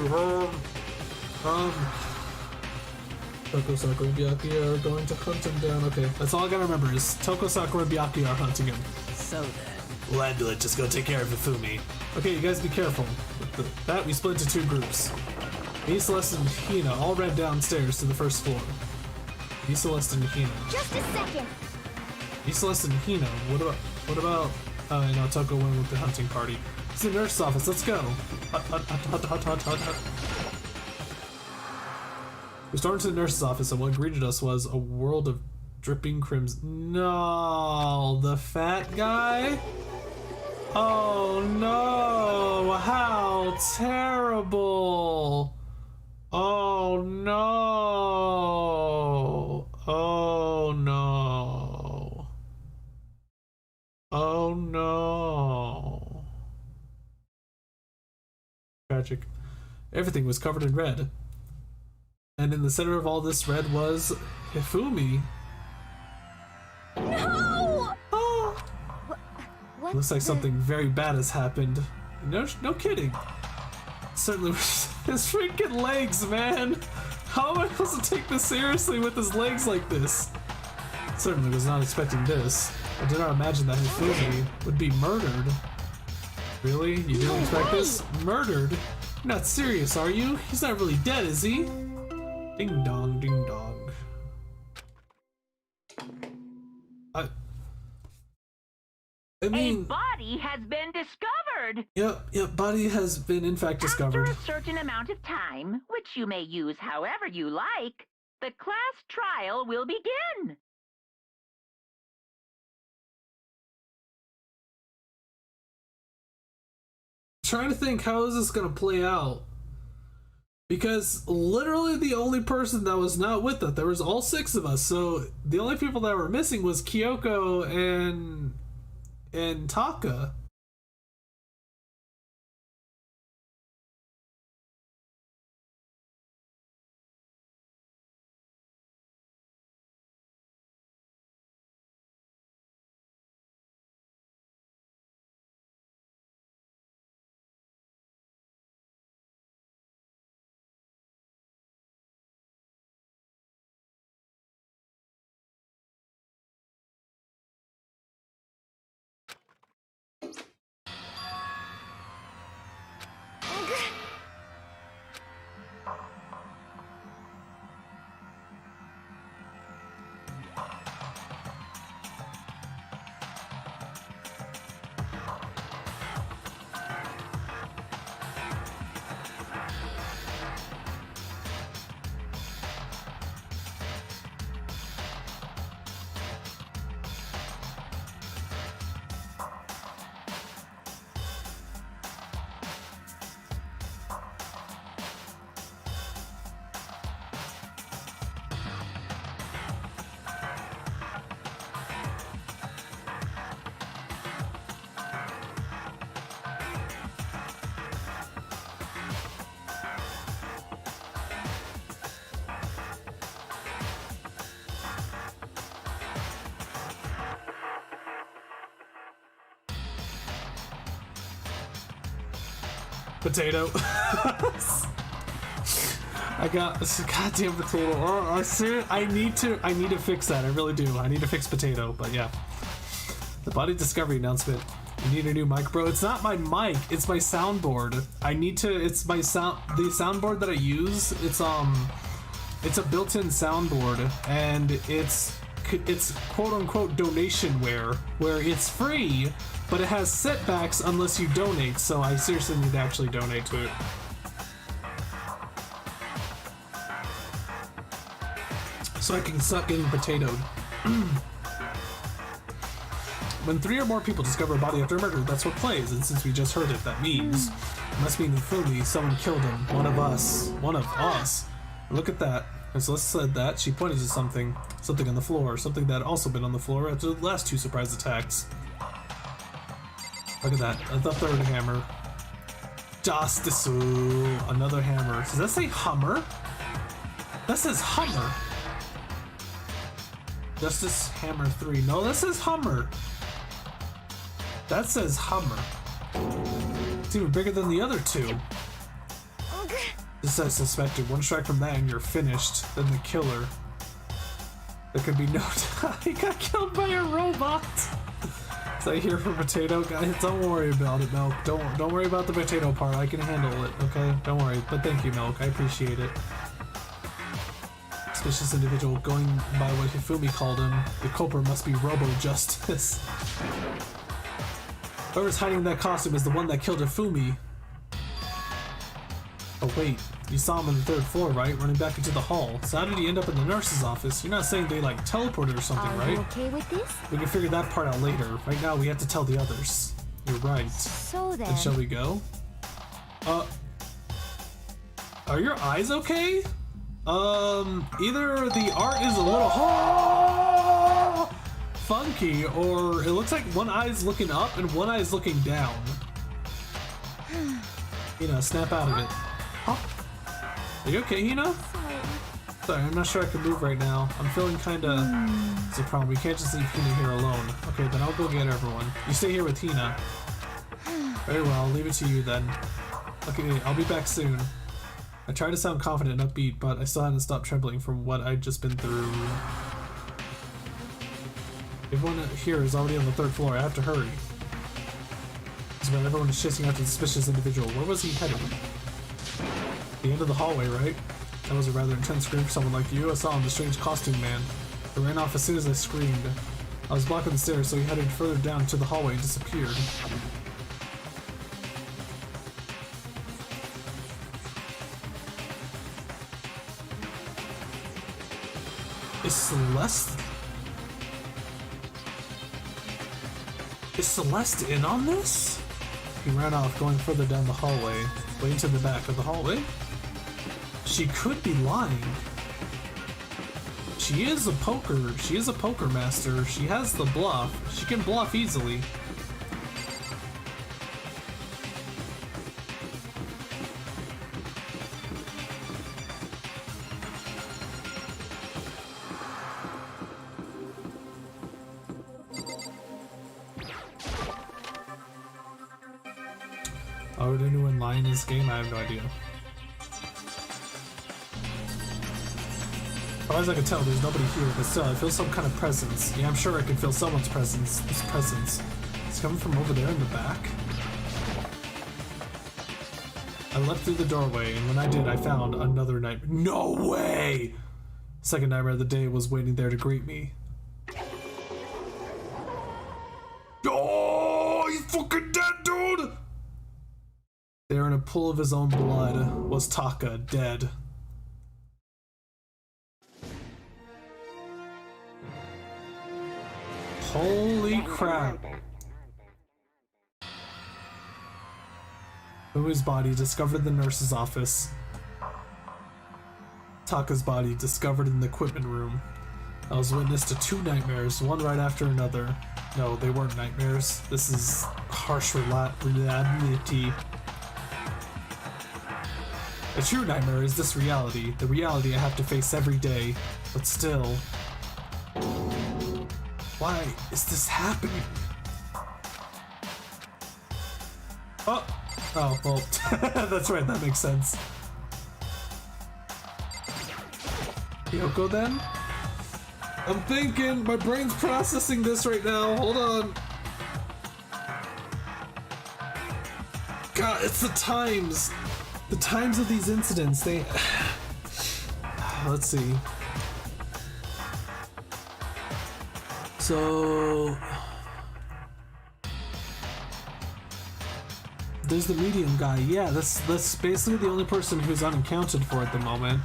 Toko Sakura and Byakuya are going to hunt him down. Okay, that's all I gotta remember is Toko Sakura and Byakuya are hunting him. So then. We'll handle it, just go take care of Hifumi. Okay, you guys be careful. With that, we split into two groups. Me, Celeste, and Hina all ran downstairs to the first floor. Me, Celeste, and Hina. Just a second. Me, Celeste, and Hina. What about, I know Toko went with the hunting party. It's the nurse's office, let's go. Hut. We stormed to the nurse's office, and what greeted us was a world of dripping crimson. No, the fat guy? Oh no, how terrible. Oh no. Oh no. Oh no. Tragic. Everything was covered in red. And in the center of all this red was Hifumi. No! Oh. what? Looks like something very bad has happened. No kidding. Certainly his freaking legs, man. How am I supposed to take this seriously with his legs like this? Certainly was not expecting this. I did not imagine that Hifumi would be murdered. Really? You didn't expect this? Murdered? You're not serious, are you? He's not really dead, is he? Ding dong, ding dong. I mean, a body has been discovered. Yep, body has been in fact discovered. After a certain amount of time, which you may use however you like, the class trial will begin. Trying to think, how is this gonna play out? Because literally the only person that was not with us, there was all 6 of us, so the only people that were missing was Kyoko and Taka. Potato. I got this goddamn potato. Oh, I need to fix that. I really do. I need to fix potato. But yeah, the body discovery announcement. You need a new mic, bro. It's not my mic. It's my soundboard. I need to. It's my sound. The soundboard that I use. It's a built-in soundboard, and it's quote-unquote donationware, where it's free, but it has setbacks unless you donate. So I seriously need to actually donate to it. So I can stop getting potatoed. When 3 or more people discover a body after a murder, that's what plays, and since we just heard it, that means it must mean in Philly, someone killed him. One of us. Look at that. And so let's said that. She pointed to something on the floor, something that had also been on the floor after the last 2 surprise attacks. Look at that. The 3rd hammer. Justice. Another hammer. Does that say Hummer? That says Hummer. Justice Hammer 3. No, that says Hummer. That says Hummer. It's even bigger than the other 2. This says suspected. 1 strike from that and you're finished. Then the killer. There could be no time. He got killed by a robot. Is that here for potato? Guys, don't worry about it, Milk. Don't worry about the potato part. I can handle it, okay? Don't worry. But thank you, Milk. I appreciate it. Suspicious individual, going by what Hifumi called him. The culprit must be Robo-Justice. Whoever's hiding that costume is the one that killed Hifumi. Oh wait, you saw him on the 3rd floor, right? Running back into the hall. So how did he end up in the nurse's office? You're not saying they like teleported or something, right? Are you okay with this? We can figure that part out later. Right now we have to tell the others. You're right. So then... And shall we go? Are your eyes okay? Either the art is a little funky, or it looks like one eye's looking up and one eye's looking down. Hina, snap out of it. Huh? Are you okay, Hina? Sorry, I'm not sure I can move right now. I'm feeling kinda... It's a problem. We can't just leave Hina here alone. Okay, then I'll go get everyone. You stay here with Hina. Very well, I'll leave it to you then. Okay, I'll be back soon. I tried to sound confident and upbeat, but I still hadn't stopped trembling from what I'd just been through. Everyone here is already on the 3rd floor. I have to hurry. It's when everyone is chasing after the suspicious individual. Where was he heading? The end of the hallway, right? That was a rather intense scream for someone like you. I saw him, the strange costume man. He ran off as soon as I screamed. I was blocking the stairs, so he headed further down to the hallway and disappeared. Is Celeste in on this? He ran off, going further down the hallway, way into the back of the hallway. She could be lying. She is a poker master. She has the bluff. She can bluff easily. Are there anyone lying in this game? I have no idea. As far as I can tell, there's nobody here, but still, I feel some kind of presence. Yeah, I'm sure I can feel someone's presence. This presence. It's coming from over there in the back. I left through the doorway, and when I did, I found another nightmare. No way! Second nightmare of the day was waiting there to greet me. Oh, he's fucking dead, dude! There in a pool of his own blood was Taka, dead. Holy crap. Fumi's body discovered in the nurse's office. Taka's body discovered in the equipment room. I was witness to 2 nightmares, one right after another. No, they weren't nightmares. This is harsh reality. A true nightmare is this reality, the reality I have to face every day, but still. Why is this happening? Oh, Oh, well, that's right, that makes sense. Kyoko then? I'm thinking, my brain's processing this right now, hold on. God, it's the times of these incidents, they... Let's see. So... There's the medium guy. Yeah, that's basically the only person who's unaccounted for at the moment.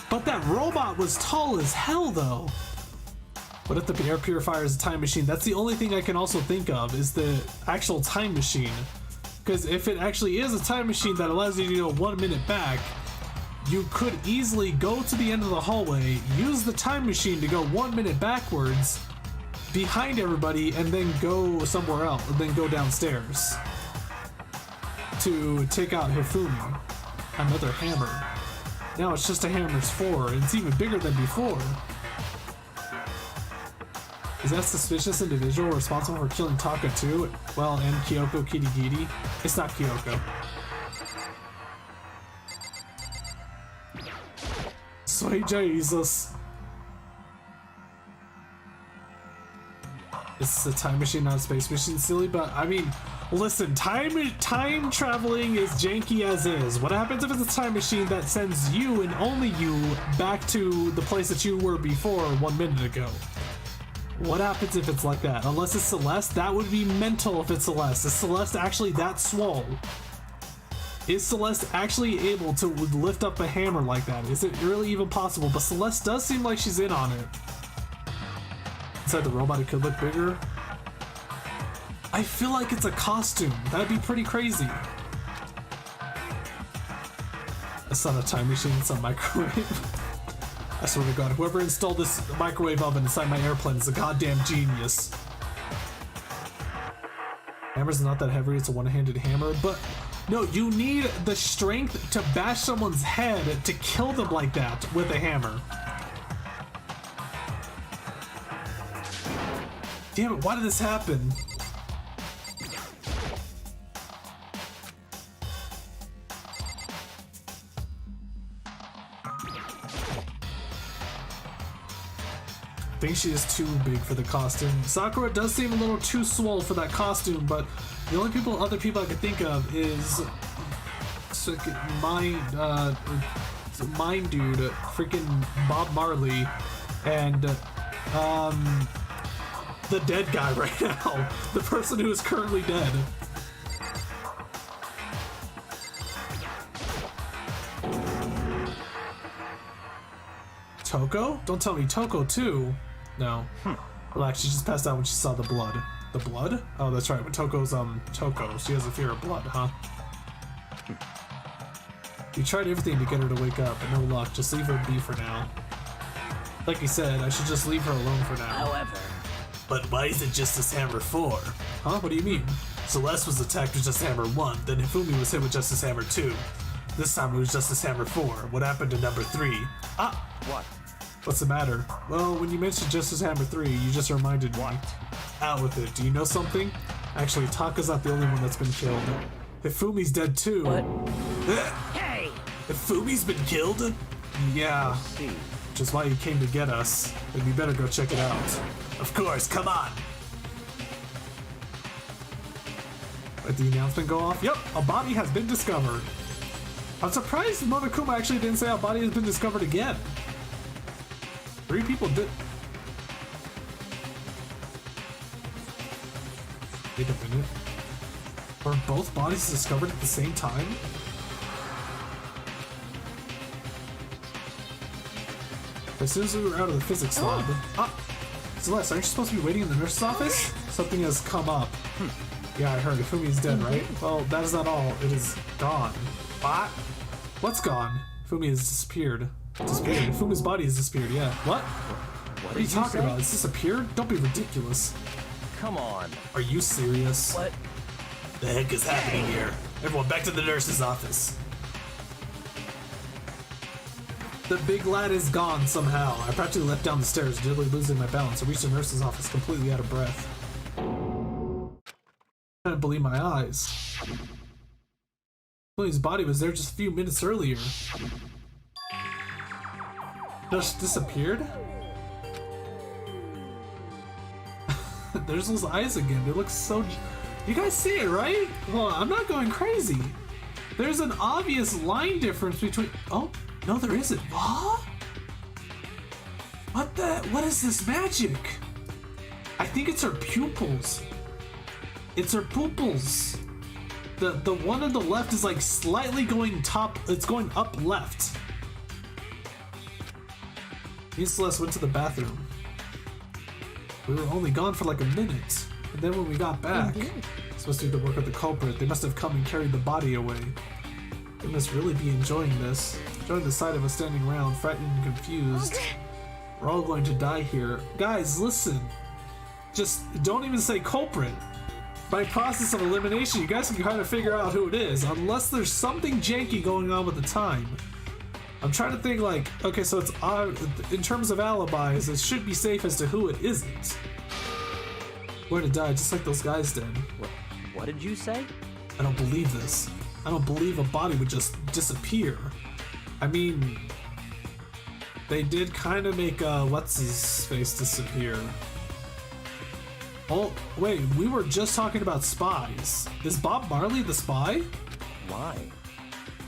But that robot was tall as hell, though. What if the air purifier is a time machine? That's the only thing I can also think of, is the actual time machine. Because if it actually is a time machine that allows you to go 1 minute back, you could easily go to the end of the hallway, use the time machine to go 1 minute backwards behind everybody, and then go somewhere else, and then go downstairs to take out Hifumi. Another hammer. Now it's just a hammer's 4, and it's even bigger than before. Is that suspicious individual responsible for killing Taka too? Well, and Kyoko Kirigiri? It's not Kyoko. Sweet Jesus. It's a time machine, not a space machine, silly, but I mean, listen, time traveling is janky as is. What happens if it's a time machine that sends you and only you back to the place that you were before 1 minute ago? What happens if it's like that? Unless it's Celeste, that would be mental if it's Celeste. Is Celeste actually that swole? Is Celeste actually able to lift up a hammer like that? Is it really even possible? But Celeste does seem like she's in on it. Inside the robot, it could look bigger. I feel like it's a costume. That'd be pretty crazy. That's not a time machine, it's a microwave. I swear to God, whoever installed this microwave oven inside my airplane is a goddamn genius. Hammer's not that heavy, it's a one-handed hammer, but no, you need the strength to bash someone's head to kill them like that with a hammer. Damn it, why did this happen? I think she is too big for the costume. Sakura does seem a little too swole for that costume, but the only other people I could think of is Mine Dude, freaking Bob Marley, and the dead guy right now, the person who is currently dead. Toko? Don't tell me Toko too. No. Relax, she just passed out when she saw the blood. The blood? Oh, that's right. When Toko's Toko, she has a fear of blood, huh? We tried everything to get her to wake up, but no luck. Just leave her be for now. Like you said, I should just leave her alone for now. However. But why is it Justice Hammer 4? Huh? What do you mean? Celeste was attacked with Justice Hammer 1, then Hifumi was hit with Justice Hammer 2. This time it was Justice Hammer 4. What happened to number 3? Ah! What? What's the matter? Well, when you mentioned Justice Hammer 3, you just reminded me. What? Out with it. Do you know something? Actually, Taka's not the only one that's been killed. Hifumi's dead too. What? Hey! Hifumi's been killed? Yeah. See. Which is why he came to get us. Then we better go check it out. Of course, come on! Let the announcement go off? Yep, a body has been discovered. I'm surprised Monokuma actually didn't say a body has been discovered again. 3 people did. Wait a minute. Were both bodies discovered at the same time? As soon as we were out of the physics lab. Ah! Celeste, aren't you supposed to be waiting in the nurse's office? Something has come up. Yeah, I heard. Fumi's dead, right? Well, that is not all. It is gone. What? What's gone? Fumi has disappeared. Disappeared? Fumi's body has disappeared, yeah. What? What are you talking about? It's disappeared? Don't be ridiculous. Come on. Are you serious? What? The heck is happening here? Everyone back to the nurse's office. The big lad is gone somehow. I practically leapt down the stairs, nearly losing my balance. I reached the nurse's office completely out of breath. I couldn't believe my eyes. Fumi's body was there just a few minutes earlier. Just disappeared? There's those eyes again. They look so... You guys see it, right? Well, I'm not going crazy. There's an obvious line difference between... Oh, no, there isn't. What? What is this magic? I think it's her pupils. It's her pupils. The one on the left is like slightly going top. It's going up left. Me and Celeste went to the bathroom. We were only gone for like a minute. And then when we got back, supposed to do the work of the culprit, they must have come and carried the body away. They must really be enjoying this. Enjoying the sight of us standing around, frightened and confused. We're all going to die here. Guys, listen. Just don't even say culprit. By process of elimination, you guys can kind of figure out who it is, unless there's something janky going on with the time. I'm trying to think like, okay, so it's in terms of alibis, it should be safe as to who it isn't. We're gonna die just like those guys did. What did you say? I don't believe this. I don't believe a body would just disappear. I mean, they did kind of make what's his face disappear. Oh wait, we were just talking about spies. Is Bob Marley the spy? Why?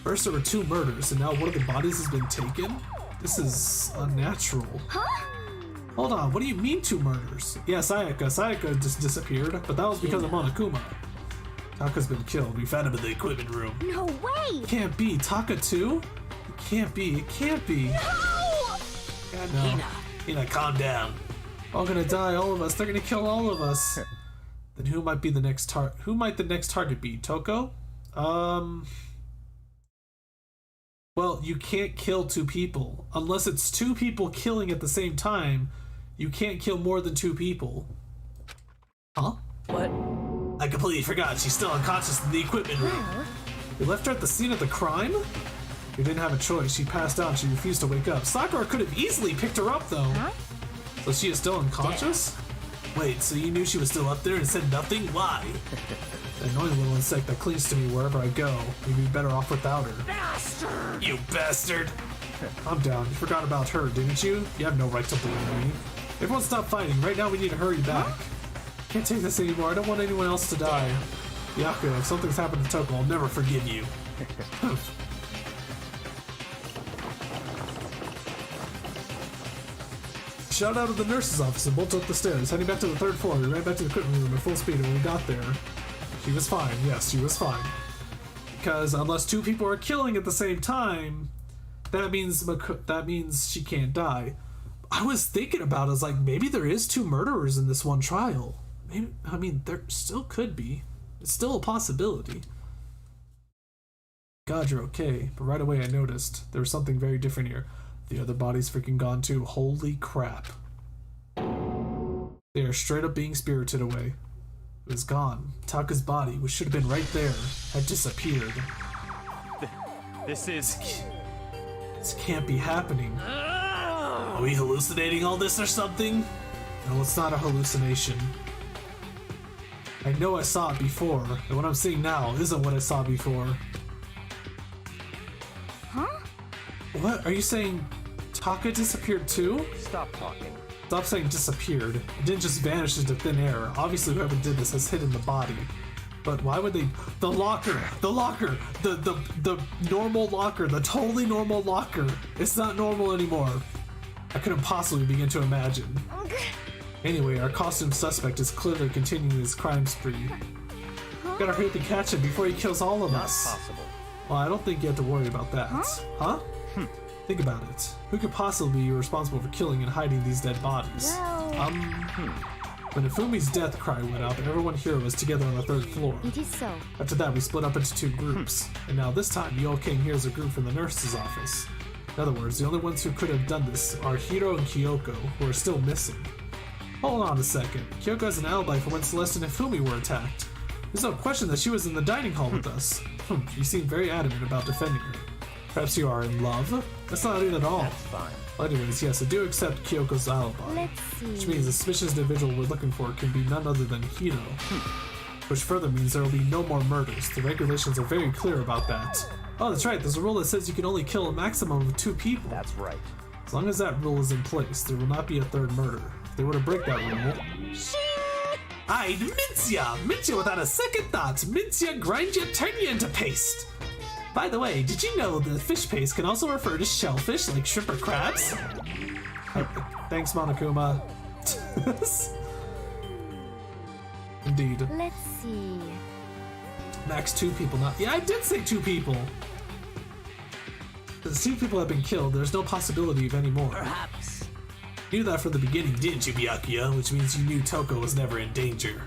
First there were 2 murders, and now one of the bodies has been taken? This is unnatural. Huh? Hold on, what do you mean 2 murders? Yeah, Sayaka just disappeared, but that was because of Monokuma. Taka's been killed. We found him in the equipment room. No way! Can't be. Taka too? It can't be. It can't be. No! God, no. Hina, calm down. We're all gonna die, all of us. They're gonna kill all of us. Then who might be the next who might the next target be? Toko? Well, you can't kill 2 people. Unless it's 2 people killing at the same time, you can't kill more than 2 people. Huh? What? I completely forgot. She's still unconscious in the equipment room. We left her at the scene of the crime? We didn't have a choice. She passed out and she refused to wake up. Sakura could have easily picked her up, though. Huh? So she is still unconscious? Wait, so you knew she was still up there and said nothing? Why? The annoying little insect that clings to me wherever I go. We'd be better off without her. Bastard! You bastard! Calm down. You forgot about her, didn't you? You have no right to blame me. Everyone stop fighting. Right now we need to hurry back. Can't take this anymore. I don't want anyone else to die. Yaku, if something's happened to Toko, I'll never forgive you. Shout out of the nurse's office and bolted up the stairs. Heading back to the 3rd floor, we ran back to the equipment room at full speed, and when we got there, she was fine. Yes, she was fine. Because unless 2 people are killing at the same time, that means she can't die. I was thinking about it, I was like, maybe there is 2 murderers in this one trial. Maybe, I mean, there still could be. It's still a possibility. God, you're okay. But right away I noticed there was something very different here. The other body's freaking gone too. Holy crap. They are straight up being spirited away. It was gone. Taka's body, which should have been right there, had disappeared. This can't be happening. Are we hallucinating all this or something? No, it's not a hallucination. I know I saw it before, and what I'm seeing now isn't what I saw before. Huh? What? Are you saying Taka disappeared too? Stop talking. Stop saying disappeared. It didn't just vanish into thin air. Obviously whoever did this has hidden the body. But why would they? The locker! The locker! The normal locker. The totally normal locker. It's not normal anymore. I couldn't possibly begin to imagine. Anyway, our costume suspect is clearly continuing his crime spree. Gotta hurry to catch him before he kills all of us. Not possible. Well, I don't think you have to worry about that. Huh? Think about it. Who could possibly be responsible for killing and hiding these dead bodies? Well... When Ifumi's death cry went up, everyone here was together on the 3rd floor. It is so. After that, we split up into 2 groups. And now this time, you all came here as a group from the nurse's office. In other words, the only ones who could have done this are Hiro and Kyoko, who are still missing. Hold on a second. Kyoko has an alibi for when Celeste and Ifumi were attacked. There's no question that she was in the dining hall with us. You seem very adamant about defending her. Perhaps you are in love? That's not it at all. That's fine. Well, anyways, yes, I do accept Kyoko's alibi. Let's see. Which means the suspicious individual we're looking for can be none other than Hiro. which further means there will be no more murders. The regulations are very clear about that. Oh, that's right, there's a rule that says you can only kill a maximum of 2 people. That's right. As long as that rule is in place, there will not be a third murder. If they were to break that rule... I'd mince ya! Mince ya without a second thought! Mince ya, grind ya, turn ya into paste! By the way, did you know that fish paste can also refer to shellfish like shrimp or crabs? Thanks, Monokuma. Indeed. Let's see. Max 2 people, not... Yeah, I did say 2 people! Since 2 people have been killed, there's no possibility of any more. Perhaps. You knew that from the beginning, didn't you, Byakuya? Which means you knew Toko was never in danger.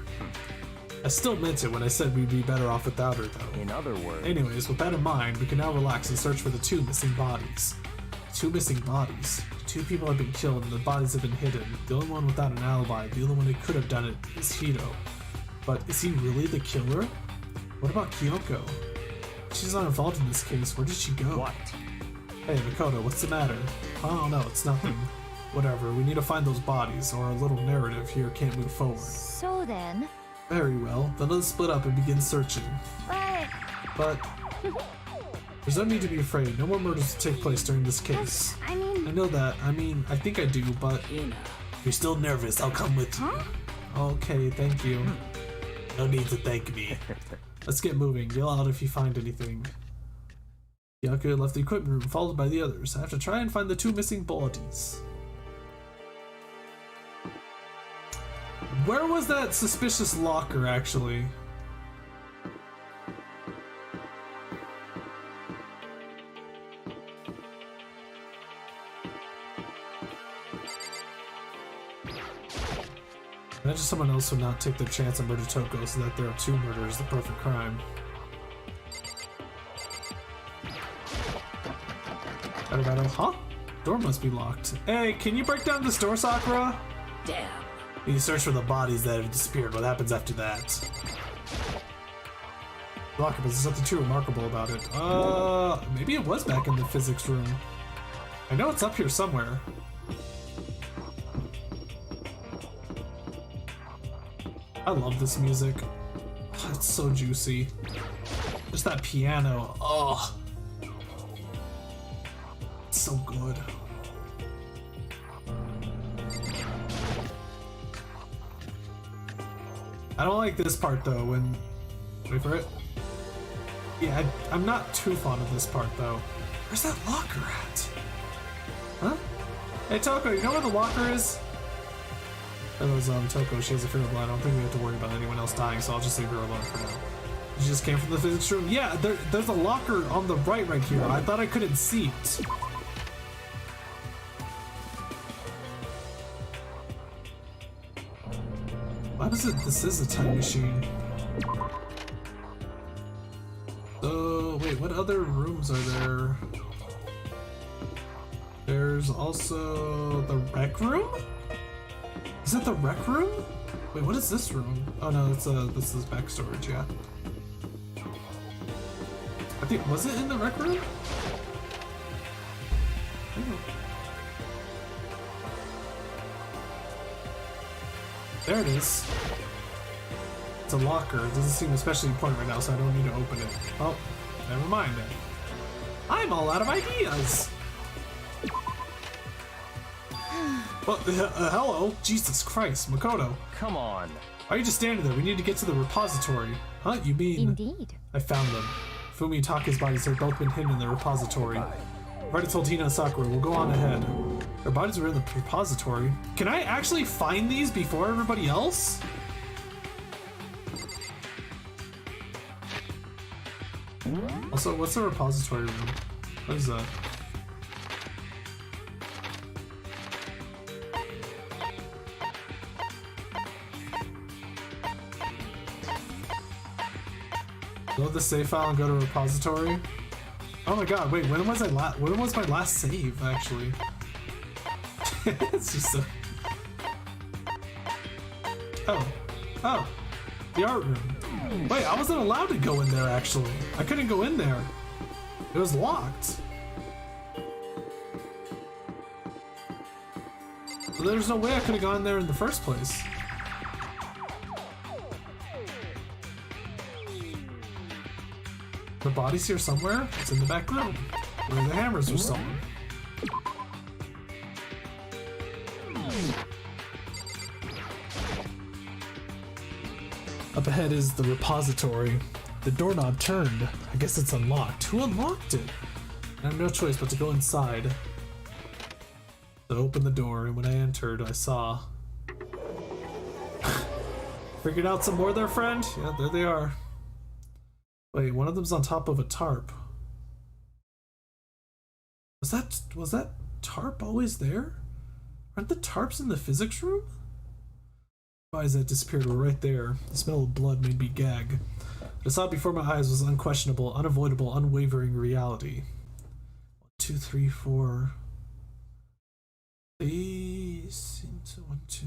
I still meant it when I said we'd be better off without her, though. In other words... Anyways, with that in mind, we can now relax and search for the 2 missing bodies. 2 missing bodies. 2 people have been killed and the bodies have been hidden. The only one without an alibi, the only one who could have done it, is Hito. But is he really the killer? What about Kyoko? She's not involved in this case. Where did she go? What? Hey, Makoto, what's the matter? I don't know, it's nothing. Whatever, we need to find those bodies, or our little narrative here can't move forward. So then... Very well, then let's split up and begin searching. But... There's no need to be afraid. No more murders will take place during this case. I mean... I know that. I think I do, but... If you're still nervous, I'll come with you. Okay, thank you. No need to thank me. Let's get moving. Yell out if you find anything. Byakuya left the equipment room, followed by the others. I have to try and find the 2 missing bodies. Where was that suspicious locker, actually? Imagine someone else would not take their chance and murder Toko, so that there are 2 murders, the perfect crime. Huh? Door must be locked. Hey, can you break down this door, Sakura? Damn. You search for the bodies that have disappeared. What happens after that? Locker, but there's something too remarkable about it. Maybe it was back in the physics room. I know it's up here somewhere. I love this music. Oh, it's so juicy. Just that piano. Oh. It's so good. I don't like this part though, when... Wait for it. Yeah, I'm not too fond of this part though. Where's that locker at? Huh? Hey Toko, you know where the locker is? That was Toko, she has a fear of blood. I don't think we have to worry about anyone else dying, so I'll just leave her alone for now. She just came from the physics room? Yeah, there's a locker on the right here. I thought I couldn't see it. Why is it this is a time machine? So, wait, what other rooms are there? There's also the rec room? Is it the rec room? Wait, what is this room? Oh no, it's this is back storage, yeah. I think, was it in the rec room? There it is. It's a locker. It doesn't seem especially important right now, so I don't need to open it. Oh, never mind then. I'm all out of ideas! Well, hello? Jesus Christ, Makoto. Come on. Why are you just standing there? We need to get to the repository. Huh? You mean... Indeed. I found them. Fumi and Taka's bodies have both been hidden in the repository. I've already told Hina and Sakura. We'll go on ahead. Their bodies were in the repository. Can I actually find these before everybody else? Also, what's the repository room? What is that? Load the save file and go to repository. Oh my god, wait, when was my last save, actually? It's just so... Oh, the art room. Wait, I wasn't allowed to go in there, actually. I couldn't go in there. It was locked. So there's no way I could have gone there in the first place. The body's here somewhere. It's in the back room, where the hammers were stolen. Up ahead is the repository. The doorknob turned. I guess it's unlocked. Who unlocked it? I have no choice but to go inside. I opened the door, and when I entered, I saw... Figured out some more there, friend? Yeah, there they are. Wait, one of them's on top of a tarp. Was that tarp always there? Aren't the tarps in the physics room? Eyes that disappeared were right there. The smell of blood made me gag. What I saw before my eyes was unquestionable, unavoidable, unwavering reality. 1, 2, 3, 4. Please into 1, 2.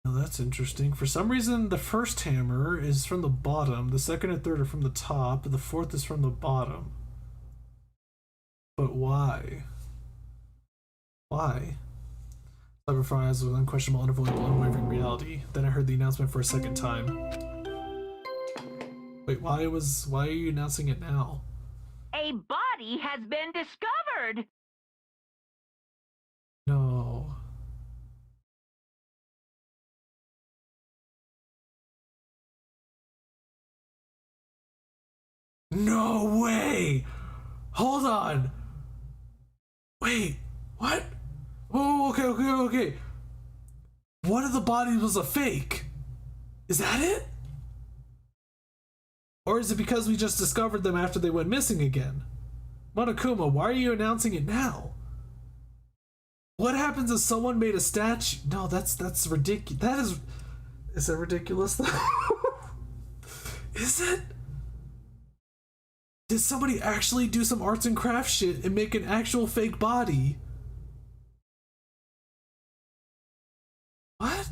Now that's interesting. For some reason, the first hammer is from the bottom, the second and third are from the top, and the fourth is from the bottom. But why? Why? I before my eyes with unquestionable, unavoidable, unwavering reality. Then I heard the announcement for a second time. Wait, why are you announcing it now? A body has been discovered. No. No way! Hold on! Wait, what? Oh, okay. One of the bodies was a fake. Is that it? Or is it because we just discovered them after they went missing again? Monokuma, why are you announcing it now? What happens if someone made a statue? No, that's ridiculous. Is that ridiculous though? Is it? Did somebody actually do some arts and crafts shit and make an actual fake body? What?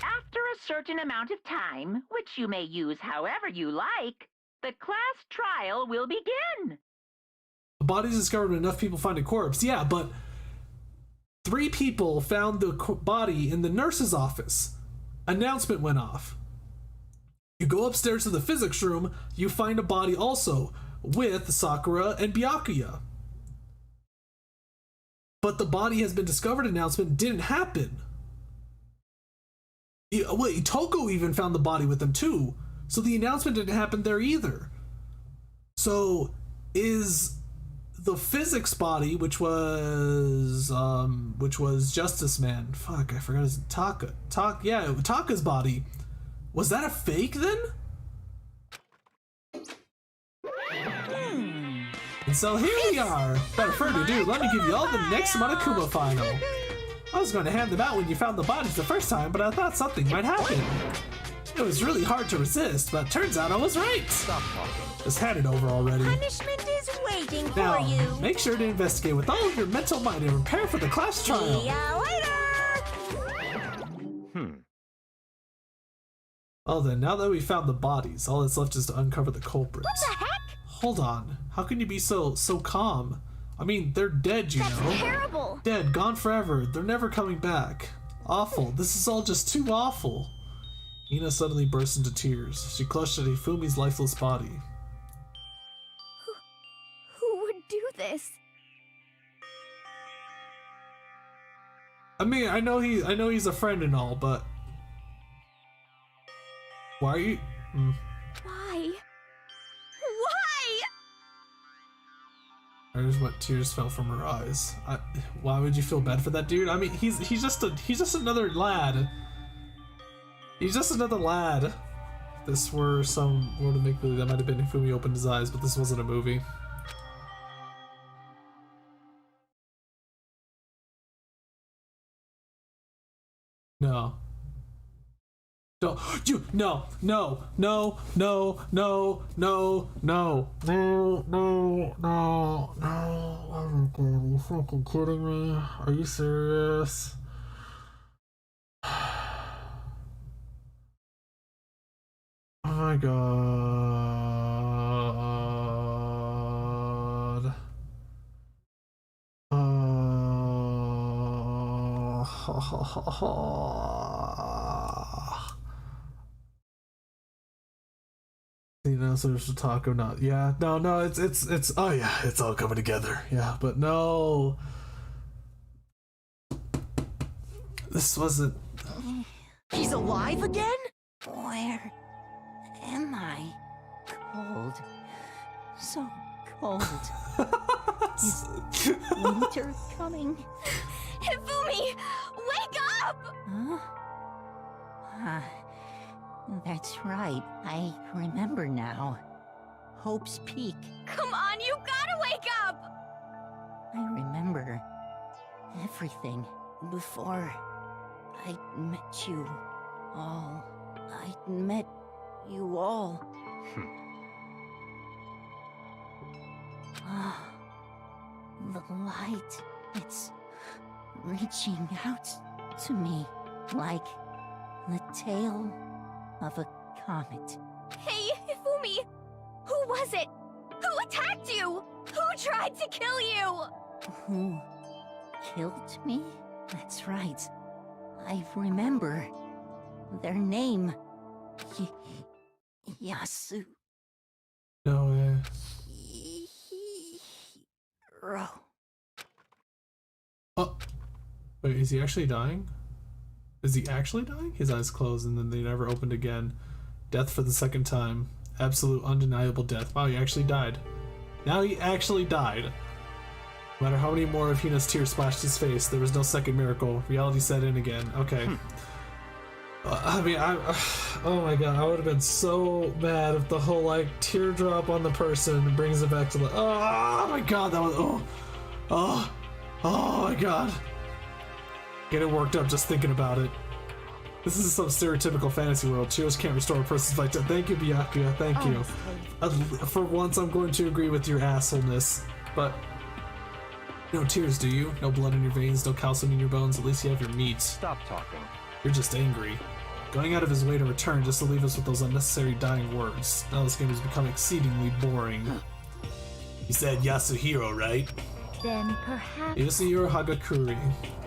After a certain amount of time, which you may use however you like, the class trial will begin. A body's discovered when enough people find a corpse. Yeah, but 3 people found the body in the nurse's office. Announcement went off. You go upstairs to the physics room, you find a body also, with Sakura and Byakuya. But the body has been discovered announcement didn't happen. Wait, Toko even found the body with them too, so the announcement didn't happen there either. So is the physics body, which was Justice Man, fuck, I forgot his Taka's body, was that a fake then? And so here we are. Without further ado, let me give you all the next Monokuma final. I was going to hand them out when you found the bodies the first time, but I thought something might happen. It was really hard to resist, but turns out I was right. Stop talking. Just hand it over already. Punishment is waiting Now, for you. make sure to investigate with all of your mental mind and prepare for the class See trial. ya later. Well then, now that we found the bodies, all that's left is to uncover the culprits. What the heck? Hold on. How can you be so calm? I mean, they're dead, you know. Terrible. Dead, gone forever. They're never coming back. Awful. This is all just too awful. Ina suddenly burst into tears. She clutched at Ifumi's lifeless body. Who would do this? I mean, I know he's a friend and all, but why are you? Why? Why? There's what tears fell from her eyes. Why would you feel bad for that dude? I mean, he's just another lad. He's just another lad. If this were some world of make believe, that might have been Ifumi opened his eyes, but this wasn't a movie. No. Don't you no. Oh my god, are you fucking kidding me? Are you serious? Oh my god. know, so there's a taco. Not yeah, no, it's oh yeah, it's all coming together. Yeah, but no, this wasn't. He's alive again? Where am I? Cold. So cold. Is winter coming? Hifumi, wake up! Huh? Ah, that's right. I remember now. Hope's Peak. Come on, you gotta wake up! I remember everything before I met you all. I met you all. Ah, the light. It's reaching out to me like the tail of a comet. Hey, Hifumi! Who was it? Who attacked you? Who tried to kill you? Who killed me? That's right. I remember their name. Yasu. No way. Hiro. Oh, wait, is he actually dying? Is he actually dying? His eyes closed and then they never opened again. Death for the second time. Absolute undeniable death. Wow, he actually died. Now he actually died. No matter how many more of Hina's tears splashed his face, there was no second miracle. Reality set in again. Okay. I mean, oh my god, I would have been so mad if the whole, like, teardrop on the person brings it back to the, oh my god, that was, oh my god. Getting worked up just thinking about it. This is some stereotypical fantasy world. Tears can't restore a person's life. Thank you, Byakuya, thank you. For once, I'm going to agree with your assholeness, but no tears, do you? No blood in your veins, no calcium in your bones, at least you have your meat. Stop talking. You're just angry. Going out of his way to return just to leave us with those unnecessary dying words. Now this game has become exceedingly boring. You said Yasuhiro, right? Then perhaps... Yasuhiro Hagakuri.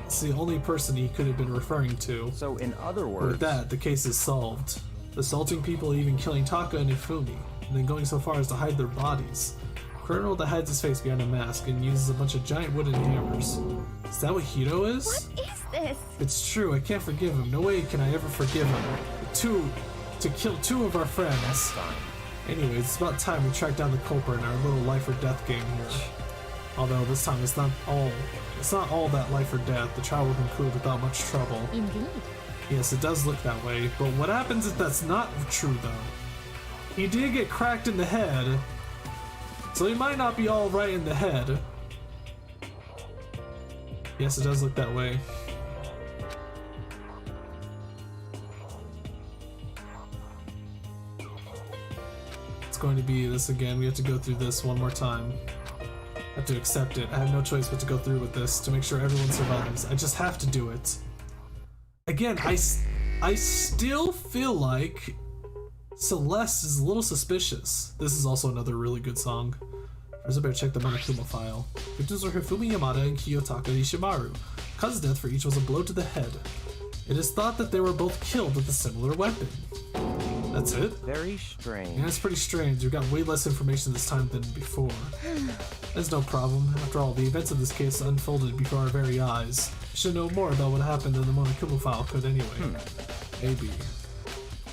It's the only person he could have been referring to. So in other With words... that, the case is solved. Assaulting people, even killing Taka and Ifumi, and then going so far as to hide their bodies. A criminal that hides his face behind a mask and uses a bunch of giant wooden hammers. Is that what Hiro is? What is this? It's true, I can't forgive him. No way can I ever forgive him. To kill two of our friends. That's fine. Anyways, it's about time we track down the culprit in our little life or death game here. Although this time it's not all that life or death. The trial will conclude without much trouble. Indeed. Yes, it does look that way, but what happens if that's not true though? He did get cracked in the head, so he might not be all right in the head. Yes, it does look that way. It's going to be this again. We have to go through this one more time. I have to accept it. I have no choice but to go through with this to make sure everyone survives. I just have to do it. Again, I still feel like Celeste is a little suspicious. This is also another really good song. First, I better check the Monokuma file. Victims were Hifumi Yamada and Kiyotaka Ishimaru. Cause of death for each was a blow to the head. It is thought that they were both killed with a similar weapon. That's it? Very strange. Yeah, it's pretty strange. We've got way less information this time than before. There's no problem. After all, the events of this case unfolded before our very eyes. We should know more about what happened than the Monokuma file could anyway. Maybe.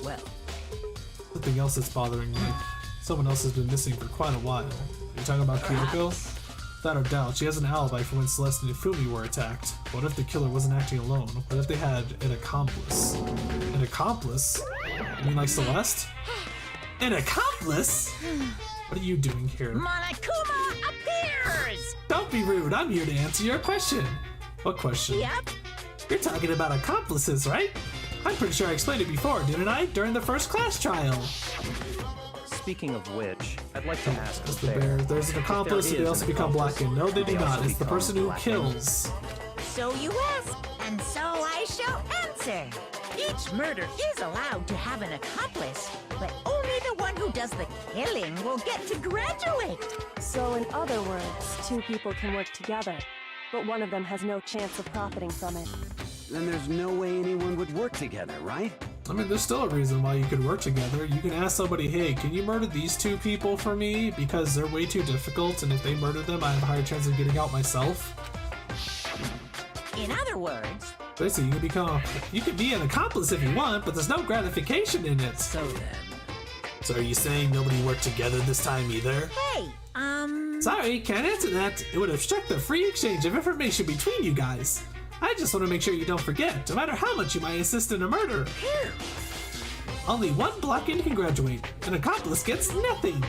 Well, Something else that's bothering me. Someone else has been missing for quite a while. You're talking about Kyoko? Without a doubt, she has an alibi for when Celeste and Ifumi were attacked. What if the killer wasn't acting alone? What if they had an accomplice? An accomplice? You mean like Celeste? An accomplice? What are you doing here? Monokuma appears! Don't be rude, I'm here to answer your question. What question? Yep. You're talking about accomplices, right? I'm pretty sure I explained it before, didn't I? During the first class trial. Speaking of which, I'd like to ask That's the bear. There's an accomplice and they also become blackened. No, they do not. It's the person who kills. So you ask, and so I shall answer. Each murder is allowed to have an accomplice, but only the one who does the killing will get to graduate. So in other words, two people can work together, but one of them has no chance of profiting from it. Then there's no way anyone would work together, right? I mean, there's still a reason why you could work together. You can ask somebody, hey, can you murder these two people for me? Because they're way too difficult, and if they murder them, I have a higher chance of getting out myself. In other words... Basically, you can be an accomplice if you want, but there's no gratification in it. So then... So are you saying nobody worked together this time either? Hey, Sorry, can't answer that. It would obstruct the free exchange of information between you guys. I just want to make sure you don't forget, no matter how much you might assist in a murder. Only one block-in can graduate. An accomplice gets nothing.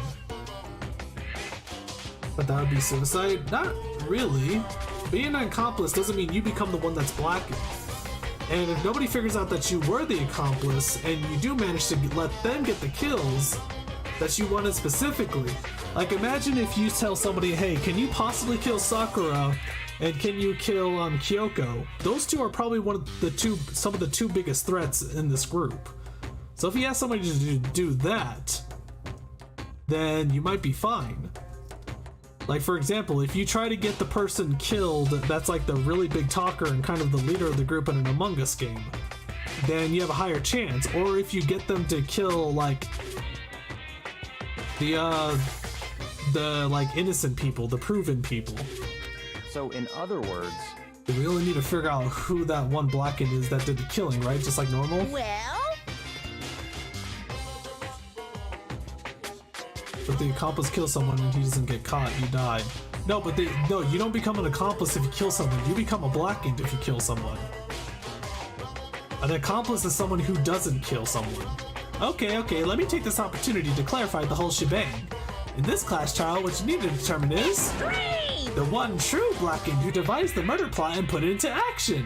But that would be suicide? Not really. Being an accomplice doesn't mean you become the one that's blackened. And if nobody figures out that you were the accomplice, and you do manage to let them get the kills that you wanted specifically. Like, imagine if you tell somebody, hey, can you possibly kill Sakura? And can you kill Kyoko? Those two are probably some of the two biggest threats in this group. So if you ask somebody to do that, then you might be fine. Like, for example, if you try to get the person killed that's like the really big talker and kind of the leader of the group in an Among Us game, then you have a higher chance. Or if you get them to kill like the like innocent people, the proven people. So, in other words... We only need to figure out who that one blackened is that did the killing, right? Just like normal? Well... If the accomplice kills someone and he doesn't get caught, you died. No, but no, you don't become an accomplice if you kill someone. You become a blackened if you kill someone. An accomplice is someone who doesn't kill someone. Okay, let me take this opportunity to clarify the whole shebang. In this class trial, what you need to determine is... the one true blackened who devised the murder plot and put it into action.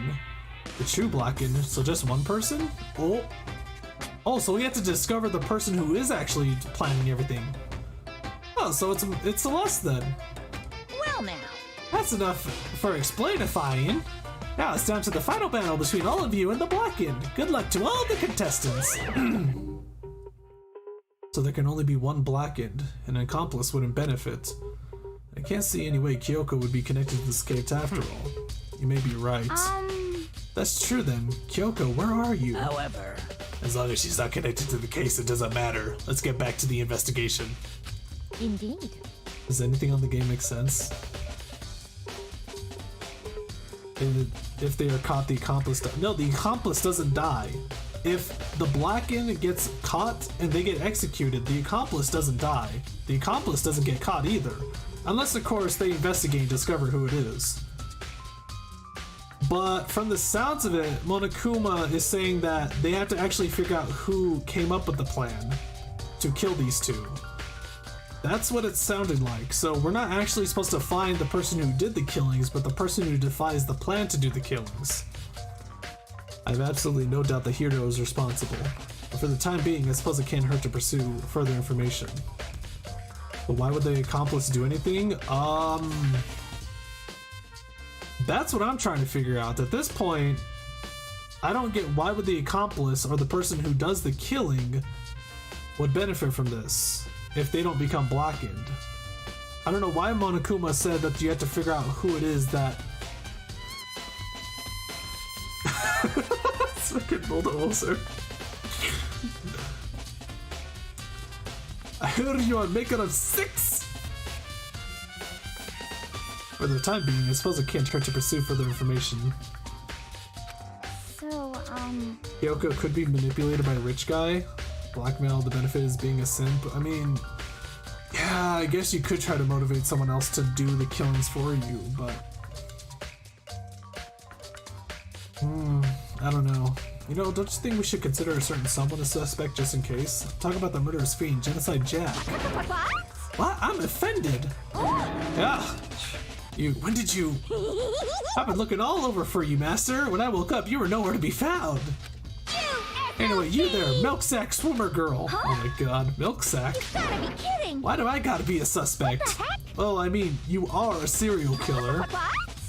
The true blackened, so just one person? Oh, so we have to discover the person who is actually planning everything. Oh, so it's Celeste then. Well now. That's enough for explainifying. Now it's down to the final battle between all of you and the blackened. Good luck to all the contestants. So there can only be one blackened. An accomplice wouldn't benefit. I can't see any way Kyoko would be connected to this case after all. You may be right. That's true then. Kyoko, where are you? However... As long as she's not connected to the case, it doesn't matter. Let's get back to the investigation. Indeed. Does anything on the game make sense? If they are caught, the accomplice... No, the accomplice doesn't die. If the blackened gets caught and they get executed, the accomplice doesn't die. The accomplice doesn't get caught either. Unless, of course, they investigate and discover who it is. But from the sounds of it, Monokuma is saying that they have to actually figure out who came up with the plan to kill these two. That's what it sounded like. So we're not actually supposed to find the person who did the killings, but the person who devised the plan to do the killings. I have absolutely no doubt the hero is responsible. But for the time being, I suppose it can't hurt to pursue further information. But why would the accomplice do anything? That's what I'm trying to figure out. At this point, I don't get why would the accomplice or the person who does the killing would benefit from this if they don't become blackened. I don't know why Monokuma said that you have to figure out who it is that... Fucking bulldozer. I heard you are maker of 6! For the time being, I suppose it can't hurt to pursue further information. So, Kyoko could be manipulated by a rich guy. Blackmail, the benefit is being a simp. I mean, yeah, I guess you could try to motivate someone else to do the killings for you, but... I don't know. You know, don't you think we should consider a certain someone a suspect just in case? Talk about the murderous fiend, Genocide Jack. What? I'm offended! Yeah! When did you... I've been looking all over for you, Master. When I woke up, you were nowhere to be found. Anyway, you there, milk sack swimmer girl. Huh? Oh my god, milk sack? You gotta be kidding! Why do I gotta be a suspect? Well, I mean, you are a serial killer.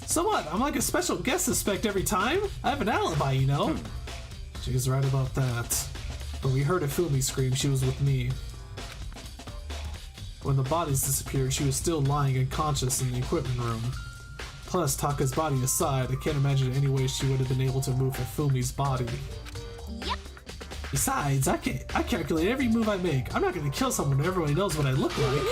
So what? I'm like a special guest suspect every time? I have an alibi, you know? She's right about that. When we heard Ifumi scream, she was with me. When the bodies disappeared, she was still lying unconscious in the equipment room. Plus, Taka's body aside, I can't imagine any way she would have been able to move Ifumi's body. Yep. Besides, I calculate every move I make. I'm not gonna kill someone when everyone knows what I look like.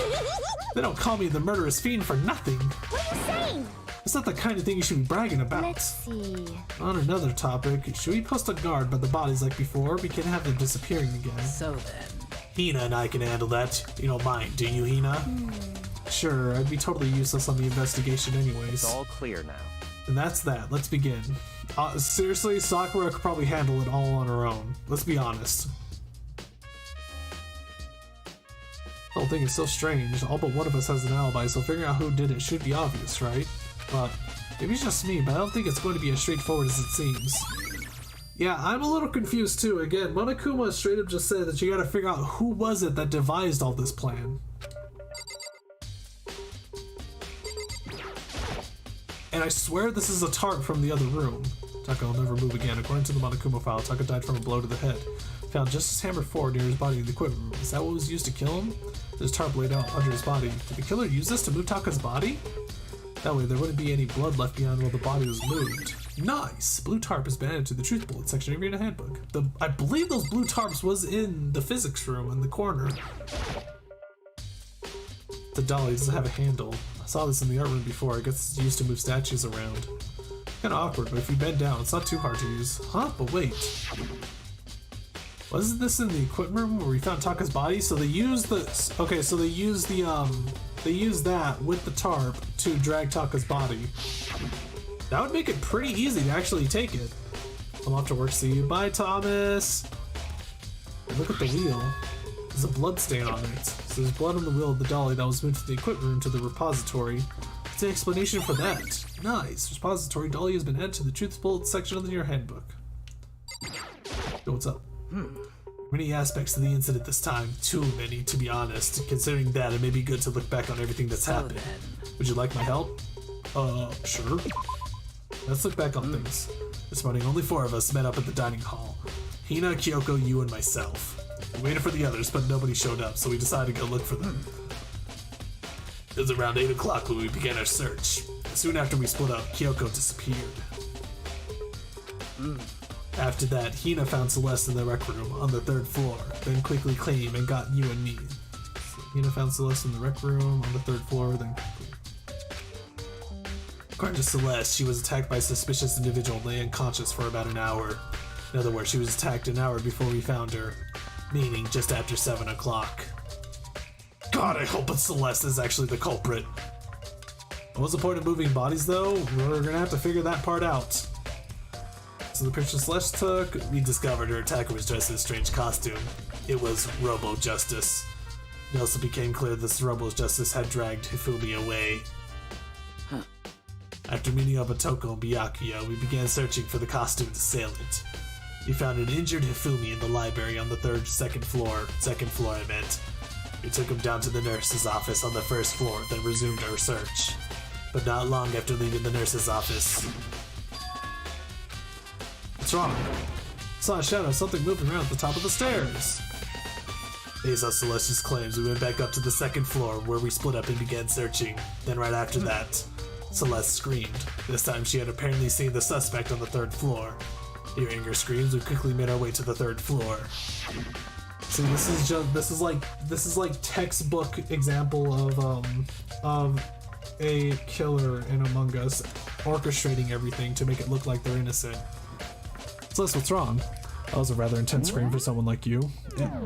They don't call me the murderous fiend for nothing. What are you saying? It's not the kind of thing you should be bragging about. Let's see. On another topic, should we post a guard by the bodies like before? We can have them disappearing again. So then. Hina and I can handle that. You don't mind, do you, Hina? Sure, I'd be totally useless on the investigation anyways. It's all clear now. And that's that. Let's begin. Seriously, Sakura could probably handle it all on her own. Let's be honest. The whole thing is so strange. All but one of us has an alibi, so figuring out who did it should be obvious, right? But maybe it's just me, but I don't think it's going to be as straightforward as it seems. Yeah, I'm a little confused too. Again, Monokuma straight up just said that you gotta figure out who was it that devised all this plan. And I swear this is a tarp from the other room. Taka will never move again. According to the Monokuma file, Taka died from a blow to the head. Found just his hammer 4 near his body in the equipment room. Is that what was used to kill him? There's tarp laid out under his body. Did the killer use this to move Taka's body? That way there wouldn't be any blood left behind while the body was moved. Nice! Blue tarp has been added to the truth bullet section of your handbook. I believe those blue tarps was in the physics room in the corner. The dolly doesn't have a handle. I saw this in the art room before. I guess it's used to move statues around. Kinda awkward, but if you bend down, it's not too hard to use. Huh? But wait. Wasn't this in the equipment room where we found Taka's body? So they used the... Okay, so they used the, they used that with the tarp to drag Taka's body. That would make it pretty easy to actually take it. I'm off to work, see you. Bye, Thomas! And look at the wheel. There's a blood stain on it. So there's blood on the wheel of the dolly that was moved from the equipment room to the repository. What's the explanation for that? Nice. Repository dolly has been added to the truth bullet section of your handbook. Yo, what's up? Many aspects to the incident this time. Too many, to be honest. Considering that, it may be good to look back on everything that's happened. Would you like my help? Sure. Let's look back on things. This morning, only 4 of us met up at the dining hall. Hina, Kyoko, you, and myself. We waited for the others, but nobody showed up, so we decided to go look for them. It was around 8 o'clock when we began our search. Soon after we split up, Kyoko disappeared. After that, Hina found Celeste in the rec room on the 3rd floor, then quickly came and got you and me. So Hina found Celeste in the rec room on the 3rd floor, then quickly. According to Celeste, she was attacked by a suspicious individual and lay unconscious for about an hour. In other words, she was attacked an hour before we found her, meaning just after 7 o'clock. God, I hope Celeste is actually the culprit. What was the point of moving bodies, though? We're gonna have to figure that part out. So the picture Celeste took, we discovered her attacker was dressed in a strange costume. It was Robo Justice. It also became clear this Robo Justice had dragged Hifumi away. After meeting up with Toko and Byakuya, we began searching for the costumed assailant. We found an injured Hifumi in the library on the second floor, I meant. We took him down to the nurse's office on the 1st floor, then resumed our search. But not long after leaving the nurse's office... What's wrong? I saw a shadow of something moving around at the top of the stairs. Based on Celeste's claims, we went back up to the 2nd floor, where we split up and began searching. Then right after that, Celeste screamed. This time she had apparently seen the suspect on the 3rd floor. Hearing her screams, we quickly made our way to the 3rd floor. See, this is like textbook example of a killer in Among Us orchestrating everything to make it look like they're innocent. Celeste, what's wrong? That was a rather intense scream for someone like you. Yeah.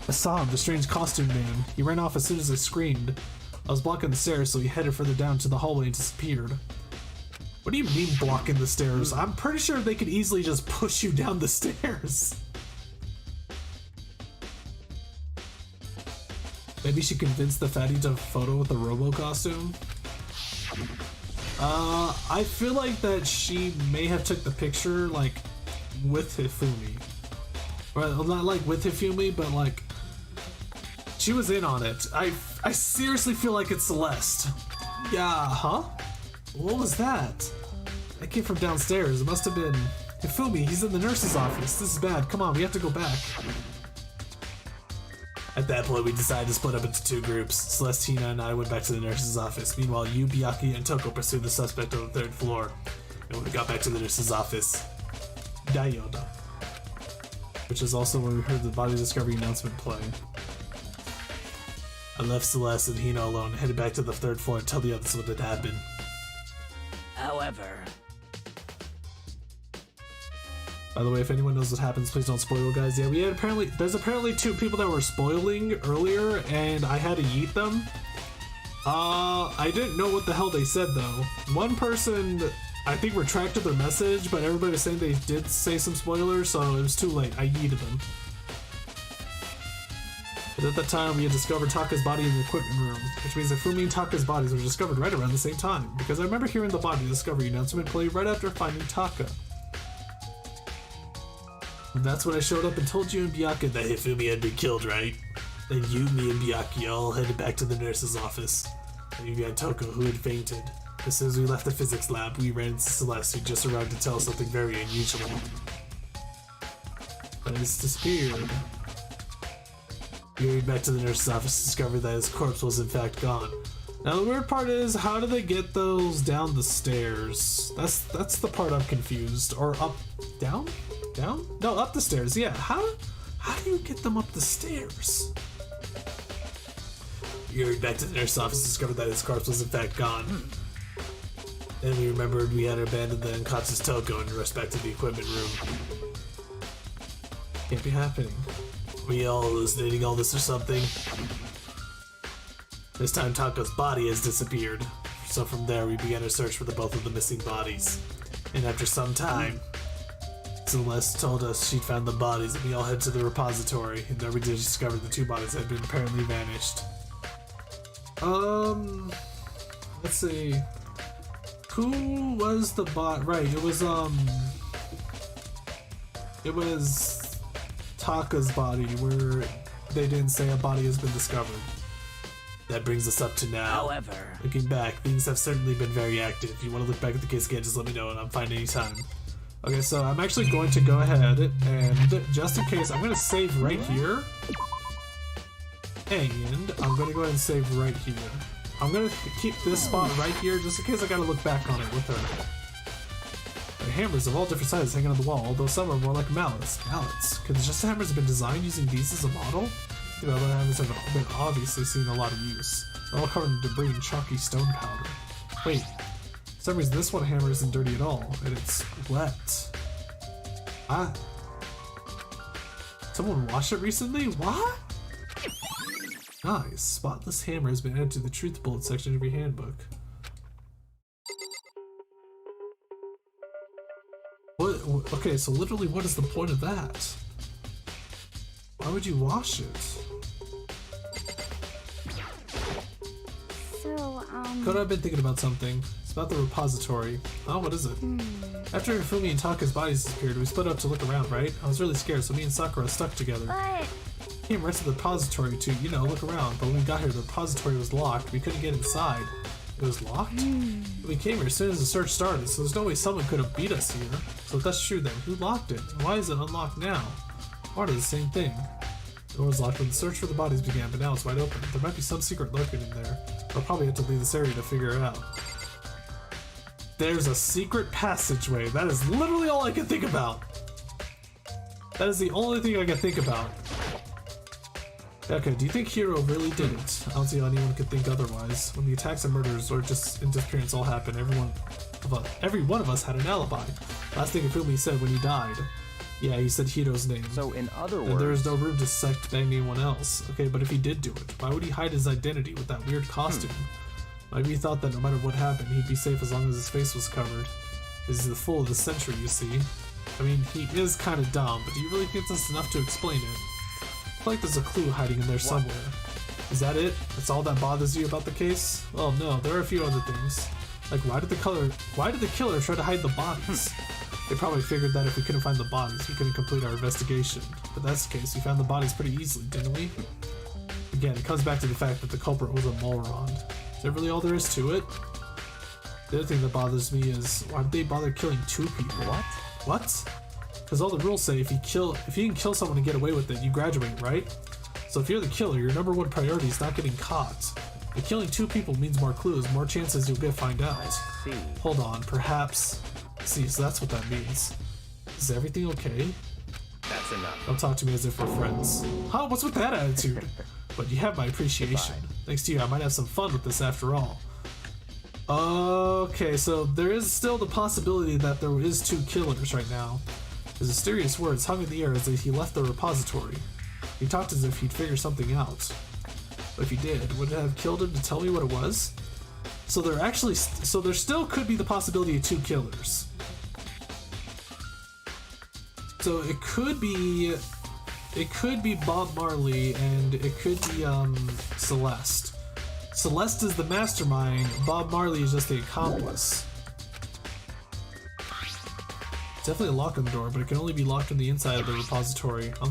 I saw him, the strange costume man. He ran off as soon as I screamed. I was blocking the stairs, so he headed further down to the hallway and disappeared. What do you mean blocking the stairs? I'm pretty sure they could easily just push you down the stairs. Maybe she convinced the fatty to photo with the Robo costume? I feel like that she may have took the picture, like, with Hifumi. Well, not like with Hifumi, but like, she was in on it. I seriously feel like it's Celeste. Yeah, huh? What was that? That came from downstairs. It must have been Hifumi. He's in the nurse's office. This is bad. Come on, we have to go back. At that point, we decided to split up into 2 groups. Celeste, Hina, and I went back to the nurse's office. Meanwhile, you, Byakuya, and Toko pursued the suspect on the 3rd floor. And when we got back to the nurse's office, Dayoda. which is also when we heard the body discovery announcement play. I left Celeste and Hino alone and headed back to the 3rd floor to tell the others what had happened. However, by the way, if anyone knows what happens, please don't spoil, guys. Yeah, we had there's apparently 2 people that were spoiling earlier, and I had to yeet them. I didn't know what the hell they said, though. One person, I think, retracted their message, but everybody was saying they did say some spoilers, so it was too late. I yeeted them. But at that time, we had discovered Taka's body in the equipment room, which means that Fumi and Taka's bodies were discovered right around the same time, because I remember hearing the body discovery announcement play right after finding Taka. And that's when I showed up and told you and Byakuya that Hifumi had been killed, right? Then you, me, and Byakuya all headed back to the nurse's office. And you had Toko, who had fainted. As soon as we left the physics lab, we ran into Celeste, who just arrived to tell us something very unusual. But he's disappeared. We hurried back to the nurse's office to discover that his corpse was in fact gone. Now the weird part is, how do they get those down the stairs? That's the part I'm confused. Or up, down? Down? No, up the stairs, yeah. How do you get them up the stairs? We hurried back to the nurse's office to discover that his corpse was in fact gone. Then we remembered we had abandoned the unconscious Toko and rushed back to the equipment room. Can't be happening. We all hallucinating all this or something? This time Tako's body has disappeared. So from there we began a search for both of the missing bodies. And after some time, Celeste told us she'd found the bodies and we all head to the repository, and there we discovered the 2 bodies had been apparently vanished. Let's see. Who was the right, it was Taka's body, where they didn't say a body has been discovered. That brings us up to now. however, Looking back, things have certainly been very active. If you want to look back at the case again, just let me know and I'm fine anytime. Okay, so I'm actually going to go ahead and, just in case, I'm going to save right here. And I'm going to go ahead and save right here. I'm going to keep this spot right here just in case I got to look back on it with her. There are hammers of all different sizes hanging on the wall, although some are more like mallets. Could the Just hammers have been designed using these as a model? The other hammers have been obviously seen a lot of use. They're all covered in debris and chalky stone powder. Wait. For some reason this one hammer isn't dirty at all, and it's wet. Someone washed it recently? What? Nice. Spotless hammer has been added to the truth bullet section of your handbook. What? Okay, so literally what is the point of that? Why would you wash it? So, Could I've been thinking about something. It's about the repository. Oh, what is it? After Fumi and Taka's bodies disappeared, we split up to look around, right? I was really scared, so me and Sakura stuck together. but Came right to the repository to, you know, look around, but when we got here, the repository was locked. We couldn't get inside. It was locked? We came here as soon as the search started, so there's no way someone could have beat us here. So if that's true then, who locked it? And why is it unlocked now? Part of the same thing. The door was locked when the search for the bodies began, but now it's wide open. There might be some secret lurking in there. I'll probably have to leave this area to figure it out. There's a secret passageway. That is literally all I can think about. That is the only thing I can think about. Okay, do you think Hiro really did it? I don't see how anyone could think otherwise. When the attacks and murders or just disappearance all happened, every one of us had an alibi. Last thing Ifumi said when he died. Yeah, he said Hiro's name. So in other words, and there is no room to suspect anyone else. Okay, but if he did do it, why would he hide his identity with that weird costume? Maybe he thought that no matter what happened, he'd be safe as long as his face was covered. This is the fool of the century, you see. I mean, he is kind of dumb, but do you really think that's enough to explain it? I feel like there's a clue hiding in there somewhere. Is that it? That's all that bothers you about the case? Well, no, there are a few other things. Like, why did the killer try to hide the bodies? They probably figured that if we couldn't find the bodies, we couldn't complete our investigation. But that's the case, we found the bodies pretty easily, didn't we? Again, it comes back to the fact that the culprit was a moron. Is that really all there is to it? The other thing that bothers me is, why did they bother killing 2 people? What? Because all the rules say if you can kill someone and get away with it, you graduate, right? So if you're the killer, your number 1 priority is not getting caught. But killing 2 people means more clues, more chances you'll find out. I see. Hold on, perhaps. See, so that's what that means. Is everything okay? That's That's enough. Don't talk to me as if we're friends. Huh? What's with that attitude? But you have my appreciation. Goodbye. Thanks to you, I might have some fun with this after all. Okay, so there is still the possibility that there is 2 killers right now. His mysterious words hung in the air as he left the repository. He talked as if he'd figure something out. But if he did, would it have killed him to tell me what it was? So there actually, so there still could be the possibility of 2 killers. So it could be Bob Marley and it could be Celeste. Celeste is the mastermind, Bob Marley is just the accomplice. Definitely a lock on the door, but it can only be locked from the inside of the repository. I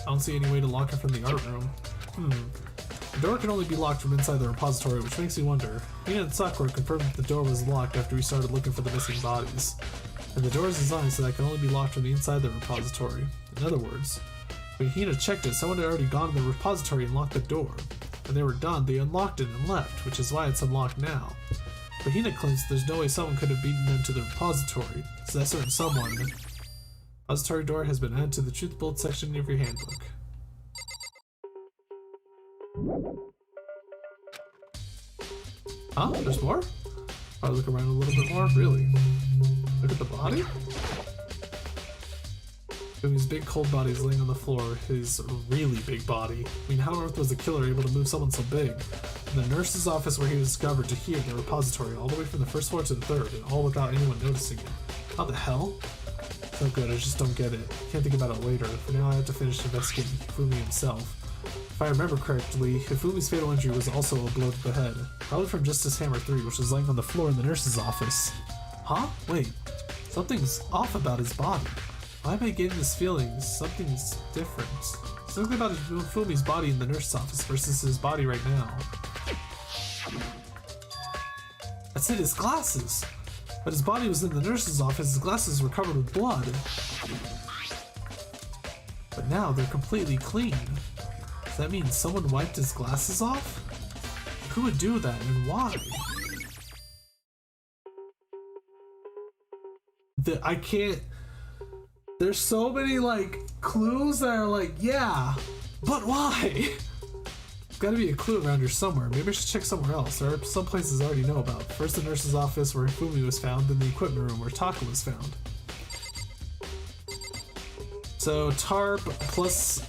don't see any way to lock it from the art room. The door can only be locked from inside the repository, which makes me wonder. Ian and Sakura confirmed that the door was locked after we started looking for the missing bodies. And the door is designed so that it can only be locked from the inside the repository. In other words, when Hina checked it, someone had already gone to the repository and locked the door. When they were done, they unlocked it and left, which is why it's unlocked now. But Hina claims there's no way someone could have beaten them to the repository, so that certain someone. Repository door has been added to the truth bullet section of your handbook. Huh? There's more? I'll look around a little bit more. Really? Look at the body? His big cold body is laying on the floor, his really big body. I mean, how on earth was the killer able to move someone so big? In the nurse's office where he was discovered to here, the repository, all the way from the 1st floor to the 3rd, and all without anyone noticing it. How the hell? So good, I just don't get it. Can't think about it later. For now, I have to finish investigating Hifumi himself. If I remember correctly, Hifumi's fatal injury was also a blow to the head. Probably from Justice Hammer 3, which was laying on the floor in the nurse's office. Huh? Wait. Something's off about his body. Why am I getting this feeling? Something's different. Something about Hifumi's body in the nurse's office versus his body right now. That's it, his glasses! But his body was in the nurse's office, his glasses were covered with blood. But now they're completely clean. Does that mean someone wiped his glasses off? Who would do that and why? I can't... There's so many, like, clues that are like, yeah, but why? There's gotta be a clue around here somewhere. Maybe I should check somewhere else. There are some places I already know about. First, the nurse's office where Hifumi was found, then the equipment room where Taka was found. So, tarp plus,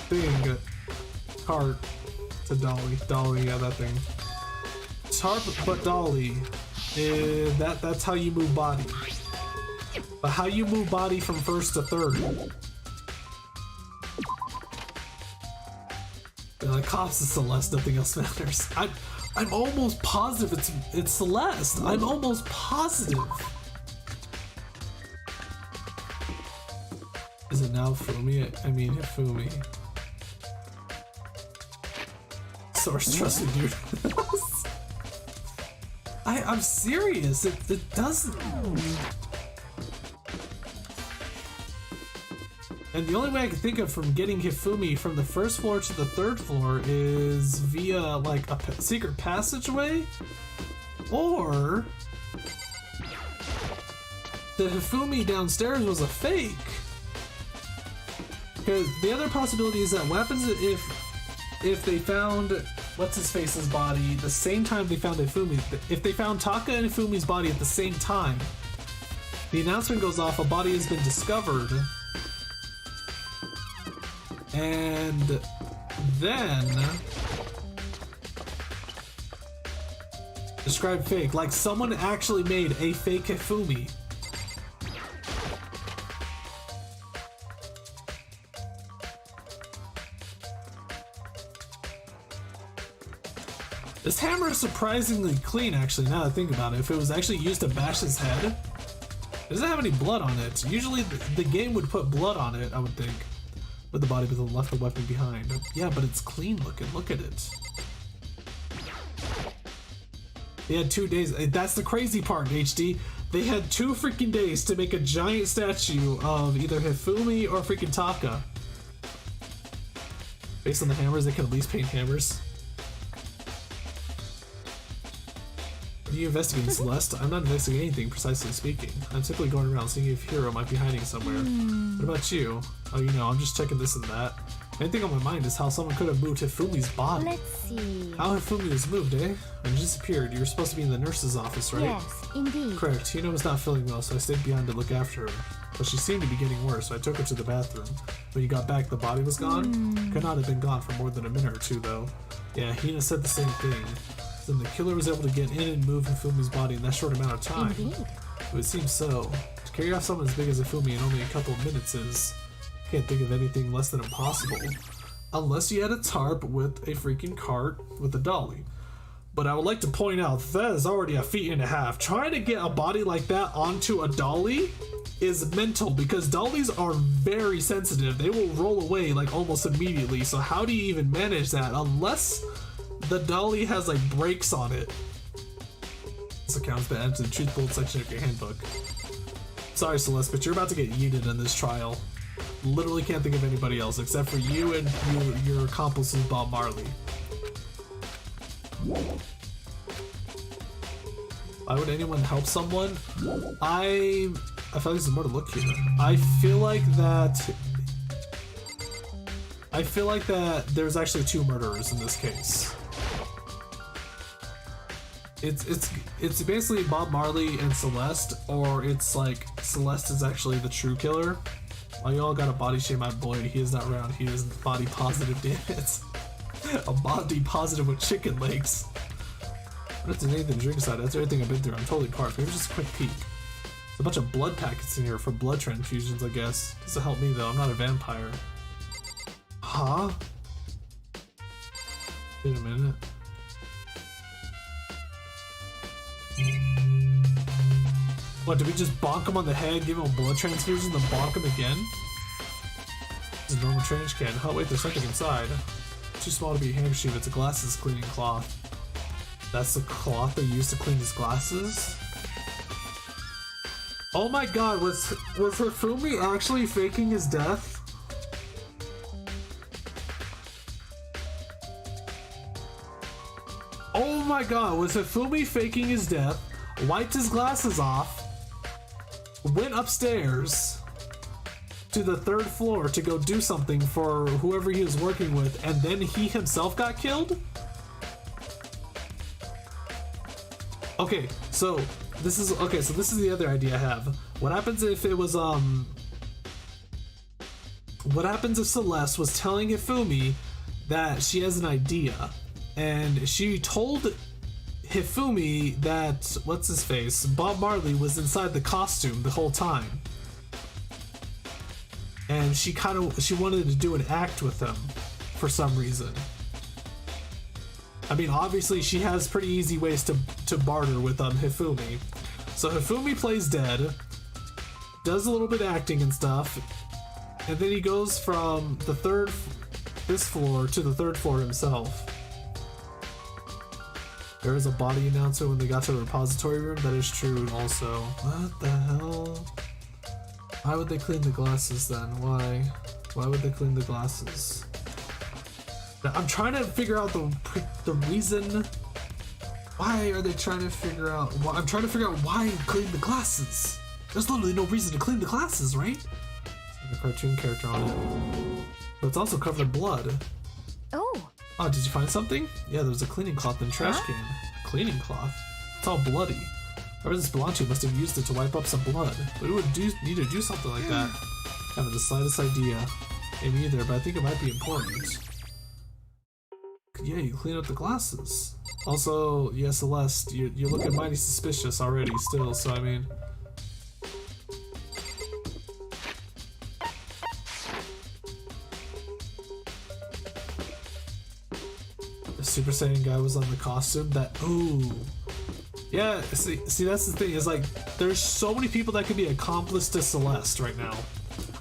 thing, cart to dolly, yeah, that thing. Tarp but dolly. That's how you move body. But how you move body from 1st to 3rd? Like cops is Celeste, nothing else matters. I'm almost positive it's Celeste. I'm almost positive. Is it now Fumi? I mean Hifumi. Source, trust me, dude. I'm serious, it doesn't. And the only way I can think of from getting Hifumi from the 1st floor to the 3rd floor is via like a secret passageway, or the Hifumi downstairs was a fake. Because the other possibility is that what happens if they found what's-his-face's body the same time they found Hifumi. If they found Taka and Hifumi's body at the same time, the announcement goes off, a body has been discovered, and then describe fake, like someone actually made a fake Hifumi. This hammer is surprisingly clean, actually, now that I think about it. If it was actually used to bash his head, it doesn't have any blood on it. Usually the game would put blood on it, I would think. With the body, but then left the weapon behind. Yeah, but it's clean looking. Look at it. They had 2 days. That's the crazy part, HD. They had 2 freaking days to make a giant statue of either Hifumi or freaking Taka. Based on the hammers, they can at least paint hammers. Are you investigating, Celeste? I'm not investigating anything, precisely speaking. I'm simply going around seeing if Hiro might be hiding somewhere. What about you? Oh, you know, I'm just checking this and that. Main thing on my mind is how someone could have moved Hifumi's body. Let's see. How Hifumi was moved, eh? When you disappeared, you were supposed to be in the nurse's office, right? Yes, indeed. Correct. Hino was not feeling well, so I stayed behind to look after her. But she seemed to be getting worse, so I took her to the bathroom. When you got back, the body was gone? Could not have been gone for more than a minute or two, though. Yeah, Hina said the same thing. Then the killer was able to get in and move Hifumi's body in that short amount of time. Indeed. It would seem so. To carry off someone as big as Hifumi in only a couple of minutes is... Can't think of anything less than impossible. Unless you had a tarp with a freaking cart with a dolly. But I would like to point out that is already 1.5 feet. Trying to get a body like that onto a dolly is mental because dollies are very sensitive. They will roll away like almost immediately. So how do you even manage that unless the dolly has like brakes on it? This account's been added to the truth bullet section of your handbook. Sorry, Celeste, but you're about to get yeeted in this trial. Literally can't think of anybody else except for you and your accomplices, Bob Marley. Why would anyone help someone? I feel like there's more to look here. I feel like that there's actually 2 murderers in this case. It's basically Bob Marley and Celeste, or it's like Celeste is actually the true killer. Oh, you all got a body shame my boy. He is not around. He is body positive, damn it. A body positive with chicken legs. What if there's anything to drink inside? That's everything I've been through. I'm totally parked. Maybe just a quick peek. There's a bunch of blood packets in here for blood transfusions, I guess. Doesn't help me though. I'm not a vampire. Huh? Wait a minute. What, did we just bonk him on the head, give him a blood transfusion, then bonk him again? This is a normal trash can. Oh wait, there's something inside. Too small to be a handkerchief, it's a glasses cleaning cloth. That's the cloth they used to clean his glasses? Oh my god, was Hifumi actually faking his death? Oh my god, was Hifumi faking his death, wiped his glasses off, went upstairs to the 3rd floor to go do something for whoever he was working with, and then he himself got killed? Okay, so this is the other idea I have. What happens if it was what happens if Celeste was telling Hifumi that she has an idea, and she told Hifumi that, what's his face, Bob Marley was inside the costume the whole time, and she wanted to do an act with him for some reason. I mean, obviously she has pretty easy ways to barter with Hifumi. So Hifumi plays dead, does a little bit of acting and stuff, and then he goes from this floor to the 3rd floor himself. There was a body announcer when they got to the repository room. That is true also. What the hell? Why would they clean the glasses then? Why would they clean the glasses? I'm trying to figure out the reason. Why are they trying to figure out? I'm trying to figure out why you clean the glasses. There's literally no reason to clean the glasses, right? There's a cartoon character on it, but it's also covered in blood. Oh. Oh, did you find something? Yeah, there's a cleaning cloth in the trash can. A cleaning cloth? It's all bloody. Whoever this belonged to must have used it to wipe up some blood. But who would need to do something like that? I haven't the slightest idea. Me either, but I think it might be important. Yeah, you clean up the glasses. Also, yeah, Celeste, you're looking mighty suspicious already still, so I mean... The Super Saiyan guy was on the costume that... Ooh. Yeah, see, that's the thing, is like, there's so many people that could be accomplice to Celeste right now.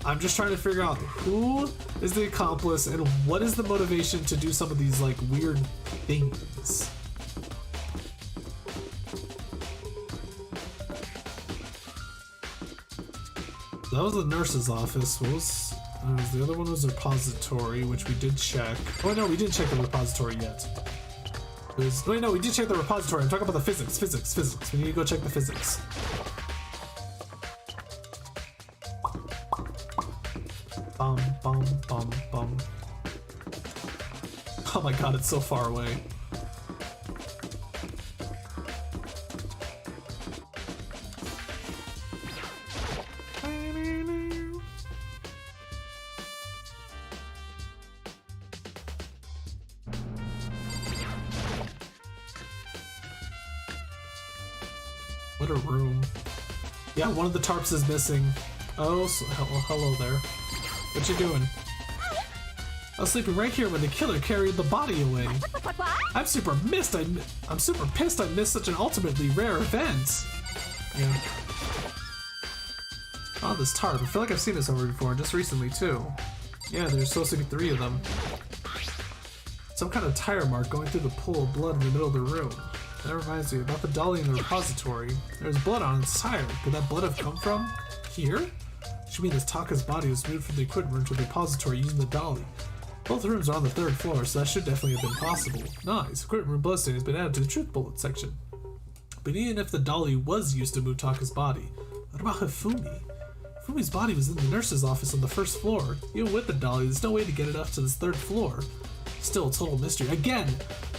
I'm just trying to figure out who is the accomplice and what is the motivation to do some of these like weird things. That was the nurse's office. What was the other one? Was the repository, which we did check. Oh no, we didn't check the repository yet. Wait, no, we did check the repository. I'm talking about the physics. We need to go check the physics. Bum. Oh my god, it's so far away. What a room. Yeah, one of the tarps is missing. Oh, so, hello there. What you doing? I was sleeping right here when the killer carried the body away. I'm super pissed I missed such an ultimately rare event. Yeah. Oh, this tarp. I feel like I've seen this over before, just recently too. Yeah, there's supposed to be 3 of them. Some kind of tire mark going through the pool of blood in the middle of the room. That reminds me about the dolly in the repository. There's blood on its tire. Could that blood have come from here? Which means Taka's body was moved from the equipment room to the repository using the dolly. Both rooms are on the 3rd floor, so that should definitely have been possible. Nice. Equipment room bloodstain has been added to the truth bullet section. But even if the dolly was used to move Taka's body, what about Hifumi? Hifumi's body was in the nurse's office on the 1st floor. Even with the dolly, there's no way to get it up to this 3rd floor. Still a total mystery. Again,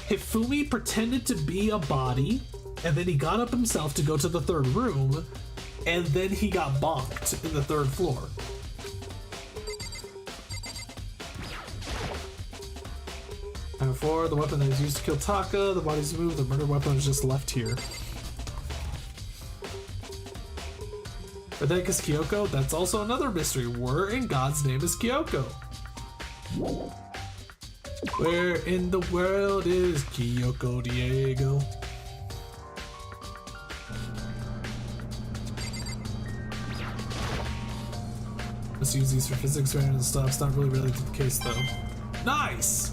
Hifumi pretended to be a body, and then he got up himself to go to the 3rd room, and then he got bonked in the 3rd floor. And 4, the weapon that was used to kill Taka, the body's moved, the murder weapon was just left here. But then is Kyoko? That's also another mystery. Where in God's name is Kyoko? Where in the world is Kyoko Diego? Let's use these for physics and stuff. It's not really related to the case though. Nice!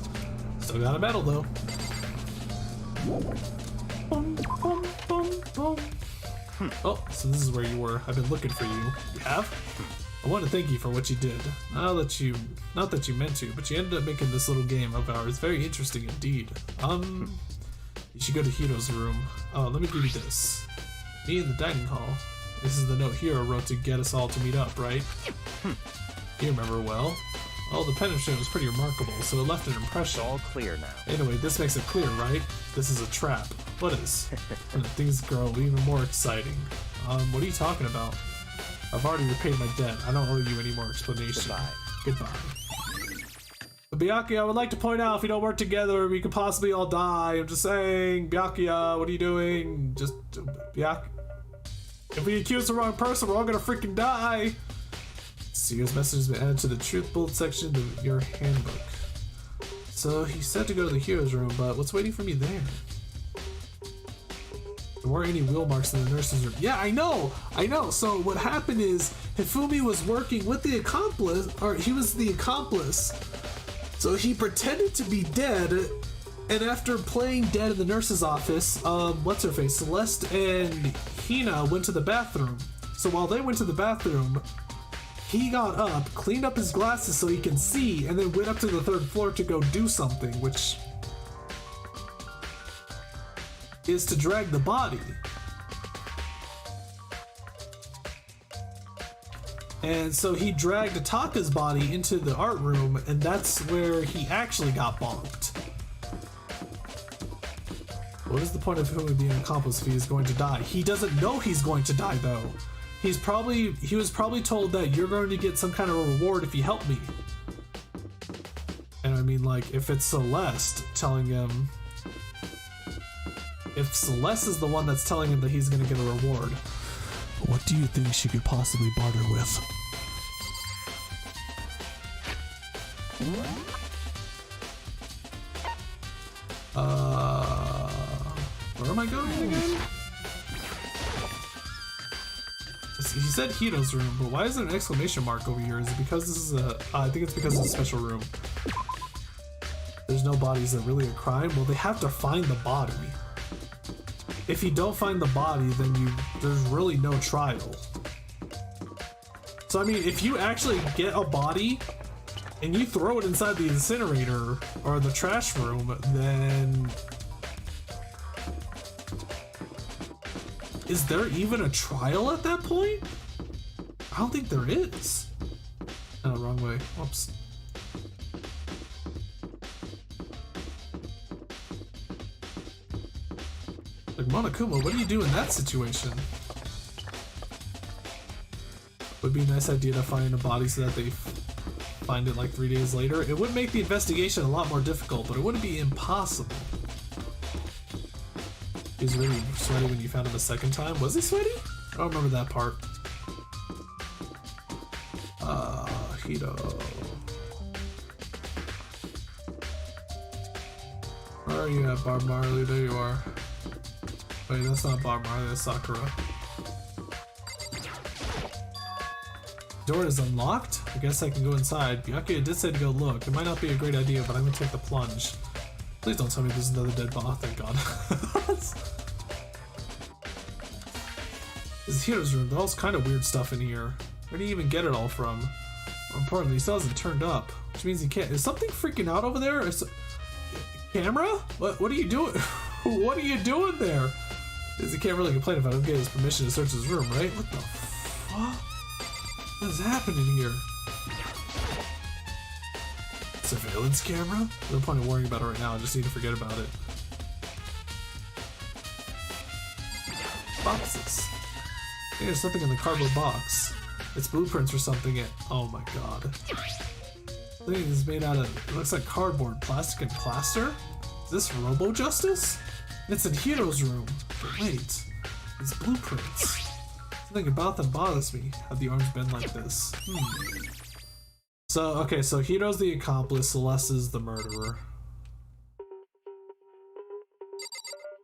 Still got a medal though. Boom, boom, boom, boom. Oh, so this is where you were. I've been looking for you. You have? I want to thank you for what you did. Not that you meant to, but you ended up making this little game of ours very interesting indeed. You should go to Hiro's room. Oh, let me give you this. Me in the dining hall. This is the note Hiro wrote to get us all to meet up, right? You remember well. Oh, the penmanship was pretty remarkable, so it left an impression. It's all clear now. Anyway, this makes it clear, right? This is a trap. What is? And things grow even more exciting. What are you talking about? I've already repaid my debt. I don't owe you any more explanation. Goodbye. But Byakuya, I would like to point out, if we don't work together, we could possibly all die. I'm just saying. Byakuya, what are you doing? Just, Byakuya. If we accuse the wrong person, we're all gonna freaking die. Seer's message has been added to the truth bullet section of your handbook. So he said to go to the hero's room, but what's waiting for me there? There weren't any wheel marks in the nurse's room. Yeah, I know. So what happened is Hifumi was working with the accomplice, or he was the accomplice. So he pretended to be dead, and after playing dead in the nurse's office, what's her face? Celeste and Hina went to the bathroom. So while they went to the bathroom, he got up, cleaned up his glasses so he can see, and then went up to the 3rd floor to go do something, which is to drag the body. And so he dragged Taka's body into the art room, and that's where he actually got bonked. What is the point of him being an accomplice if he's going to die? He doesn't know he's going to die though. He was probably told that you're going to get some kind of a reward if you help me. And I mean, like, if it's Celeste telling him, if Celeste is the one that's telling him that he's going to get a reward, what do you think she could possibly barter with? Where am I going again? He said Hito's room, but why is there an exclamation mark over here? Is it because this is a... I think it's because it's a special room. There's no bodies that really a crime? Well, they have to find the body. If you don't find the body, then there's really no trial. So I mean, if you actually get a body and you throw it inside the incinerator or the trash room, then is there even a trial at that point? I don't think there is. Oh, wrong way. Whoops. Like, Monokuma, what do you do in that situation? Would be a nice idea to find a body so that they find it like 3 days later. It would make the investigation a lot more difficult, but it wouldn't be impossible. He was really sweaty when you found him a second time. Was he sweaty? I don't remember that part. Hito. Where are you at, Bob Marley? There you are. Wait, that's not Bob Marley, that's Sakura. Door is unlocked? I guess I can go inside. Byakuya did say to go look. It might not be a great idea, but I'm gonna take the plunge. Please don't tell me there's another dead body. Oh, thank God. This is Hito's room. There's all kind of weird stuff in here. Where do you even get it all from? More importantly, he still hasn't turned up, which means he can't. Is something freaking out over there? Camera? What are you doing? What are you doing there? He can't really complain if I don't get his permission to search his room, right? What the fuck? What is happening here? Surveillance camera? No point in worrying about it right now. I just need to forget about it. Boxes. I think there's something in the cardboard box. It's blueprints or something. Oh my God. The thing is made out of, it looks like cardboard, plastic, and plaster? Is this Robo-Justice? It's in Hito's room. But wait, it's blueprints. Something about them bothers me. Have the arms been like this? So, okay, so Hito's the accomplice, Celeste is the murderer.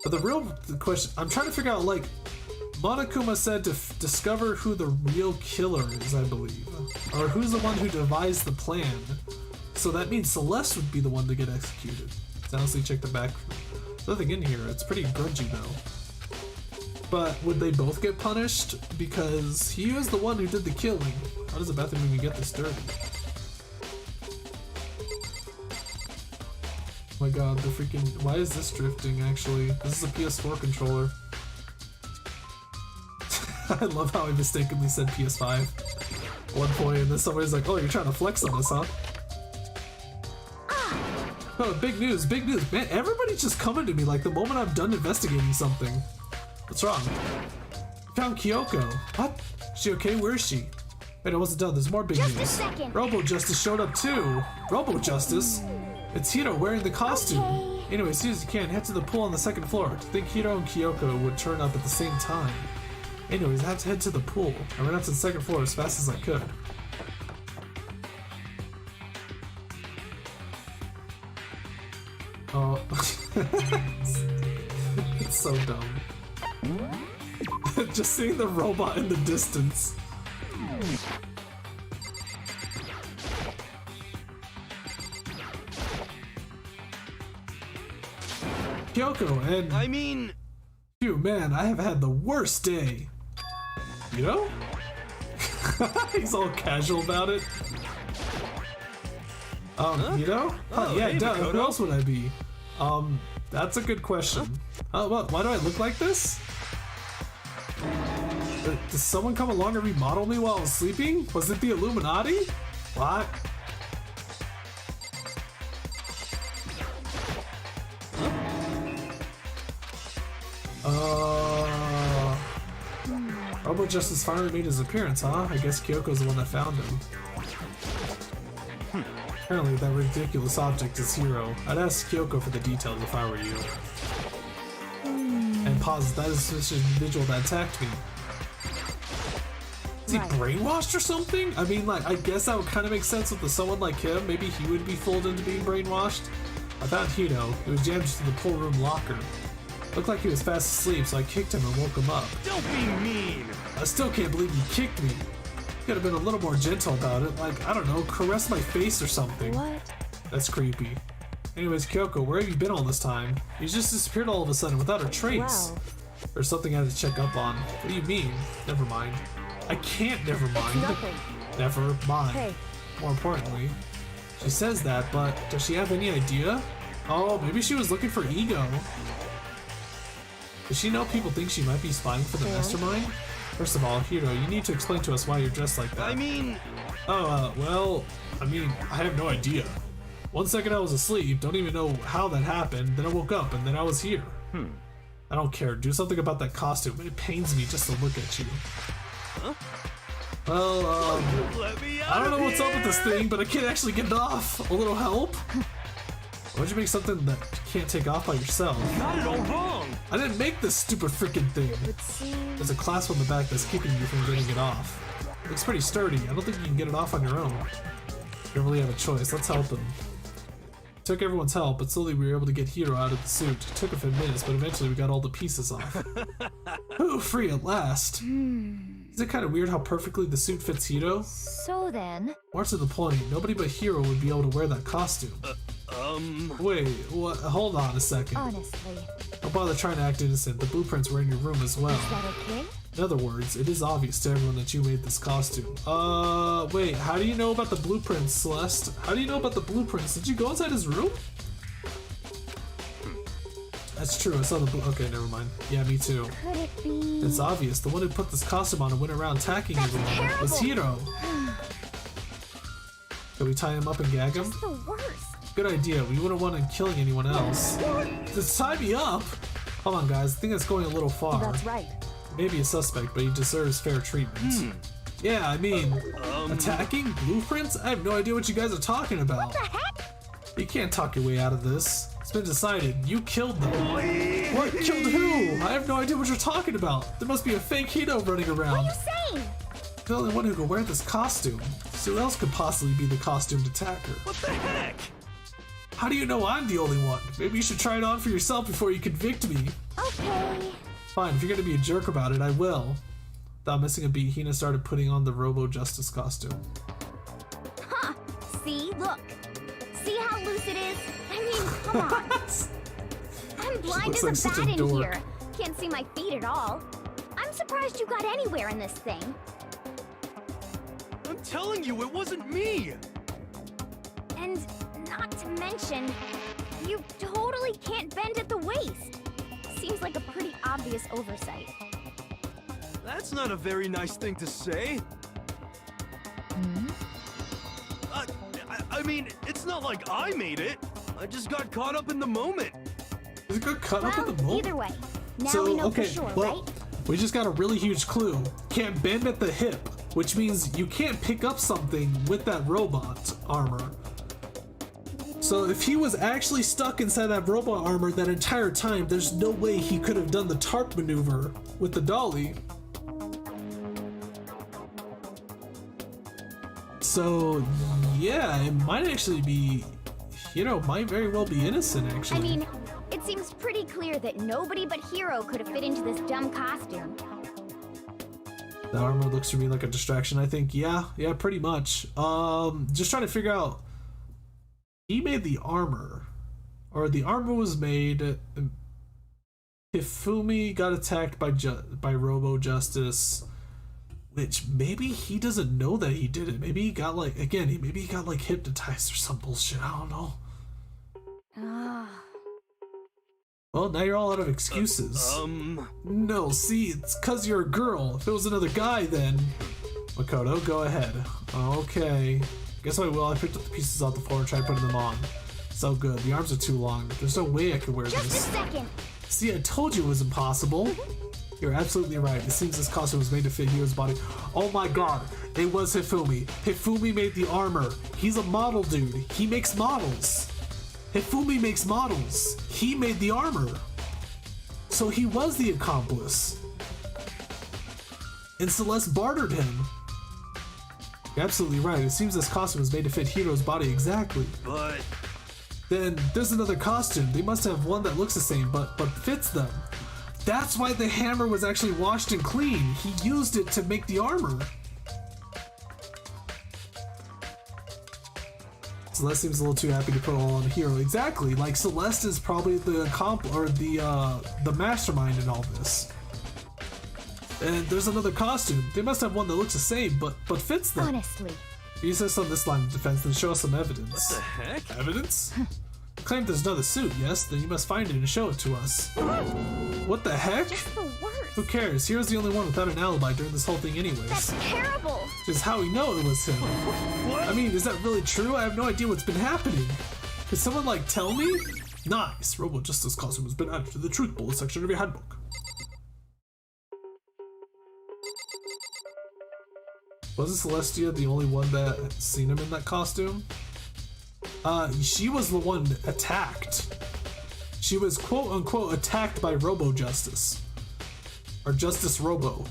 But the real question, I'm trying to figure out, like, Monokuma said to discover who the real killer is, I believe. Or who's the one who devised the plan. So that means Celeste would be the one to get executed. Let's honestly check the back. There's nothing in here. It's pretty grungy though. But would they both get punished? Because he was the one who did the killing. How does the bathroom even get this dirty? Oh my God, the freaking... Why is this drifting, actually? This is a PS4 controller. I love how I mistakenly said PS5 at one point, and then somebody's like, oh, you're trying to flex on us, huh? Oh, big news, big news. Man, everybody's just coming to me like the moment I'm done investigating something. What's wrong? Found Kyoko. What? Is she okay? Where is she? Wait, I wasn't done. There's more big news. Just a second. Robo-Justice showed up too. Robo-Justice? It's Hito wearing the costume. Okay. Anyway, as soon as you can, head to the pool on the second floor. To think Hito and Kyoko would turn up at the same time. Anyways, I have to head to the pool. I ran up to the second floor as fast as I could. Oh. It's so dumb. Just seeing the robot in the distance. Kyoko, and... I mean... Phew, man, I have had the worst day. You know? He's all casual about it. You know? Oh, yeah, hey, duh, Makoto. who else would I be? That's a good question. What? Why do I look like this? Did someone come along and remodel me while I was sleeping? Was it the Illuminati? What? Robo-Justice finally made his appearance, huh? I guess Kyoko's the one that found him. Apparently that ridiculous object is Hiro. I'd ask Kyoko for the details if I were you. And pause, that is this individual that attacked me. Is he brainwashed or something? I mean, like, I guess that would kind of make sense with someone like him. Maybe he would be fooled into being brainwashed. I found Hito. He was jammed into the pool room locker. Looked like he was fast asleep, so I kicked him and woke him up. Don't be mean! I still can't believe you kicked me. Could have been a little more gentle about it, like, I don't know, caress my face or something. What? That's creepy. Anyways, Kyoko, where have you been all this time? You just disappeared all of a sudden without a trace. Wow. There's something I had to check up on. What do you mean? Never mind. I can't never mind. Nothing. Never mind. Hey. More importantly, she says that, but does she have any idea? Oh, maybe she was looking for Ego. Does she know people think she might be spying for the mastermind? First of all, Hiro, you need to explain to us why you're dressed like that. I mean... Oh, well, I have no idea. 1 second I was asleep, don't even know how that happened, then I woke up, and then I was here. I don't care, do something about that costume. It pains me just to look at you. Huh? Well, Let me out I don't know what's up here. with this thing, but I can't actually get it off. A little help? Why'd you make something that you can't take off by yourself? You got it all wrong. I didn't make this stupid freaking thing. There's a clasp on the back that's keeping you from getting it off. It looks pretty sturdy. I don't think you can get it off on your own. You don't really have a choice. Let's help him. Took everyone's help, but slowly we were able to get Hiro out of the suit. It took a few minutes, but eventually we got all the pieces off. Ooh, free at last. Is it kind of weird how perfectly the suit fits Hiro? So then... More to the point, nobody but Hiro would be able to wear that costume. Wait, what? Hold on a second. Honestly. Don't bother trying to act innocent. The blueprints were in your room as well. Is that okay? In other words, it is obvious to everyone that you made this costume. Wait, how do you know about the blueprints, Celeste? How do you know about the blueprints? Did you go inside his room? That's true, I saw the okay, never mind. Yeah, me too. Could it be? It's obvious. The one who put this costume on and went around attacking everyone was Hiro. Can we tie him up and gag him? It's the worst. Good idea. We wouldn't want him killing anyone else. Just tie me up? Hold on, guys. I think that's going a little far. That's right. Maybe a suspect, but he deserves fair treatment. Yeah, attacking blueprints? I have no idea what you guys are talking about. What the heck? You can't talk your way out of this. It's been decided. You killed them. What? Killed who? I have no idea what you're talking about. There must be a fake Hiro running around. What are you saying? The only one who could wear this costume. So who else could possibly be the costumed attacker? What the heck? How do you know I'm the only one? Maybe you should try it on for yourself before you convict me. Okay. Fine, if you're gonna be a jerk about it, I will. Without missing a beat, Hina started putting on the Robo-Justice costume. Huh. See? Look. See how loose it is? I mean, come on. I'm blind looks as like a such bat a in dork. here. Can't see my feet at all. I'm surprised you got anywhere in this thing. I'm telling you, it wasn't me. And not to mention, you totally can't bend at the waist. Seems like a pretty obvious oversight. That's not a very nice thing to say. I mean, it's not like I made it. I just got caught up in the moment. It got caught up in the moment? Either way, now So, we know okay, for sure, well, right? we just got a really huge clue. Can't bend at the hip, which means you can't pick up something with that robot armor. So if he was actually stuck inside that robot armor that entire time, there's no way he could have done the tarp maneuver with the dolly. So yeah, it might actually be, might very well be innocent actually. I mean, it seems pretty clear that nobody but Hiro could have fit into this dumb costume. The armor looks to me like a distraction. I think, yeah, pretty much. Just trying to figure out. He made the armor, or the armor was made. Hifumi got attacked by Robo Justice, which maybe he doesn't know that he did it. Maybe he got maybe he got hypnotized or some bullshit. I don't know. Well, now you're all out of excuses. No, see, it's 'cause you're a girl. If it was another guy, then Makoto, go ahead. Okay. Guess what I will? I picked up the pieces off the floor and tried putting them on. So good. The arms are too long. There's no way I could wear Just this. a second. See, I told you it was impossible. You're absolutely right. It seems this costume was made to fit Hiro's body. Oh my god. It was Hifumi. Hifumi made the armor. He's a model dude. He makes models. Hifumi makes models. He made the armor. So he was the accomplice. And Celeste bartered him. You're absolutely right. It seems this costume was made to fit Hiro's body exactly. But then there's another costume. They must have one that looks the same but fits them. That's why the hammer was actually washed and clean. He used it to make the armor. Celeste seems a little too happy to put it all on Hiro. Exactly. Like Celeste is probably the the mastermind in all this. And there's another costume. They must have one that looks the same, but fits them. Honestly. Use this on this line of defense and show us some evidence. what the heck? Evidence? claim there's another suit, yes? Then you must find it and show it to us. What the heck? Just the worst. Who cares? Hero's the only one without an alibi during this whole thing anyways. That's terrible. Just how we know it was him. I mean, is that really true? I have no idea what's been happening. Could someone, like, tell me? Nice. Robo Justice costume has been added to the Truth Bullet section of your handbook. Wasn't Celestia the only one that seen him in that costume? She was the one attacked. She was quote-unquote attacked by Robo Justice. Or Justice Robo.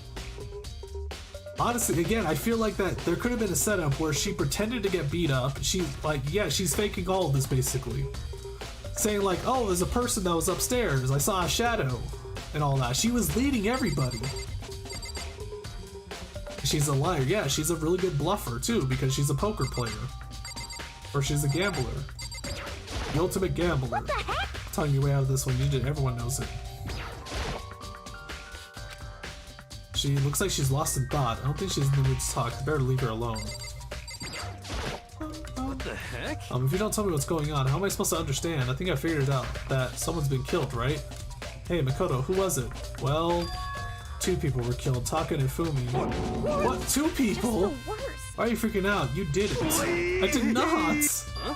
Honestly, again, I feel like that there could have been a setup where she pretended to get beat up. She's faking all of this basically. Saying like, oh, there's a person that was upstairs. I saw a shadow and all that. She was leading everybody. She's a liar. Yeah, she's a really good bluffer too because she's a poker player. Or she's a gambler. The ultimate gambler. What the heck? Telling your way out of this one, you did. Everyone knows it. She looks like she's lost in thought. I don't think she's in the mood to talk. Better leave her alone. What the heck? If you don't tell me what's going on, how am I supposed to understand? I think I figured it out. That someone's been killed, right? Hey, Makoto, who was it? Well, 2 people were killed. Taka and Fumi. What? 2 people? Just the worst. Why are you freaking out? You did it. I did not. Huh?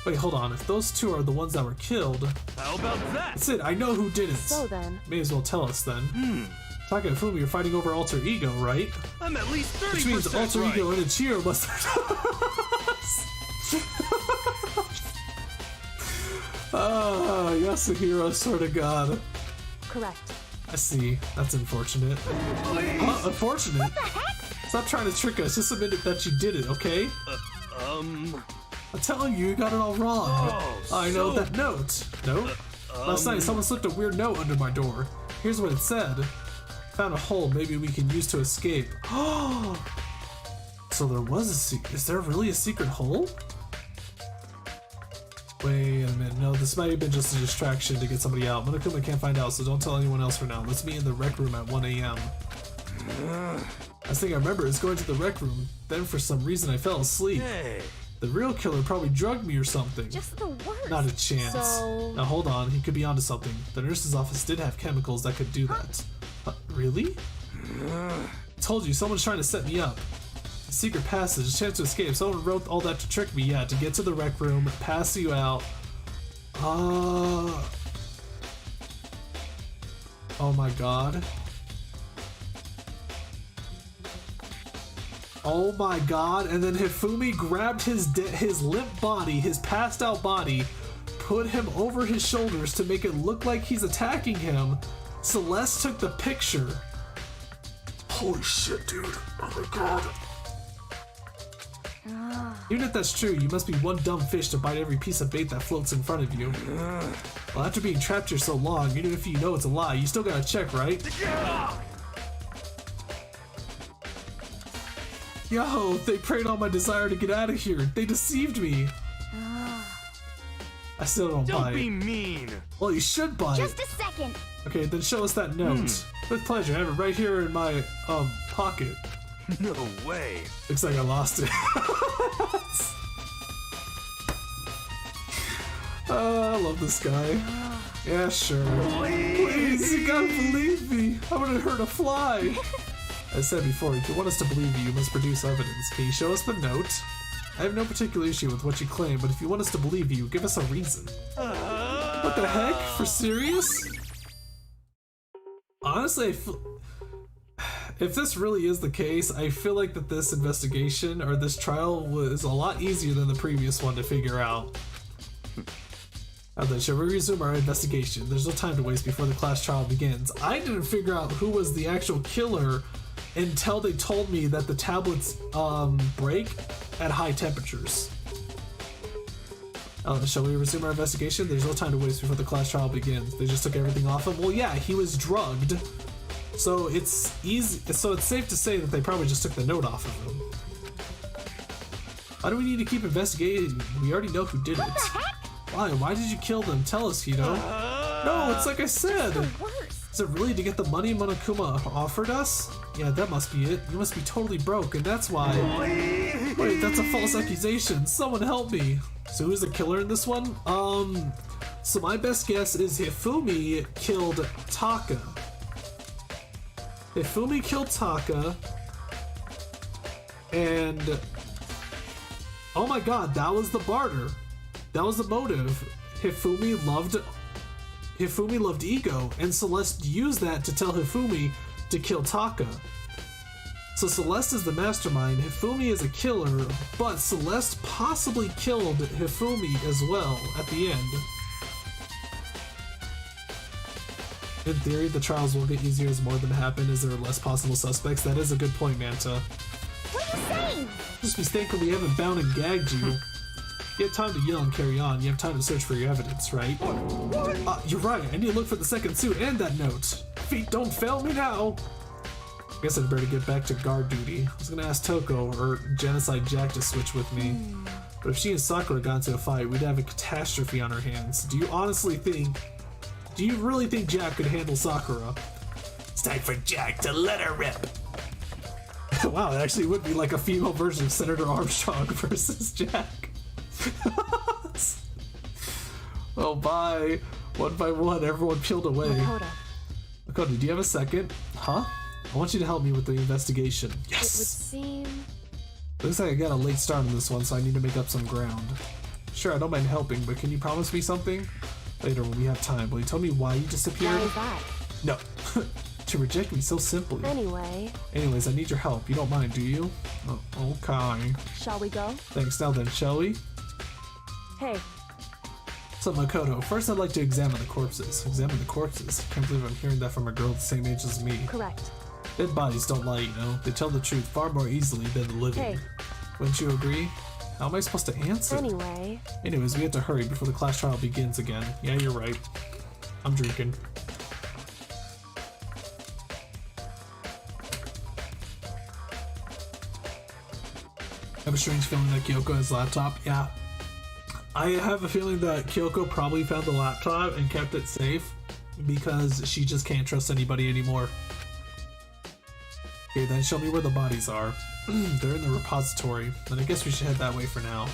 Wait, hold on. If those 2 are the ones that were killed, How about that? that's it. I know who did it. So then. May as well tell us then. Taka and Fumi are fighting over alter ego, right? I'm at least 30% Which means alter right. ego and Ichiro must Ah, Yasuhiro, swear to God. Correct. I see. That's unfortunate. Unfortunate? What the heck? Stop trying to trick us. Just admit it that you did it, okay? I'm telling you, you got it all wrong. Oh, I know so- that note. Note? Last night, someone slipped a weird note under my door. Here's what it said. Found a hole maybe we can use to escape. So there was a secret. Is there really a secret hole? Wait a minute. No, this might have been just a distraction to get somebody out. Monokuma can't find out, so don't tell anyone else for now. Let's meet in the rec room at 1 a.m. Last thing I remember is going to the rec room. Then for some reason I fell asleep. Hey. The real killer probably drugged me or something. Just the worst. Not a chance. So- Now hold on, he could be onto something. The nurse's office did have chemicals that could do that. Really? Told you, someone's trying to set me up. A secret passage, a chance to escape. Someone wrote all that to trick me, yeah, to get to the rec room, pass you out. Oh my god. Oh my god, and then Hifumi grabbed his limp body, his passed out body, put him over his shoulders to make it look like he's attacking him. Celeste took the picture. Holy shit, dude. Oh my god. Even if that's true, you must be one dumb fish to bite every piece of bait that floats in front of you. Well, after being trapped here so long, even if you know it's a lie, you still gotta check, right? Yo, they preyed on my desire to get out of here. They deceived me. I still don't buy Don't be it. mean. Well, you should buy Just it. a second. Okay, then show us that note. With pleasure. I have it right here in my, pocket. No way. Looks like I lost it. I love this guy. Yeah, sure. Please, you gotta believe me. I wouldn't hurt a fly. As I said before, if you want us to believe you, you must produce evidence. Can you show us the note? I have no particular issue with what you claim, but if you want us to believe you, give us a reason. What the heck? For serious? Honestly, if this really is the case, I feel like that this investigation or this trial was a lot easier than the previous one to figure out. Now then, shall we resume our investigation? There's no time to waste before the class trial begins. I didn't figure out who was the actual killer until they told me that the tablets break at high temperatures. Shall we resume our investigation? There's no time to waste before the class trial begins. They just took everything off him. Well, yeah, he was drugged. So it's easy. So it's safe to say that they probably just took the note off of him. Why do we need to keep investigating? We already know who did it. Why? Why did you kill them? Tell us, Hito. No, it's like I said. The worst. Is it really to get the money Monokuma offered us? Yeah, that must be it. You must be totally broke, and that's why... Wait, that's a false accusation. Someone help me. So who's the killer in this one? So my best guess is Hifumi killed Taka. Hifumi killed Taka. And... oh my god, that was the barter. That was the motive. Hifumi loved Ego, and Celeste used that to tell Hifumi to kill Taka. So Celeste is the mastermind, Hifumi is a killer, but Celeste possibly killed Hifumi as well at the end. In theory, the trials will get easier as more of them happen as there are less possible suspects. That is a good point, Manta. What are you saying? Just be thankful we haven't bound and gagged you. You have time to yell and carry on. You have time to search for your evidence, right? You're right. I need to look for the second suit and that note. Feet don't fail me now. I guess I'd better get back to guard duty. I was gonna ask Toko or Genocide Jack to switch with me. But if she and Sakura got into a fight, we'd have a catastrophe on our hands. Do you really think Jack could handle Sakura? It's time for Jack to let her rip. Wow, it actually would be like a female version of Senator Armstrong versus Jack. Oh, bye. One by one, everyone peeled away. Makoto, do you have a second? Huh? I want you to help me with the investigation. Yes! It would seem... Looks like I got a late start on this one, so I need to make up some ground. Sure, I don't mind helping, but can you promise me something? Later, when we have time, will you tell me why you disappeared? Why is that? No. To reject me so simply. Anyways, I need your help. You don't mind, do you? Oh, okay. Shall we go? Thanks. Now then, shall we? Hey. So, Makoto, first I'd like to examine the corpses. Examine the corpses? Can't believe I'm hearing that from a girl the same age as me. Correct. Dead bodies don't lie, you know. They tell the truth far more easily than the living. Hey. Wouldn't you agree? How am I supposed to answer? Anyways, we have to hurry before the class trial begins again. Yeah, you're right. I'm drinking. I have a strange feeling that Kyoko has a laptop. Yeah. I have a feeling that Kyoko probably found the laptop and kept it safe because she just can't trust anybody anymore. Okay, then show me where the bodies are. They're in the repository. Then I guess we should head that way for now.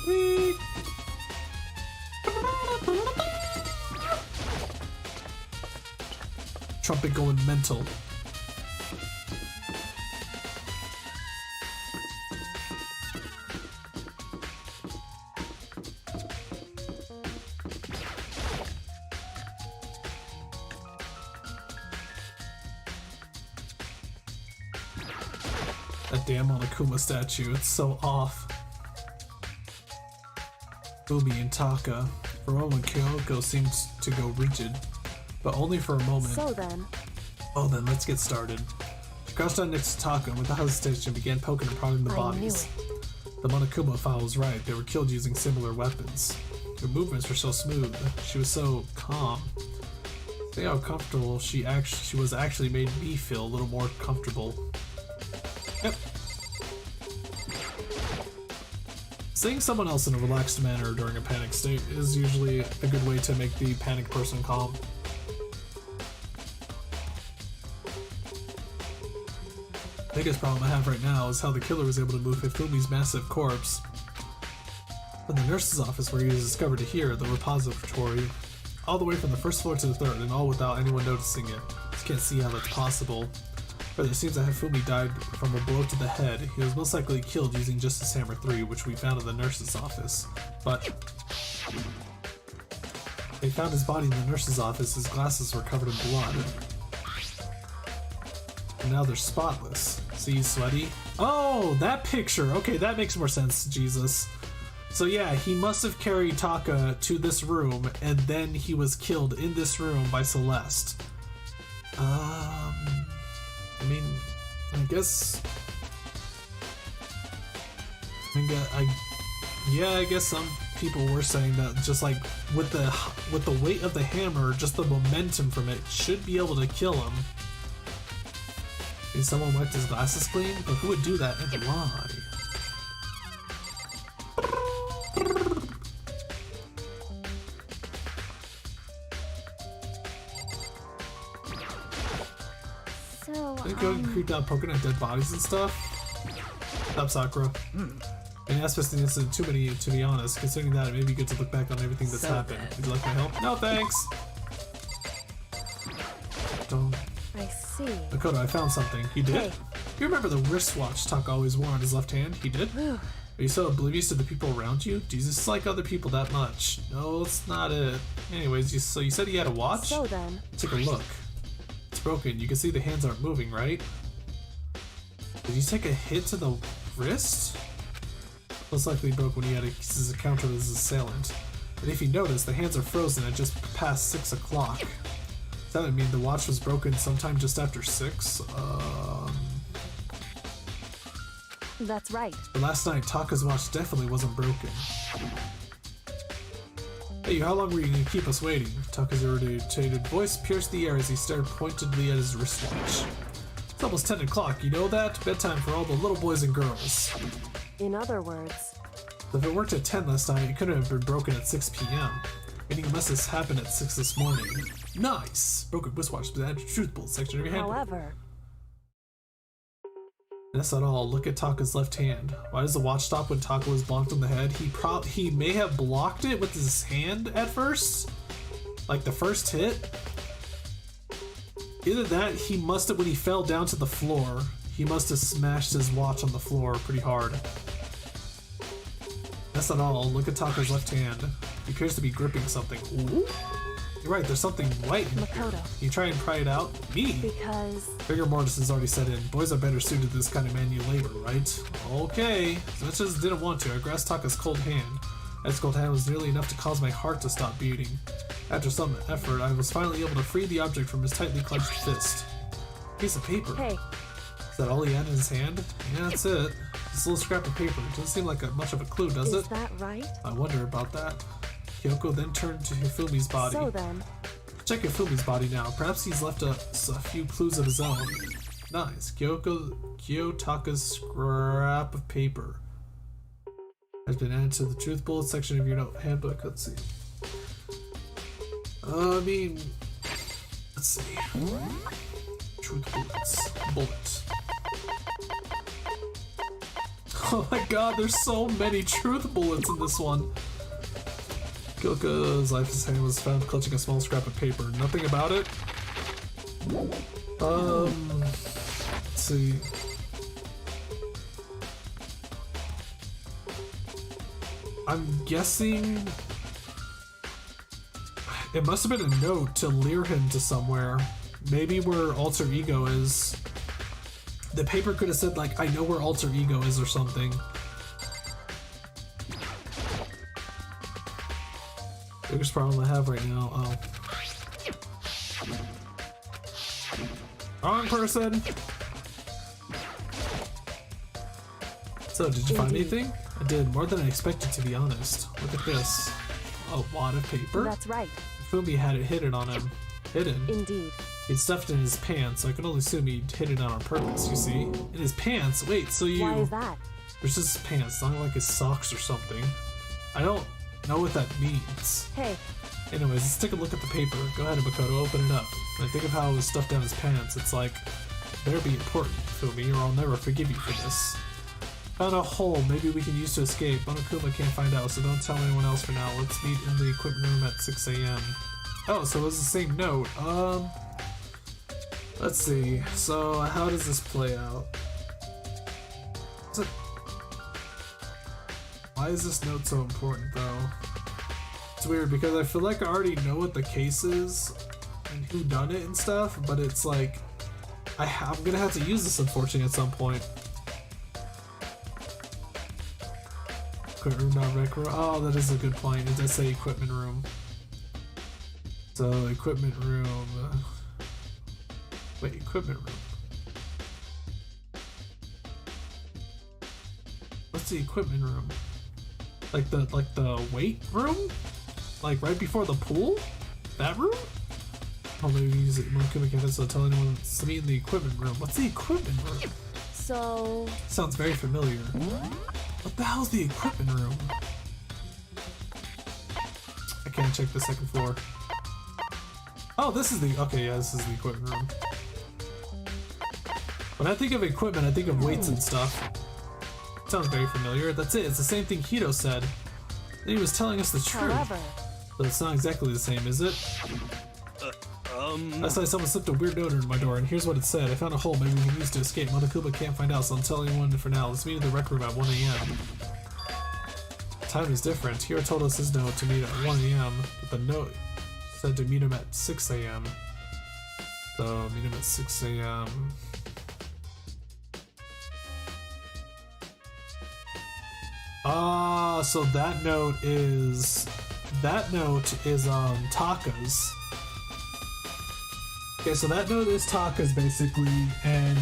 Whee! Trumpet going mental. That damn Monokuma statue, it's so off. Umi and Taka. For a moment, Kyoko seems to go rigid, but only for a moment. So then. Oh, then let's get started. She crouched down next to Taka and without hesitation began poking and prodding the bodies. The Monokuma file was right. They were killed using similar weapons. Her movements were so smooth. She was so calm. See how comfortable she was actually made me feel a little more comfortable. Yep. Seeing someone else in a relaxed manner during a panic state is usually a good way to make the panicked person calm. The biggest problem I have right now is how the killer was able to move Hifumi's massive corpse from the nurse's office where he was discovered to here, the repository, all the way from the first floor to the third, and all without anyone noticing it. Just can't see how that's possible. But it seems that Hifumi died from a blow to the head. He was most likely killed using Justice Hammer 3, which we found in the nurse's office. But they found his body in the nurse's office. His glasses were covered in blood. And now they're spotless. See, he's sweaty. Oh, that picture. Okay, that makes more sense, Jesus. So yeah, he must have carried Taka to this room, and then he was killed in this room by Celeste. I mean, I guess some people were saying that just like with the weight of the hammer, just the momentum from it should be able to kill him. Maybe someone wiped his glasses clean, but who would do that and why? So, Then go and creep down poking at dead bodies and stuff. Stop, Sakura. And that's just the incident too many, to be honest. Considering that, it may be good to look back on everything that's happened. Would you like my help? No, thanks! Don't. I see. Makoto, I found something. He did? Hey. You remember the wristwatch Taka always wore on his left hand? He did? Are you so oblivious to the people around you? Do you dislike other people that much? No, it's not it. Anyways, so you said he had a watch? So then. Take a look. It's broken. You can see the hands aren't moving, right? Did you take a hit to the wrist? Most likely broke when he had his encounter with his assailant. And if you notice, the hands are frozen at just past 6 o'clock. Does that mean the watch was broken sometime just after 6? That's right. But last night, Taka's watch definitely wasn't broken. Hey, how long were you gonna keep us waiting? Taka's irritated voice pierced the air as he stared pointedly at his wristwatch. It's almost 10 o'clock, you know that? Bedtime for all the little boys and girls. In other words, If it worked at 10 last night, it couldn't have been broken at 6 p.m. Meaning it must have happened at 6 this morning. Nice! Broken wristwatch to the added truth bullet section of your handbook. however, That's not all. Look at Taka's left hand. Why does the watch stop when Taka was blocked on the head? He may have blocked it with his hand at first, like the first hit. Either that, he must have, when he fell down to the floor, he must have smashed his watch on the floor pretty hard. That's not all. Look at Taka's left hand. He appears to be gripping something. Ooh. You're right, there's something white in here. Makoto. Can you try and pry it out? Me? Because Rigor mortis has already set in. Boys are better suited to this kind of manual labor, right? Okay. As much as I didn't want to, I grasped Taka's cold hand. That cold hand was nearly enough to cause my heart to stop beating. After some effort, I was finally able to free the object from his tightly clenched fist. Piece of paper. hey, Is that all he had in his hand? Yeah, that's it. This little scrap of paper. Doesn't seem like much of a clue, does is it? that right? I wonder about that. Kyoko then turned to Hifumi's body. So then, Check Hifumi's body now. Perhaps he's left us a few clues of his own. Nice. Taka's scrap of paper has been added to the truth bullet section of your handbook. Let's see. Let's see. Truth bullets. Bullet. Oh my god, there's so many truth bullets in this one. Kyoko's lifeless hand was found clutching a small scrap of paper. Nothing about it? Let's see. I'm guessing it must have been a note to lure him to somewhere. Maybe where Alter Ego is. The paper could have said, like, I know where Alter Ego is or something. Biggest problem I have right now. Oh. Wrong person! So, did you find anything? I did, more than I expected, to be honest. Look at this. A wad of paper? that's right. Fumi had it hidden on him. Hidden? Indeed. He'd stuffed it in his pants, so I can only assume he'd hid it on purpose, you see? In his pants? Wait, so you... Why is that? There's just his pants, not like his socks or something. I don't know what that means. Hey, Anyways, let's take a look at the paper. Go ahead, Makoto, open it up. When I think of how it was stuffed down his pants, it's like, better be important, Fumi, or I'll never forgive you for this. Found a hole maybe we can use to escape. Monokuma can't find out, so don't tell anyone else for now. Let's meet in the equipment room at 6 a.m. Oh, so it was the same note. Let's see. So, how does this play out? Why is this note so important, though? It's weird, because I feel like I already know what the case is and who done it and stuff, but it's like, I'm gonna have to use this, unfortunately, at some point. Equipment room, not rec room. Oh, that is a good point. It does say equipment room. So, equipment room. Wait, equipment room. What's the equipment room? Like the weight room? Like right before the pool? That room? Oh, maybe use it. Monokuma can't so tell anyone to meet in the equipment room. What's the equipment room? so Sounds very familiar. What the hell's the equipment room? I can't check the second floor. Oh, this is the... Okay, yeah, this is the equipment room. When I think of equipment, I think of weights and stuff. Sounds very familiar. That's it. It's the same thing Hito said. And he was telling us the truth. However, But it's not exactly the same, is it? I saw someone slipped a weird note in my door, and here's what it said. I found a hole maybe we can use to escape. Monokuma can't find out, so I'll tell anyone for now. Let's meet in the rec room at 1 a.m. Time is different. Hiro told us his note to meet at 1 a.m., but the note said to meet him at 6 a.m. So, meet him at 6 a.m. Ah, so that note is Taka's. Okay, so that note is Taka's basically, and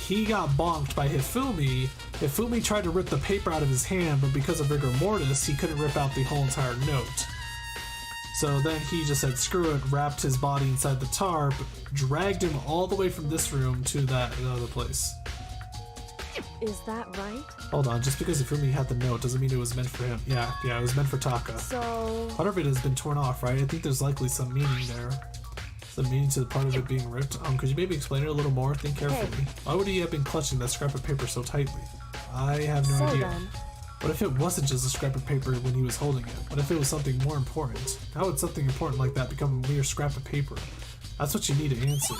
he got bonked by Hifumi. Hifumi tried to rip the paper out of his hand, but because of rigor mortis, he couldn't rip out the whole entire note. So then he just said screw it, wrapped his body inside the tarp, dragged him all the way from this room to that other place. is that right? Hold on, just because Hifumi had the note doesn't mean it was meant for him. Yeah, it was meant for Taka. So... Part of it has been torn off, right? I think there's likely some meaning there. Some meaning to the part of it being ripped. Could you maybe explain it a little more? Think carefully. Why would he have been clutching that scrap of paper so tightly? I have no idea. Then. What if it wasn't just a scrap of paper when he was holding it? What if it was something more important? How would something important like that become a mere scrap of paper? That's what you need to answer.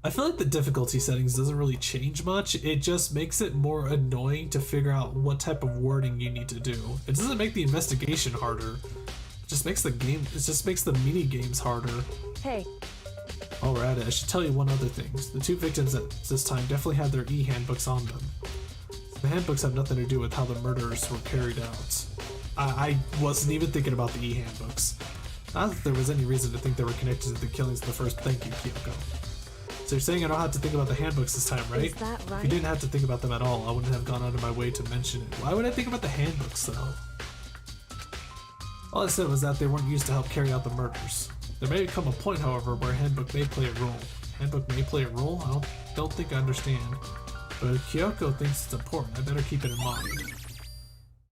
I feel like the difficulty settings doesn't really change much. It just makes it more annoying to figure out what type of wording you need to do. It doesn't make the investigation harder. It just makes the game, it just makes the mini games harder. Hey. While we're at it, I should tell you one other thing. The two victims at this time definitely had their e-handbooks on them. The handbooks have nothing to do with how the murders were carried out. I wasn't even thinking about the e-handbooks. Not that there was any reason to think they were connected to the killings of the first. Thank you, Kyoko. So you're saying I don't have to think about the handbooks this time, right? Is that right? If you didn't have to think about them at all, I wouldn't have gone out of my way to mention it. Why would I think about the handbooks, though? All I said was that they weren't used to help carry out the murders. There may come a point, however, where a handbook may play a role. Handbook may play a role? I don't think I understand. But if Kyoko thinks it's important, I better keep it in mind.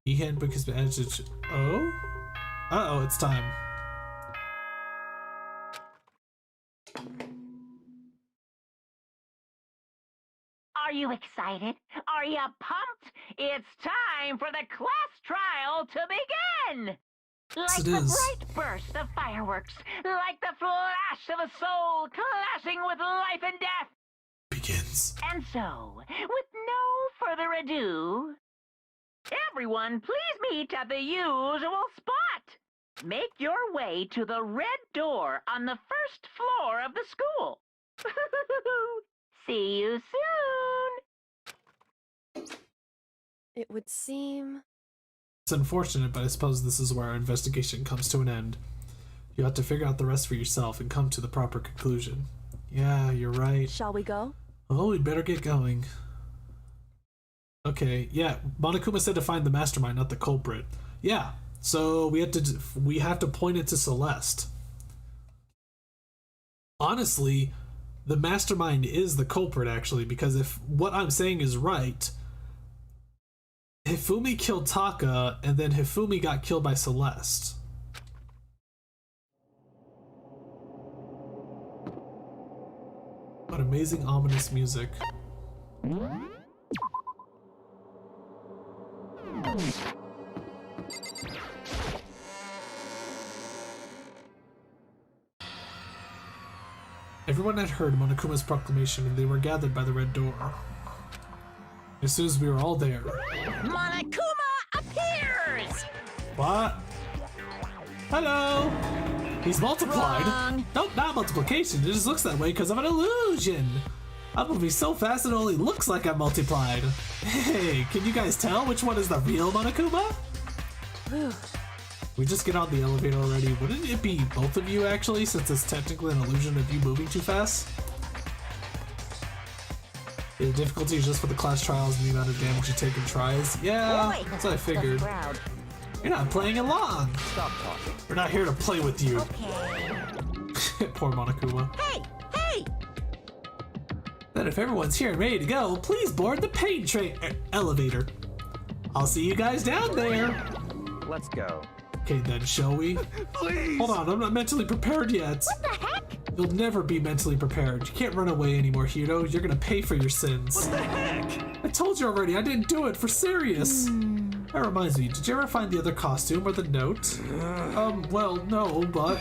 E-handbook has been added to... Oh? Uh-oh, it's time. Are you excited? Are you pumped? It's time for the class trial to begin! Like the bright burst of fireworks, like the flash of a soul clashing with life and death. Begins. And so, with no further ado, everyone please meet at the usual spot. Make your way to the red door on the first floor of the school. See you soon! It would seem... It's unfortunate, but I suppose this is where our investigation comes to an end. You have to figure out the rest for yourself and come to the proper conclusion. Yeah, you're right. Shall we go? Oh, we better get going. Okay, yeah, Monokuma said to find the mastermind, not the culprit. Yeah, so we have to point it to Celeste. Honestly, the mastermind is the culprit, actually, because if what I'm saying is right, Hifumi killed Taka, and then Hifumi got killed by Celeste. What amazing, ominous music. Everyone had heard Monokuma's proclamation, and they were gathered by the red door. As soon as we were all there... Monokuma appears! What? Hello! He's multiplied. Wrong. Nope, not multiplication. It just looks that way because of an illusion. I'm moving so fast it only looks like I'm multiplied. Hey, can you guys tell which one is the real Monokuma? We just get on the elevator already. Wouldn't it be both of you, actually, since it's technically an illusion of you moving too fast? The difficulty is just for the class trials and the amount of damage you take in tries. Yeah, Boy, that's what I figured. You're not playing along. Stop talking. We're not here to play with you. Okay. Poor Monokuma. Hey! Hey! Then if everyone's here and ready to go, please board the pain train elevator. I'll see you guys down there. Let's go. Okay then, shall we? Please! Hold on, I'm not mentally prepared yet. What the heck? You'll never be mentally prepared. You can't run away anymore, Hiro. You're gonna pay for your sins. What the heck? I told you already, I didn't do it, for serious. That reminds me, did you ever find the other costume or the note? Well, no, but...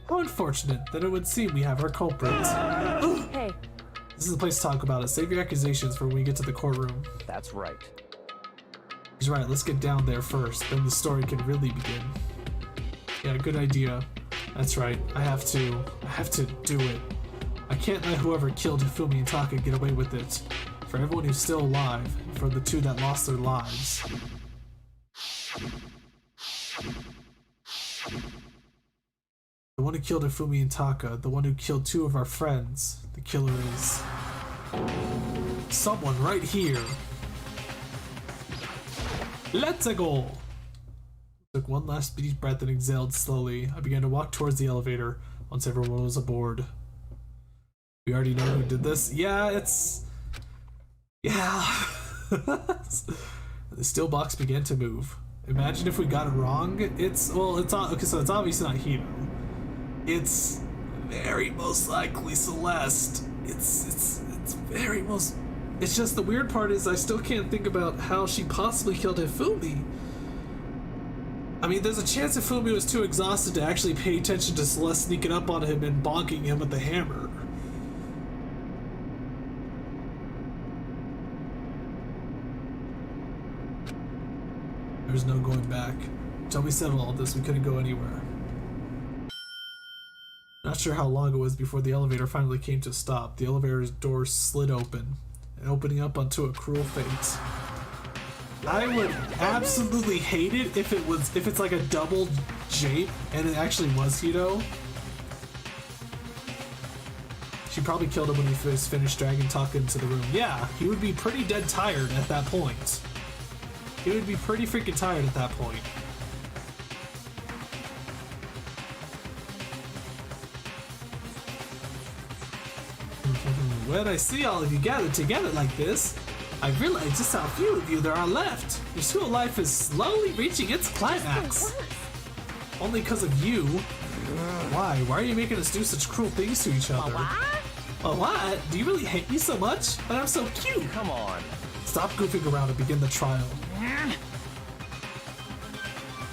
How unfortunate that it would seem we have our culprit. Hey, This is the place to talk about it. Save your accusations for when we get to the courtroom. That's right. He's right, let's get down there first, then the story can really begin. Yeah, good idea. That's right, I have to do it. I can't let whoever killed Hifumi and Taka get away with it. For everyone who's still alive, and for the two that lost their lives. The one who killed Hifumi and Taka, the one who killed two of our friends, the killer is... someone right here. Let's go! Took one last deep breath and exhaled slowly. I began to walk towards the elevator once everyone was aboard. We already know who did this. Yeah, it's... Yeah. The steel box began to move. Imagine if we got it wrong. It's... Well, it's not... Okay, so it's obviously not Hiro. It's very most likely Celeste. It's very most... It's just the weird part is I still can't think about how she possibly killed Hifumi. I mean, there's a chance Hifumi was too exhausted to actually pay attention to Celeste sneaking up on him and bonking him with the hammer. There's no going back. Until we settled all this, we couldn't go anywhere. Not sure how long it was before the elevator finally came to a stop. The elevator's door slid open, and opening up onto a cruel fate. I would absolutely hate it if it's like a double jape and it actually was Hiro. She probably killed him when he finished dragging Taka into the room. Yeah, he would be pretty dead tired at that point. He would be pretty freaking tired at that point. When I see all of you gathered together like this, I realize just how few of you there are left. Your school life is slowly reaching its climax. Only because of you. Why? Why are you making us do such cruel things to each other? A what? Do you really hate me so much? But I'm so cute. Come on. Stop goofing around and begin the trial.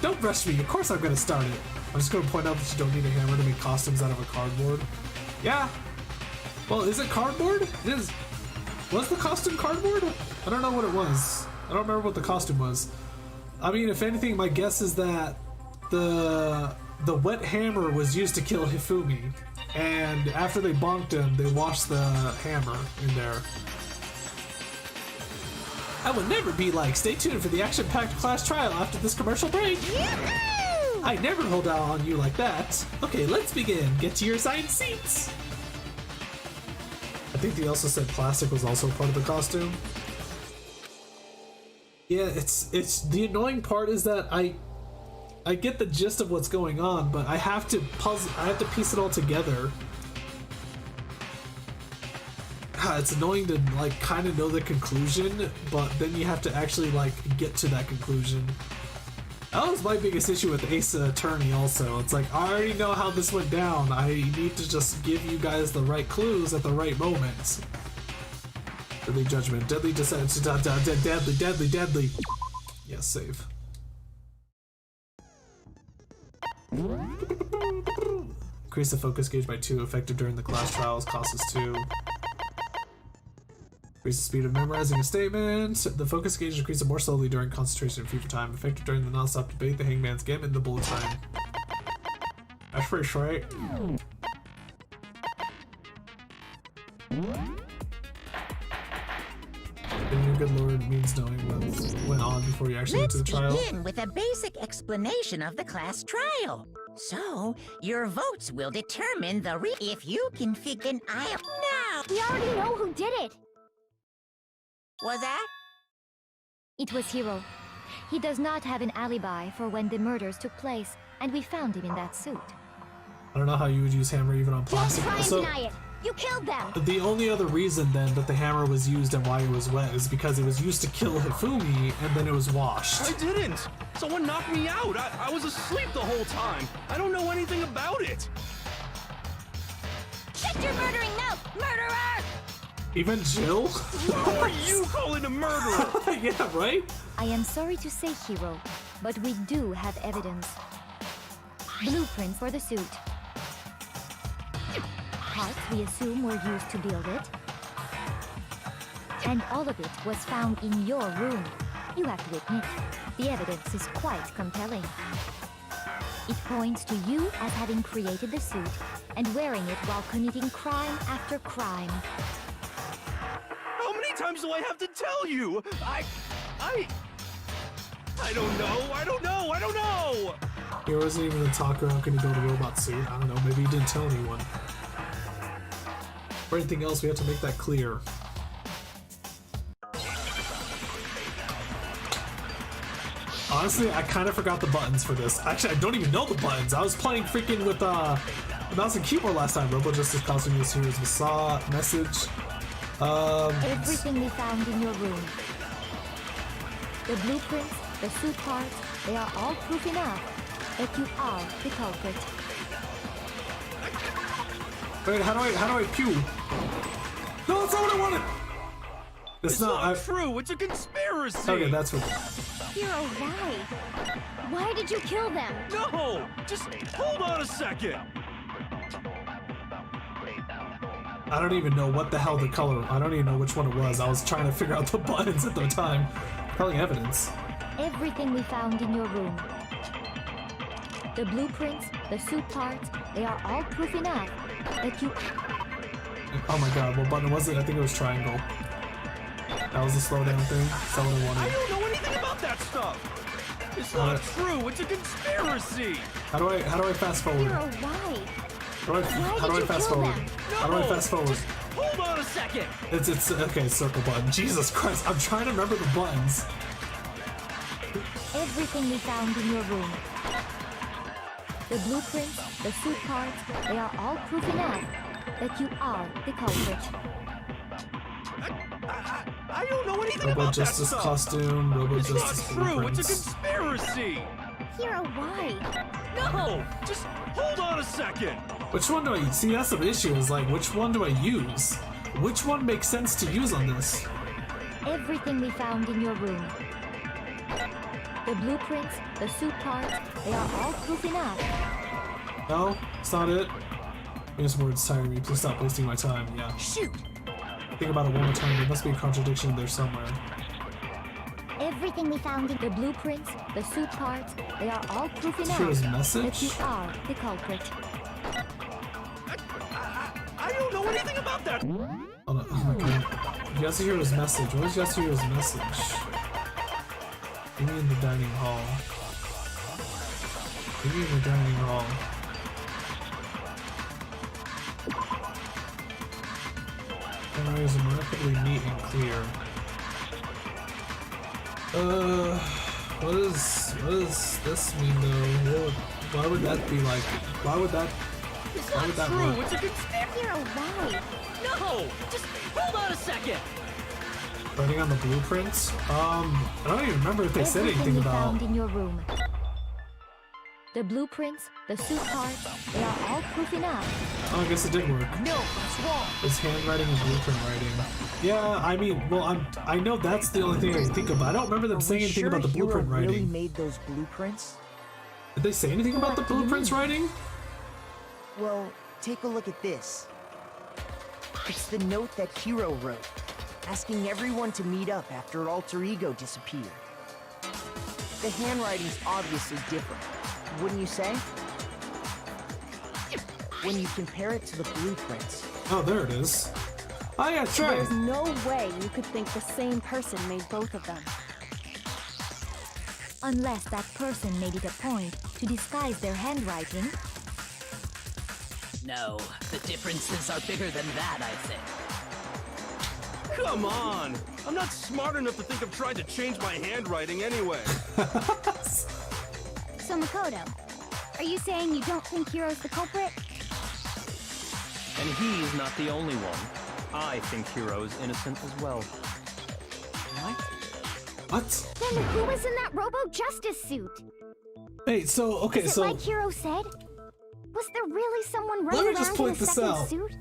Don't rush me. Of course I'm going to start it. I'm just going to point out that you don't need a hammer to make costumes out of a cardboard. Yeah. Well, is it cardboard? It is. Was the costume cardboard? I don't know what it was. I don't remember what the costume was. I mean, if anything, my guess is that the wet hammer was used to kill Hifumi, and after they bonked him, they washed the hammer in there. I will never be like. Stay tuned for the action-packed class trial after this commercial break. Yahoo! I never hold out on you like that. Okay, let's begin. Get to your assigned seats. I think they also said plastic was also part of the costume. Yeah, it's the annoying part is that I get the gist of what's going on, but I have to piece it all together. It's annoying to like kind of know the conclusion, but then you have to actually like get to that conclusion. That was my biggest issue with Ace Attorney also. It's like, I already know how this went down. I need to just give you guys the right clues at the right moment. Deadly judgment, deadly descent, deadly. Yes, save. Increase the focus gauge by 2, effective during the class trials, cost is 2. Increase the speed of memorizing a statement. The focus gauge increases more slowly during concentration and fever time. Effective during the non-stop debate, the hangman's gambit, and the bullet time. That's pretty straight. And your good lord means knowing what went on before you actually went to the trial. Let's begin with a basic explanation of the class trial. So, your votes will determine the if you can figure an eye out now. We already know who did it. Was that? It was Hiro. He does not have an alibi for when the murders took place, and we found him in that suit. I don't know how you would use hammer even on plastic. Don't try and deny it. You killed them. The only other reason then that the hammer was used and why it was wet is because it was used to kill Hifumi and then it was washed. I didn't! Someone knocked me out! I was asleep the whole time! I don't know anything about it! Even Jill? Who are you calling a murderer? Yeah, right? I am sorry to say, Hero, but we do have evidence. Blueprints for the suit. Parts we assume were used to build it. And all of it was found in your room. You have to admit, the evidence is quite compelling. It points to you as having created the suit and wearing it while committing crime after crime. How many times do I have to tell you? I don't know. He wasn't even a talker. How can he build a robot suit? I don't know. Maybe he didn't tell anyone. For anything else, we have to make that clear. Honestly, I kind of forgot the buttons for this. Actually, I don't even know the buttons. I was playing freaking with mouse and keyboard last time. Robo Justice costume is here. We saw message. Everything we found in your room. The blueprints, the suit parts, they are all proof enough that you are the culprit. Wait, how do I pew? No, that's not what I wanted! It's not true, it's a conspiracy! Okay, that's what... Hero, why? Why did you kill them? No! Just hold on a second! I don't even know what the hell the color... I don't even know which one it was. I was trying to figure out the buttons at the time. Probably evidence. Everything we found in your room. The blueprints, the suit parts, they are all proof enough that you... Oh my god, what button was it? I think it was triangle. That was the slowdown thing. That's what I wanted. I don't know anything about that stuff! It's not true, it's a conspiracy! How do I fast forward? Hero, why? How do I fast forward? No! How do I fast forward? Just hold on a second! It's okay, circle button. Jesus Christ, I'm trying to remember the buttons. Everything we found in your room. The blueprints, the suit parts, they are all proof enough that you are the culprit. I don't know anything Robo about Justice that stuff. costume, Robo It's Justice not true, blueprints. it's a conspiracy! Hero, why? No! Just hold on a second! Which one do I use? See, that's the issue, is like, which one do I use? Which one makes sense to use on this? Everything we found in your room. The blueprints, the suit parts, they are all proof enough. No, it's not it. These words tire me. Please stop wasting my time. Yeah. Shoot! Think about it one more time. There must be a contradiction there somewhere. Everything we found in the blueprints, the suit parts, they are all proof enough Here's that message. you are the culprit. I don't know anything about that! Hold on. Oh my god. Yasuhiro's message. What is Yasuhiro's message? Maybe in the dining hall. Maybe in the dining hall. Camera is remarkably neat and clear. What does this mean though? Why would that be like? Why would that True, work? it's a conspiracy! Hero, why? No! Just hold on a second! Writing on the blueprints? I don't even remember if they said Everything anything we about. found in your room. The blueprints, the suit parts, they are all proof enough. Oh, I guess it did work. No, it's wrong. It's handwriting and blueprint writing. Yeah, I mean, well, I know that's the only thing I can think of. I don't remember them saying anything about the blueprint Hero really writing. made those blueprints? Did they say anything about the blueprints writing? Well, take a look at this. It's the note that Hero wrote, asking everyone to meet up after Alter Ego disappeared. The handwriting's obviously different, wouldn't you say? When you compare it to the blueprints. Oh, there it is. Oh yeah, that's right. There's no way you could think the same person made both of them. Unless that person made it a point to disguise their handwriting. No, the differences are bigger than that, I think. Come on! I'm not smart enough to think of trying to change my handwriting anyway. So Makoto, are you saying you don't think Hero's the culprit? And he's not the only one. I think Hero is innocent as well. What? Then who was in that Robo Justice suit? Hey, so okay, Is it so like Hero said? Was there really someone Let running me just around in point a this second out. suit?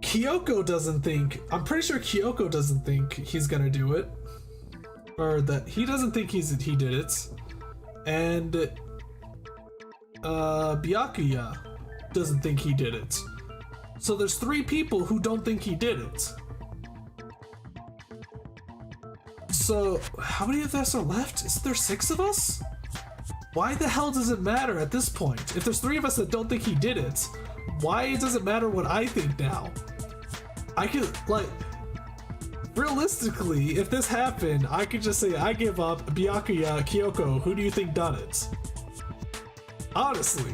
Kyoko doesn't think. I'm pretty sure Kyoko doesn't think he's gonna do it, or that he doesn't think he did it, and Byakuya doesn't think he did it. So there's 3 people who don't think he did it. So how many of us are left? Is there 6 of us? Why the hell does it matter at this point? If there's 3 of us that don't think he did it, why does it matter what I think now? I could, like, realistically, if this happened, I could just say, I give up, Byakuya, Kyoko, who do you think done it? Honestly.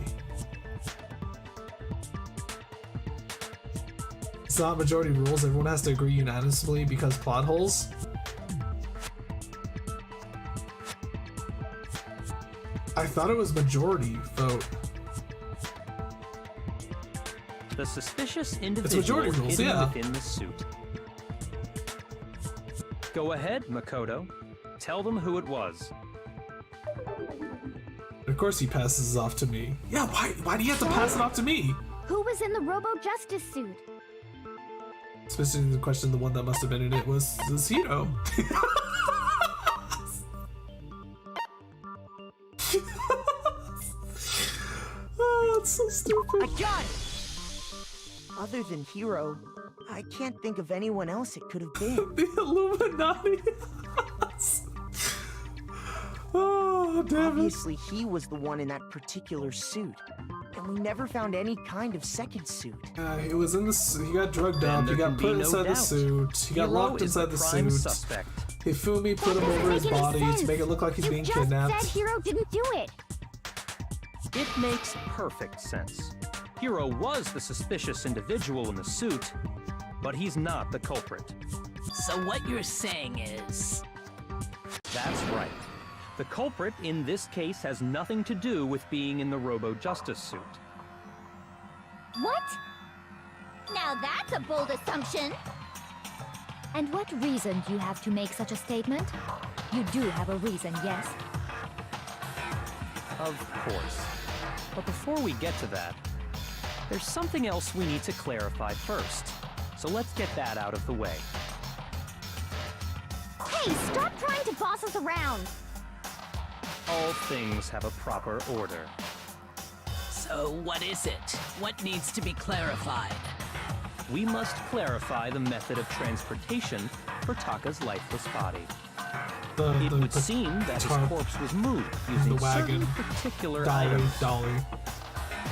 It's not majority rules, everyone has to agree unanimously because plot holes. I thought it was majority vote. The suspicious individual rules, hidden yeah. within the suit. Go ahead, Makoto. Tell them who it was. Of course he passes it off to me. Yeah, why do you have to pass it off to me? Who was in the Robo-Justice suit? Especially the question, the one that must have been in it was Hiro. Oh, it's so stupid. I got it! Other than Hiro, I can't think of anyone else it could have been. The Illuminati. Oh, damn it. Obviously, he was the one in that particular suit. And we never found any kind of second suit. He was in the he got drugged up, he got put inside the suit, he got locked inside the suit. Suspect. Hifumi put him over his body to make it look like he's being kidnapped. You just said Hiro didn't do it. It makes perfect sense. Hiro was the suspicious individual in the suit, but he's not the culprit. So what you're saying is... That's right. The culprit in this case has nothing to do with being in the Robo-Justice suit. What? Now that's a bold assumption. And what reason do you have to make such a statement? You do have a reason, yes? Of course. But before we get to that, there's something else we need to clarify first. So let's get that out of the way. Hey, stop trying to boss us around. All things have a proper order. So what is it? What needs to be clarified? We must clarify the method of transportation for Taka's lifeless body. It would seem that his corpse was moved using certain particular items. Dolly.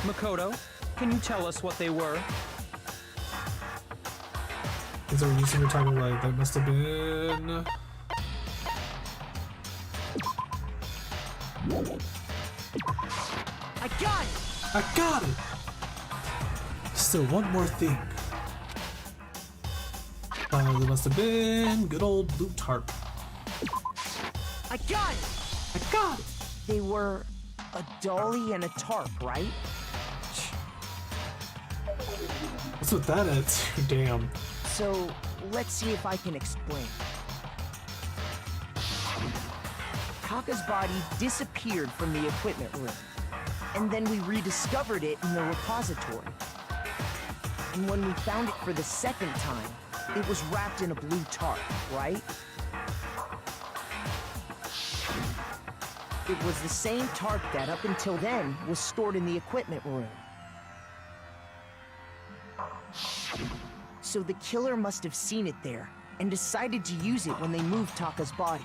Makoto, can you tell us what they were? Is there a reason we're talking like that must have been... I got it! I got it! Still one more thing. There must have been good old blue tarp. I got it! I got it! They were a dolly and a tarp, right? What's with that attitude? Damn. So, let's see if I can explain. Taka's body disappeared from the equipment room, and then we rediscovered it in the repository. And when we found it for the second time, it was wrapped in a blue tarp, right? It was the same tarp that, up until then, was stored in the equipment room. So the killer must have seen it there, and decided to use it when they moved Taka's body.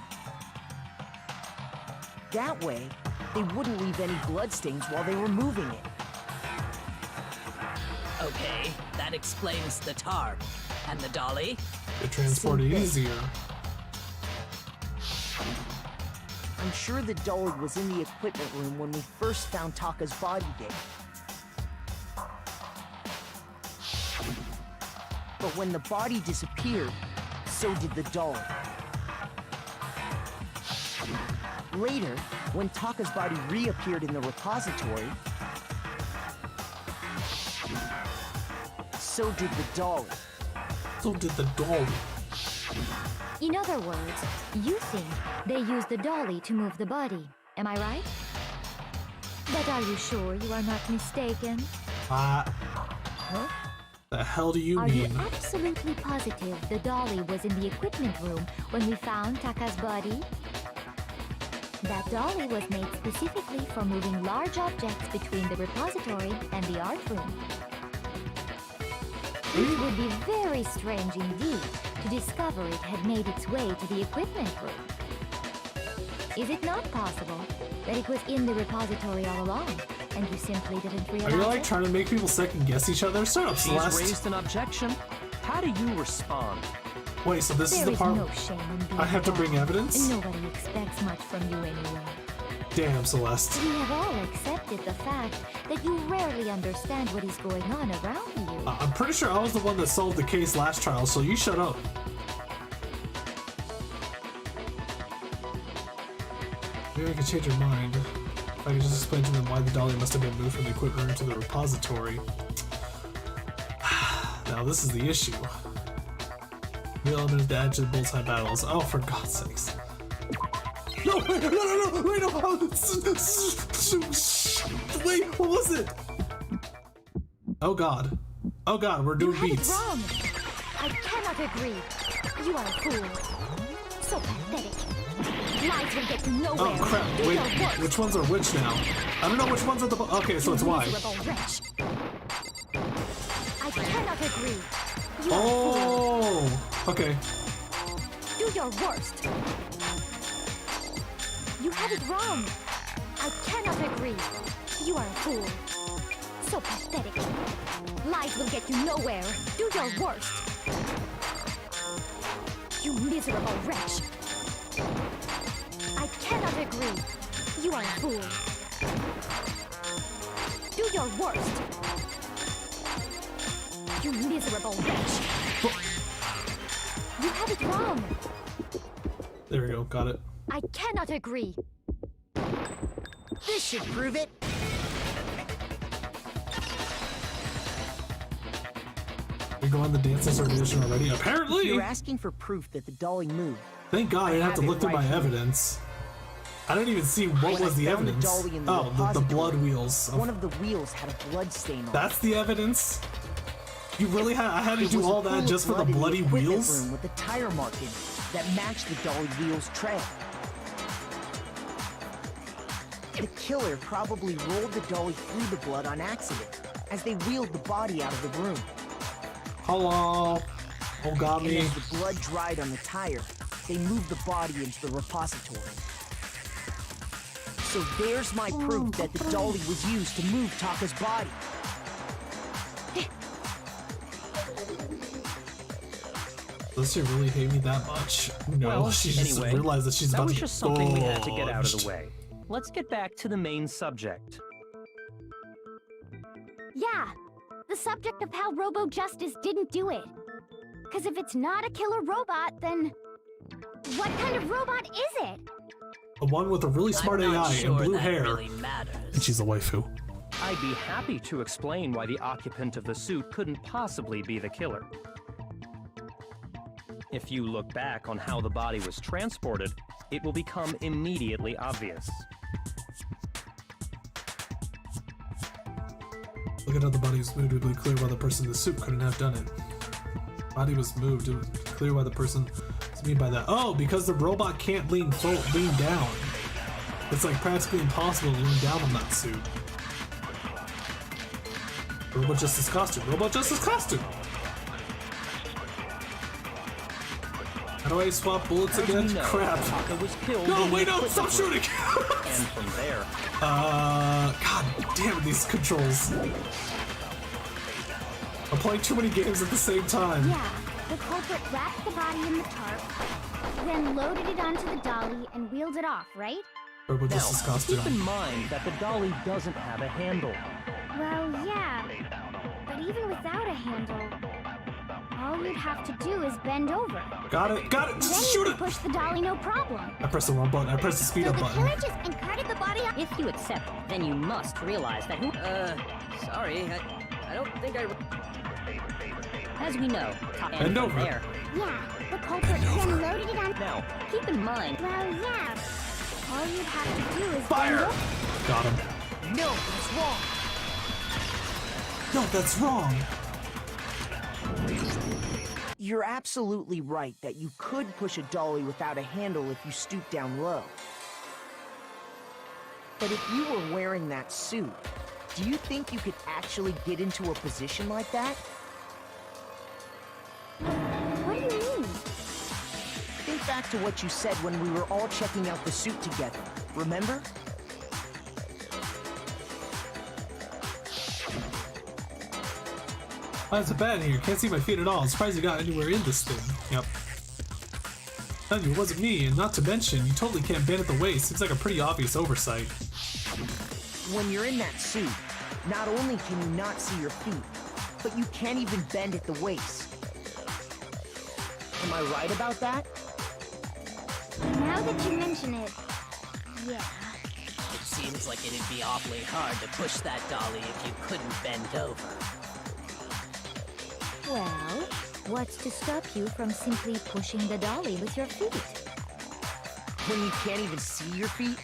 That way, they wouldn't leave any bloodstains while they were moving it. Okay, that explains the tarp. And the dolly? They transport it easier. I'm sure the dolly was in the equipment room when we first found Taka's body there. But when the body disappeared, so did the dolly. Later, when Taka's body reappeared in the repository, so did the dolly. So did the dolly. In other words, you think they used the dolly to move the body. Am I right? But are you sure you are not mistaken? Huh? The hell do you Are mean? you absolutely positive the dolly was in the equipment room when we found Taka's body? That dolly was made specifically for moving large objects between the repository and the art room. It would be very strange indeed to discover it had made its way to the equipment room. Is it not possible that it was in the repository all along, and you simply didn't realize Are you like it? trying to make people second guess each other? Shut up, She's Celeste. raised an objection. How do you respond? Wait, so this is There the is part no shame in being I have to bring wrong. evidence? Nobody expects much from you anyway. Damn, Celeste. We have all accepted the fact that you rarely understand what is going on around you. I'm pretty sure I was the one that solved the case last trial, so you shut up. Maybe I could change your mind. If I could just explain to them why the dolly must have been moved from the equipment room to the repository. Now this is the issue. The element is to add to the bullseye battles. Oh, for God's sakes. No, wait, no, wait, no. Wait, what was it? Oh God. Oh God, we're doing beats. You have it wrong. I cannot agree. You are a fool. So pathetic. Lies will get you nowhere. Oh crap, Do wait, your worst. which ones are which now? I don't know which ones are the... Okay, so it's Y. Miserable wretch. I cannot agree. You are a Oh, okay. fool. Do your worst. You have it wrong. I cannot agree. You are a fool. So pathetic. Lies will get you nowhere. Do your worst. You miserable wretch. I cannot agree. You are a fool. Do your worst. You miserable wretch. You have it wrong. There we go, got it. I cannot agree. This should prove it. We go on the Dancing Sword edition already? Apparently! You're asking for proof that the dolly moved. Thank God I didn't have to have it look through right my here. evidence. I didn't even see what When was I the found evidence. dolly in the Oh, the blood repository, wheels. One of the wheels had a blood stain on it. That's the evidence? You really had... I had to It do was a all pool that of just for the blood in bloody equipment wheels? room with the tire markings that matched the dolly wheel's trail. The killer probably rolled the dolly through the blood on accident as they wheeled the body out of the room. Hello? Oh God, And me. as the blood dried on the tire, they moved the body into the repository. So there's my proof that the dolly was used to move Taka's body. Does she really hate me that much? No, Well, she just anyway, realized that she's that about was to just get something we had to get out of the dodged. way. Let's get back to the main subject. Yeah, the subject of how Robo Justice didn't do it. Because if it's not a killer robot, then what kind of robot is it? The one with a really smart I'm not AI sure and blue that hair. really matters. And she's a waifu. I'd be happy to explain why the occupant of the suit couldn't possibly be the killer. If you look back on how the body was transported, it will become immediately obvious. Look at how the body was moved. It would be clear why the person in the suit couldn't have done it. Body was moved. It would be clear why the person was mean by that. Oh, because the robot can't lean down. It's like practically impossible to lean down on that suit. Robot Justice costume. Robot Justice costume. How do I swap bullets As we again? know, Crap. Taka was killed No, in the wait, no, equipment stop room. shooting! And from there, God damn it, these controls. I'm playing too many games at the same time. Yeah, the culprit wrapped the body in the tarp, then loaded it onto the dolly and wheeled it off, right? Robot now, Justice costume. keep in mind that the dolly doesn't have a handle. Well, yeah, but even without a handle, all you'd have to do is bend over. Got it, Then just you shoot can it! push the dolly no problem. I pressed the wrong button. I pressed the speed So up the button. killer just incarted the body on— If you accept, then you must realize that who. Sorry, I don't think I. As we know, and Bend from over. there. Yeah, the culprit then loaded it on— Now, Keep in mind. Well, yeah, all you'd have to do is Fire! bend over. Got him. No, that's wrong. No, that's wrong. You're absolutely right that you could push a dolly without a handle if you stoop down low. But if you were wearing that suit, do you think you could actually get into a position like that? What do you mean? Think back to what you said when we were all checking out the suit together, remember? Oh, it's a bad here. Can't see my feet at all. I'm surprised you got anywhere in this thing. Yep. Telling you, it wasn't me, and not to mention, you totally can't bend at the waist. Seems like a pretty obvious oversight. When you're in that suit, not only can you not see your feet, but you can't even bend at the waist. Am I right about that? Now that you mention it, yeah. It seems like it'd be awfully hard to push that dolly if you couldn't bend over. Well, what's to stop you from simply pushing the dolly with your feet? When you can't even see your feet?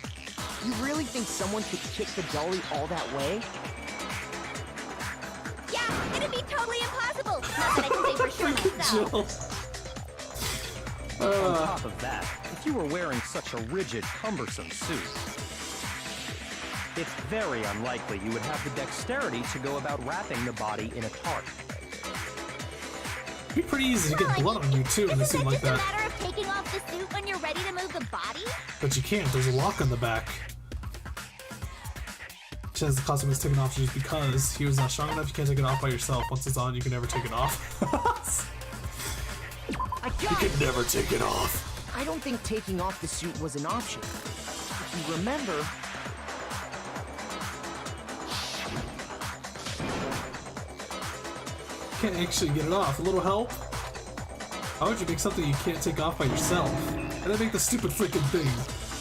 You really think someone could kick the dolly all that way? Yeah, it'd be totally impossible! Not that I can say for sure myself. On top of that, if you were wearing such a rigid, cumbersome suit, it's very unlikely you would have the dexterity to go about wrapping the body in a tarp. It'd be pretty easy to get blood on you too in a suit like that. Isn't it just a matter of taking off the suit when you're ready to move the body? But you can't, there's a lock on the back. Which has the costume is taken off just because he was not strong enough, you can't take it off by yourself. Once it's on, you can never take it off. You can never take it off. I don't think taking off the suit was an option. If you remember... Can't actually get it off. A little help? How would you make something you can't take off by yourself? And then make the stupid freaking thing.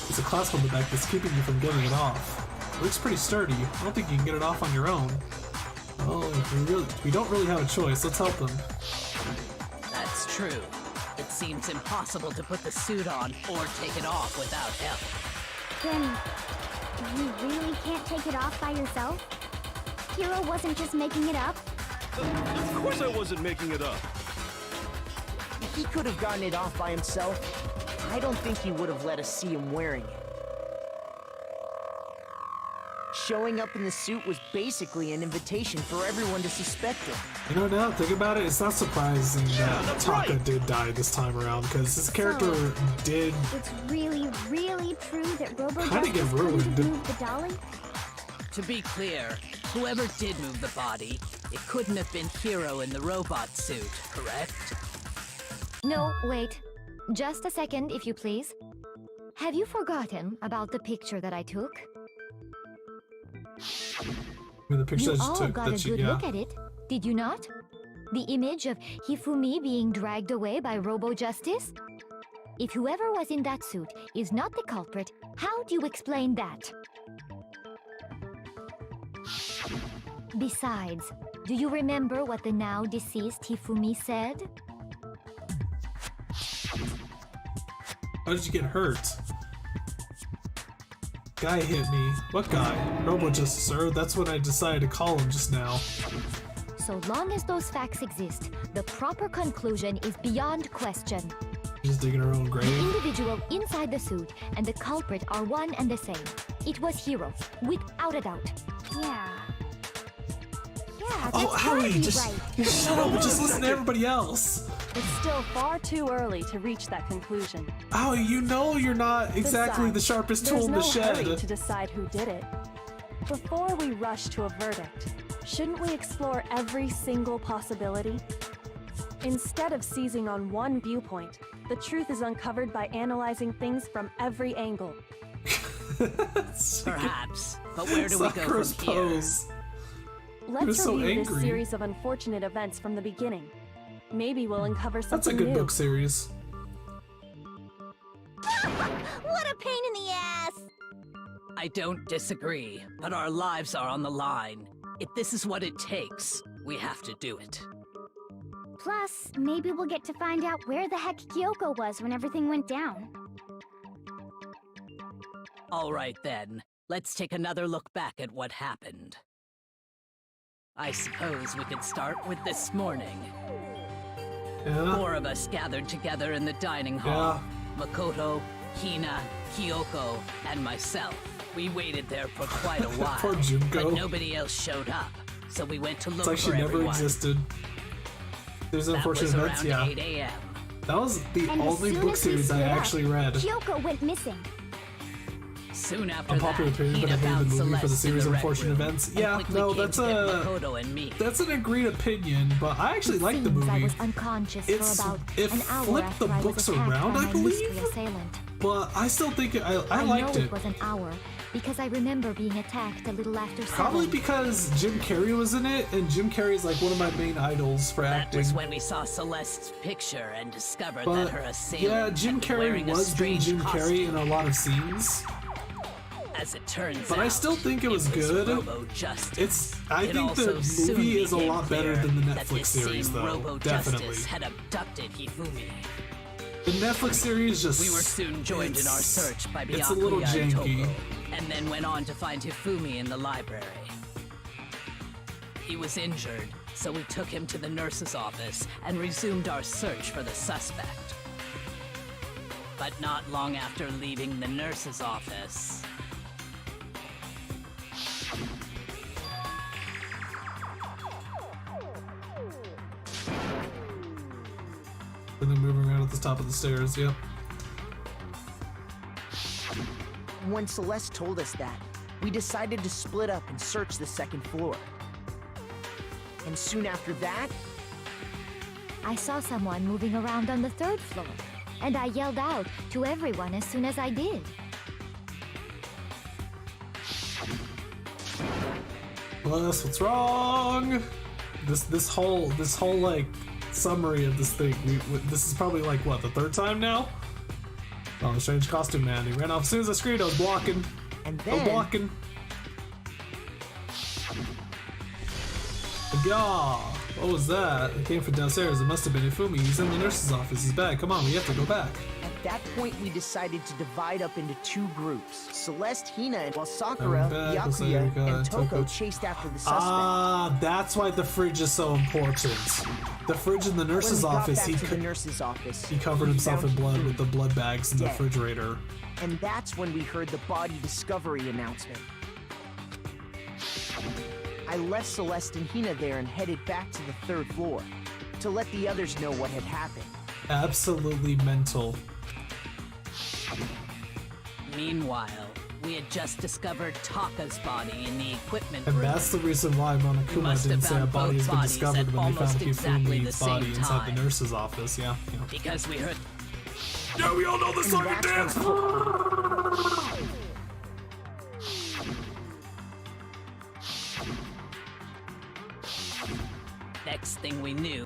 It's a clasp on the back that's keeping you from getting it off. It looks pretty sturdy. I don't think you can get it off on your own. Well, we don't really have a choice. Let's help them. That's true. It seems impossible to put the suit on or take it off without help. Then, you really can't take it off by yourself? Hero wasn't just making it up? Of course I wasn't making it up. If he could have gotten it off by himself, I don't think he would have let us see him wearing it. Showing up in the suit was basically an invitation for everyone to suspect him. You know, now think about it, it's not surprising that Taka did die this time around, because his character did... It's really, really true that kind of get ruined. Move the dolly? To be clear, whoever did move the body, it couldn't have been Hero in the robot suit, correct? No, wait. Just a second, if you please. Have you forgotten about the picture that I took? The picture you all got a good yeah. look at it, did you not? The image of Hifumi being dragged away by Robo-Justice? If whoever was in that suit is not the culprit, how do you explain that? Besides, do you remember what the now deceased Hifumi said? How did you get hurt? Guy hit me. What guy? Robo-Justice, sir. That's what I decided to call him just now. So long as those facts exist, the proper conclusion is beyond question. She's digging her own grave. The individual inside the suit and the culprit are one and the same. It was Hero, without a doubt. Yeah. Yeah, Oh, Howie, just shut up and just listen to everybody else. It's still far too early to reach that conclusion. Howie, you know you're not exactly the sharpest tool in the shed. There's no hurry to decide who did it. Before we rush to a verdict, shouldn't we explore every single possibility? Instead of seizing on one viewpoint, the truth is uncovered by analyzing things from every angle. Perhaps, but where do we go from here? Pose. Let's so review this angry. series of unfortunate events from the beginning. Maybe we'll uncover something That's a good new. book series. What a pain in the ass! I don't disagree, but our lives are on the line. If this is what it takes, we have to do it. Plus, maybe we'll get to find out where the heck Kyoko was when everything went down. All right then, let's take another look back at what happened. I suppose we could start with this morning. Yeah. 4 of us gathered together in the dining hall. Makoto, Hina, Kyoko, and myself. We waited there for quite a while. Poor Junko. But nobody else showed up, so we went to look it's like for she never everyone. existed. There's That unfortunate was events, around yeah. 8 a.m. That was the And as only soon book as we series I split up, actually read. Kyoko went missing. Soon after Unpopular that, opinion, but I Hina hated found the movie for the Celeste in series of rec unfortunate room events. and Yeah, quickly no, came that's to get Makoto and me. that's an agreed opinion, but I actually like the Seems I movie. was unconscious It's for about it an hour flipped after the I was books attacked around, by I my believe. mystery assailant. But I still think I I liked know it. it was an hour because I remember being attacked a little after 7. Probably because Jim Carrey was in it, and Jim Carrey is like one of my main idols for That acting. was when we saw Celeste's picture and discovered But that her assailant yeah, Jim had been Carrey wearing a was being strange Jim costume. Carrey in a lot of scenes. As it turns But out, I still think it was good. Robo-Justice. I It think the also soon movie is a became lot better clear than the that Netflix this series, same though. Robo-Justice Definitely. had abducted Hifumi. The Netflix series just... We were soon joined in our search by It's a little Byakuya and janky. Toko, and then went on to find Hifumi in the library. He was injured, so we took him to the nurse's office and resumed our search for the suspect. But not long after leaving the nurse's office, And then moving around at the top of the stairs, yep. When Celeste told us that, we decided to split up and search the 2nd floor. And soon after that, I saw someone moving around on the 3rd floor, and I yelled out to everyone as soon as I did. Plus, what's wrong? This whole like summary of this thing. This is probably like what, the 3rd time now? Oh, the strange costume man. He ran off as soon as I screamed. I was blocking. and I was then blocking. Yeah. What was that? It came from downstairs. It must have been Ifumi. He's in the nurse's office. He's back. Come on, we have to go back. at that point we decided to divide up into 2 groups. Celeste, Hina, while Sakura, Byakuya, and Toko chased after the suspect. Ah, that's why the fridge is so important. The fridge in the nurse's office, he covered himself in blood with the blood bags in the dead. refrigerator. And that's when we heard the body discovery announcement. I left Celeste and Hina there and headed back to the 3rd floor to let the others know what had happened. Absolutely mental. Meanwhile, we had just discovered Taka's body in the equipment And room. that's the reason why We Monokuma must didn't have say a found body both has been bodies discovered at when they found almost exactly the Hifumi's same body inside time. the nurse's office. Yeah. Because we heard. Yeah, we all know the song and dance. Next thing we knew.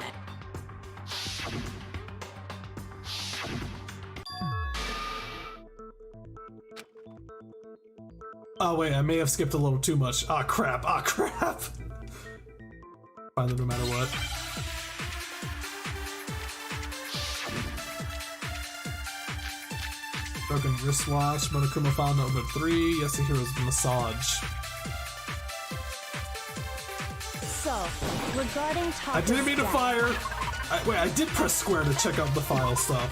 Oh wait, I may have skipped a little too much. Ah crap, ah crap. Find them no matter what. Broken wristwatch, Monokuma found number 3, Yasuhiro's massage. So, regarding Taka's I didn't mean to death- fire! Wait, I did press square to check out the file stuff.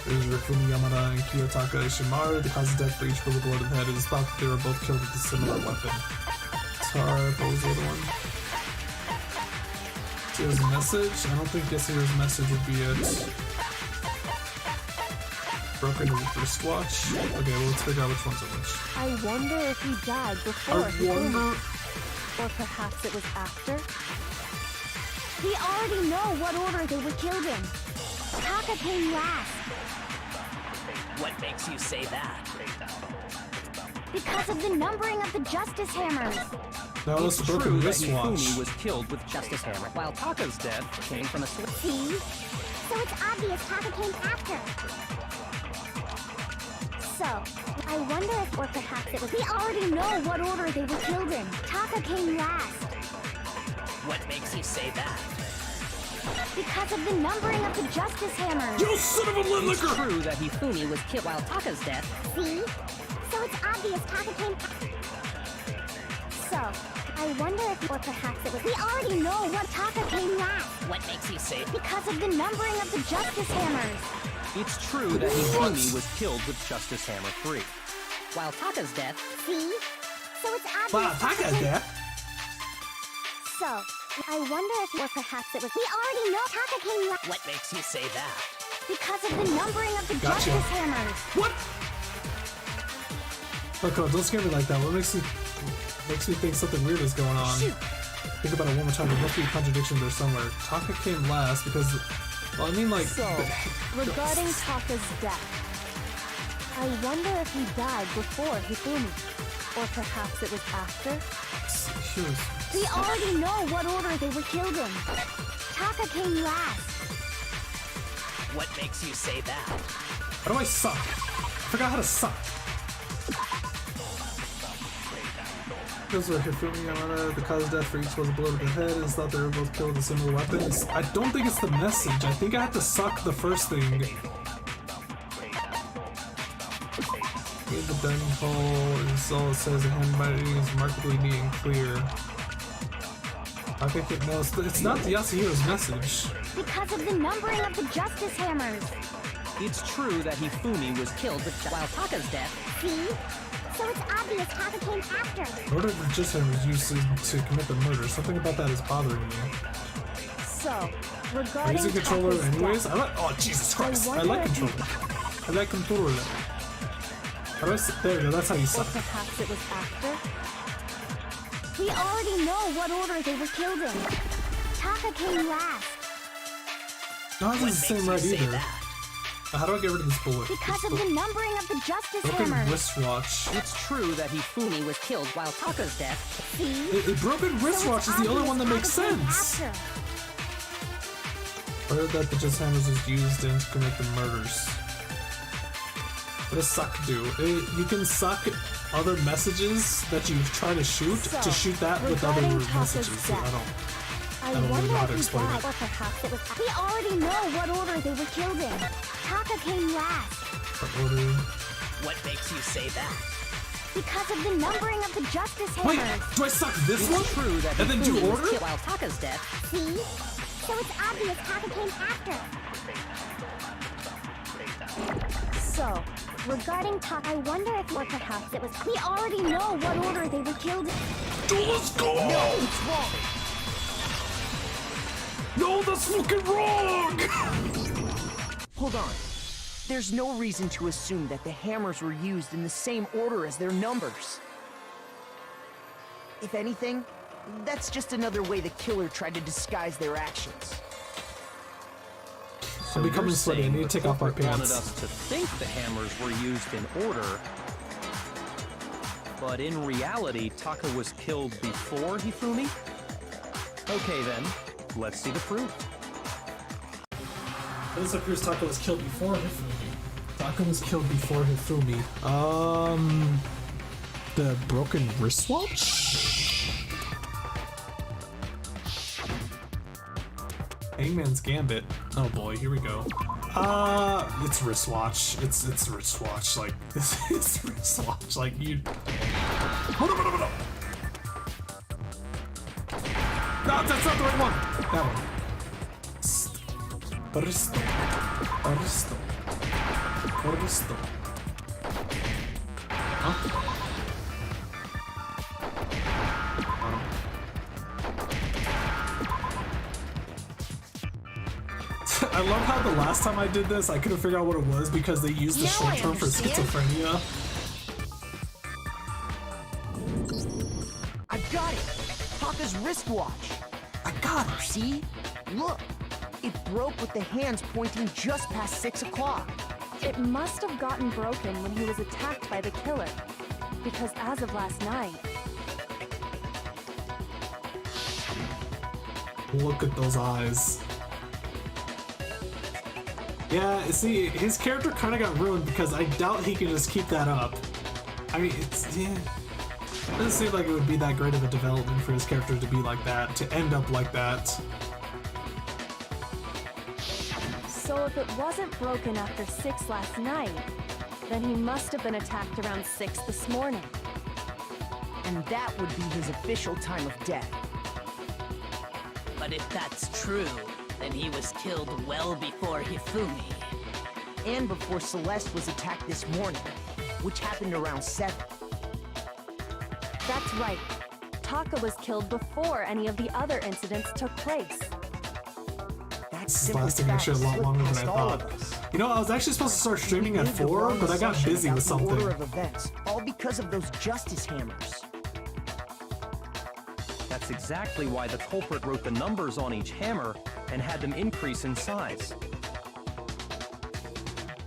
There's Rifumi Yamada and Kiyotaka Ishimaru. The cause of death for each was a blow to the head. It is thought that they were both killed with a similar weapon. Tar, what was the other one? Here's a message. I don't think Yasuhiro's message would be it. Broken wristwatch. Okay, well let's figure out which one's which. I wonder if he died before I Hifumi. wonder. Or perhaps it was after? We already know what order they were killed in. Taka came last. What makes you say that? Because of the numbering of the Justice Hammers. That was the It's broken true that wristwatch. Hifumi was killed with Justice Hammer, while Taka's death came from a slip. See? So it's obvious Taka came after. So, I wonder if, or perhaps it was... We already know what order they were killed in. Taka came last. What makes you say that? Because of the numbering of the Justice Hammers. You son of a lit It's liquor! true that Hifumi was killed while Taka's death. See? So it's obvious Taka came... So, I wonder if, or perhaps it was... We already know what Taka came last. What makes you you say? Because of the numbering of the Justice Hammers. It's true that Hifumi was killed with Justice Hammer 3. While Taka's death. See? So it's obvious. Wow, Taka's death. So, I wonder if, or perhaps it was. We already know Taka came last. What makes you say that? Because of the numbering of the Gotcha. Justice Hammers. What? Look, don't scare me like that. What makes me think something weird is going on? Shoot. Think about it one more time. There must be a contradiction there somewhere. Taka came last because, well, I mean, like. So, regarding Taka's death, I wonder if he died before Hifumi, or perhaps it was after. We already know what order they were killed in. Taka came last. What makes you say that? How do I suck? I forgot how to suck. Those were Hifumi Yamada. The cause of death for each was a blow to the head. It's thought they were both killed with similar weapons. I don't think it's the message. I think I have to suck the first thing. In the dining hall is all it says. The handwriting is remarkably neat and clear. I think it knows. It's not Yasuhiro's message. Because of the numbering of the Justice Hammers. It's true that Hifumi was killed with While Taka's death. See? So it's obvious Taka came after. Order the Justice was used to commit the murder. Something about that is bothering me. So, Are you regarding using controller Taka's anyways? death, I like. Oh Jesus Christ! I like controller. I like controller. How do I? There you go. That's how you or suck. perhaps it was after. We already know what order they were killed in. Taka came last. No, this is the same right either. That? How do I get rid of this bullet? Because of the numbering of the Justice Broken Hammers. wristwatch. It's true that Hifumi was killed while Taka's death. See? A broken wristwatch is the only one that makes sense. I heard that the Justice Hammers was used in to commit the murders. What does suck do? You can suck other messages that you try to shoot that with other messages. I don't really know how to explain it. Or perhaps it was. We already know what order they were killed in. Taka came last. What order? What makes you say that? Because of the numbering of the Justice Wait, Hammers. do I suck this It's one? true that And then do Hifumi was order? killed While Taka's death. See? So it's obvious Taka came after. So, regarding Taka, I wonder if, or perhaps it was. We already know what order they were killed in. Dude, let's go! No, it's wrong! No, that's fucking wrong! Hold on. There's no reason to assume that the hammers were used in the same order as their numbers. If anything, that's just another way the killer tried to disguise their actions. So I'm becoming you're sweaty. I saying need to the take off my culprit wanted pants. us to think the hammers were used in order, but in reality, Taka was killed before Hifumi? Okay then, let's see the proof. This appears Taka was killed before Hifumi. Taka was killed before Hifumi. The broken wristwatch? Hangman's Gambit. Oh boy, here we go. It's wristwatch. It's wristwatch. Like, it's wristwatch. Like, you... No, that's not the right one! That one. Aristo. Huh? I love how the last time I did this, I couldn't figure out what it was because they used the short term for schizophrenia. I've got it! Taka's wristwatch! I got it! See? Look! It broke with the hands pointing just past 6 o'clock. It must have gotten broken when he was attacked by the killer, because as of last night... Look at those eyes. Yeah, see, his character kind of got ruined because I doubt he can just keep that up. I mean, yeah. It doesn't seem like it would be that great of a development for his character to be like that, to end up like that. So if it wasn't broken after 6 last night, then he must have been attacked around 6 this morning. And that would be his official time of death. But if that's true, then he was killed well before Hifumi. And before Celeste was attacked this morning, which happened around 7. That's right. Taka was killed before any of the other incidents took place. This is lasting actually a lot longer than I thought. You know, I was actually supposed to start streaming at 4, but I got busy with something. Order of events, all because of those justice hammers. That's exactly why the culprit wrote the numbers on each hammer and had them increase in size.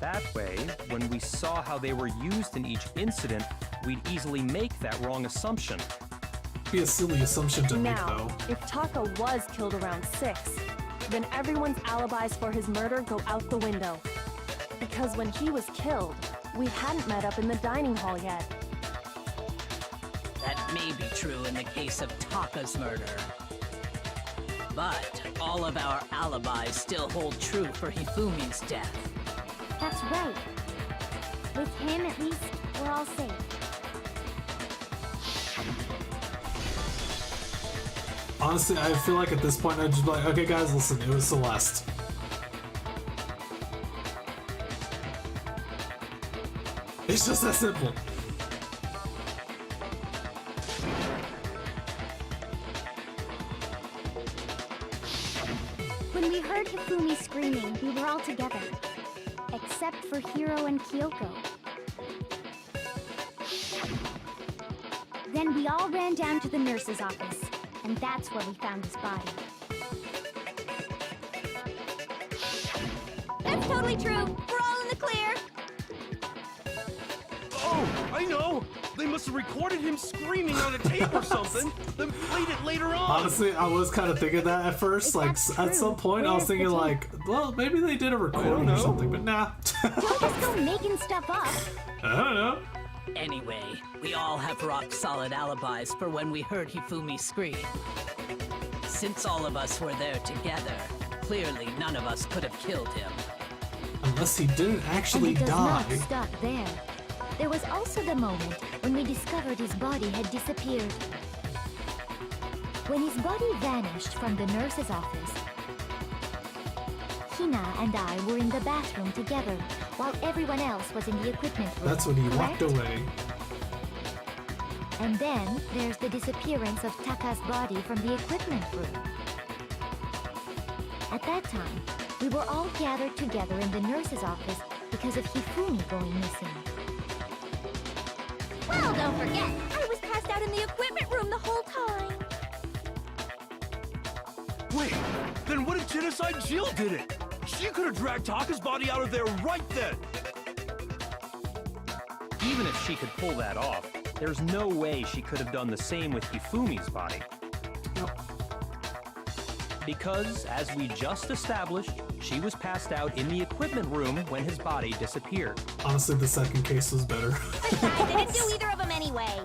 That way, when we saw how they were used in each incident, we'd easily make that wrong assumption. Be a silly assumption to make, Now, though. if Taka was killed around 6, then everyone's alibis for his murder go out the window. Because when he was killed, we hadn't met up in the dining hall yet. That may be true in the case of Taka's murder. But all of our alibis still hold true for Hifumi's death. That's right. With him, at least, we're all safe. Honestly, I feel like at this point I'd just be like, okay guys, listen, it was Celeste. It's just that simple. When we heard Hifumi screaming, we were all together. Except for Hiro and Kyoko. Then we all ran down to the nurse's office, and that's where we found his body. That's totally true. We're all in the clear. Oh, I know! They must have recorded him screaming on a tape or something, then played it later on! Honestly, I was kind of thinking that at first. Like, at some point I was thinking like, well, maybe they did a recording or something, but nah. Don't just go making stuff up. I don't know. Anyway, we all have rock-solid alibis for when we heard Hifumi scream. Since all of us were there together, clearly none of us could have killed him. Unless he didn't actually And it does die. not stop there. There was also the moment when we discovered his body had disappeared. When his body vanished from the nurse's office, Hina and I were in the bathroom together, while everyone else was in the equipment room. That's when he correct? walked away. And then there's the disappearance of Taka's body from the equipment room. At that time, we were all gathered together in the nurse's office because of Hifumi going missing. Well, don't forget, I was passed out in the equipment room the whole time. Wait, then what if Genocide Jill did it? She could have dragged Taka's body out of there right then! Even if she could pull that off, there's no way she could have done the same with Hifumi's body. Because, as we just established, she was passed out in the equipment room when his body disappeared. Honestly, the second case was better. Besides, they didn't do either of them anyway.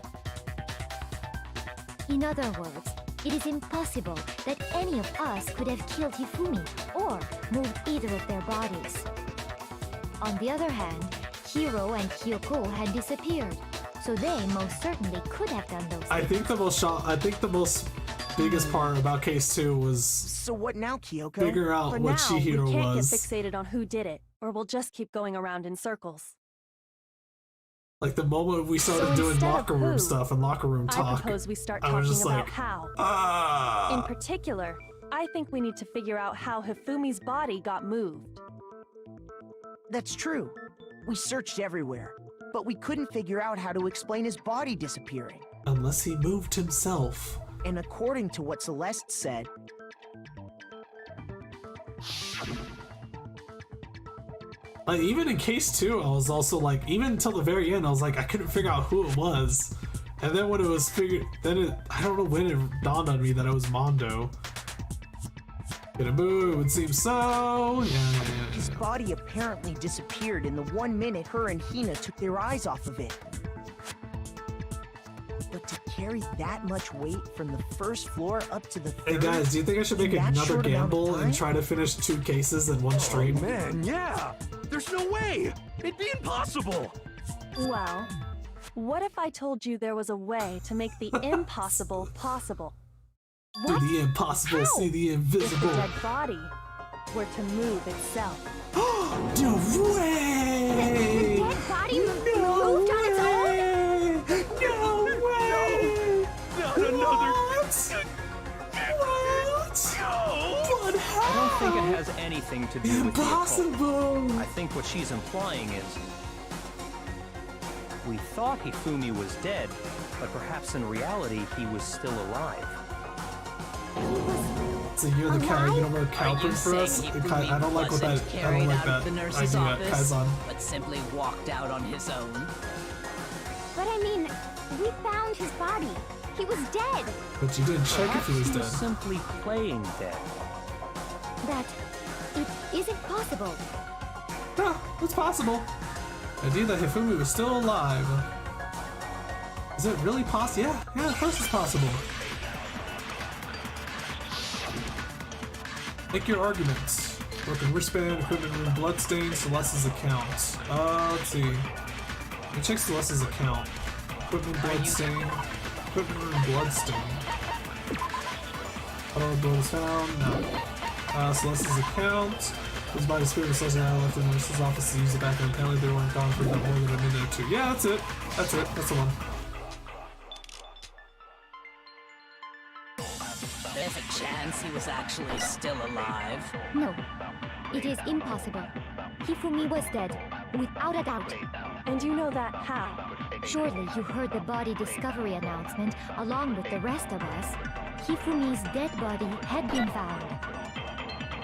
In other words, it is impossible that any of us could have killed Hifumi or moved either of their bodies. On the other hand, Hiro and Kyoko had disappeared, so they most certainly could have done those I things. think the most biggest part about case 2 was So what now, Kyoko? figure out For what now, Chihiro we can't was. get fixated on who did it, or we'll just keep going around in circles. Like the moment we started So doing instead of locker room who, stuff and locker room I talk, propose we start I was talking just about like, how. In particular, I think we need to figure out how Hifumi's body got moved. That's true. We searched everywhere, but we couldn't figure out how to explain his body disappearing. unless he moved himself. And according to what Celeste said, like even in case 2, I was also like, even until the very end, I was like, I couldn't figure out who it was. And then when it was figured, I don't know when it dawned on me that it was Mondo. Gonna boo, it would seem so. Yeah. his body apparently disappeared in the 1 minute her and Hina took their eyes off of it. But to carry that much weight from the first floor up to the third, Hey guys, do you think I should make in that another short amount of gamble and time? try to finish 2 cases in one stream? Oh man, yeah! There's no way! It'd be impossible! Well, what if I told you there was a way to make the impossible possible? Do the impossible, How? see the If the invisible. dead body, were to move itself. No way! The dead body moved on its own? No way! Not another. What? I don't think it has anything to do with the occult. Impossible! I think what she's implying is we thought Hifumi was dead, but perhaps in reality he was still alive. So you're the cow. You don't wear cow Are you print for us? saying I don't like what that. wasn't I don't carried like out that of the nurse's idea, office, Kaizen. but simply walked out on his own? But I mean, we found his body. He was dead. But you didn't check if he was Perhaps he dead. was simply playing dead. That it isn't possible. No, it's possible. The idea that Hifumi was still alive. Is it really possible? Yeah, of course it's possible. Make your arguments. Broken wristband, equipment room, bloodstains, Celeste's account. Let's see. Let me check Celeste's account. Equipment bloodstain. Equipment room bloodstain. Auto blood is found. No. Celeste's account. His body spirit was Celeste and I left in the nurse's office to use the bathroom. Apparently they weren't gone for about more than a minute or two. Yeah, that's it. That's it. That's the one. There's a chance he was actually still alive. No, it is impossible. Hifumi was dead, without a doubt. And you know that how? Surely you heard the body discovery announcement along with the rest of us. Hifumi's dead body had been found.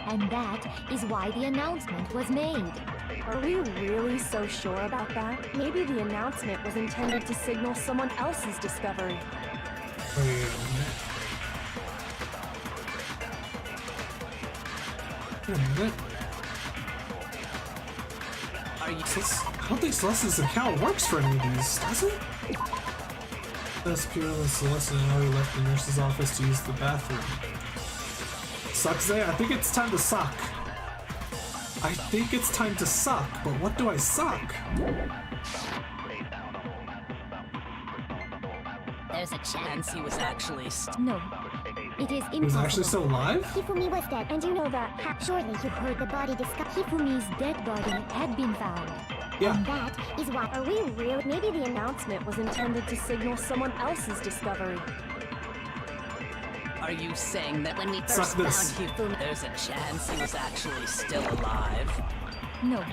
And that is why the announcement was made. Are we really so sure about that? Maybe the announcement was intended to signal someone else's discovery. Wait a minute. Wait a minute. Are you I don't think Celeste's account works for any of these, does it? That's purely Celeste and Ellie left the nurse's office to use the bathroom. Sucks there? I think it's time to suck. I think it's time to suck, but what do I suck? There's a chance he was actually No, it is impossible. He was actually still alive? Hifumi was dead, and you know that. Surely you heard the body discovery. Hifumi's dead body had been found. Yeah. And that is why. Are we really? Maybe the announcement was intended to signal someone else's discovery. Are you saying that when we Suck first this. found Hifumi, there's a chance he was actually still alive? No,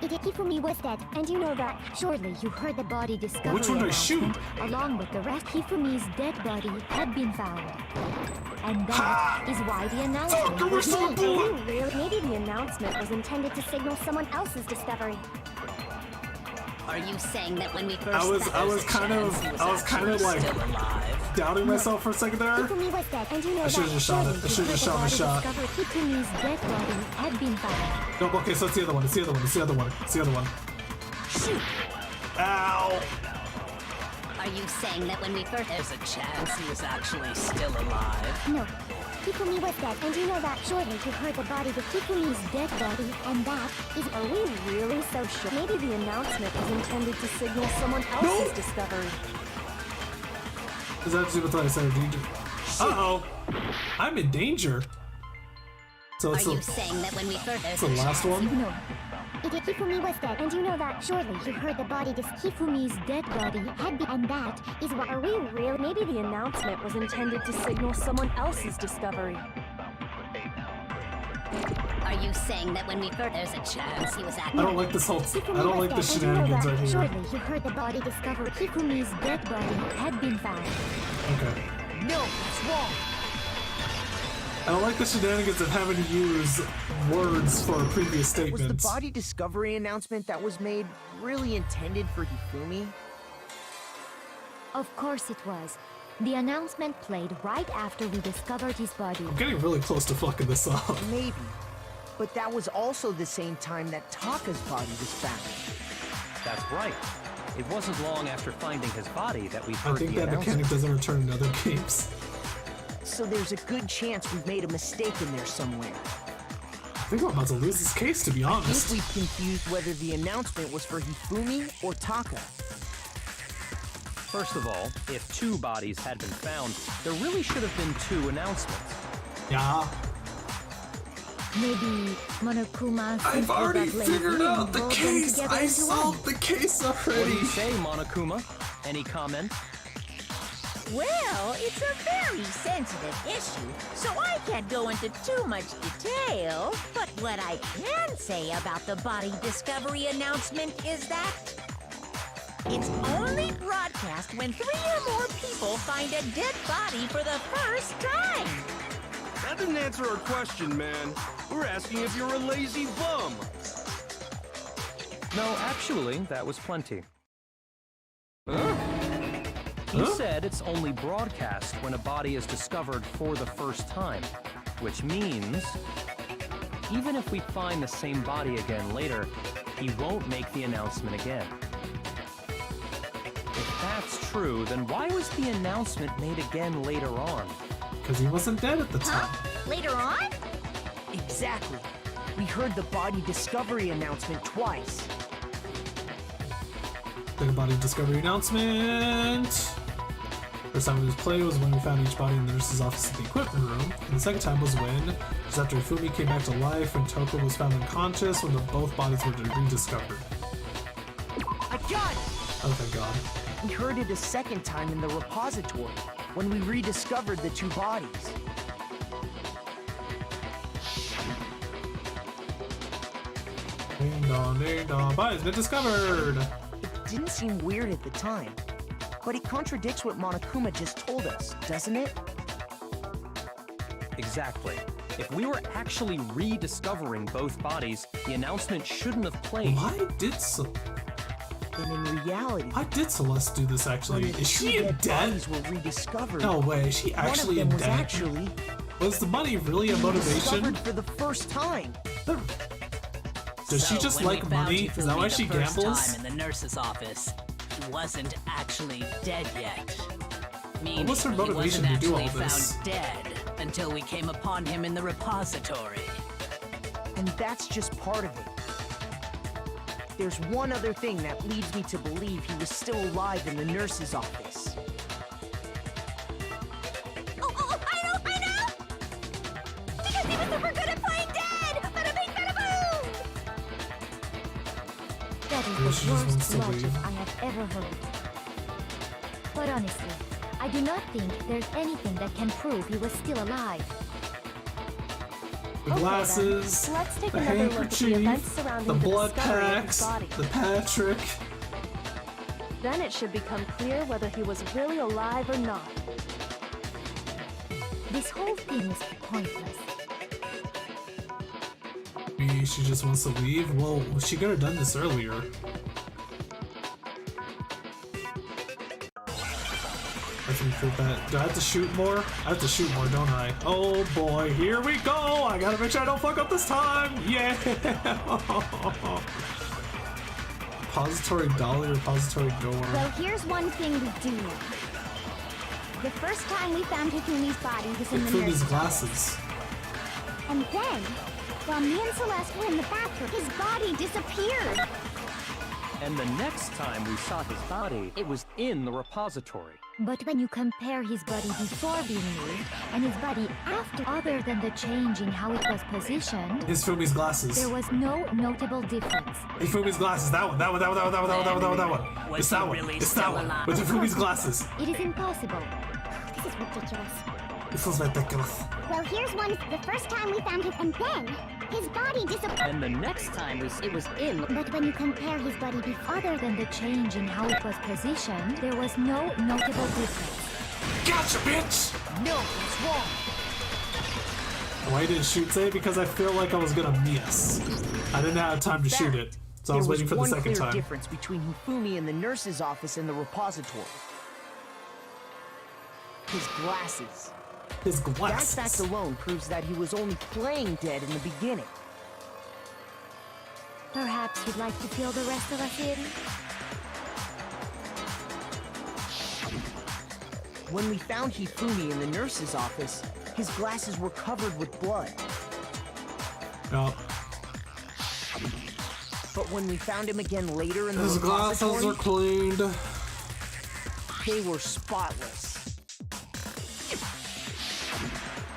Hifumi was dead, and you know that. surely you heard the body discovery Which one do I shoot? announcement along with the rest. Hifumi's dead body had been found. And that is why the announcement was made. Maybe the announcement was intended to signal someone else's discovery. Are you saying that when we first I was found kind of like still alive? doubting myself for a second there. Hifumi was dead, and you know I should have just shot it. I should have just shot my shot. Hifumi's dead body had been found. No, okay, so it's the other one. It's the other one. It's the other one. It's the other one. Shoot! Ow! Are you saying that when we first there's a chance he was actually still alive? No. Hifumi was dead, and you know that. Surely you heard the body with Hifumi's dead body, and that is. Are we really so sure? Maybe the announcement was intended to signal someone else's discovery. Is that what I said? Uh-oh. I'm in danger. So it's Are you saying that when we first it's the last one? No, Hifumi was dead, and you know that. Surely you heard the body Hifumi's dead body had been, and that is why. Are we really? Maybe the announcement was intended to signal someone else's discovery. Are you saying that when we first there's a chance he was I actually don't like this whole. I don't like the shenanigans right here. Surely you heard the body discovery. Hifumi's dead body had been found. Okay. No, it's wrong. I don't like the shenanigans of having to use words for previous Was statements. the body discovery announcement that was made really intended for Hifumi? Of course it was. The announcement played right after we discovered his body. I'm getting really close to fucking this up. Maybe. But that was also the same time that Taka's body was found. That's right. It wasn't long after finding his body that we I heard think the that announcement. mechanic doesn't return in other games. So there's a good chance we've made a mistake in there somewhere. I think I'm about to lose this case, to be I honest. think we've confused whether the announcement was for Hifumi or Taka. First of all, if two bodies had been found, there really should have been two announcements. Yeah. Maybe Monokuma. I've already figured out the case! I solved the case already! What do you say, Monokuma? Any comment? Well, it's a very sensitive issue, so I can't go into too much detail. But what I can say about the body discovery announcement is that it's only broadcast when 3 or more people find a dead body for the first time. That didn't answer our question, man. We're asking if you're a lazy bum. No, actually, that was plenty. He said it's only broadcast when a body is discovered for the first time, which means even if we find the same body again later, he won't make the announcement again. If that's true, then why was the announcement made again later on? Because he wasn't dead at the time. Later on? Exactly. We heard the body discovery announcement twice. The body discovery announcement. First time it was played was when we found each body in the nurse's office at the equipment room. And the second time was when, just after Ifumi came back to life and Toko was found unconscious when both bodies were rediscovered. I got it! Oh, thank God. We heard it a second time in the repository, when we rediscovered the 2 bodies. Ding dong, body's been discovered! It didn't seem weird at the time, but it contradicts what Monokuma just told us, doesn't it? Exactly. If we were actually rediscovering both bodies, the announcement shouldn't have played. Why did And in reality, why did Celeste do this actually? Is she dead? Bodies were rediscovered. No way, is she actually One of them dead? was actually Was the money really a motivation? discovered for the first time. Does she just like money? Is that why she gambles? Time in the nurse's office, he wasn't actually dead yet. Meaning What's her motivation he to do all wasn't this? actually found dead until we came upon him in the repository. And that's just part of it. There's one other thing that leads me to believe he was still alive in the nurse's office. Oh, I know! Because he was super good at playing dead! Bada bing, bada boom! That Maybe is she the just wants worst to logic leave. I have ever heard. But honestly, I do not think there's anything that can prove he was still alive. The glasses, then, let's take the another look at the handkerchief, events surrounding the the blood discovery of his packs, body. the Patrick. Then it should become clear whether he was really alive or not. This whole thing is pointless. Maybe she just wants to leave? Well, she could have done this earlier. Do I have to shoot more? I have to shoot more, don't I? Oh boy, here we go! I gotta make sure I don't fuck up this time! Yeah! Repository dolly, repository door. Well, here's one thing we do know. The first time we found Hifumi's body was in the Hifumi's nurse's glasses. And then, while me and Celeste were in the bathroom, his body disappeared. And the next time we saw his body, it was in the repository. But when you compare his body before being moved and his body after, other than the change in how it was positioned, Hifumi's glasses. there was no notable difference. Hifumi's glasses. That one. It's that one. It's that one. With Hifumi's glasses. It is impossible. This is ridiculous. This is ridiculous. Well, here's one. The first time we found him, and then his body disappeared. And the next time it was in. But when you compare his body before, Other than the change in how it was positioned, there was no notable difference. Gotcha, bitch! No, it's wrong. Why didn't shoot say? Because I feel like I was gonna miss. I didn't have time to shoot it, so I was waiting for the second There was one time. clear difference between Hifumi and the nurse's office and the repository. His glasses. His glasses. That fact alone proves that he was only playing dead in the beginning. Perhaps you'd like to fill the rest of us in? When we found Hifumi in the nurse's office, his glasses were covered with blood. No. But when we found him again later in the His glasses repository, are cleaned. they were spotless.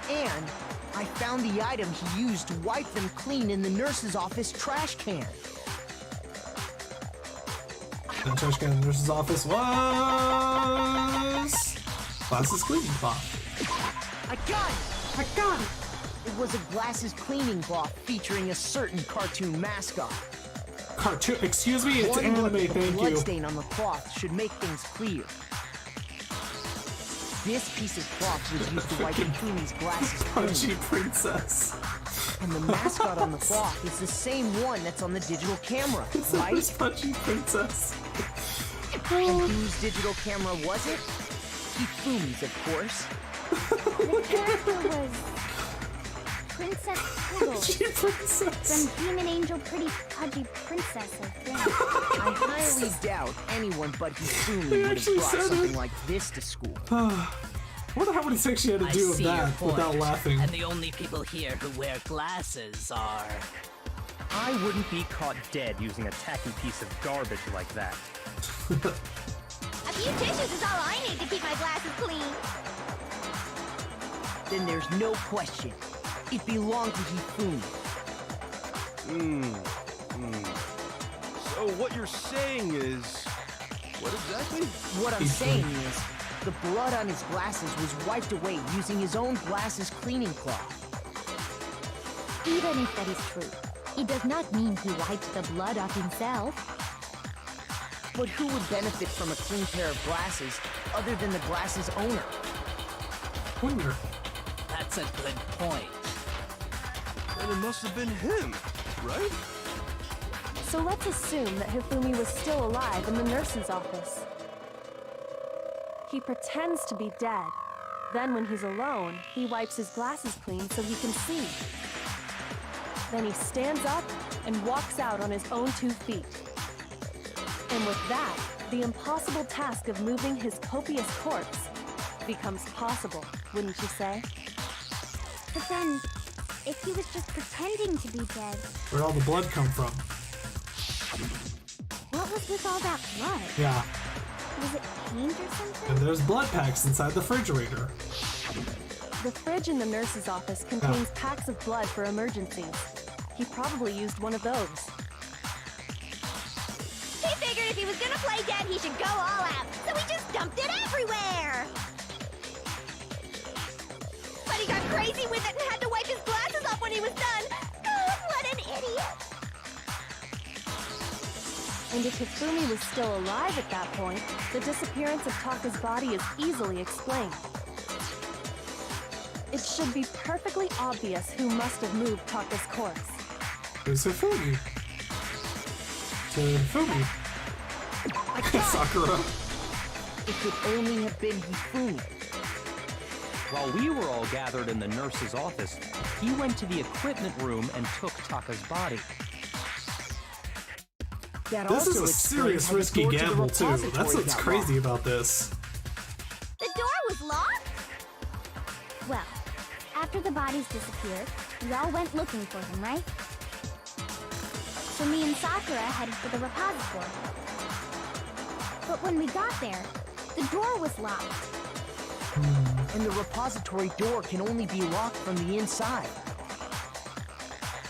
And I I found the item he used to wipe them clean in the nurse's office trash can. The trash can in the nurse's office was... Glasses cleaning cloth. I got it! I got it! It was a glasses cleaning cloth featuring a certain cartoon mascot. Cartoon? Excuse me? It's One anime, look at the thank you. bloodstain on the cloth should make things clear. This piece of cloth was used to wipe Hifumi's glasses Punchy clean. Princess. And the mascot on the cloth is the same one that's on the digital camera, It's right? the Punchy Princess. And whose digital camera was it? Hifumi's, of course. The character was Princess Punchy Poodle Princess. from Demon Angel Pretty Pudgy Princess, I think. I highly doubt anyone but Hifumi They would have actually brought said something it. like this to school. I wonder how many things she had to I do with see your that point. without laughing. And the only people here who wear glasses are... I wouldn't be caught dead using a tacky piece of garbage like that. A few tissues is all I need to keep my glasses clean. Then there's no question. It belonged to Hifumi. So what you're saying is... What exactly? What I'm saying is, the blood on his glasses was wiped away using his own glasses cleaning cloth. Even if that is true, it does not mean he wiped the blood off himself. But who would benefit from a clean pair of glasses other than the glasses owner? Wonder. That's a good point. Then it must have been him, right? So let's assume that Hifumi was still alive in the nurse's office. He pretends to be dead. Then when he's alone, he wipes his glasses clean so he can see. Then he stands up and walks out on his own 2 feet. And with that, the impossible task of moving his copious corpse becomes possible, wouldn't you say? But then, if he was just pretending to be dead, Where'd all the blood come from? what was with all that blood? Yeah. Was it paint or something? And there's blood packs inside the refrigerator. The fridge in the nurse's office contains packs of blood for emergencies. He probably used one of those. He figured if he was gonna play dead, he should go all out, so he just dumped it everywhere! But he got crazy with it and had to wipe his glasses off when he was done! Oh, what an idiot! And if Hifumi was still alive at that point, the disappearance of Taka's body is easily explained. It should be perfectly obvious who must have moved Taka's corpse. It's Hifumi. To Hifumi. Sakura. It could only have been Hifumi. While we were all gathered in the nurse's office, he went to the equipment room and took Taka's body. That This is also a explains serious how the risky door to the gamble too. That's repository what's got crazy locked. about this. The door was locked? Well, after the bodies disappeared, we all went looking for them, right? So me and Sakura headed for the repository. But when we got there, the door was locked. And the repository door can only be locked from the inside.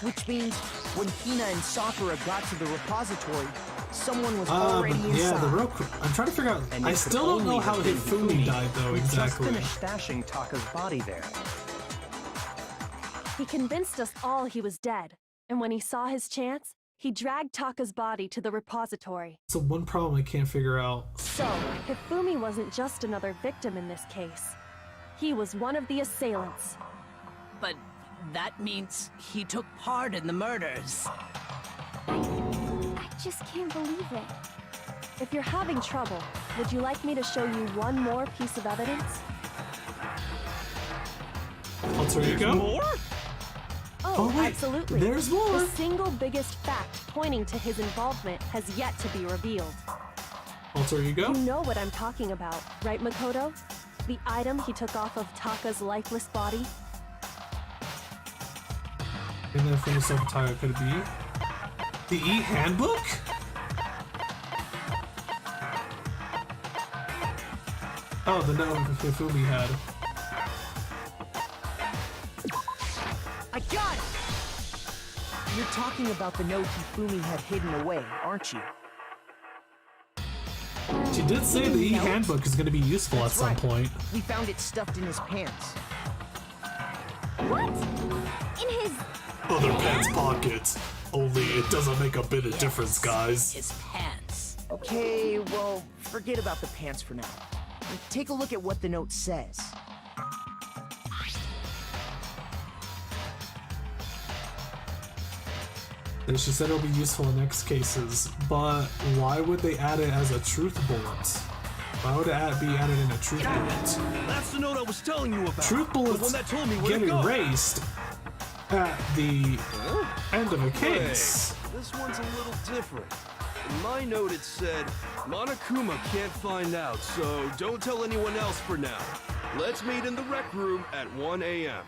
Which means when Hina and Sakura got to the repository, someone was already inside. Yeah, I'm trying to figure out. And I it still could don't know only how have been Hifumi died though who exactly. just finished stashing Taka's body there. He convinced us all he was dead, and when he saw his chance, he dragged Taka's body to the repository. It's the one problem I can't figure out. So, Hifumi wasn't just another victim in this case. He was one of the assailants. But that means he took part in the murders. I just can't believe it. If you're having trouble, would you like me to show you one more piece of evidence? Alter Ego? More? Oh, wait, absolutely. there's more. The single biggest fact pointing to his involvement has yet to be revealed. Alter Ego? You know what I'm talking about, right, Makoto? The item he took off of Taka's lifeless body? And then from the subtitle, could it be the E-Handbook? Oh, the note Hifumi had. You're talking about the note Hifumi had hidden away, aren't you? She did say the e-handbook is going to be useful at some point. We found it stuffed in his pants. What? In his... Other pants pockets. Only it doesn't make a bit of difference, guys. His pants. Okay, well, forget about the pants for now. Take a look at what the note says. And she said it'll be useful in X cases, but why would they add it as a truth bullet? Why would it be added in a truth bullet? That's the note I was telling you about. Truth bullets get erased at the end of a case. Wait, this one's a little different. In my note it said, Monokuma can't find out, so don't tell anyone else for now. Let's meet in the rec room at 1 a.m.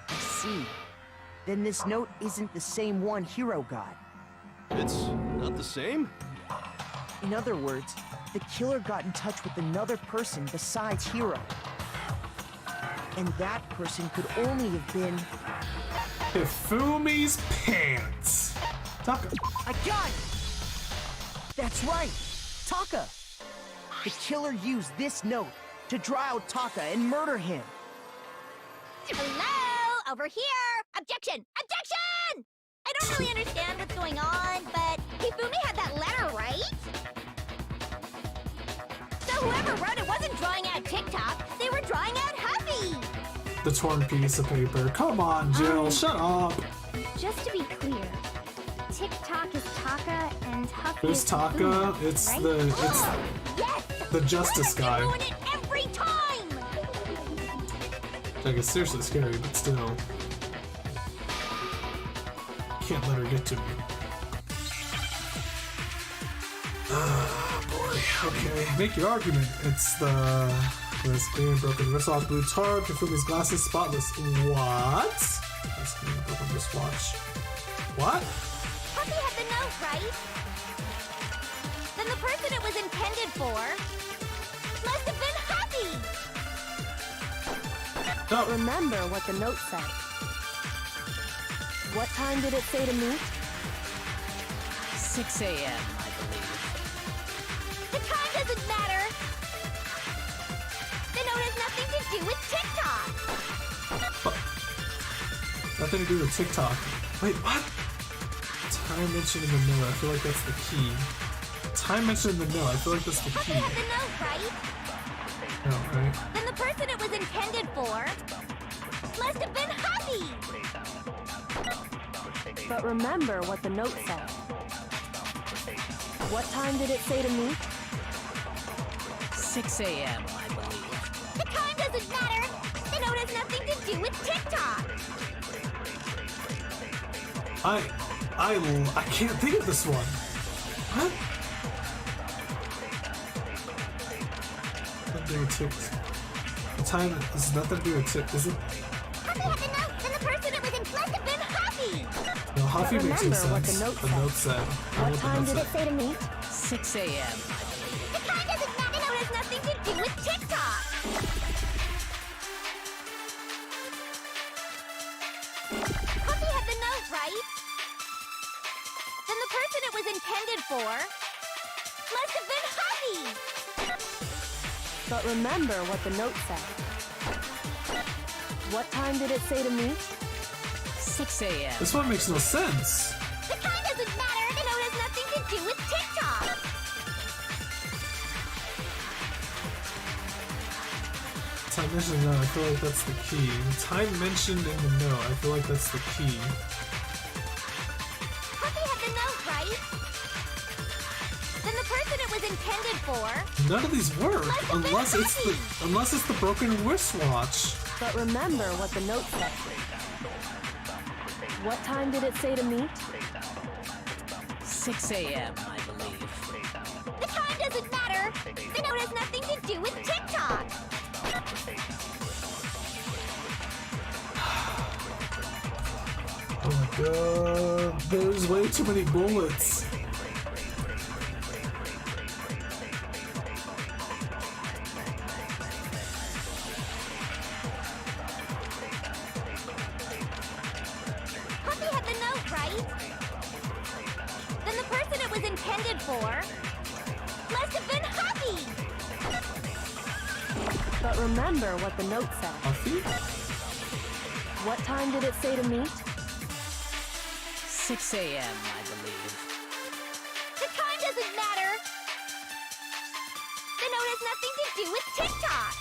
I see. Then this note isn't the same one Hiro got. It's not the same? In other words, the killer got in touch with another person besides Hiro. And that person could only have been... Hifumi's pants! Taka. I got it! That's right! Taka! The killer used this note to draw out Taka and murder him. Hello? Over here! Objection! Objection! I don't really understand what's going on, but Hifumi had that letter, right? So whoever wrote it wasn't drawing out TikTok, they were drawing out Huffy! The torn piece of paper. Come on, Jill, shut up! Just to be clear, TikTok is Taka and Huffy Who's is Taka? Hifumi, It's right? Yes! the justice guy. Ruin it every time! Like, it's seriously scary, but still. Can't let her get to me. Ah, boy. Okay, make your argument. It's the screen broken wristwatch, blue tarp, Hifumi's glasses, spotless. What? Screen broken wristwatch. What? Huffy had the note, right? Then the person it was intended for must have been Huffy! But remember what the note said. What time did it say to meet? 6 a.m., I believe. The time doesn't matter! The note has nothing to do with TikTok! Nothing to do with TikTok. Wait, what? Time mentioned in the note. I feel like that's the key. Time mentioned in the note. I feel like that's the key. Huffy had the note, right? No, right? Then the person it was intended for must have been Huffy! But remember what the note said. What time did it say to meet? 6 a.m., I believe. The time doesn't matter! The note has nothing to do with TikTok! I can't think of this one. What? Nothing to do with TikTok. The time has nothing to do with TikTok. Is it? Huffy had the note, then the person it was must have been Huffy! No, Huffy makes no sense. What the note said. What time did it say to meet? 6 a.m., I believe. The time doesn't matter! The note has nothing to do with TikTok! Huffy had the note, right? Then the person it was intended for must have been Huffy! But remember what the note said. What time did it say to meet? 6 a.m. This one makes no sense. The time doesn't matter! The note has nothing to do with TikTok! Time mentioned in the note, I feel like that's the key. Time mentioned in the note, I feel like that's the key. Huffy had the note, right? Then the person it was intended for None of these work unless it's the broken wristwatch. But remember what the note said. What time did it say to meet? 6 a.m., I believe. The time doesn't matter! The note has nothing to do with TikTok! Oh my god, there's way too many bullets. Huffy had the note, right? right? Then the person it was intended for must have been Huffy! But remember what the note said. Huffy? What time did it say to meet? 6 a.m., I believe. The time doesn't matter! The note has nothing to do with TikTok!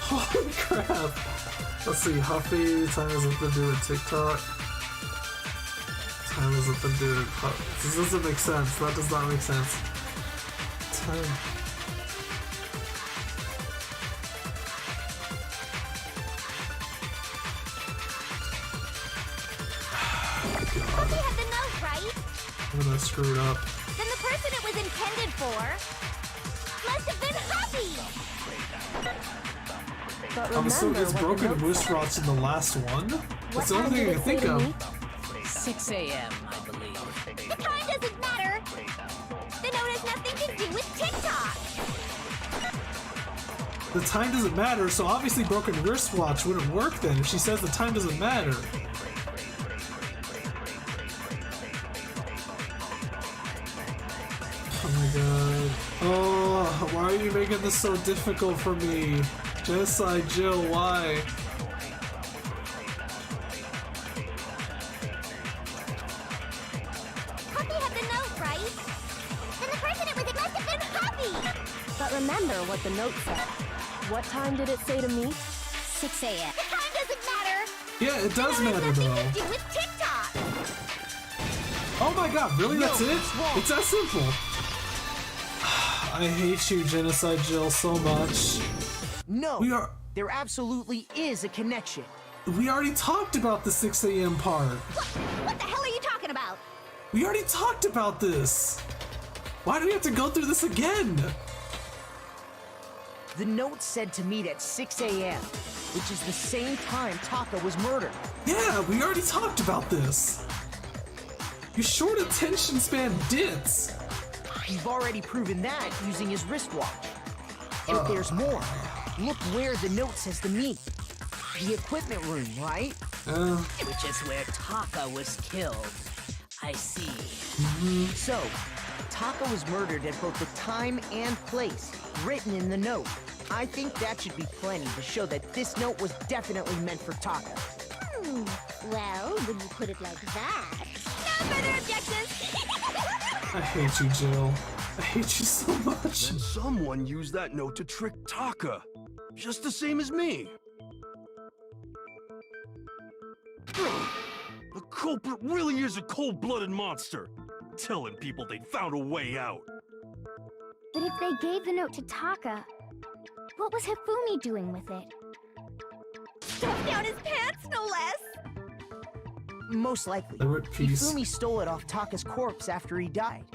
Holy crap! Let's see, Huffy, time has nothing to do with TikTok. Time has nothing to do with this doesn't make sense. That does not make sense. Time. Huffy had the note, right? I'm gonna screw it up. Then the person it was intended for must have been Huffy! But I'm assuming remember it's what broken the note wristwatch in the last one. That's the time only thing did I it can say think to of. meet? 6 a.m., I believe. The time doesn't matter! The note has nothing to do with TikTok! The time doesn't matter, so obviously broken wristwatch wouldn't work then if she says the time doesn't matter. Oh my god. Oh, why are you making this so difficult for me? Genocide Jill, why? Huffy had the note, right? Then the person it was must have been Huffy! But remember what the note said. What time did it say to meet? 6 a.m. The time doesn't matter! Yeah, it does The note matter has nothing though. to do with TikTok! Oh my god, really? That's it? It's that simple. I hate you, Genocide Jill, so much. No, there absolutely is a connection. We already talked about the 6 a.m. part. What the hell are you talking about? We already talked about this. Why do we have to go through this again? The note said to meet at 6 a.m., which is the same time Taka was murdered. Yeah, we already talked about this. You short attention span ditz. You've already proven that using his wristwatch. But there's more. Look where the note says to meet. The equipment room, right? Which is where Taka was killed. I see. So, Taka was murdered at both the time and place, written in the note. I think that should be plenty to show that this note was definitely meant for Taka. Well, when you put it like that... No further objections! I hate you, Jill. I hate you so much. Then someone used that note to trick Taka. Just the same as me. The culprit really is a cold-blooded monster. Telling people they'd found a way out. But if they gave the note to Taka, what was Hifumi doing with it? Stuffed down his pants, no less! Most likely. Hifumi stole it off Taka's corpse after he died.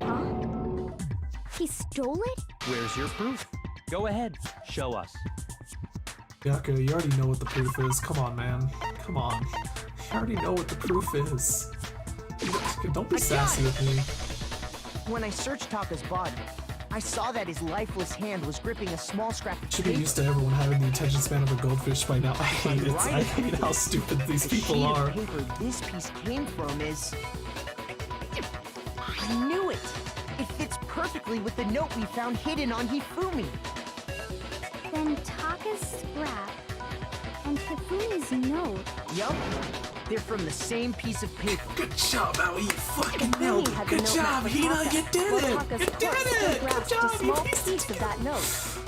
Huh? He stole it? Where's your proof? Go ahead, show us. Yaka, you already know what the proof is. Come on, man. Come on. You already know what the proof is. Don't be sassy with me. When I searched Taka's body, I saw that his lifeless hand was gripping a small scrap of Should be paper. used to everyone having the attention span of a goldfish by now. I hate it. I hate how stupid these people are. The sheet of paper this piece came from is... I knew it! It fits perfectly with the note we found hidden on Hifumi. Then Taka's scrap and Hifumi's note. Yup. They're from the same piece of paper. Good job, Maui. You fucking nailed it. Good job, Hina. You did it. You did it. Good job. You pieced it Of that note.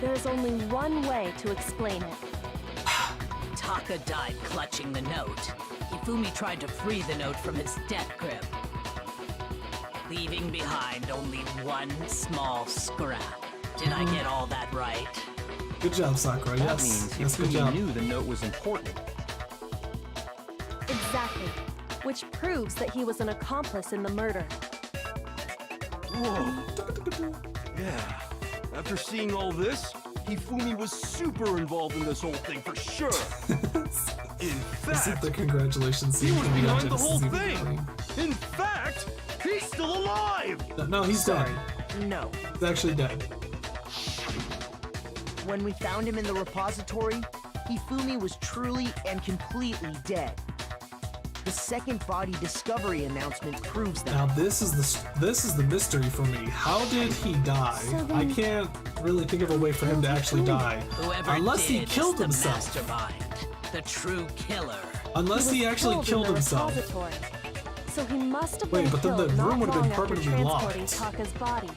There's only one way to explain it. Taka died clutching the note. Hifumi tried to free the note from its death grip, leaving behind only one small scrap. Did I get all that right? Good job, Sakura. That Yes. means Yes, good Hifumi job. knew the note was important. Exactly. Which proves that he was an accomplice in the murder. Whoa. Yeah. After seeing all this, Hifumi was super involved in this whole thing for sure. In This is fact, the congratulations he scene was from behind the Genesis whole even thing. playing. In fact, he He's still alive! No, he's dead. No. He's actually dead. When we found him in the repository, Hifumi was truly and completely dead. The second body discovery announcement proves that. Now this is the mystery for me. How did he die? I can't really think of a way for him to actually die. Whoever unless he did killed is the himself. Mastermind, the true killer. Unless he actually killed himself. So he must have Wait, been but then the killed room not would have been long after permanently transporting locked. Taka's body.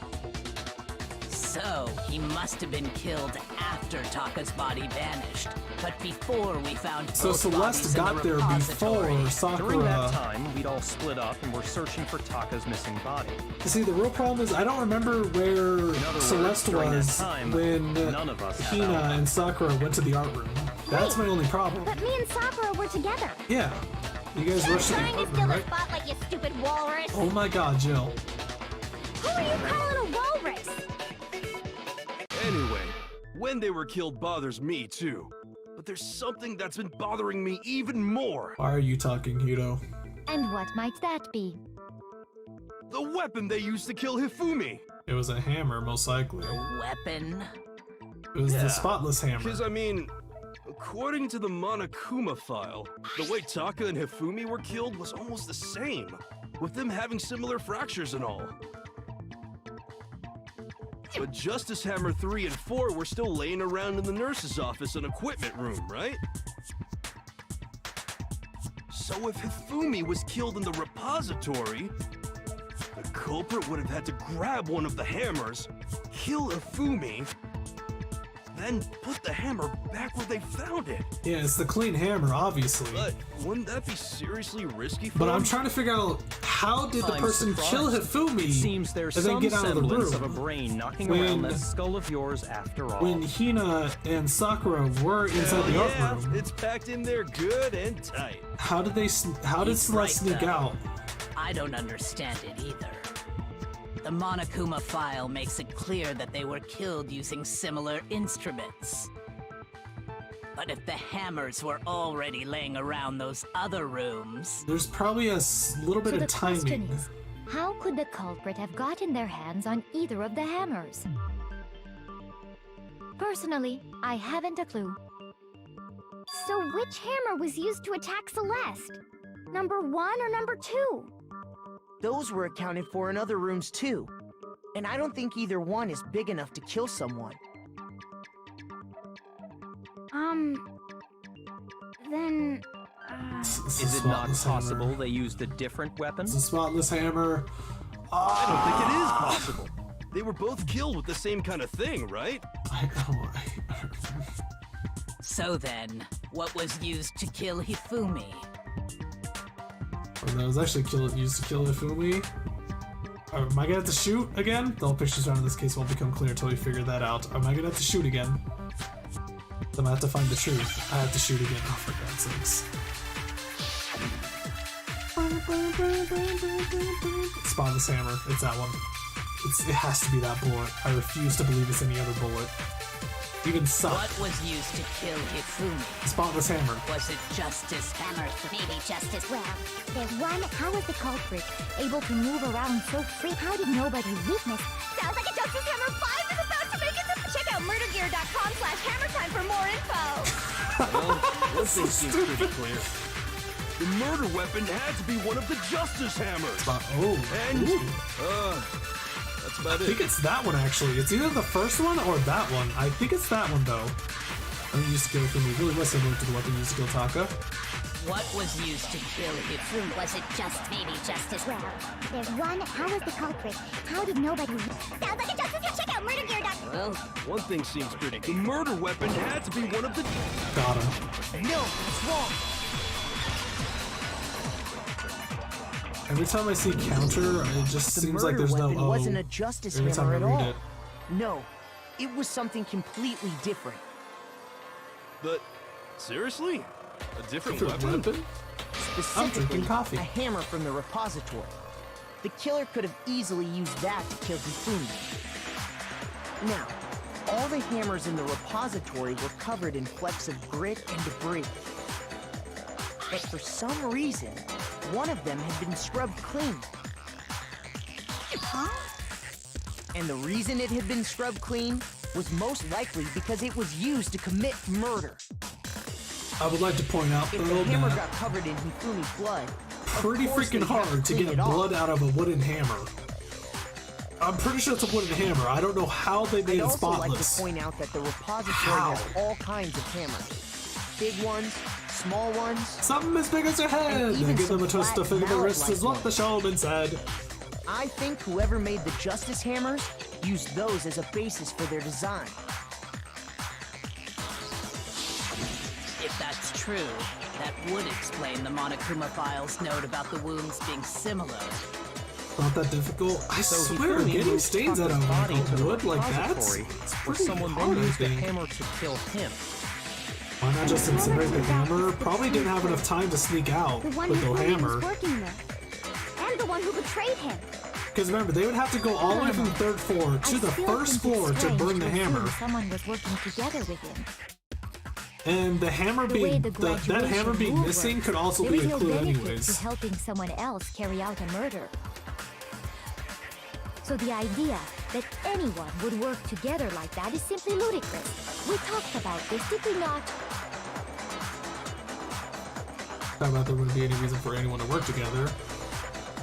So, he must have been killed after Taka's body vanished, but before we found So both Celeste bodies in got the there repository. before Sakura. During that time, we'd all split up and were searching for Taka's missing body. See, the real problem is I don't remember where Celeste during that was time, when none of us had Hina alibi. and Sakura went to the art room. That's my only problem. But me and Sakura were together. Yeah. You guys rushed to the Trying art to room, steal the right? spotlight, you stupid walrus! Oh my god, Jill. Who are you calling a walrus? Anyway, when they were killed bothers me too. But there's something that's been bothering me even more. Why are you talking, Hito? And what might that be? The weapon they used to kill Hifumi. It was a hammer, most likely. Weapon? It was the spotless hammer. Because, I mean, according to the Monokuma file, the way Taka and Hifumi were killed was almost the same, with them having similar fractures and all. But Justice Hammer 3 and 4 were still laying around in the nurse's office and equipment room, right? So if Hifumi was killed in the repository, the culprit would have had to grab one of the hammers, kill Hifumi, then put the hammer back where they found it. Yeah, it's the clean hammer, obviously. But wouldn't that be seriously risky for But them? I'm trying to figure out how did the I'm person surprised. kill Hifumi It seems there's and then some get out of the semblance room? of a brain knocking When- around that skull of yours after all. When Hina and Sakura were inside the art room, It's packed in there good and tight. how did He's Celeste right, sneak though. out? I don't understand it either. The Monokuma file makes it clear that they were killed using similar instruments. But if the hammers were already laying around those other rooms... There's probably a little bit So of the question timing. is, how could the culprit have gotten their hands on either of the hammers? Personally, I haven't a clue. So which hammer was used to attack Celeste? Number 1 or number 2? Those were accounted for in other rooms too. And I don't think either one is big enough to kill someone. Then... Is it not possible they used a different weapon? It's a spotless hammer. I don't think it is possible. They were both killed with the same kind of thing, right? So then, what was used to kill Hifumi? That was actually used to kill Hifumi. Am I gonna have to shoot again? The whole pictures around in this case won't become clear until we figure that out. Am I gonna have to shoot again? I'm gonna have to find the truth. I have to shoot again. Oh, for God's sakes. Spotless hammer. It's that one. It has to be that bullet. I refuse to believe it's any other bullet. Even suck. What was used to kill Hifumi? Spotless hammer. Was it Justice Hammer? Maybe Justice. Well, there's one. How was the culprit able to move around so free? How did nobody witness? Sounds like a Justice Hammer 5 is about to make it to... Check out murdergear.com/hammertime for more info! Well, one thing seems pretty clear. The murder weapon had to be one of the Justice Hammers. And, that's about I think it's that one actually. It's either the first one or that one. I think it's that one though. I mean, used to kill Hifumi. It really was similar to the weapon used to kill Taka. What was used to kill Hifumi? Was it maybe Justice? Well, there's one. How was the culprit? How did nobody? Sounds like a Justice Hammer. Check out murdergear.com. Well, one thing seems pretty clear. The murder weapon had to be one of the... Got him. No, it's wrong. Every time I see counter, it just seems like there's no weapon O. wasn't a Justice Every time Hammer I at read all. it. No, it was something completely different. But, seriously? A different Different weapon? Specifically, drinking coffee. a hammer from the repository. The killer could have easily used that to kill Hifumi. Now, all the hammers in the repository were covered in flecks of grit and debris. But for some reason, one of them had been scrubbed clean. Huh? And the reason it had been scrubbed clean was most likely because it was used to commit murder. I would like to point out, If though, the hammer that got covered in Hifumi's blood, pretty of course freaking they'd have hard to clean get it off. blood out of a wooden hammer. I'm pretty sure it's a wooden hammer. I don't know how they made I'd it also like to spotless. point out that the repository How? has all kinds of hammers. Big ones, small ones. Something as big as your head! And And even give them a some twist to flat figure the wrist mallet-like is what the ones. showman said. I think whoever made the Justice Hammers used those as a basis for their design. If that's true, that would explain the Monokuma file's note about the wounds being similar. Not that difficult. I So swear, Hifumi getting moved stains out Taka's of body to the wood like that, repository, it's where pretty someone hard, then I used the think. hammer to kill him. Why not just incinerate the hammer? Probably didn't have enough time to sneak out The one with the who hammer. was working with. And the one who betrayed him. Because remember, they would have to go all the way from the third floor to the first floor to burn the hammer. Someone was working together with him. And the hammer The way being, the that hammer being rule missing works, could also there be is a no clue benefit to anyways. helping someone else carry out a murder. So the idea that anyone would work together like that is simply ludicrous. We talked about this, did we not? How about there wouldn't be any reason for anyone to work together?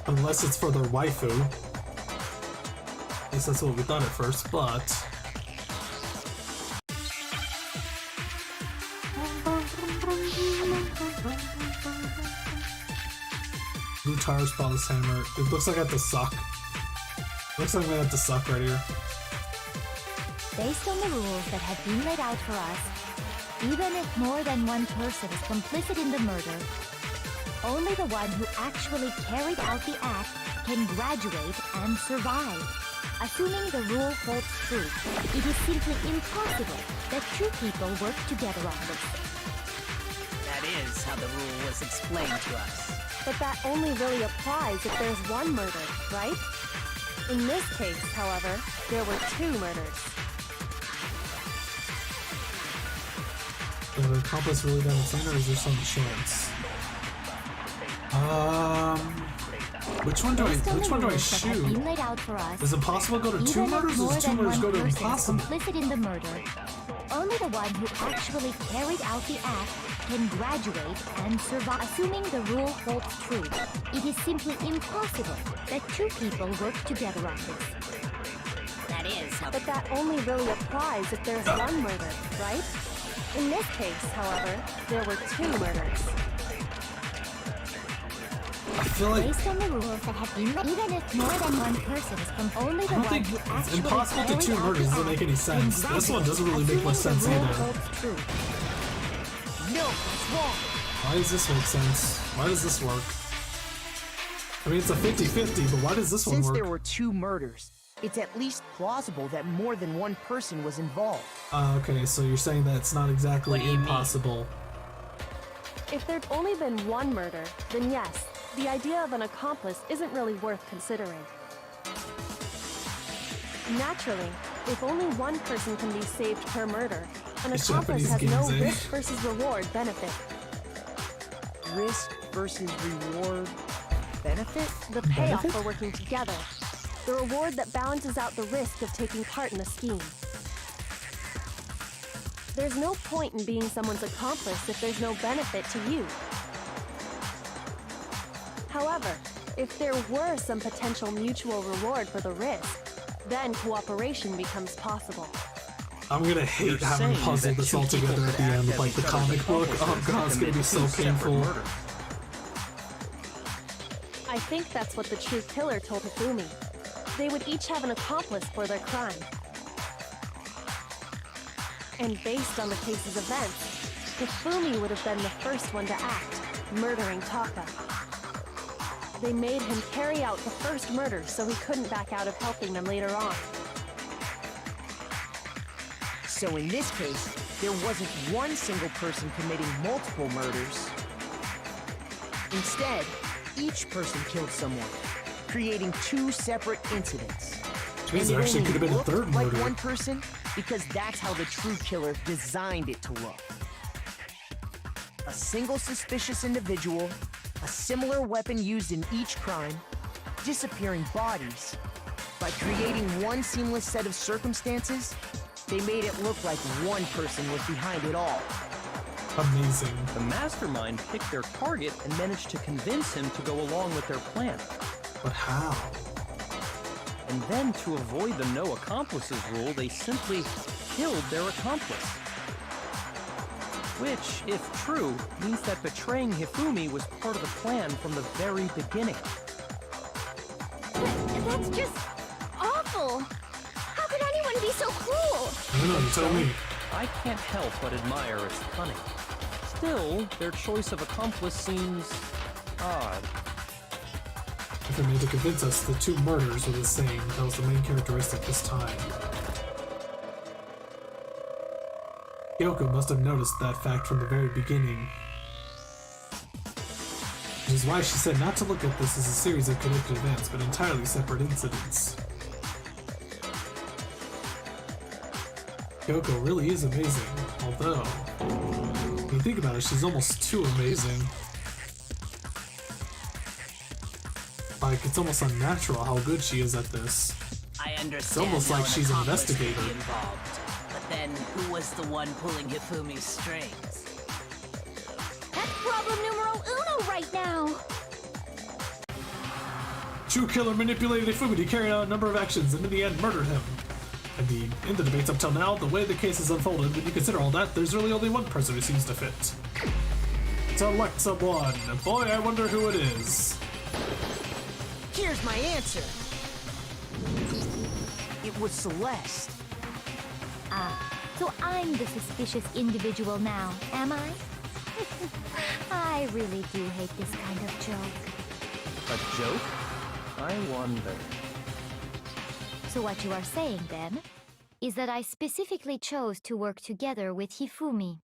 Unless it's for their waifu. At least that's what we thought at first, but... Blue tire spotless hammer. It looks like I have to suck. Looks like I'm gonna have to suck right here. Based on the rules that have been laid out for us, even if more than one person is complicit in the murder, only the one who actually carried out the act can graduate and survive. Assuming the rule holds true, it is simply impossible that two people work together on this. That is how the rule was explained to us. But that only really applies if there's one murder, right? In this case, however, there were two murders. Did the accomplice really done insane, or is there some chance? Which one do I shoot? Been laid out for us, Is it possible to go to two even if murders, or more does two than murders one go to person is impossible? complicit in the murder, only the one who actually carried out the act can graduate and survive. Assuming the rule holds true, it is simply impossible that two people work together on this. That is how But that only really applies if there's one murder, right? In this case, however, there were two murders. I feel like Based on the rules that have been laid, even if more than one person is only the I don't one think who it's actually impossible to carried two out murders the doesn't make act any sense. can This one doesn't really graduate, make much sense assuming the either. rule holds true. No, it's wrong. Why does this make sense? Why does this work? I mean, it's a 50-50, but why does this one Since work? there were two murders, it's at least plausible that more than one person was involved. Okay, so you're saying that it's not exactly What do you mean? impossible. If there'd only been one murder, then yes, the idea of an accomplice isn't really worth considering. Naturally, if only one person can be saved per murder, an These accomplice has Japanese no games, eh? risk versus reward benefit. Risk versus reward benefit? The payoff for working together. The reward that balances out the risk of taking part in a scheme. There's no point in being someone's accomplice if there's no benefit to you. However, if there were some potential mutual reward for the risk, then cooperation becomes possible. I'm gonna hate You're having to saying puzzle that this two all people together at could the act end, as like the each other's comic book. accomplices Oh and god, it's gonna be commit so two separate painful. murders. I think that's what the true killer told Hifumi. They would each have an accomplice for their crime. And based on the case's events, Hifumi would have been the first one to act, murdering Taka. They made him carry out the first murder so he couldn't back out of helping them later on. So in this case, there wasn't one single person committing multiple murders. Instead, each person killed someone, creating two separate incidents. Jeez, And there it actually only could have been a looked third like murder. one person because that's how the true killer designed it to look. A single suspicious individual, a similar weapon used in each crime, disappearing bodies, By creating one seamless set of circumstances, they made it look like one person was behind it all. Amazing. The mastermind picked their target and managed to convince him to go along with their plan. But how? And then, to avoid the no accomplices rule, they simply killed their accomplice. Which, if true, means that betraying Hifumi was part of the plan from the very beginning. That's just awful. How could anyone be so cruel? I don't know, you tell me. I can't help but admire its cunning. Still, their choice of accomplice seems odd. If they're made to convince us the two murders were the same, that was the main characteristic this time. Kyoko must have noticed that fact from the very beginning. Which is why she said not to look at this as a series of connected events, but entirely separate incidents. Kyoko really is amazing, although, when you think about it, she's almost too amazing. Like, it's almost unnatural how good she is at this. I understand. It's almost like she's an investigator. Involved. But then, who was the one pulling Hifumi's strings? That's problem numero uno right now. True killer manipulated Hifumi to carry out a number of actions and in the end murdered him. Indeed, in the debates up till now, the way the case has unfolded, when you consider all that, there's really only one person who seems to fit. Select someone. Boy, I wonder who it is. Here's my answer. It was Celeste. Ah, so I'm the suspicious individual now, am I? I really do hate this kind of joke. A joke? I wonder. So what you are saying, then, is that I specifically chose to work together with Hifumi.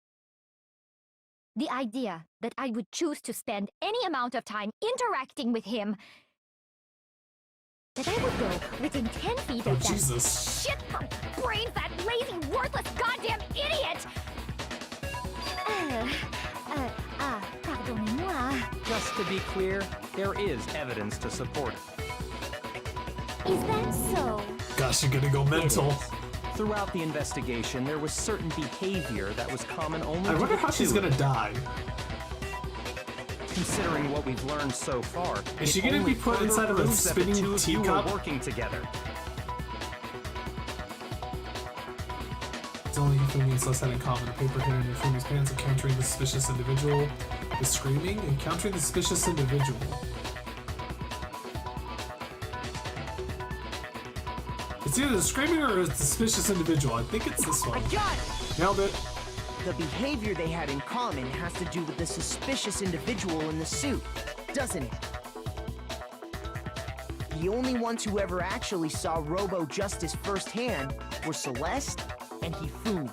The idea that I would choose to spend any amount of time interacting with him, that I would go within 10 feet of that Jesus. Shit for brains, that lazy, worthless, goddamn idiot! Pardonnez-moi. Just to be clear, there is evidence to support it. Is that so? Gosh, you're gonna go mental. Throughout the investigation, there was certain behavior that was common only I to wonder the how she's two. gonna die. Considering what we've learned so far, Is she gonna be put inside of a spinning teacup? Working together. It's only Hifumi and Celeste had in common. The paper hidden in Hifumi's pants, encountering the suspicious individual. The screaming, encountering the suspicious individual. It's either the screaming or the suspicious individual. I think it's this one. I got it! Nailed it. The behavior they had in common has to do with the suspicious individual in the suit, doesn't it? The only ones who ever actually saw Robo-Justice firsthand were Celeste and Hifumi.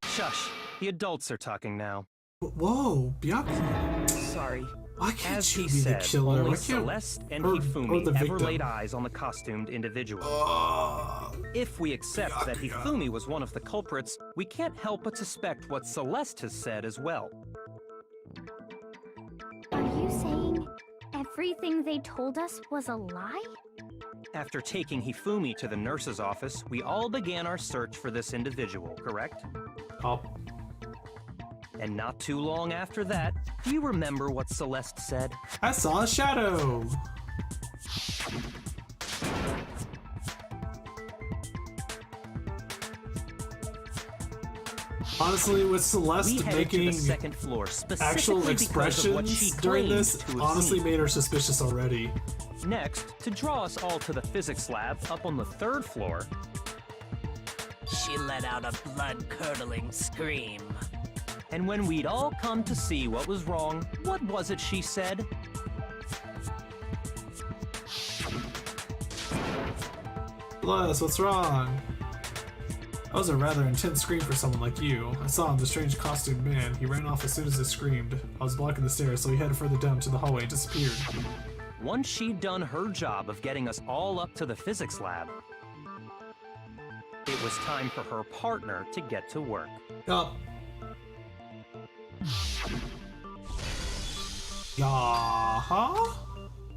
Shush. The adults are talking now. Whoa, Byakuya. Sorry. Why can't As you he be the said, killer? only Why can't... Celeste and or Hifumi the ever victim. laid eyes on the costumed individual. If we accept that Hifumi was one of the culprits, we can't help but suspect what Celeste has said as well. Are you saying everything they told us was a lie? After taking Hifumi to the nurse's office, we all began our search for this individual, correct? Oh. And not too long after that, do you remember what Celeste said? I saw a shadow. Honestly, with Celeste making second floor actual expressions during this, honestly made her suspicious already. Next, to draw us all to the physics lab up on the 3rd floor, She let out a blood-curdling scream. and when we'd all come to see what was wrong, what was it she said? Bless, what's wrong? That was a rather intense scream for someone like you. I saw him, the strange costumed man. He ran off as soon as I screamed. I was blocking the stairs, so he headed further down to the hallway and disappeared. Once she'd done her job of getting us all up to the physics lab, it was time for her partner to get to work. Yup. Yaha?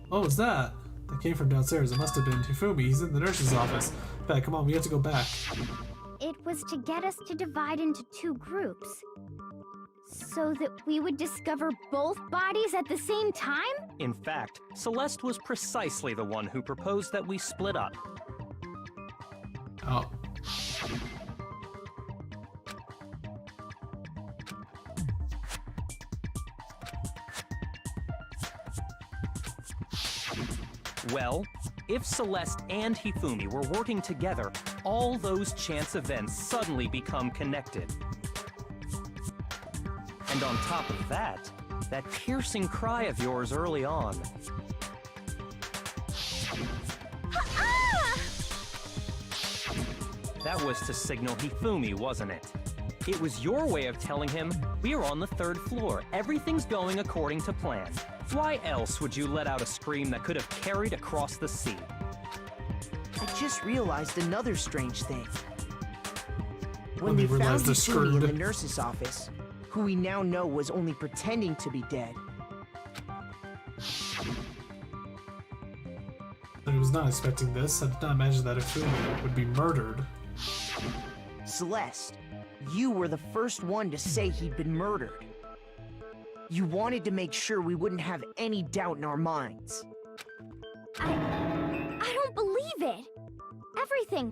What was that? That came from downstairs. It must have been Hifumi. He's in the nurse's office. Bad, come on, we have to go back. It was to get us to divide into 2 groups. So that we would discover both bodies at the same time? In fact, Celeste was precisely the one who proposed that we split up. Oh. Well, if Celeste and Hifumi were working together, all those chance events suddenly become connected. And on top of that, that piercing cry of yours early on. That was to signal Hifumi, wasn't it? It was your way of telling him, we're on the 3rd floor, everything's going according to plan. Why else would you let out a scream that could have carried across the sea? I just realized another strange thing. When we found Hifumi in the nurse's office, who we now know was only pretending to be dead. I was not expecting this. I did not imagine that Hifumi would be murdered. Celeste, you were the first one to say he'd been murdered. You wanted to make sure we wouldn't have any doubt in our minds. I don't believe it. Everything,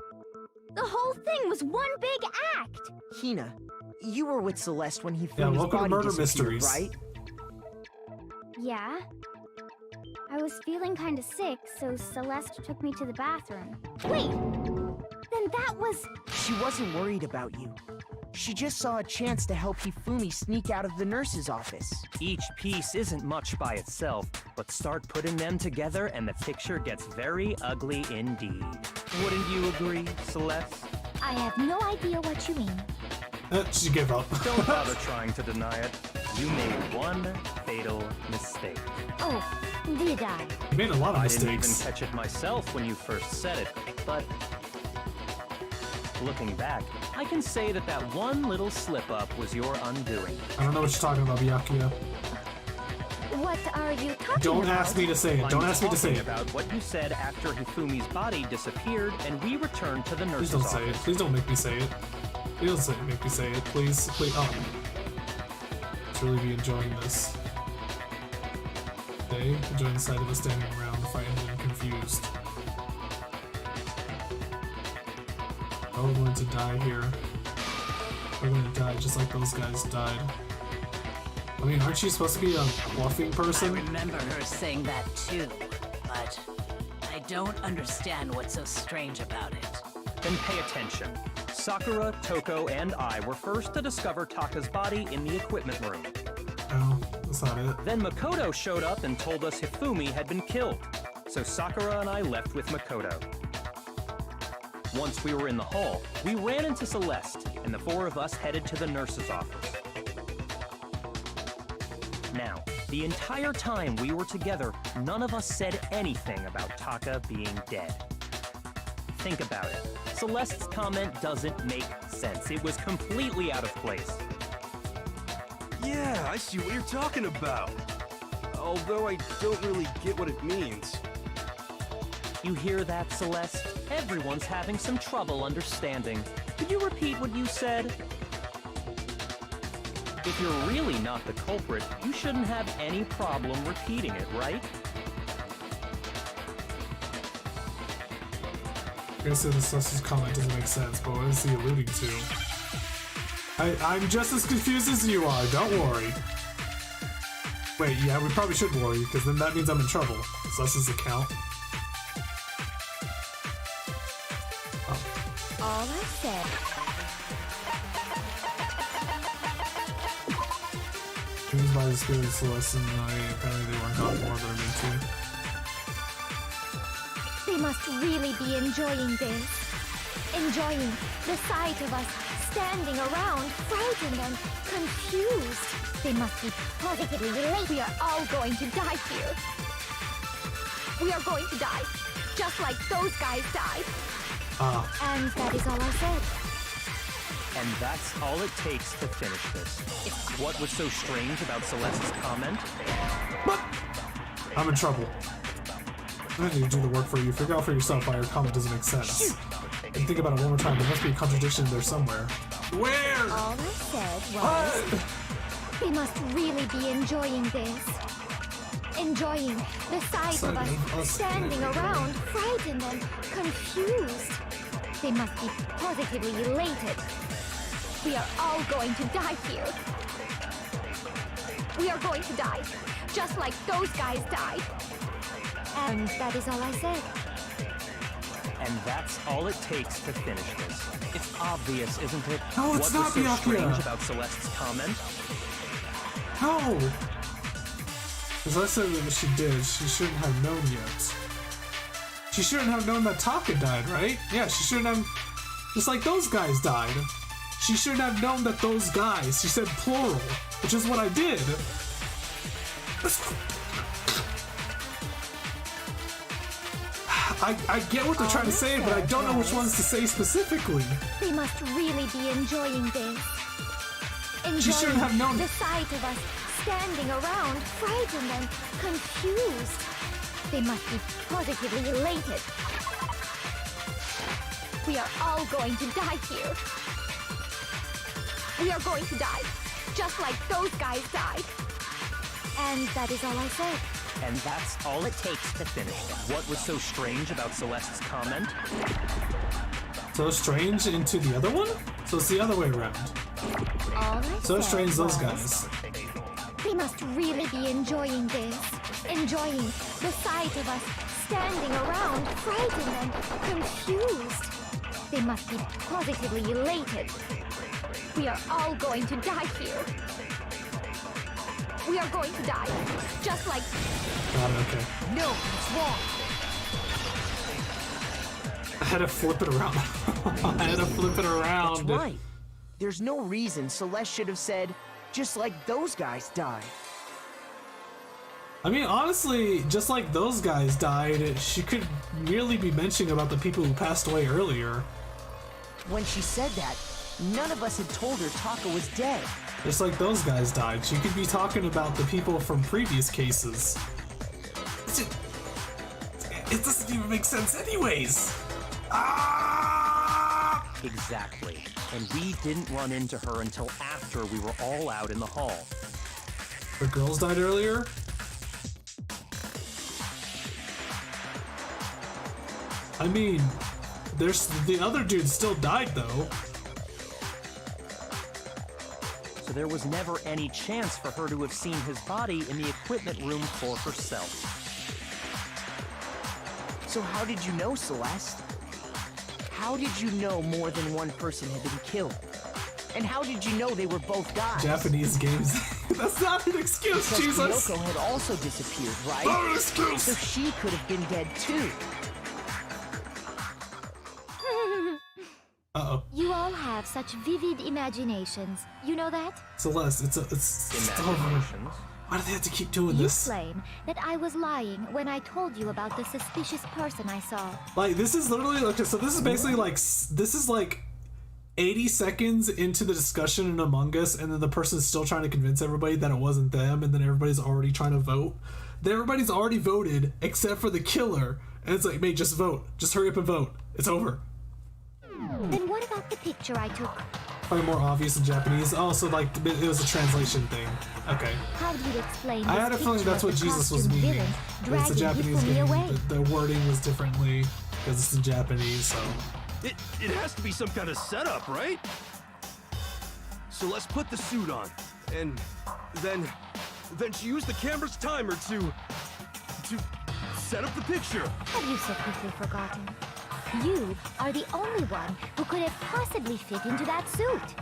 the whole thing was one big act. Hina, you were with Celeste when Hifumi's welcome body to Murder disappeared, Mysteries. right? Yeah. I was feeling kind of sick, so Celeste took me to the bathroom. Wait! Then that was... She wasn't worried about you. She just saw a chance to help Hifumi sneak out of the nurse's office. Each piece isn't much by itself, but start putting them together and the picture gets very ugly indeed. Wouldn't you agree, Celeste? I have no idea what you mean. She gave up. Don't bother trying to deny it. You made one fatal mistake. Oh, did I? You made a lot of mistakes. I didn't even catch it myself when you first said it, but... looking back, I can say that that one little slip-up was your undoing. I don't know what you're talking about, Byakuya. What are you talking about? Don't ask me to say it. Don't ask me to say it. About what you said after Hifumi's body disappeared and we returned to the nurse's office. Please don't say it. Please don't make me say it. Please don't make me say it. Please, please. Oh. Let's really be enjoying this. Okay, enjoying the sight of us standing around, frightened and confused. Oh, we're going to die here. We're going to die just like those guys died. I mean, aren't you supposed to be a bluffing person? I remember her saying that too, but I don't understand what's so strange about it. Then pay attention. Sakura, Toko, and I were first to discover Taka's body in the equipment room. Oh, that's not it. Then Makoto showed up and told us Hifumi had been killed. So Sakura and I left with Makoto. Once we were in the hall, we ran into Celeste, and the 4 of us headed to the nurse's office. Now, the entire time we were together, none of us said anything about Taka being dead. Think about it. Celeste's comment doesn't make sense. It was completely out of place. Yeah, I see what you're talking about. Although I don't really get what it means. You hear that, Celeste? Everyone's having some trouble understanding. Could you repeat what you said? If you're really not the culprit, you shouldn't have any problem repeating it, right? I guess the Celeste's comment doesn't make sense, but what is he alluding to? I'm just as confused as you are, don't worry. Wait, yeah, we probably should worry, because then that means I'm in trouble. Celeste's account. All I said. Dreams by the spirit of Celeste and I, apparently they weren't got more than I'm into. They must really be enjoying this. Enjoying the sight of us standing around, frightened and confused. They must be positively elated. We are all going to die here. We are going to die, just like those guys died. And that is all I said. And that's all it takes to finish this. What was so strange about Celeste's comment? I'm in trouble. I need to do the work for you. Figure out for yourself why your comment doesn't make sense. And think about it one more time. There must be a contradiction there somewhere. Where? All I said was... They must really be enjoying this. Enjoying the sight of us standing around, frightened and confused. They must be positively elated. We are all going to die here. We are going to die, just like those guys died. And that is all I said. And that's all it takes to finish this. It's obvious, isn't it? No, it's not what was so strange Byakuya. about Celeste's comment? No! As I said what she did, she shouldn't have known yet. She shouldn't have known that Taka died, right? Yeah, she shouldn't have... Just like those guys died. She shouldn't have known that those guys. She said plural, which is what I did. I get what they're trying to say, but I don't know which ones to say specifically. They must really be enjoying this. She shouldn't have known. The sight of us standing around, frightened and confused. They must be positively elated. We are all going to die here. We are going to die, just like those guys died. And that is all I said. And that's all it takes to finish it. What was so strange about Celeste's comment? So strange into the other one? So it's the other way around. All I So said strange those was, guys. They must really be enjoying this. Enjoying the sight of us standing around, frightened and confused. They must be positively elated. We are all going to die here. We are going to die, just like... Got it, okay. No, it's wrong. I had to flip it around. I had to flip it around. That's right. There's no reason Celeste should have said, just like those guys died. I mean, honestly, just like those guys died, she could merely be mentioning about the people who passed away earlier. When she said that, none of us had told her Taka was dead. Just like those guys died. She could be talking about the people from previous cases. It doesn't even make sense anyways! Ah! Exactly. And we didn't run into her until after we were all out in the hall. The girls died earlier? I mean, there's the other dude still died though. So there was never any chance for her to have seen his body in the equipment room for herself. So how did you know, Celeste? How did you know more than one person had been killed? And how did you know they were both guys? Japanese games. That's not an excuse, because Jesus! Kyoko had also disappeared, right? Not an excuse! So she could have been dead too. Uh-oh. You all have such vivid imaginations. You know that? Celeste, it's Imaginations. Why do they have to keep doing You this? claim that I was lying when I told you about the suspicious person I saw. Like, this is literally, okay, so this is basically like, this is like 80 seconds into the discussion in Among Us, and then the person's still trying to convince everybody that it wasn't them, and then everybody's already trying to vote. Then everybody's already voted, except for the killer, and it's like, mate, just vote. Just hurry up and vote. It's over. Then what about the picture I took? Probably more obvious in Japanese. Oh, so like, it was a translation thing. Okay. How do you explain I this had a feeling picture that's of what the Jesus was costumed meaning. villain It's a dragging Japanese Hifumi game. away? The wording was differently, because it's in Japanese, so... It has to be some kind of setup, right? So let's put the suit on, and then she used the camera's timer to set up the picture. Have you so quickly forgotten? You are the only one who could have possibly fit into that suit.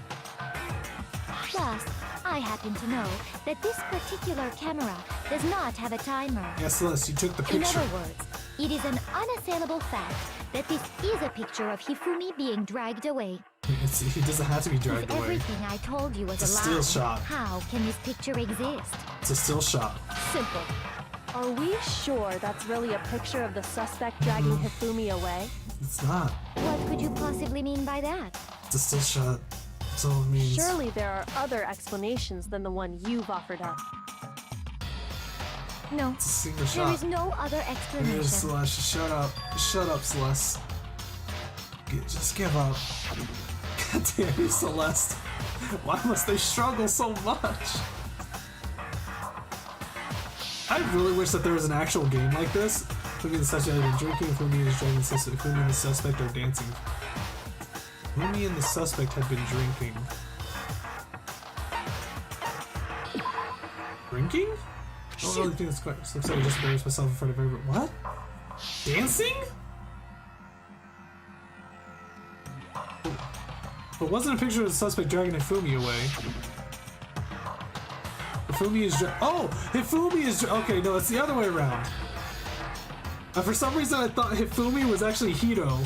Plus, I happen to know that this particular camera does not have a timer. Yes, Celeste, you took the In picture. other words, it is an unassailable fact that this is a picture of Hifumi being dragged away. He doesn't have to be dragged If away. everything I told you was It's a a still lie, shot. how can this picture exist? It's a still shot. Simple. Are we sure that's really a picture of the suspect dragging Hifumi away? It's not. What could you possibly mean by that? It's a still shot. That's all it means. Surely there are other explanations than the one you've offered up. No. It's a single shot. There is no other explanation. Celeste, shut up. Shut up, Celeste. Just give up. God damn you, Celeste. Why must they struggle so much? I really wish that there was an actual game like this. Fumi and the suspect had been drinking, Fumi is driving suspect. Fumi and the suspect are dancing. Fumi and the suspect had been drinking. Drinking? I don't really think it's quite. Looks like I just embarrassed myself in front of everyone. What? Dancing? But wasn't a picture of the suspect dragging Hifumi away? Hifumi is Hifumi is okay. No, it's the other way around. For some reason, I thought Hifumi was actually Hito.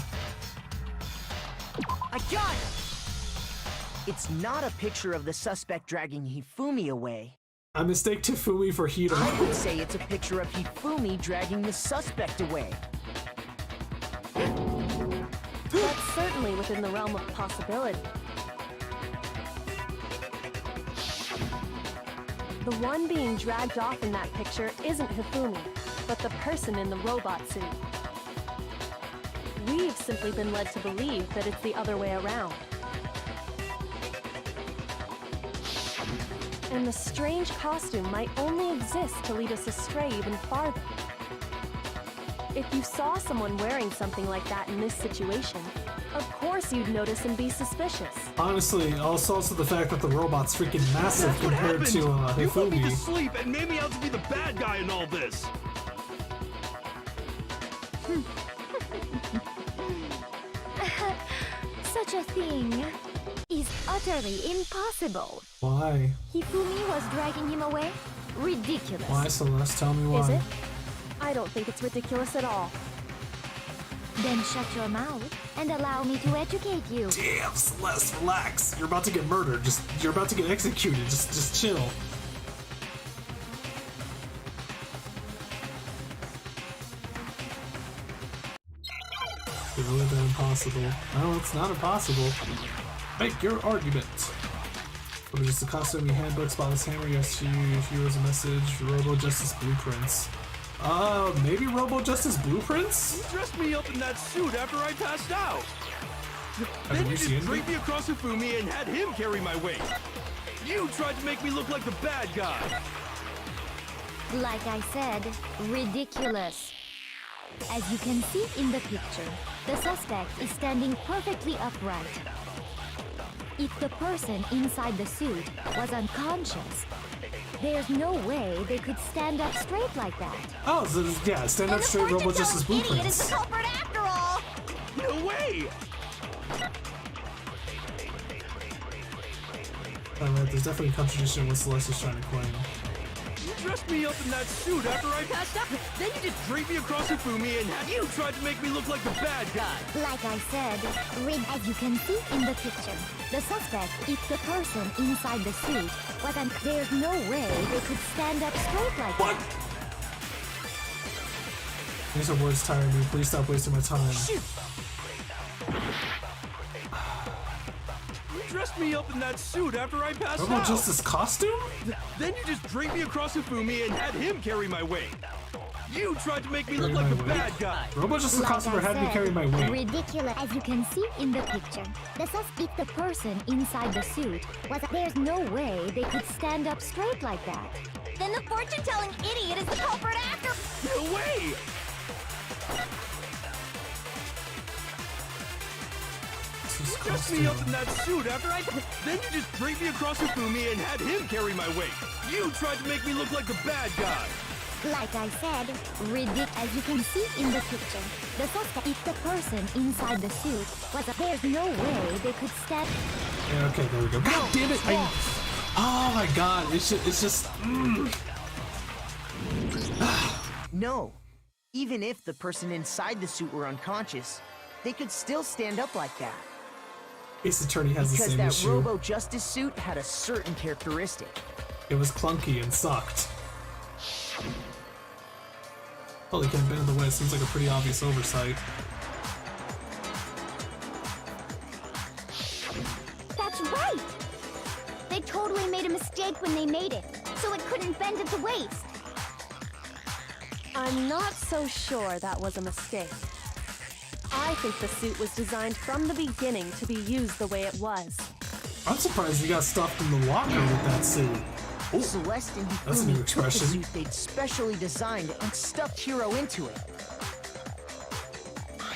I got it! It's not a picture of the suspect dragging Hifumi away. I mistake Hifumi for Hito. I would say it's a picture of Hifumi dragging the suspect away. That's certainly within the realm of possibility. The one being dragged off in that picture isn't Hifumi, but the person in the robot suit. We've simply been led to believe that it's the other way around. And the strange costume might only exist to lead us astray even farther. If you saw someone wearing something like that in this situation, of course you'd notice and be suspicious. Honestly, also the fact that the robot's freaking massive compared to Hifumi. You put me to sleep and made me out to be the bad guy in all this. Such a thing is utterly impossible. Why? Hifumi was dragging him away? Ridiculous. Why, Celeste? Tell me why. Is it? I don't think it's ridiculous at all. Then shut your mouth and allow me to educate you. Damn, Celeste, relax. You're about to get murdered. You're about to get executed. Just chill. It's really that impossible. No, it's not impossible. Make your argument. What is the costume, your handbook, spotless hammer, yes, heroes a message, Robo Justice blueprints. Maybe Robo Justice blueprints? You dressed me up in that suit after I passed out. Then you just dragged me across Hifumi and had him carry my weight. You tried to make me look like the bad guy. Like I said, ridiculous. As you can see in the picture, the suspect is standing perfectly upright. If the person inside the suit was unconscious, there's no way they could stand up straight like that. Oh, so yeah, stand up straight, Robo Justice blueprints. Idiot is the culprit after all! No way! Alright, there's definitely a contradiction in what Celeste is trying to claim. You dressed me up in that suit after I passed out. Then you just dragged me across Hifumi and you tried to make me look like the bad guy. Like I said, as you can see in the picture, the suspect, if the person inside the suit was there's no way they could stand up straight like that. These are words tiring me. Please stop wasting my time. Shoot! You dressed me up in that suit after I passed out. Robo Justice costume? Then you just dragged me across Hifumi and had him carry my weight. You tried to make me look like the bad guy. Robo Justice costume had me carry my weight. Ridiculous. As you can see in the picture, the suspect, the person inside the suit was there's no way they could stand up straight like that. Then the fortune-telling idiot is the culprit after— No way! You dressed me up in that suit after I— Then you just dragged me across Hifumi and had him carry my weight. You tried to make me look like the bad guy. Like I said, as you can see in the picture, the suspect, if the person inside the suit was there's no way they could stand. Yeah, okay, there we go. God damn it! Oh my god, it's just. No. Even if the person inside the suit were unconscious, they could still stand up like that. Ace Attorney has the same issue. Because that Robo Justice suit had a certain characteristic. It was clunky and sucked. Holy can't bend in the way. Seems like a pretty obvious oversight. That's right! They totally made a mistake when they made it, so it couldn't bend at the waist. I'm not so sure that was a mistake. I think the suit was designed from the beginning to be used the way it was. I'm surprised you got stuffed in the locker with that suit. Ooh, Celeste and that's a new Hifumi took the expression. suit they'd specially designed and stuffed Hiro into it.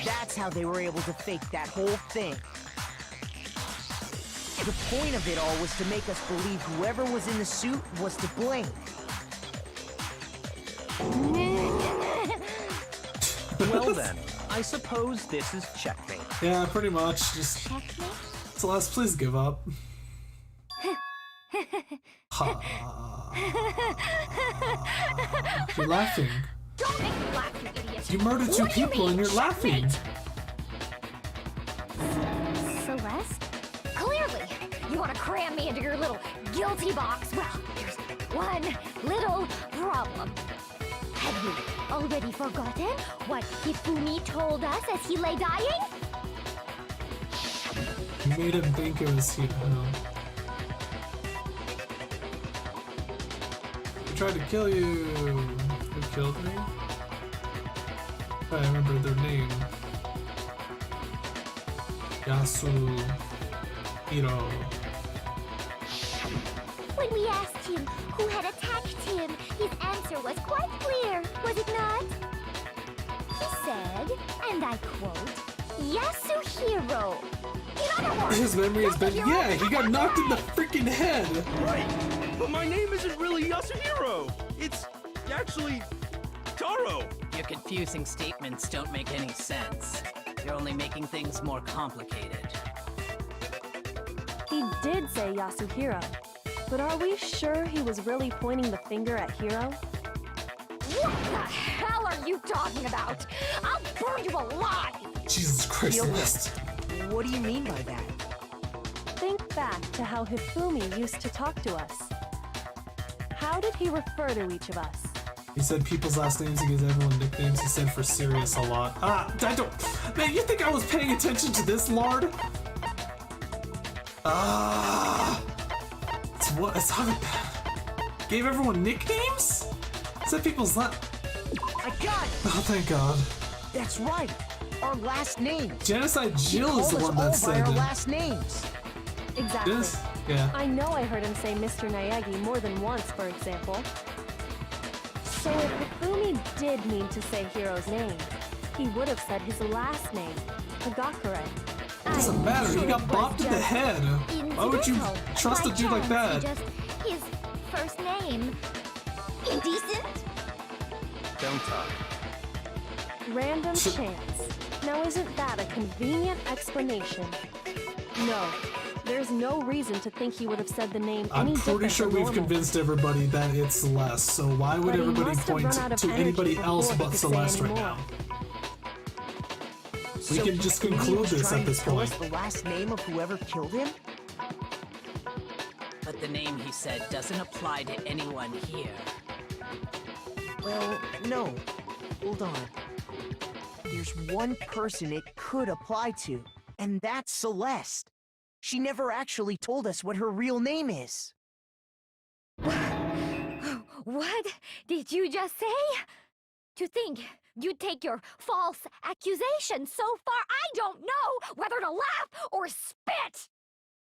That's how they were able to fake that whole thing. The point of it all was to make us believe whoever was in the suit was to blame. Well then, I suppose this is checkmate. Yeah, pretty much. Just Checkmate? Celeste, please give up. You're laughing. Don't make me laugh, you idiot. You murdered two people and you're laughing. Celeste? Clearly, you want to cram me into your little guilty box. Well, there's one little problem. Have you already forgotten what Hifumi told us as he lay dying? You made him think it was he. Who tried to kill you? Who killed me? I remember their name. Yasuhiro. When we asked him who had attacked him, his answer was quite clear, was it not? He said, and I quote, Yasuhiro. In other words, His memory has been, yeah, he got knocked in the freaking head. Right, but my name isn't really Yasuhiro. It's actually Taro. Your confusing statements don't make any sense. You're only making things more complicated. He did say Yasuhiro, but are we sure he was really pointing the finger at Hiro? What the hell are you talking about? I'll burn you alive! Jesus Christ, Celeste. What do you mean by that? Think back to how Hifumi used to talk to us. How did he refer to each of us? He said people's last names, he gives everyone nicknames. He said for serious a lot. I don't. Man, you think I was paying attention to this, Lord? It's what? It's how it gave everyone nicknames? Said people's last. I got it! Oh, thank God. That's right! Our last name! Genocide Jill is the one that said our it. last names! Exactly. This? Yeah. I know I heard him say Mr. Naegi more than once, for example. So if Hifumi did mean to say Hiro's name, he would have said his last name, Hagakure. It doesn't matter, he got bopped in the head. Why would you trust a dude like that? Just his first name. Indecent? Don't talk. Random chance. Now isn't that a convenient explanation? No, there's no reason to think he would have said the name any I'm pretty different sure than we've normal. convinced everybody that it's Celeste, so why would But he everybody must have point run out of to energy anybody else before but he could say Celeste right anymore. now? We So can just Hifumi conclude was this trying at this to tell point. us the last name of whoever killed him? But the name he said doesn't apply to anyone here. Well, no. Hold on. There's one person it could apply to, and that's Celeste. She never actually told us what her real name is. What did you just say? To think you'd take your false accusation so far, I don't know whether to laugh or spit!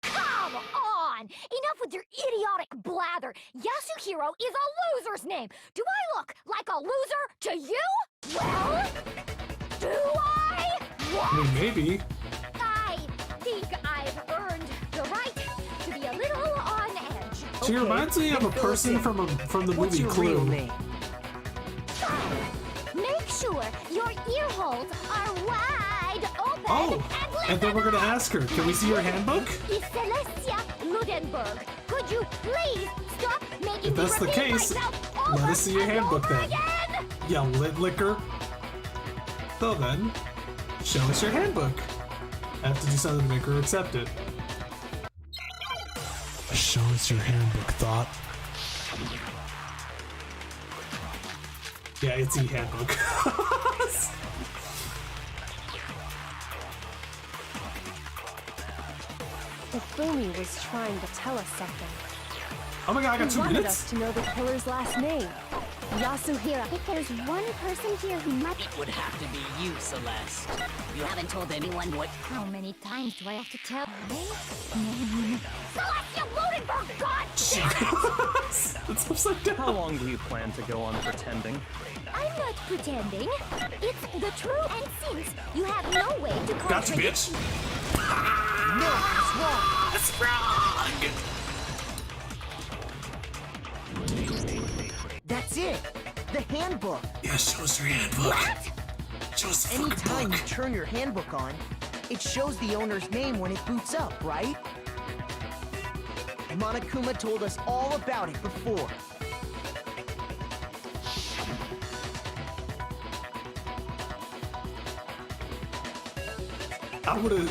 Come on! Enough with your idiotic blather! Yasuhiro is a loser's name! Do I look like a loser to you? Well, do I? What? I mean, maybe. I think I've earned the right to be a little on edge. She reminds me of a person from the What's movie your Clue. real name? Make sure your ear holes are wide open Oh, and then we're gonna ask her, can we see your handbook? Is Celestia Ludenberg. Could you please stop making If that's me the repeat case, myself let over us see your and handbook over then. again? You lid licker. So then, show us your handbook. I have to do something to make her accept it. Show us your handbook, thought. Yeah, it's e-handbook. Hifumi was trying to tell us something. Oh my god, I got He 2 wanted minutes? us to know the killer's last name. Yasuhira. If there's one person here who might... It would have to be you, Celeste. You haven't told anyone what... How many times do I have to tell? Celeste, you Ludenberg, god damn it! It's upside down. How long do you plan to go on pretending? I'm not pretending. It's the truth. And since you have no way to Gotcha, bitch. No, it's wrong. That's wrong. That's it. The handbook. Yeah, show us your handbook. What? Show us the fucking Anytime book. you turn your handbook on, it shows the owner's name when it boots up, right? Monokuma told us all about it before.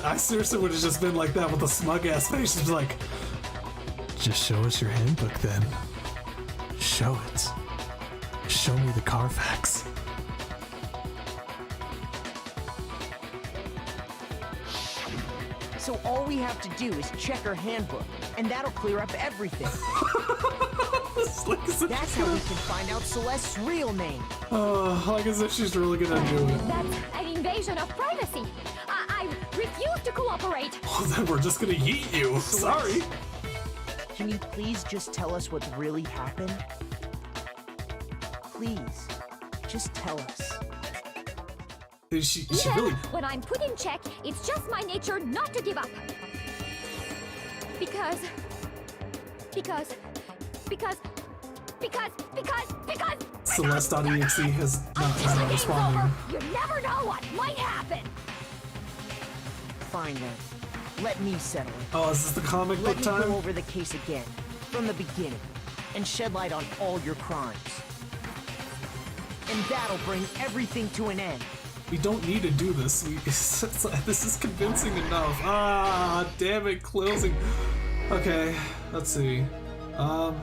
I seriously would have just been like that with a smug ass face. Just like, just show us your handbook then. Show it. Show me the Carfax. So all we have to do is check her handbook, and that'll clear up everything. That's how we can find out Celeste's real name. Like as if she's really gonna do it. That's an invasion of privacy. I refuse to cooperate. Well, then we're just gonna yeet you. Sorry. Can you please just tell us what really happened? Please, just tell us. She Even really... when I'm put in check, it's just my nature not to give up. Because... Celeste.exe is not responding. You never know what might happen. Fine then. Let me settle it. Oh, is this the comic book time? Let me go over the case again, from the beginning, and shed light on all your crimes. And that'll bring everything to an end. We don't need to do this. This is convincing enough. Ah, damn it, closing. Okay, let's see. Oh,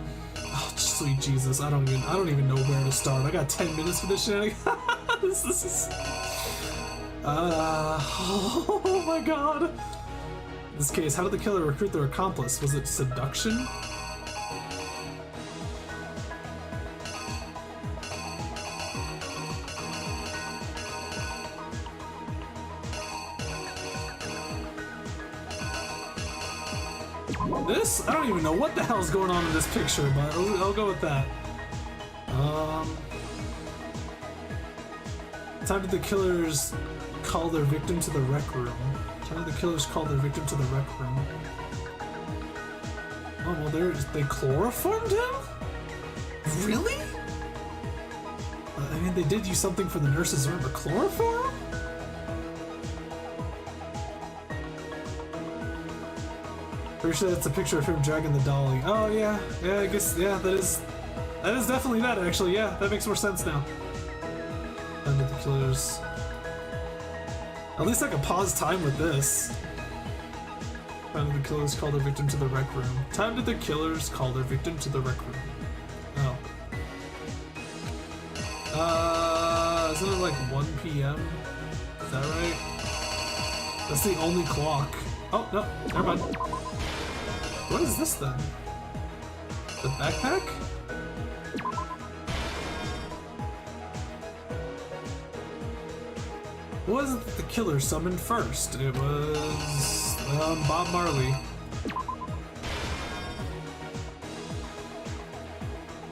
sweet Jesus, I don't even know where to start. I got 10 minutes for this shit. This is. Oh my God. In this case, how did the killer recruit their accomplice? Was it seduction? This? I don't even know what the hell's going on in this picture, but I'll go with that. Time did the killers call their victim to the rec room? Time did the killers call their victim to the rec room? Oh, well, they chloroformed him? Really? I mean, they did use something from the nurse's room, but chloroform? Pretty sure that's a picture of him dragging the dolly. Oh yeah, I guess, yeah, that is definitely that, actually. Yeah, that makes more sense now. And the killers. At least I can pause time with this. Time did the killers call their victim to the rec room? Time did the killers call their victim to the rec room? Oh. Isn't it like 1 p.m.? Is that right? That's the only clock. Oh, no, never mind. What is this then? The backpack? Who was it that the killer summoned first? It was Bob Marley.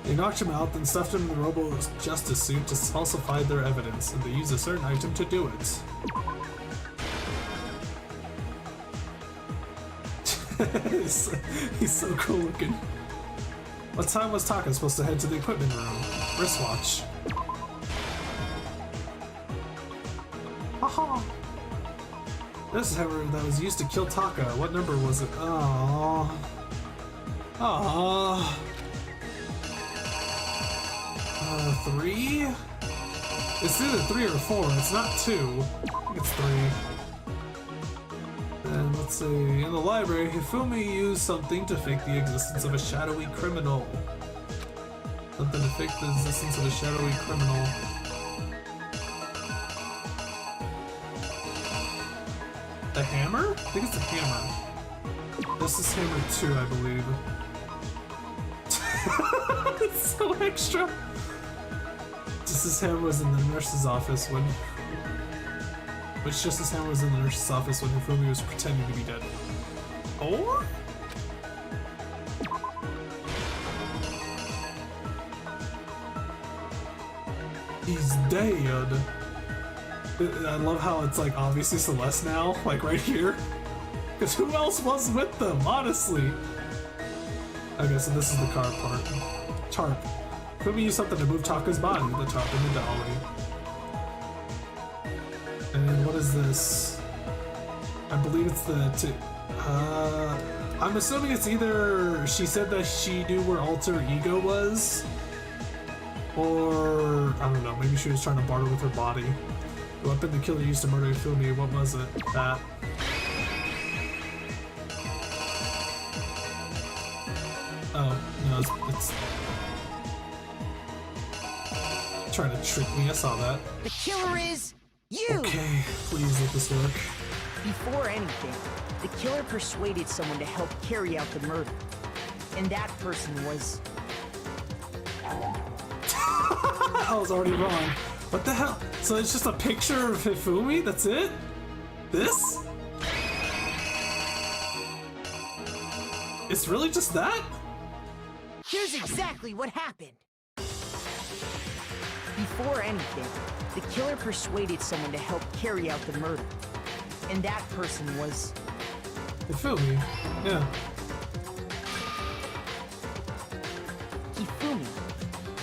They knocked him out, then stuffed him in the Robo-Justice suit to falsify their evidence, and they used a certain item to do it. He's so cool looking. What time was Taka supposed to head to the equipment room? Wristwatch. Haha! This is hammer that was used to kill Taka. What number was it? Aww. Aww. 3? It's either 3 or 4. It's not 2. I think it's 3. And let's see, in the library, Hifumi used something to fake the existence of a shadowy criminal. Something to fake the existence of a shadowy criminal. The hammer? I think it's the hammer. This is hammer 2, I believe. It's so extra. Justice Hammer was in the nurse's office when... Which Justice Hammer was in the nurse's office when Hifumi was pretending to be dead? Or? He's dead. I love how it's like obviously Celeste now, like right here. Because who else was with them, honestly? Okay, so this is the car part. Tarp. Hifumi used something to move Taka's body, the tarp and the dolly. And what is this? I believe it's the... I'm assuming it's either she said that she knew where Alter Ego was, or I don't know, maybe she was trying to barter with her body. The weapon the killer used to murder Hifumi, what was it? That. Oh, no, it's trying to trick me, I saw that. The killer is you! Okay, please let this work. Before anything, the killer persuaded someone to help carry out the murder. And that person was... I was already wrong. What the hell? So it's just a picture of Hifumi? That's it? This? It's really just that? Here's exactly what happened. Before anything, the killer persuaded someone to help carry out the murder. And that person was... Hifumi, yeah. Hifumi.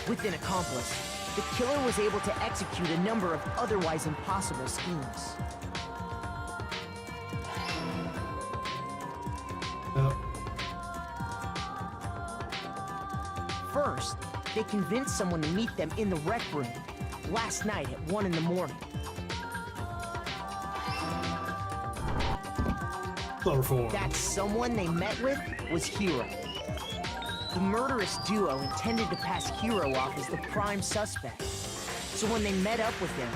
With an accomplice, the killer was able to execute a number of otherwise impossible schemes. Yep. First, they convinced someone to meet them in the rec room last night at 1 in the morning. That someone they met with was Hiro. The murderous duo intended to pass Hiro off as the prime suspect. So when they met up with him,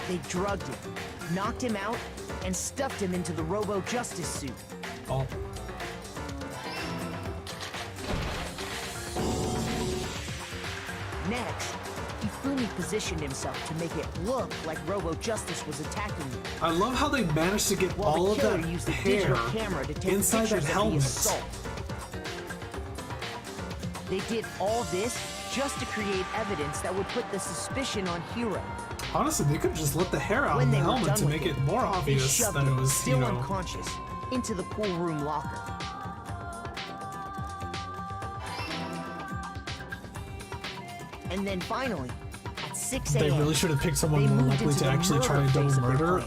they drugged him, knocked him out, and stuffed him into the Robo-Justice suit. Oh. Next, Hifumi positioned himself to make it look like Robo-Justice was attacking him. I love how they managed to get all of that hair inside that helmet. They did all this just to create evidence that would put the suspicion on Hiro. Honestly, they could have just let the hair out of the helmet to make it more obvious that it was, still unconscious, into the pool room locker. And then finally, at 6 a.m. They really should have picked someone more likely to actually try a double murder.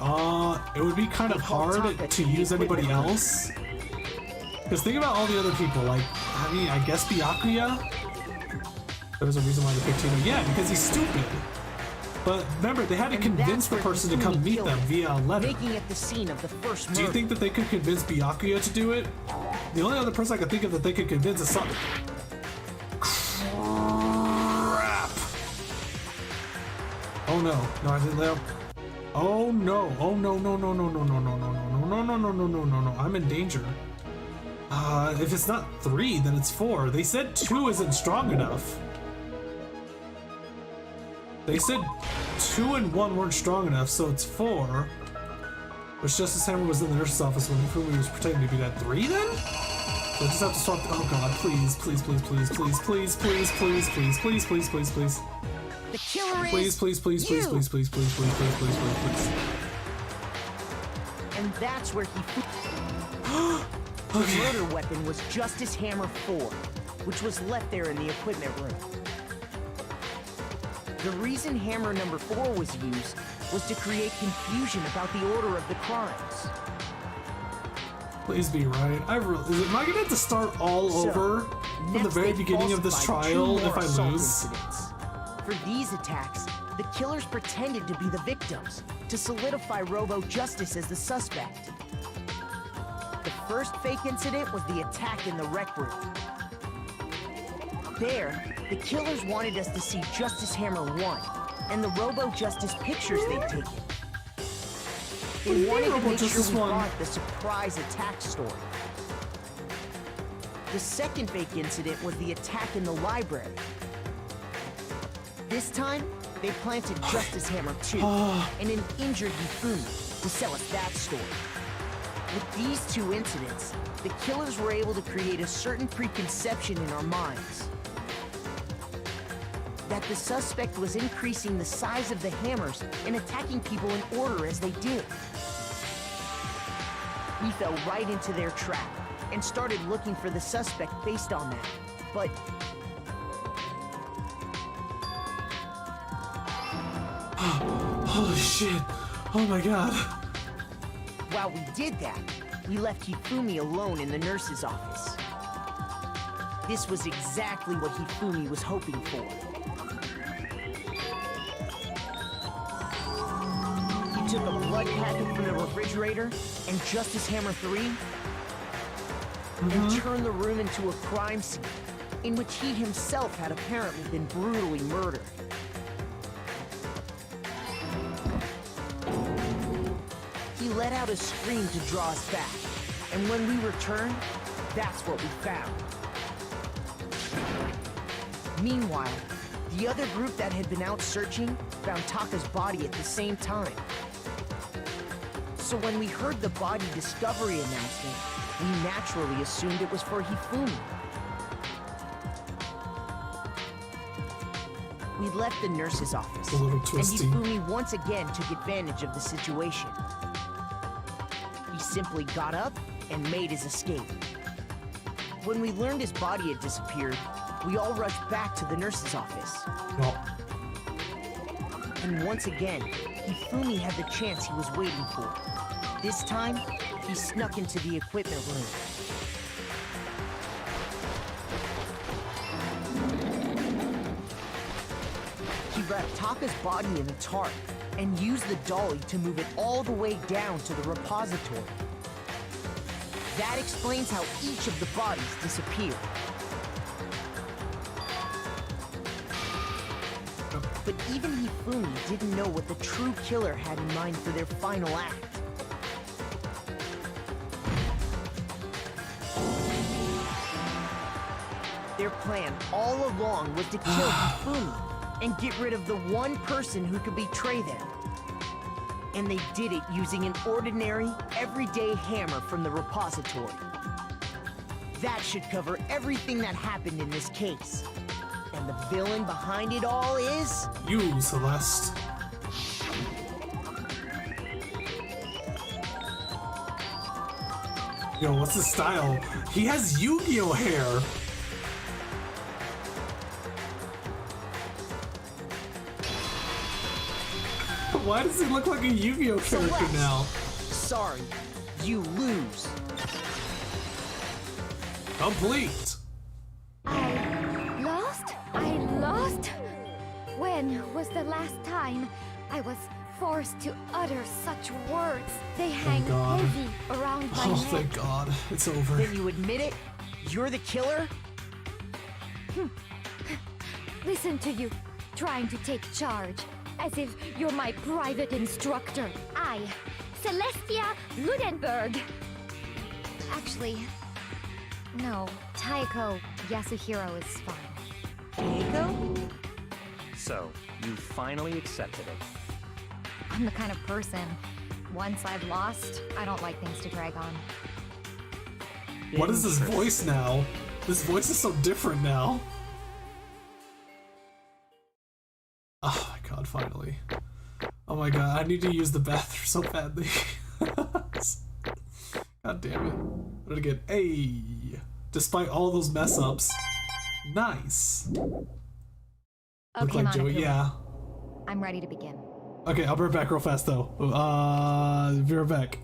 It would be kind of hard to use anybody else. Because think about all the other people, like, I mean, I guess Byakuya? There was a reason why they picked him. Yeah, because he's stupid. But remember, they had to convince the person to come meet them via a letter. Making it the scene of the first murder. Do you think that they could convince Byakuya to do it? The only other person I could think of that they could convince is something. Crap! Oh no, no, I didn't let. Oh no, oh no, no, no, no, no, no, no, no, no, no, no, no, no, no, no, no, I'm in danger. If it's not 3, then it's 4. They said 2 isn't strong enough. They said 2 and 1 weren't strong enough, so it's 4. Which Justice Hammer was in the nurse's office when Hifumi was pretending to be dead. 3 then? So I just have to swap. Oh god, please, please, please, please, please, please, please, please, please, please, please, please, please. The killer is please, please, please, please, please, please, please, please, please, please, please, please. And that's where the murder weapon was Justice Hammer 4, which was left there in the equipment room. The reason Hammer number 4 was used was to create confusion about the order of the crimes. Please be right. Am I gonna have to start all over from the very beginning of this trial if I lose? For these attacks, the killers pretended to be the victims to solidify Robo-Justice as the suspect. The first fake incident was the attack in the rec room. There, the killers wanted us to see Justice Hammer 1 and the Robo-Justice pictures they'd taken. They wanted to make sure we bought the surprise attack story. The second fake incident was the attack in the library. This time, they planted Justice Hammer 2 and an injured Hifumi to sell us that story. With these two incidents, the killers were able to create a certain preconception in our minds. That the suspect was increasing the size of the hammers and attacking people in order as they did. We fell right into their trap and started looking for the suspect based on that. But holy shit. Oh my god. while we did that, we left Hifumi alone in the nurse's office. This was exactly what Hifumi was hoping for. He took a blood packet from the refrigerator and Justice Hammer 3 and turned the room into a crime scene in which he himself had apparently been brutally murdered. He let out a scream to draw us back, and when we returned, that's what we found. Meanwhile, the other group that had been out searching found Taka's body at the same time. So when we heard the body discovery announcement, we naturally assumed it was for Hifumi. We left the nurse's office, A little and twisty. Hifumi once again took advantage of the situation. He simply got up and made his escape. When we learned his body had disappeared, we all rushed back to the nurse's office. And once again, Hifumi had the chance he was waiting for. This time, he snuck into the equipment room. He wrapped Taka's body in a tarp and used the dolly to move it all the way down to the repository. That explains how each of the bodies disappeared. But even Hifumi didn't know what the true killer had in mind for their final act. Their plan all along was to kill Hifumi and get rid of the one person who could betray them. And they did it using an ordinary, everyday hammer from the repository. That should cover everything that happened in this case. And the villain behind it all is... You, Celeste. Yo, what's his style? He has Yu-Gi-Oh hair! Why does he look like a Yu-Gi-Oh character Celeste, now? Sorry, you lose. Complete! I lost? When was the last time I was forced to utter such words? They hang God. heavy around my Oh, neck. thank God. It's over. Then you admit it? You're the killer? Listen to you, trying to take charge, as if you're my private instructor. I, Celestia Ludenberg. Actually, no. Taiko Yasuhiro is fine. Taiko? So, you finally accepted it. I'm the kind of person, once I've lost, I don't like things to drag on. What is this voice now? This voice is so different now. Oh my God, finally. Oh my God, I need to use the bathroom so badly. God damn it. What did I get? Hey! Despite all those mess ups. Nice. Look Okay, like Joey, Monokuma. yeah. I'm ready to begin. Okay, I'll be right back real fast though. Be right back.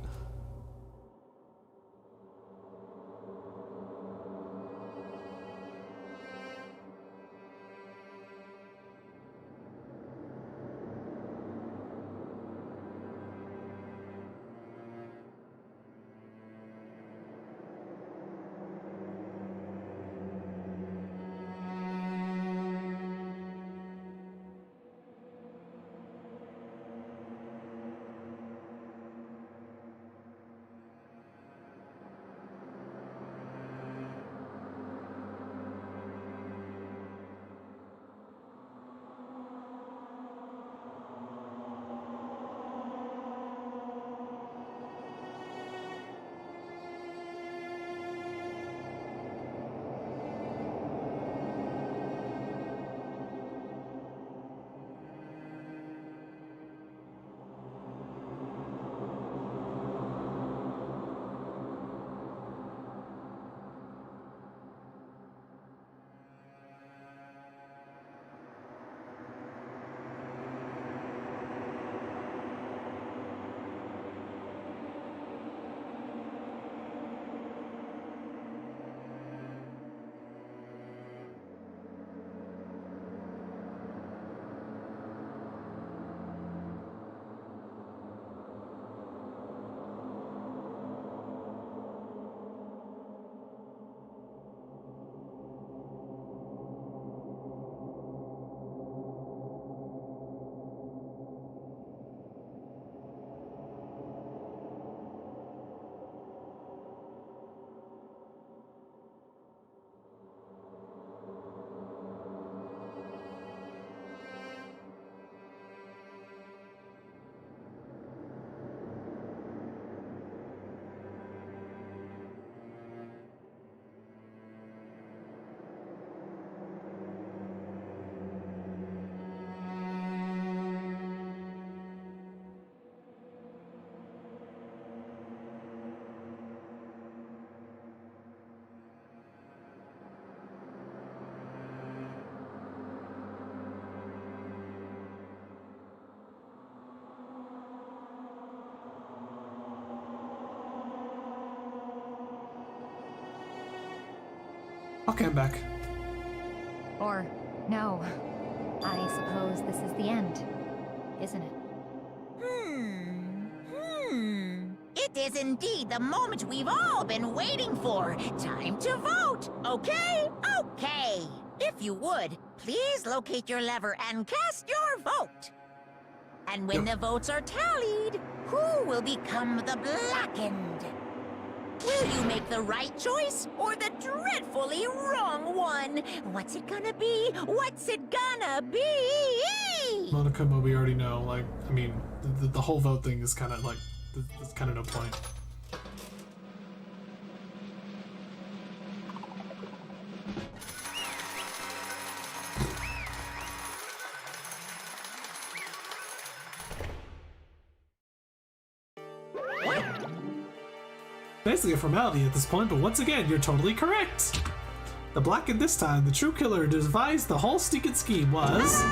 Okay, I'm back. Or, no. I suppose this is the end, isn't it? It is indeed the moment we've all been waiting for. Time to vote. Okay? Okay. If you would, please locate your lever and cast your vote. And when the votes are tallied, who will become the blackened? Will you make the right choice or the dreadfully wrong one? What's it gonna be? What's it gonna be? Monokuma, we already know. Like, I mean, the whole vote thing is kind of like, there's kind of no point. Basically a formality at this point, but once again, you're totally correct! The blackened this time, the true killer who devised the whole stinking scheme was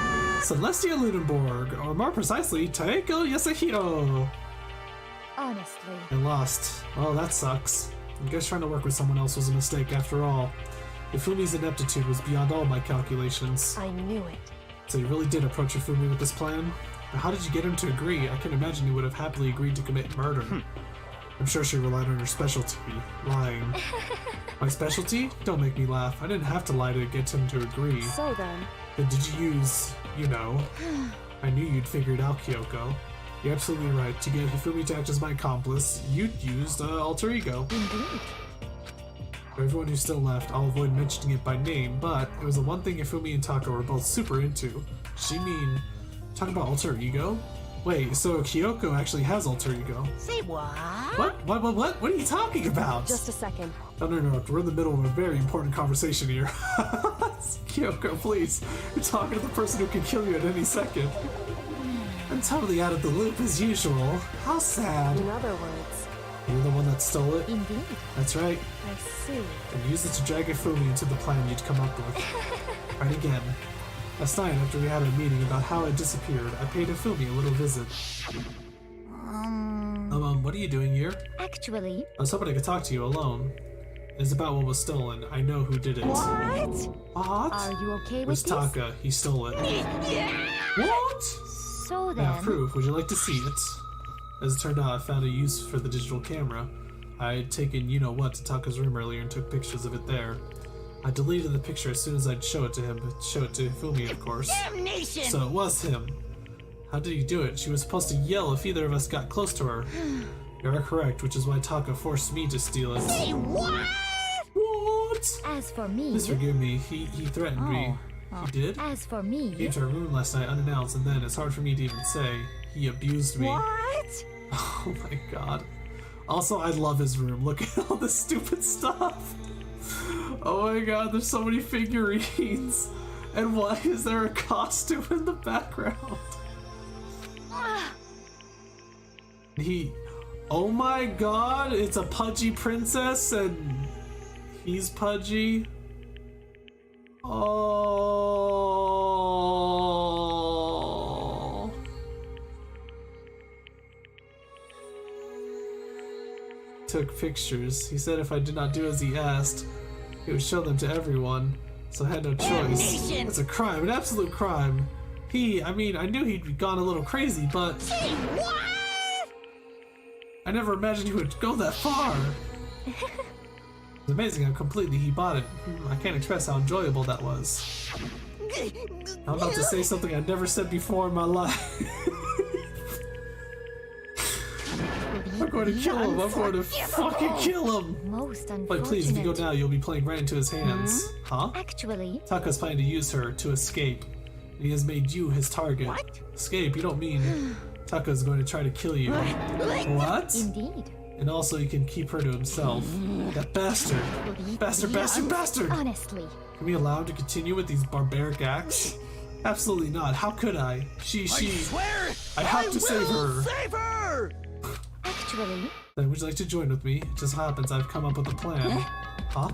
Celestia Ludenborg, or more precisely, Taeko Yasuhiro. Honestly. I lost. Well, that sucks. I guess trying to work with someone else was a mistake after all. Ifumi's ineptitude was beyond all my calculations. I knew it. So you really did approach Ifumi with this plan? Now, how did you get him to agree? I can imagine he would have happily agreed to commit murder. I'm sure she relied on her specialty, lying. My specialty? Don't make me laugh. I didn't have to lie to get him to agree. So then... But did you use, you know... I knew you'd figured out, Kyoko. You're absolutely right. To get Hifumi to act as my accomplice, you'd used alter ego. Indeed. For everyone who's still left, I'll avoid mentioning it by name, but it was the one thing Hifumi and Taka were both super into. She mean... Talk about alter ego? Wait, so Kyoko actually has alter ego. Say what? What are you talking about? Just a second. Don't interrupt, we're in the middle of a very important conversation here. Kyoko, please. You're talking to the person who can kill you at any second. I'm totally out of the loop as usual. How sad. In other words... You're the one that stole it? Indeed. That's right. I see. And use it to drag Ifumi into the plan you'd come up with. Right again. Last night, after we had a meeting about how it disappeared, I paid Ifumi a little visit. What are you doing here? Actually... I was hoping I could talk to you alone. It's about what was stolen. I know who did it. What? What? Are you okay with this? It was Taka. He stole it. What? So then... I have proof. Would you like to see it? As it turned out, I found a use for the digital camera. I had taken you-know-what to Taka's room earlier and took pictures of it there. I deleted the picture as soon as I'd show it to him, but show it to Hifumi, of course. Damnation! So it was him. How did he do it? She was supposed to yell if either of us got close to her. You are correct, which is why Taka forced me to steal it. Say what? What? As for me... Please forgive me. He threatened me. He did? As for me... He came to our room last night unannounced, and then, it's hard for me to even say, he abused me. What? Oh my god. Also, I love his room. Look at all this stupid stuff. Oh my god, there's so many figurines. And why is there a costume in the background? Oh my god, it's a pudgy princess and he's pudgy. Oh. Took pictures. He said if I did not do as he asked, he would show them to everyone, so I had no choice. It's a crime, an absolute crime. I knew he'd gone a little crazy, but... Say what? I never imagined he would go that far. It's amazing how completely he bought it. I can't express how enjoyable that was. I'm about to say something I never said before in my life. I'm going to kill him. I'm going to fucking kill him. Most unfortunate. But please, if you go now, you'll be playing right into his hands. Huh? Actually... Taka's planning to use her to escape. He has made you his target. What? Escape? You don't mean Taka's going to try to kill you. What? Indeed. And also he can keep her to himself. That bastard. Bastard. Honestly. Can we allow him to continue with these barbaric acts? Absolutely not. How could I? I swear I have to save her. Save her! Actually... Then would you like to join with me? It just happens I've come up with a plan. Huh?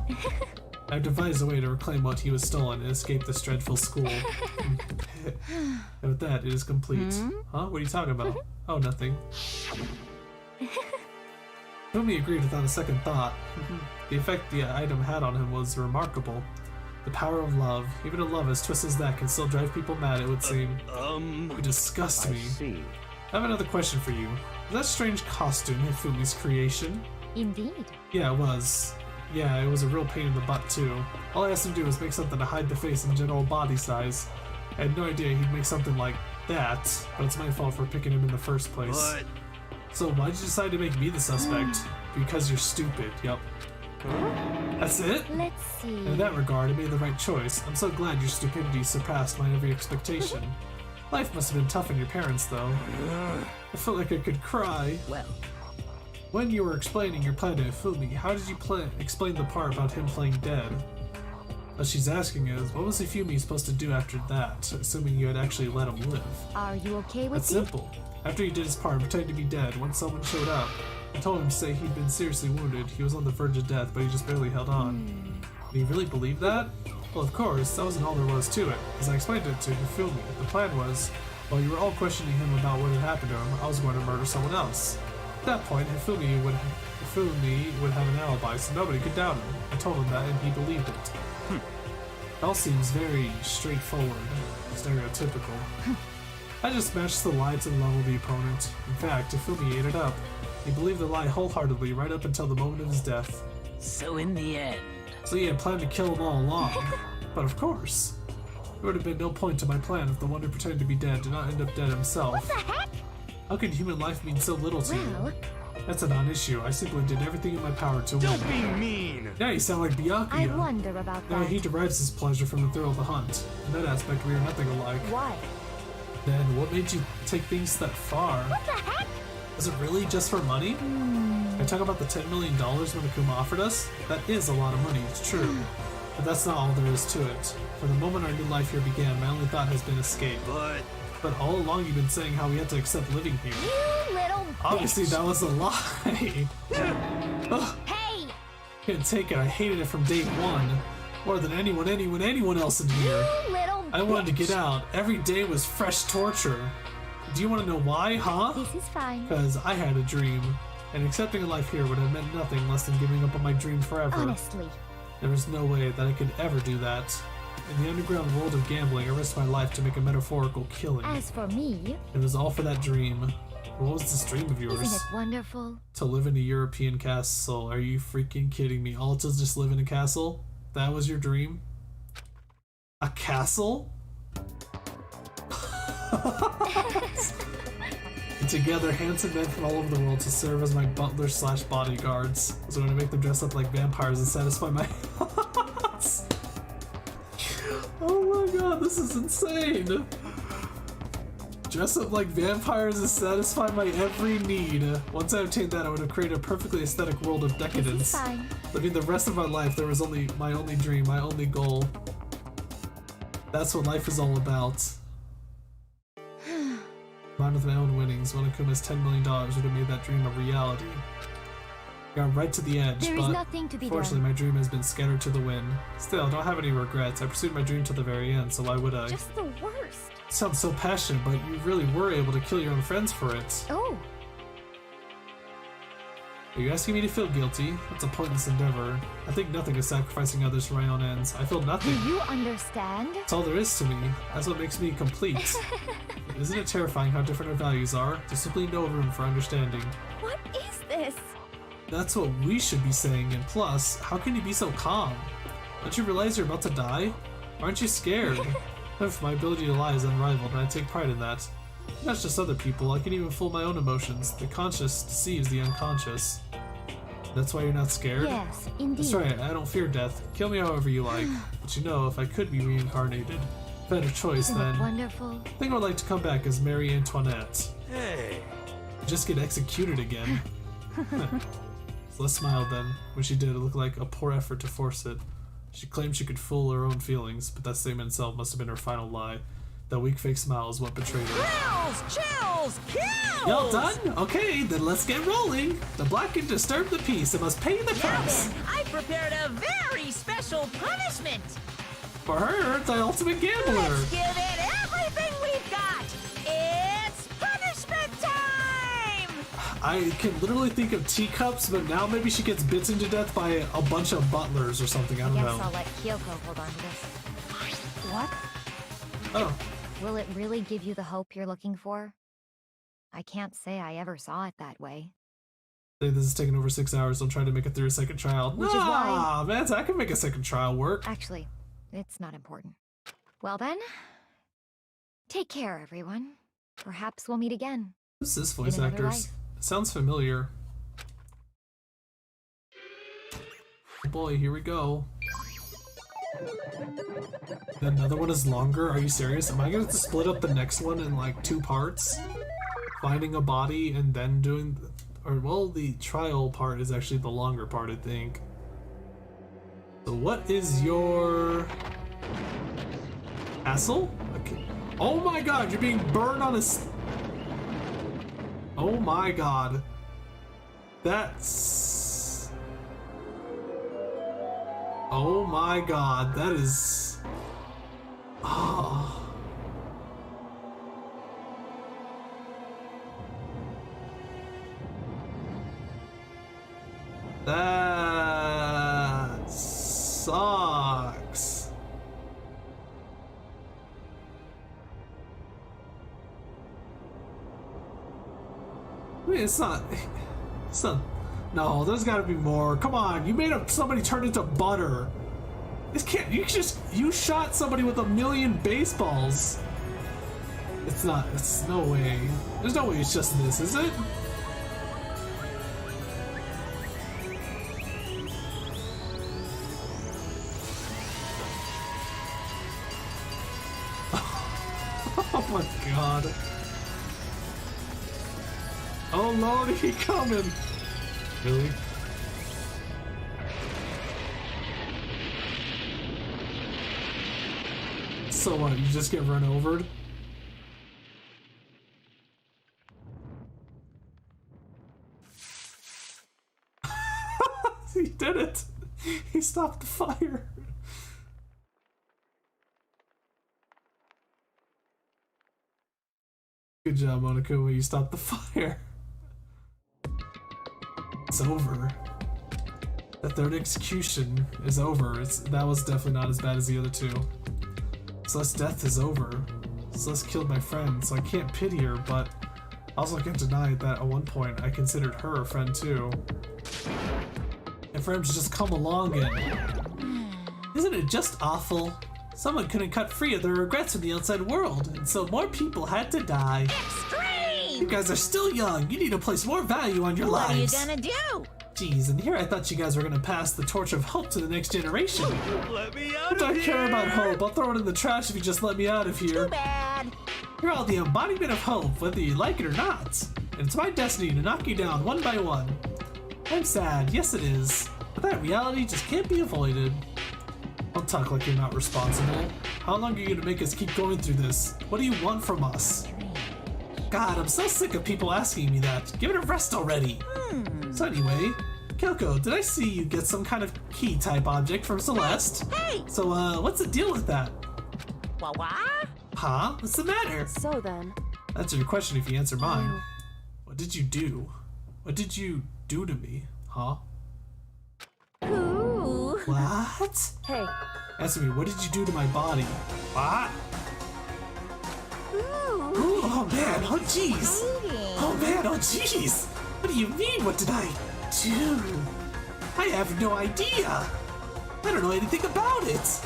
I've devised a way to reclaim what he was stolen and escape this dreadful school. And with that, it is complete. Huh? What are you talking about? Oh, nothing. Fumi agreed without a second thought. The effect the item had on him was remarkable. The power of love. Even a love as twisted as that can still drive people mad, it would seem. You disgust me. See. I have another question for you. Was that strange costume Hifumi's creation? Indeed. Yeah, it was. Yeah, it was a real pain in the butt, too. All I asked him to do was make something to hide the face and general body size. I had no idea he'd make something like that, but it's my fault for picking him in the first place. What? So why'd you decide to make me the suspect? Because you're stupid, yep. That's it? Let's see. In that regard, I made the right choice. I'm so glad your stupidity surpassed my every expectation. Life must have been tough on your parents, though. I felt like I could cry. Well, When you were explaining your plan to Ifumi, how did you explain the part about him playing dead? What she's asking is, what was Ifumi supposed to do after that, assuming you had actually let him live? Are you okay with That's simple. After he did his part, pretending to be dead, when someone showed up, I told him to say he'd been seriously wounded, he was on the verge of death, but he just barely held on. Did he really believe that? Well, of course, that wasn't all there was to it. As I explained it to Hifumi, the plan was, while you were all questioning him about what had happened to him, I was going to murder someone else. At that point, Hifumi would have an alibi, so nobody could doubt him. I told him that, and he believed it. It all seems very straightforward, stereotypical. I just matched the lie to the level of the opponent. In fact, Hifumi ate it up. He believed the lie wholeheartedly right up until the moment of his death. so in the end, So he had planned to kill them all along. But of course. There would have been no point to my plan if the one who pretended to be dead did not end up dead himself. What the heck? How could human life mean so little to Well, you? That's a non-issue. I simply did everything in my power to win. Don't be mean! Yeah, you sound like Byakuya. I wonder about Now that. he derives his pleasure from the thrill of the hunt. In that aspect, we are nothing alike. Why? Then what made you take things that far? What the heck? Was it really just for money? I talk about the $10 million Monokuma offered us? That is a lot of money, it's true. But that's not all there is to it. For the moment our new life here began, my only thought has been escape. But all along you've been saying how we had to accept living here. You little Obviously bitch. that was a lie. Ugh, Hey! couldn't take it, I hated it from day one. More than anyone else in here. You little I wanted to bitch. get out. Every day was fresh torture. Do you want to know why, huh? This is fine. Because I had a dream. And accepting a life here would have meant nothing less than giving up on my dream forever. Honestly. There was no way that I could ever do that. In the underground world of gambling, I risked my life to make a metaphorical killing. As for me, It was all for that dream. What was this dream of yours? isn't it wonderful? To live in a European castle. Are you freaking kidding me? All to just live in a castle? That was your dream? A castle? And together, handsome men from all over the world to serve as my butlers / bodyguards. I was going to make them dress up like vampires and satisfy my wants. Oh my god, this is insane! Dress up like vampires and satisfy my every need. Once I obtained that, I would have created a perfectly aesthetic world of This decadence. is fine. Living the rest of my life, there was only my only dream, my only goal. That's what life is all about. Combined with my own winnings, Monokuma's $10 million would have made that dream a reality. Got right to the edge, There is but nothing to be fortunately done. my dream has been scattered to the wind. Still, I don't have any regrets. I pursued my dream to the very end, so why would I? Just the worst. Sounds so passionate, but you really were able to kill your own friends for it. Oh, Are you asking me to feel guilty? That's a pointless endeavor. I think nothing is sacrificing others for my own ends. I feel do nothing. you understand? That's all there is to me. That's what makes me complete. Isn't it terrifying how different our values are? There's simply no room for understanding. What is this? That's what we should be saying, and plus, how can you be so calm? Don't you realize you're about to die? Aren't you scared? My ability to lie is unrivaled, and I take pride in that. Not just other people, I can even fool my own emotions. The conscious deceives the unconscious. That's why you're not scared? Yes, indeed. That's right, I don't fear death. Kill me however you like. But you know, if I could be reincarnated, if I had a choice, Isn't then it wonderful? I think I would like to come back as Marie Antoinette. Hey. Just get executed again. Celeste smiled then. When she did, it looked like a poor effort to force it. She claimed she could fool her own feelings, but that statement itself must have been her final lie. That weak fake smile is what betrayed her. Chills! Chills! Kills! Y'all done? Okay, then let's get rolling. The black can disturb the peace and must pay the Now price. then, I prepared a very special punishment. For her, the ultimate gambler. Let's give it everything we've got. It's punishment time! I can literally think of teacups, but now maybe she gets bitten to death by a bunch of butlers or something. I don't know. Guess I'll let Kyoko hold on to this. What? Oh. Will it really give you the hope you're looking for? I can't say I ever saw it that way. This is taking over 6 hours. I'm trying to make it through a second trial. Which is why... man, I can make a second trial work. Actually, it's not important. Well then, take care, everyone. Perhaps we'll meet again. Who's this voice actor? Sounds familiar. Oh boy, here we go. Another one is longer? Are you serious? Am I going to split up the next one in like 2 parts? Finding a body and then doing... Or, well, the trial part is actually the longer part, I think. So what is your... Castle? Okay. Oh my god, you're being burned on a... Oh my god. That's... Oh my god, that is... Oh... That sucks. I mean, it's not. No, there's got to be more. Come on, you made somebody turn into butter. This can't. You shot somebody with 1,000,000 baseballs. It's not. It's no way. There's no way it's just this, is it? Oh my god. Oh lordy, he coming! Really? So what, you just get run overed? He did it! He stopped the fire! Good job, Monokuma, you stopped the fire. It's over. The third execution is over. That was definitely not as bad as the other 2. Celeste's death is over. Celeste killed my friend, so I can't pity her, but I also can't deny that at one point I considered her a friend too. And for him to just come along and... Isn't it just awful? Someone couldn't cut free of their regrets from the outside world, and so more people had to die. Extreme! You guys are still young. You need to place more value on your lives. What are you gonna do? Jeez, and here I thought you guys were gonna pass the torch of hope to the next generation. Let me out I don't care about hope. I'll throw it in the trash if you just let me out of here. Too bad. You're all the embodiment of hope, whether you like it or not. And it's my destiny to knock you down one by one. I'm sad, yes it is. But that reality just can't be avoided. Don't talk like you're not responsible. How long are you gonna make us keep going through this? What do you want from us? God, I'm so sick of people asking me that. Give it a rest already. So anyway, Kyoko, did I see you get some kind of key type object from Celeste? Hey! So what's the deal with that? What? Huh? What's the matter? So then... Answer your question if you answer mine. What did you do? What did you do to me? Huh? Ooh. What? Hey. Answer me, what did you do to my body? What? Ooh, oh man, oh jeez. Oh man, oh jeez. What do you mean, what did I do? I have no idea. I don't know anything about it.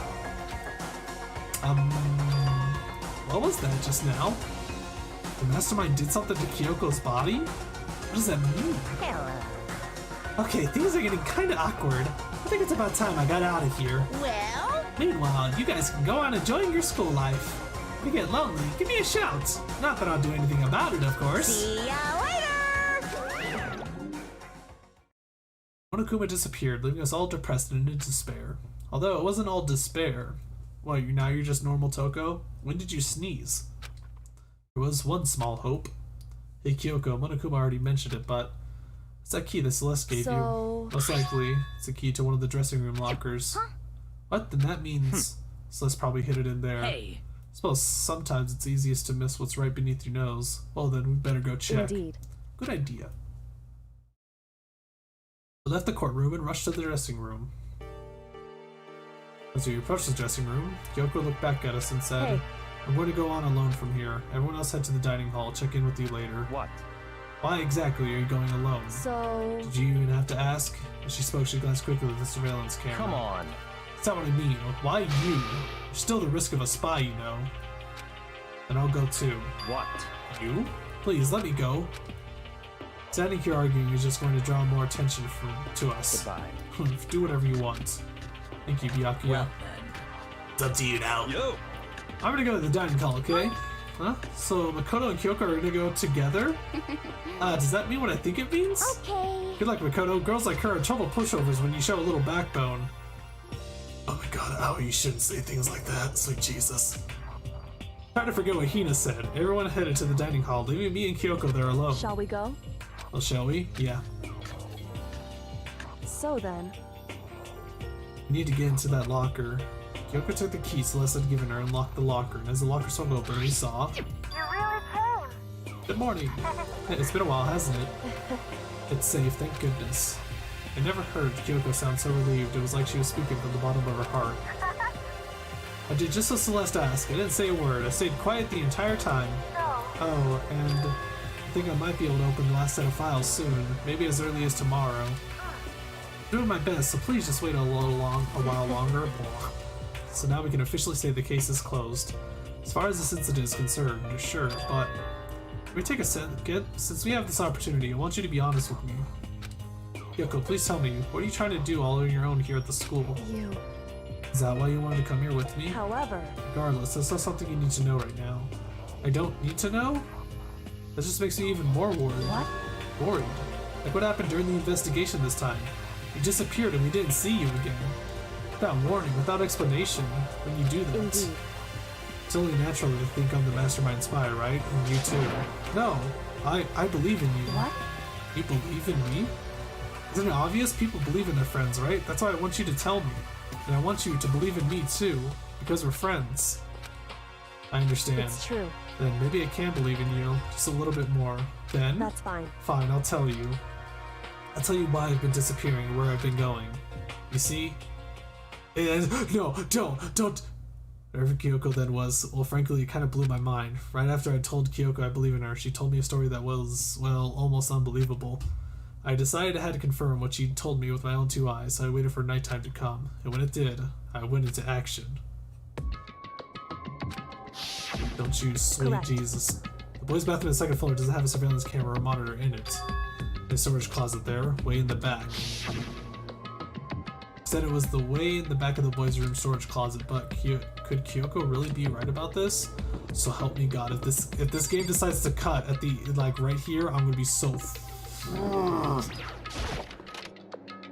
What was that just now? The mastermind did something to Kyoko's body? What does that mean? Okay, things are getting kinda awkward. I think it's about time I got out of here. Well? Meanwhile, you guys can go on enjoying your school life. If you get lonely, give me a shout. Not that I'll do anything about it, of course. See ya later! Monokuma disappeared, leaving us all depressed and in despair. Although it wasn't all despair. What, now you're just normal Toko? When did you sneeze? There was one small hope. Hey Kyoko, Monokuma already mentioned it, but it's that key that Celeste gave you. Most likely, it's a key to one of the dressing room lockers. What? Then that means Celeste probably hid it in there. Hey. I suppose sometimes it's easiest to miss what's right beneath your nose. Well then, we better go check. Indeed. Good idea. I left the courtroom and rushed to the dressing room. As we approached the dressing room, Kyoko looked back at us and said, Hey. I'm going to go on alone from here. Everyone else head to the dining hall. Check in with you later. What? Why exactly are you going alone? So... Did you even have to ask? As she spoke, she glanced quickly at the surveillance camera. Come on. That's not what I mean. Why you? You're still the risk of a spy, you know. Then I'll go too. What? You? Please, let me go. Standing here arguing is just going to draw more attention to us. Goodbye. Do whatever you want. Thank you, Byakuya. Well then. It's up to you now. Yo! I'm gonna go to the dining hall, okay? Huh? So Makoto and Kyoko are gonna go together? Does that mean what I think it means? Okay. Good luck, Makoto. Girls like her are trouble pushovers when you show a little backbone. Oh my god, Aoi, you shouldn't say things like that. Sweet Jesus. Try to forget what Hina said. Everyone headed to the dining hall, leaving me and Kyoko there alone. Shall we go? Well, shall we? Yeah. So then... We need to get into that locker. Kyoko took the key Celeste had given her and locked the locker, and as the locker swung open, we saw... You really came. Good morning. It's been a while, hasn't it? It's safe, thank goodness. I never heard Kyoko sound so relieved. It was like she was speaking from the bottom of her heart. I did just as Celeste asked. I didn't say a word. I stayed quiet the entire time. No. Oh, and I think I might be able to open the last set of files soon. Maybe as early as tomorrow. I'm doing my best, so please just wait a while longer. So now we can officially say the case is closed. As far as this incident is concerned, sure, but can we take a second? Since we have this opportunity, I want you to be honest with me. Kyoko, please tell me, what are you trying to do all on your own here at the school? You... Is that why you wanted to come here with me? However... Regardless, that's not something you need to know right now. I don't need to know? That just makes me even more worried. What? Worried. Like what happened during the investigation this time. You disappeared and we didn't see you again. Without warning, without explanation, when you do that. Indeed. It's only natural to think I'm the mastermind spy, right? And you too. No, I believe in you. What? You believe in me? Isn't it obvious? People believe in their friends, right? That's why I want you to tell me. And I want you to believe in me too, because we're friends. I understand. It's true. Then maybe I can believe in you, just a little bit more. Then? That's fine. Fine, I'll tell you. I'll tell you why I've been disappearing and where I've been going. You see? No, don't! Whatever Kyoko then was, well, frankly, it kind of blew my mind. Right after I told Kyoko I believe in her, she told me a story that was, well, almost unbelievable. I decided I had to confirm what she'd told me with my own two eyes, so I waited for nighttime to come. And when it did, I went into action. Don't you, sweet Correct. Jesus. The boys' bathroom on the second floor doesn't have a surveillance camera or monitor in it. There's a storage closet there, way in the back. Said it was the way in the back of the boys' room storage closet, but could Kyoko really be right about this? So help me God, if this game decides to cut at the, like, right here, I'm gonna be so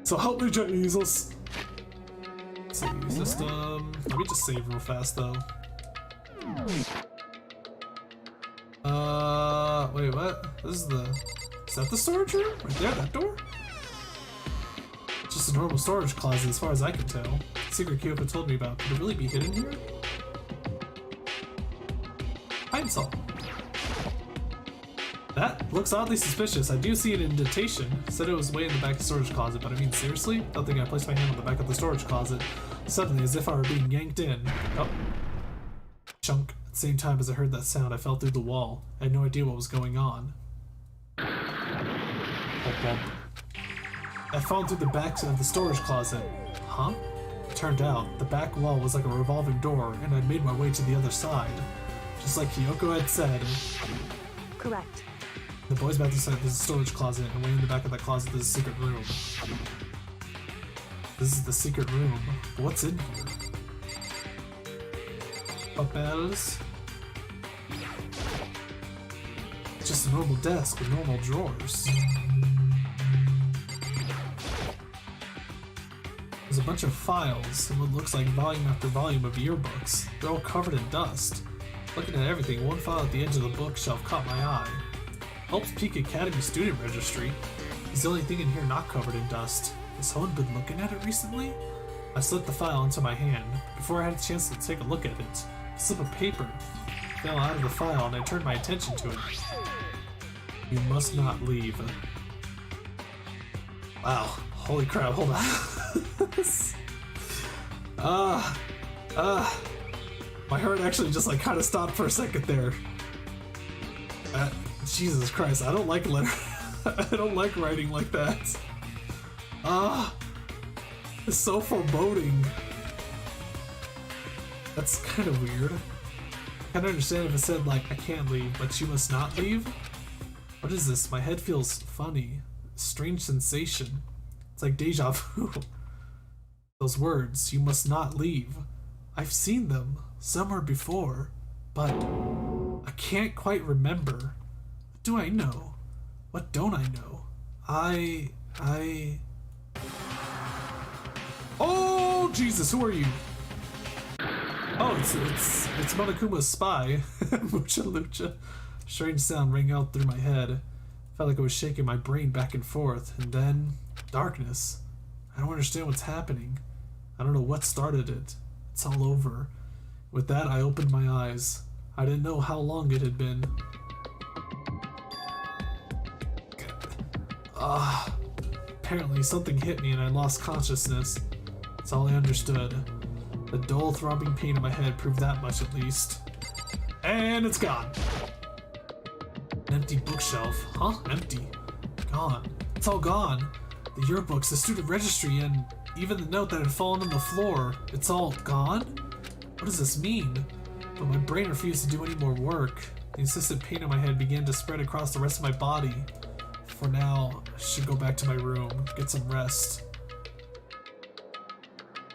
so help me, Jesus! Save system. Let me just save real fast though. Wait, what? Is that the storage room? Right there, that door? Just a normal storage closet as far as I can tell. The secret Kyoko told me about. Could it really be hidden here? Pine saw. That looks oddly suspicious. I do see an indentation. Said it was way in the back of the storage closet, but I mean, seriously? I don't think I placed my hand on the back of the storage closet. Suddenly, as if I were being yanked in. Oh. Chunk. At the same time as I heard that sound, I fell through the wall. I had no idea what was going on. Okay. I fell through the back of the storage closet. Huh? It turned out, the back wall was like a revolving door, and I'd made my way to the other side. Just like Kyoko had said. Correct. The boys' bathroom side there's a storage closet, and way in the back of that closet there's a secret room. This is the secret room. What's in here? Papels. It's just a normal desk with normal drawers. There's a bunch of files and what looks like volume after volume of yearbooks. They're all covered in dust. Looking at everything, one file at the edge of the bookshelf caught my eye. Helps Peak Academy student registry. It's the only thing in here not covered in dust. Has someone been looking at it recently? I slipped the file into my hand. Before I had a chance to take a look at it, a slip of paper fell out of the file and I turned my attention to it. You must not leave. Wow, Holy crap, hold on. My heart actually just like kind of stopped for a second there. Jesus Christ, I don't like letter. I don't like writing like that. It's so foreboding. That's kind of weird. I kind of understand if it said like, I can't leave, but you must not leave. What is this? My head feels funny. Strange sensation. It's like deja vu. Those words, you must not leave. I've seen them somewhere before, but I can't quite remember. What do I know? What don't I know? Oh, Jesus, who are you? Oh, it's Monokuma's spy. Mucha Lucha. Strange sound rang out through my head. Felt like I was shaking my brain back and forth, and then darkness. I don't understand what's happening. I don't know what started it. It's all over. With that, I opened my eyes. I didn't know how long it had been. Apparently something hit me and I lost consciousness. That's all I understood. The dull throbbing pain in my head proved that much at least. And it's gone. An empty bookshelf. Huh? Empty. Gone. It's all gone. The yearbooks, the student registry, and even the note that had fallen on the floor. It's all gone? What does this mean? But my brain refused to do any more work. The insistent pain in my head began to spread across the rest of my body. For now, I should go back to my room, get some rest.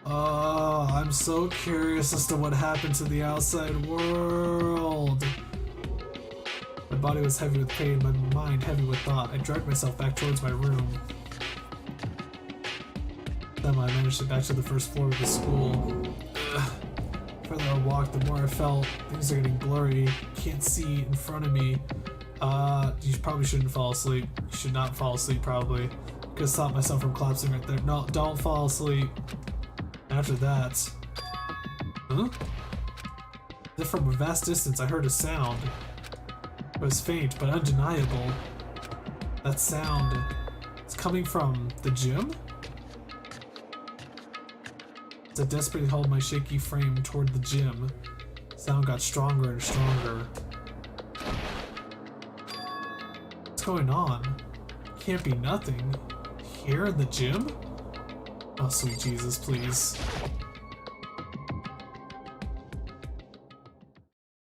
Oh, I'm so curious as to what happened to the outside world. My body was heavy with pain, my mind heavy with thought. I dragged myself back towards my room. Then I managed to get back to the first floor of the school. The further I walked, the more I felt things are getting blurry. Can't see in front of me. You probably shouldn't fall asleep. You should not fall asleep, probably. Could have stopped myself from collapsing right there. No, don't fall asleep. After that... Huh? Then from a vast distance, I heard a sound. It was faint, but undeniable. That sound... It's coming from the gym? As I desperately held my shaky frame toward the gym, the sound got stronger and stronger. What's going on? Can't be nothing. Here in the gym? Oh, sweet Jesus, please.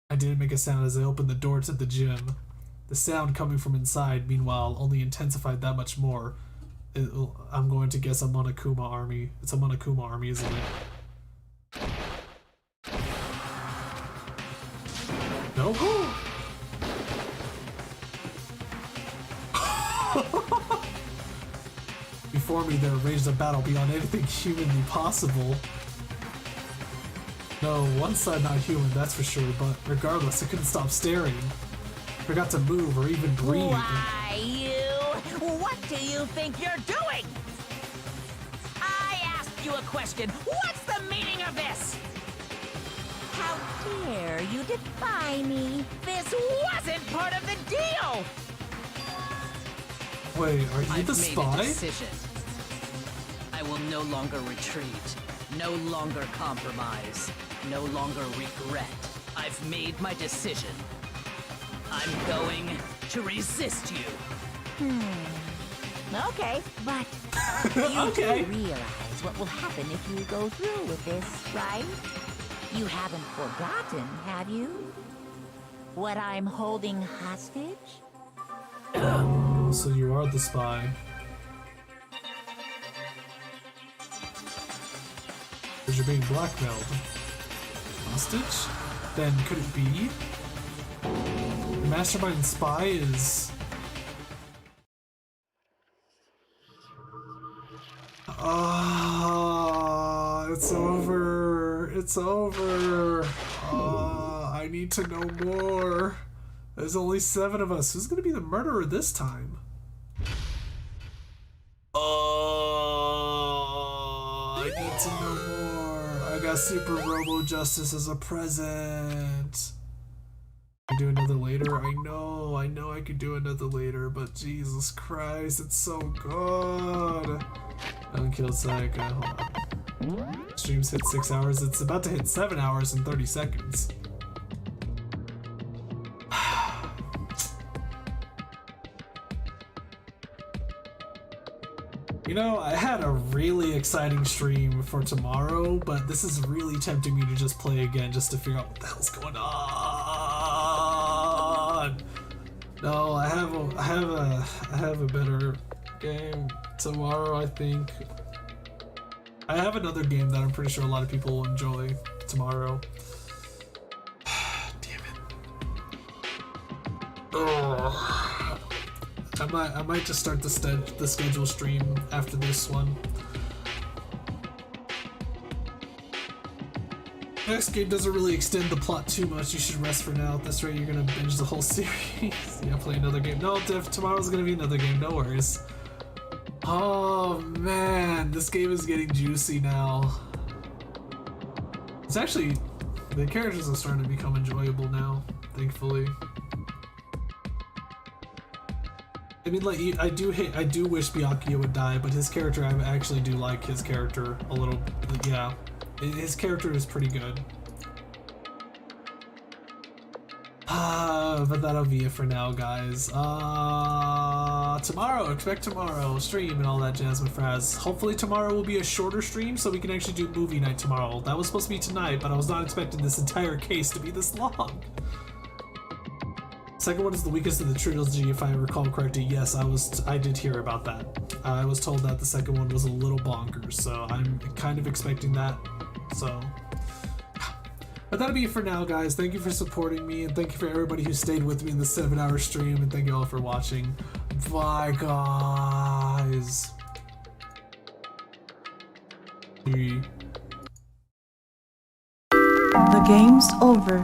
I didn't make a sound as I opened the door to the gym. The sound coming from inside, meanwhile, only intensified that much more. I'm going to guess a Monokuma army. It's a Monokuma army, isn't it? No? Before me there raged a battle beyond anything humanly possible. No, one side not human, that's for sure, but regardless, I couldn't stop staring. Forgot to move or even breathe. Why, you? What do you think you're doing? I asked you a question. What's the meaning of this? How dare you defy me? This wasn't part of the deal! Wait, are you the spy? I've made a decision. I will no longer retreat, no longer compromise, no longer regret. I've made my decision. I'm going to resist you. Okay, but you do realize what will happen if you go through with this, right? You haven't forgotten, have you? What I'm holding hostage? So you are the spy. Because you're being blackmailed. Hostage? Then could it be? The mastermind spy is... it's over. It's over. I need to know more. There's only 7 of us. Who's gonna be the murderer this time? I need to know more. I got Super Robo Justice as a present. You do another later? I know I could do another later, but Jesus Christ, it's so good. Unkilled Psycho, hold on. Streams hit 6 hours, it's about to hit 7 hours and 30 seconds. You know, I had a really exciting stream for tomorrow, but this is really tempting me to just play again just to figure out what the hell's going on. No, I have a better game tomorrow, I think. I have another game that I'm pretty sure a lot of people will enjoy tomorrow. Damn it. Oh. I might just start the schedule stream after this one. Next game doesn't really extend the plot too much. You should rest for now. At this rate, you're gonna binge the whole series. Yeah, play another game. No, Diff, tomorrow's gonna be another game. No worries. Oh man, this game is getting juicy now. It's actually, the characters are starting to become enjoyable now, thankfully. I mean, like, I do wish Byakuya would die, but his character, I actually do like his character a little. Yeah, his character is pretty good. But that'll be it for now, guys. Tomorrow, expect tomorrow stream and all that jazz, my friends. Hopefully tomorrow will be a shorter stream so we can actually do movie night tomorrow. That was supposed to be tonight, but I was not expecting this entire case to be this long. Second one is the weakest of the trilogy, if I recall correctly. Yes, I did hear about that. I was told that the second one was a little bonkers, so I'm kind of expecting that. So, but that'll be it for now, guys. Thank you for supporting me, and thank you for everybody who stayed with me in the 7-hour stream, and thank you all for watching. Bye, guys. 3. The game's over.